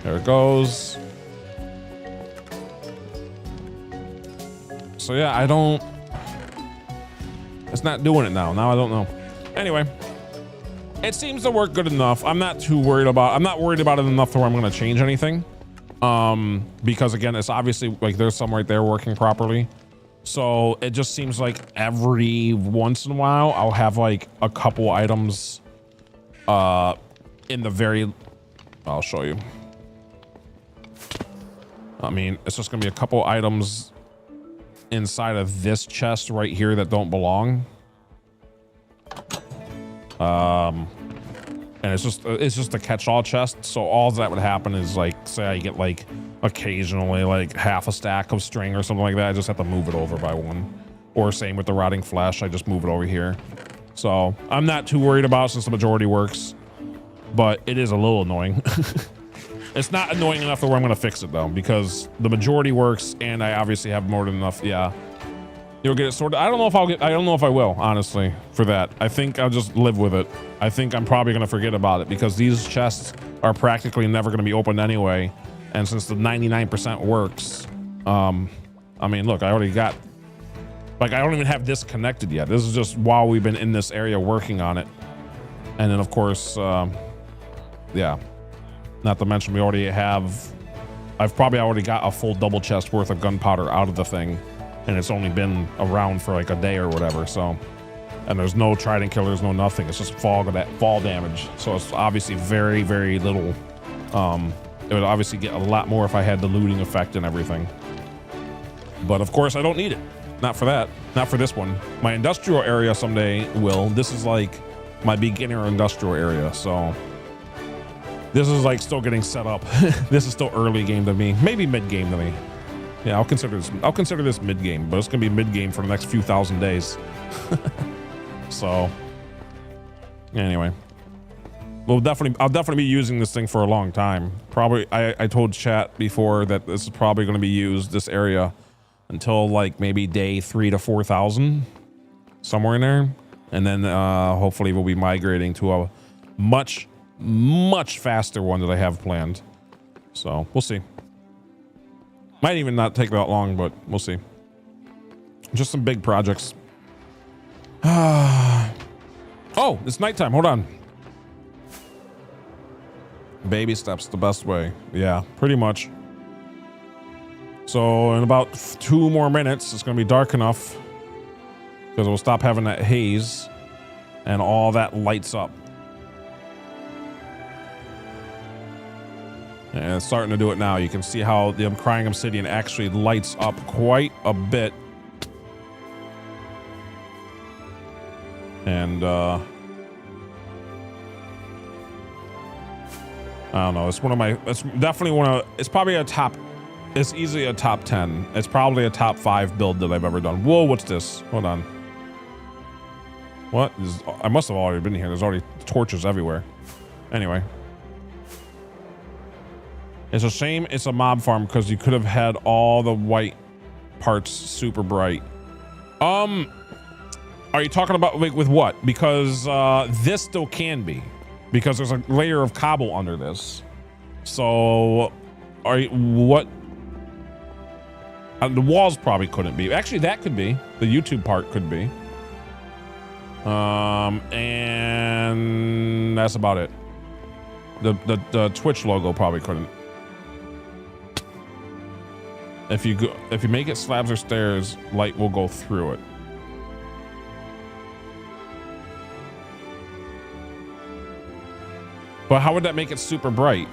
There it goes. So yeah, I don't, it's not doing it now. Now I don't know. Anyway, it seems to work good enough. I'm not worried about it enough to where I'm going to change anything. Because again, it's obviously like there's some right there working properly. So it just seems like every once in a while I'll have like a couple items in the very, I'll show you. I mean, it's just gonna be a couple items inside of this chest right here that don't belong. And it's just a catch-all chest. So all that would happen is, like, say I get like occasionally like half a stack of string or something like that. I just have to move it over by one. Or same with the rotting flesh. I just move it over here. So I'm not too worried about it since the majority works, but it is a little annoying. It's not annoying enough to where I'm going to fix it though, because the majority works and I obviously have more than enough. Yeah. You'll get it sorted. I don't know if I will, honestly, for that. I think I'll just live with it. I think I'm probably going to forget about it because these chests are practically never going to be opened anyway. And since the 99% works, I mean, look, I already got, like, I don't even have this connected yet. This is just while we've been in this area working on it. And then of course, yeah, not to mention we already have, I've probably already got a full double chest worth of gunpowder out of the thing. And it's only been around for like a day or whatever. So, and there's no trident killers, no nothing. It's just fall damage. So it's obviously very, very little. It would obviously get a lot more if I had the looting effect and everything. But of course I don't need it. Not for that. Not for this one. My industrial area someday will. This is like my beginner industrial area. So this is like still getting set up. This is still early game to me. Maybe mid game to me. Yeah, I'll consider this mid game, but it's gonna be mid game for the next few thousand days. So anyway, I'll definitely be using this thing for a long time. Probably, I told chat before that this is probably going to be used, this area, until like maybe day 3 to 4,000, somewhere in there, and then hopefully we'll be migrating to a much much faster one that I have planned. So we'll see. Might even not take that long, but we'll see. Just some big projects. Oh, it's nighttime. Hold on. Baby steps the best way. Yeah, pretty much. So in about 2 more minutes, it's going to be dark enough because we'll stop having that haze and all that lights up. And it's starting to do it now. You can see how the crying obsidian actually lights up quite a bit. And I don't know. It's one of my. It's definitely one of. It's probably a top. It's easily a top 10. It's probably a top 5 build that I've ever done. Whoa, what's this? Hold on. What? I must have already been here. There's already torches everywhere. Anyway. It's a shame it's a mob farm because you could have had all the white parts super bright. Are you talking about like with what? Because this still can be. Because there's a layer of cobble under this. So are you what? The walls probably couldn't be. Actually, that could be. The YouTube part could be. And that's about it. The Twitch logo probably couldn't. If you make it slabs or stairs, light will go through it. But how would that make it super bright?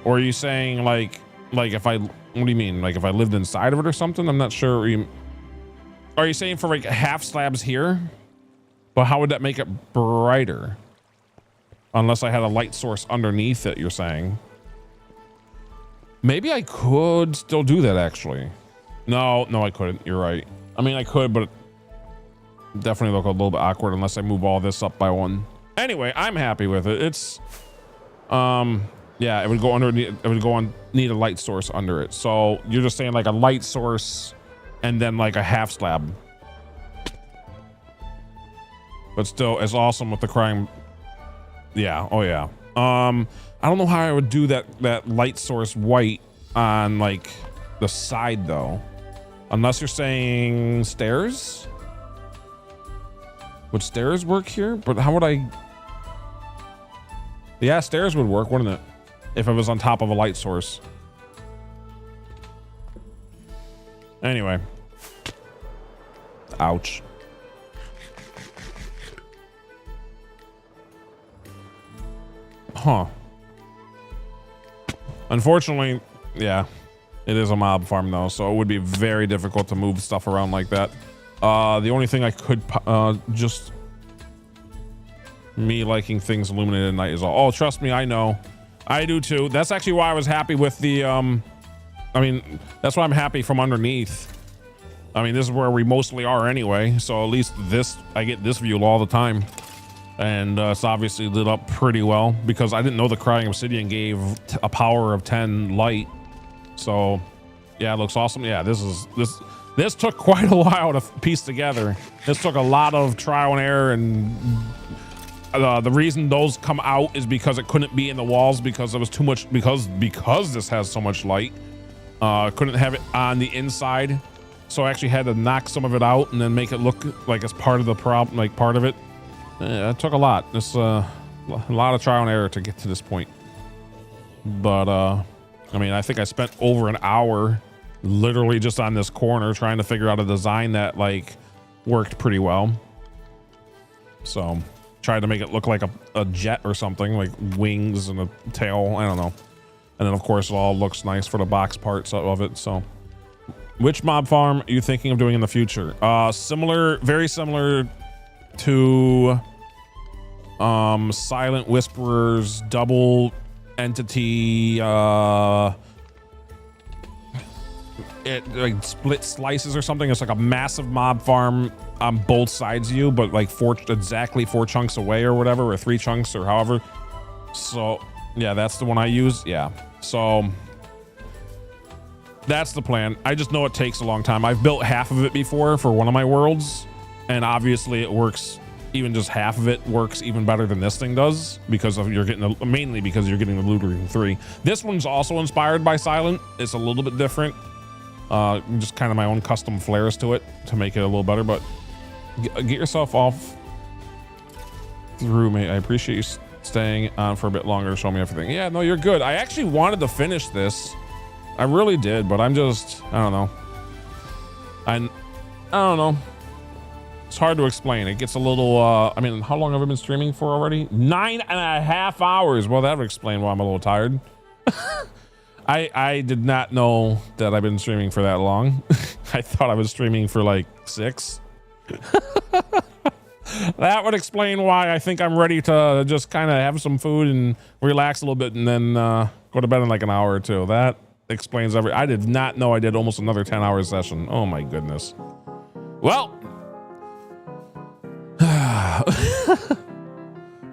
Or are you saying like if I, what do you mean? Like if I lived inside of it or something? I'm not sure. Are you saying for like half slabs here? But how would that make it brighter? Unless I had a light source underneath it, you're saying. Maybe I could still do that actually. No, I couldn't. You're right. I mean, I could, but it definitely look a little bit awkward unless I move all this up by 1. Anyway, I'm happy with it. It's, yeah, it would go underneath. It would go on. Need a light source under it. So you're just saying like a light source, and then like a half slab. But still, it's awesome with the crying. Yeah. Oh yeah. I don't know how I would do that light source white on like the side though, unless you're saying stairs. Would stairs work here? But how would I? Yeah, stairs would work, wouldn't it? If it was on top of a light source. Anyway. Ouch. Huh. Unfortunately, yeah, it is a mob farm though, so it would be very difficult to move stuff around like that. The only thing I could just me liking things illuminated at night is all. Oh, trust me, I know. I do too. That's actually why I was happy with the I mean, that's why I'm happy from underneath. I mean, this is where we mostly are anyway, so at least this, I get this view all the time. And it's obviously lit up pretty well because I didn't know the crying obsidian gave a power of 10 light. So yeah, it looks awesome. Yeah, this took quite a while to piece together. This took a lot of trial and error, and the reason those come out is because it couldn't be in the walls because it was too much, because this has so much light. Couldn't have it on the inside, so I actually had to knock some of it out and then make it look like it's part of the problem, like part of it. It took a lot. This a lot of trial and error to get to this point. But I mean, I think I spent over an hour literally just on this corner trying to figure out a design that like worked pretty well. So tried to make it look like a jet or something, like wings and a tail, I don't know. And then of course it all looks nice for the box parts of it. So which mob farm are you thinking of doing in the future? Similar, very similar to Silent Whisperer's double entity it like split slices or something. It's like a massive mob farm on both sides of you, but like exactly 4 chunks away or whatever, or 3 chunks or however. So yeah, that's the one I use. Yeah, so that's the plan. I just know it takes a long time. I've built half of it before for one of my worlds, and obviously it works even just half of it works even better than this thing does because of mainly because you're getting the Lootering 3. This one's also inspired by Silent. It's a little bit different. Just kind of my own custom flares to it to make it a little better, but get yourself off through me. I appreciate you staying on for a bit longer to show me everything. Yeah, no, you're good. I actually wanted to finish this. I really did, but I'm just, I don't know. I don't know. It's hard to explain. It gets a little, I mean, how long have I been streaming for already? 9.5 hours. Well, that would explain why I'm a little tired. I did not know that I've been streaming for that long. I thought I was streaming for like 6. That would explain why I think I'm ready to just kind of have some food and relax a little bit and then go to bed in like an hour or two. That explains I did not know I did almost another 10-hour session. Oh my goodness. Well,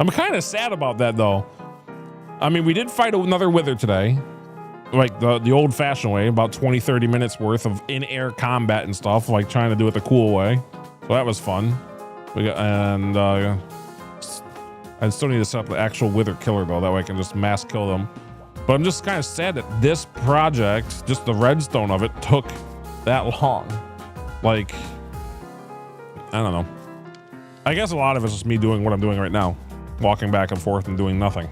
I'm kind of sad about that though. I mean, we did fight another wither today, like the old fashioned way, about 20-30 minutes worth of in-air combat and stuff, like trying to do it the cool way. So that was fun. I still need to set up the actual wither killer though, that way I can just mass kill them. But I'm just kind of sad that this project, just the redstone of it, took that long. Like, I don't know. I guess a lot of it's just me doing what I'm doing right now, walking back and forth and doing nothing.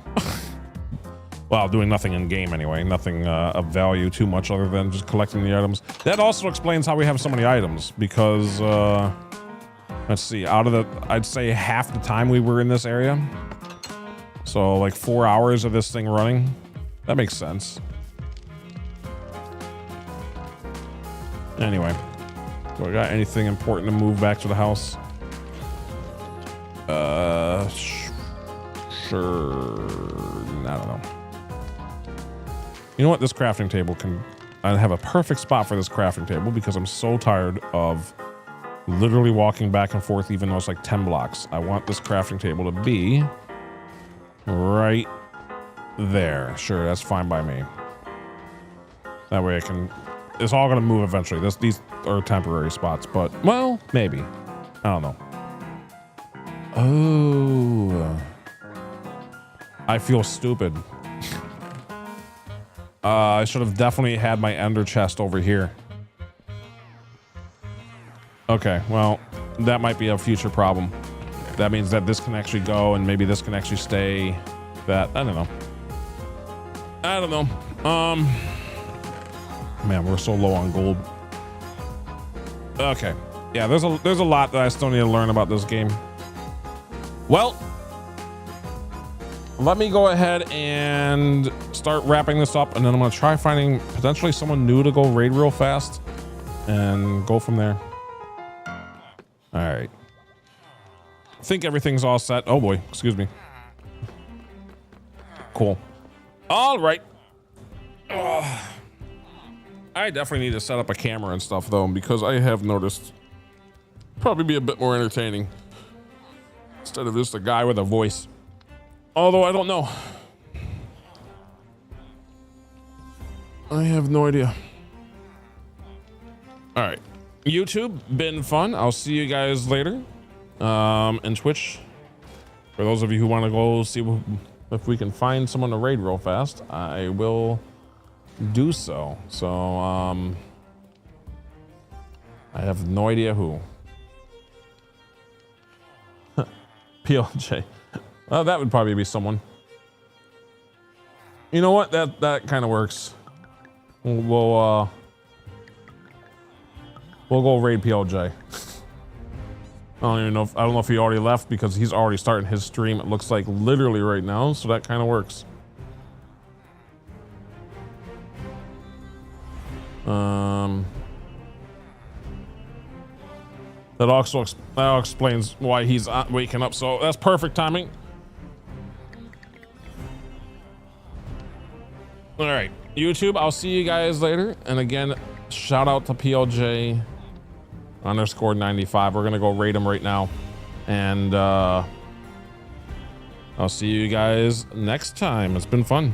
Well, doing nothing in game anyway, nothing of value too much other than just collecting the items. That also explains how we have so many items because, let's see, out of the, I'd say half the time we were in this area. So like 4 hours of this thing running. That makes sense. Anyway, do I got anything important to move back to the house? Sure. I don't know. You know what? This crafting table I have a perfect spot for this crafting table because I'm so tired of literally walking back and forth even though it's like 10 blocks. I want this crafting table to be right there. Sure, that's fine by me. That way I can, it's all gonna move eventually. These are temporary spots, but well, maybe. I don't know. Oh, I feel stupid. I should have definitely had my ender chest over here. Okay, well, that might be a future problem. That means that this can actually go and maybe this can actually stay. That, I don't know. I don't know. Man, we're so low on gold. Okay. Yeah, there's a lot that I still need to learn about this game. Well, let me go ahead and start wrapping this up, and then I'm gonna try finding potentially someone new to go raid real fast and go from there. All right. I think everything's all set. Oh boy, excuse me. Cool. All right. I definitely need to set up a camera and stuff though, because I have noticed probably be a bit more entertaining instead of just a guy with a voice. Although I don't know. I have no idea. All right. YouTube, been fun. I'll see you guys later. And Twitch, for those of you who want to go see if we can find someone to raid real fast, I will do so. So, I have no idea who. PLJ. Well, that would probably be someone. You know what? That kind of works. We'll go raid PLJ. I don't know if he already left because he's already starting his stream. It looks like literally right now, so that kind of works. That also explains why he's waking up. So that's perfect timing. All right, YouTube, I'll see you guys later. And again, shout out to PLJ _95. We're gonna go raid him right now, and I'll see you guys next time. It's been fun.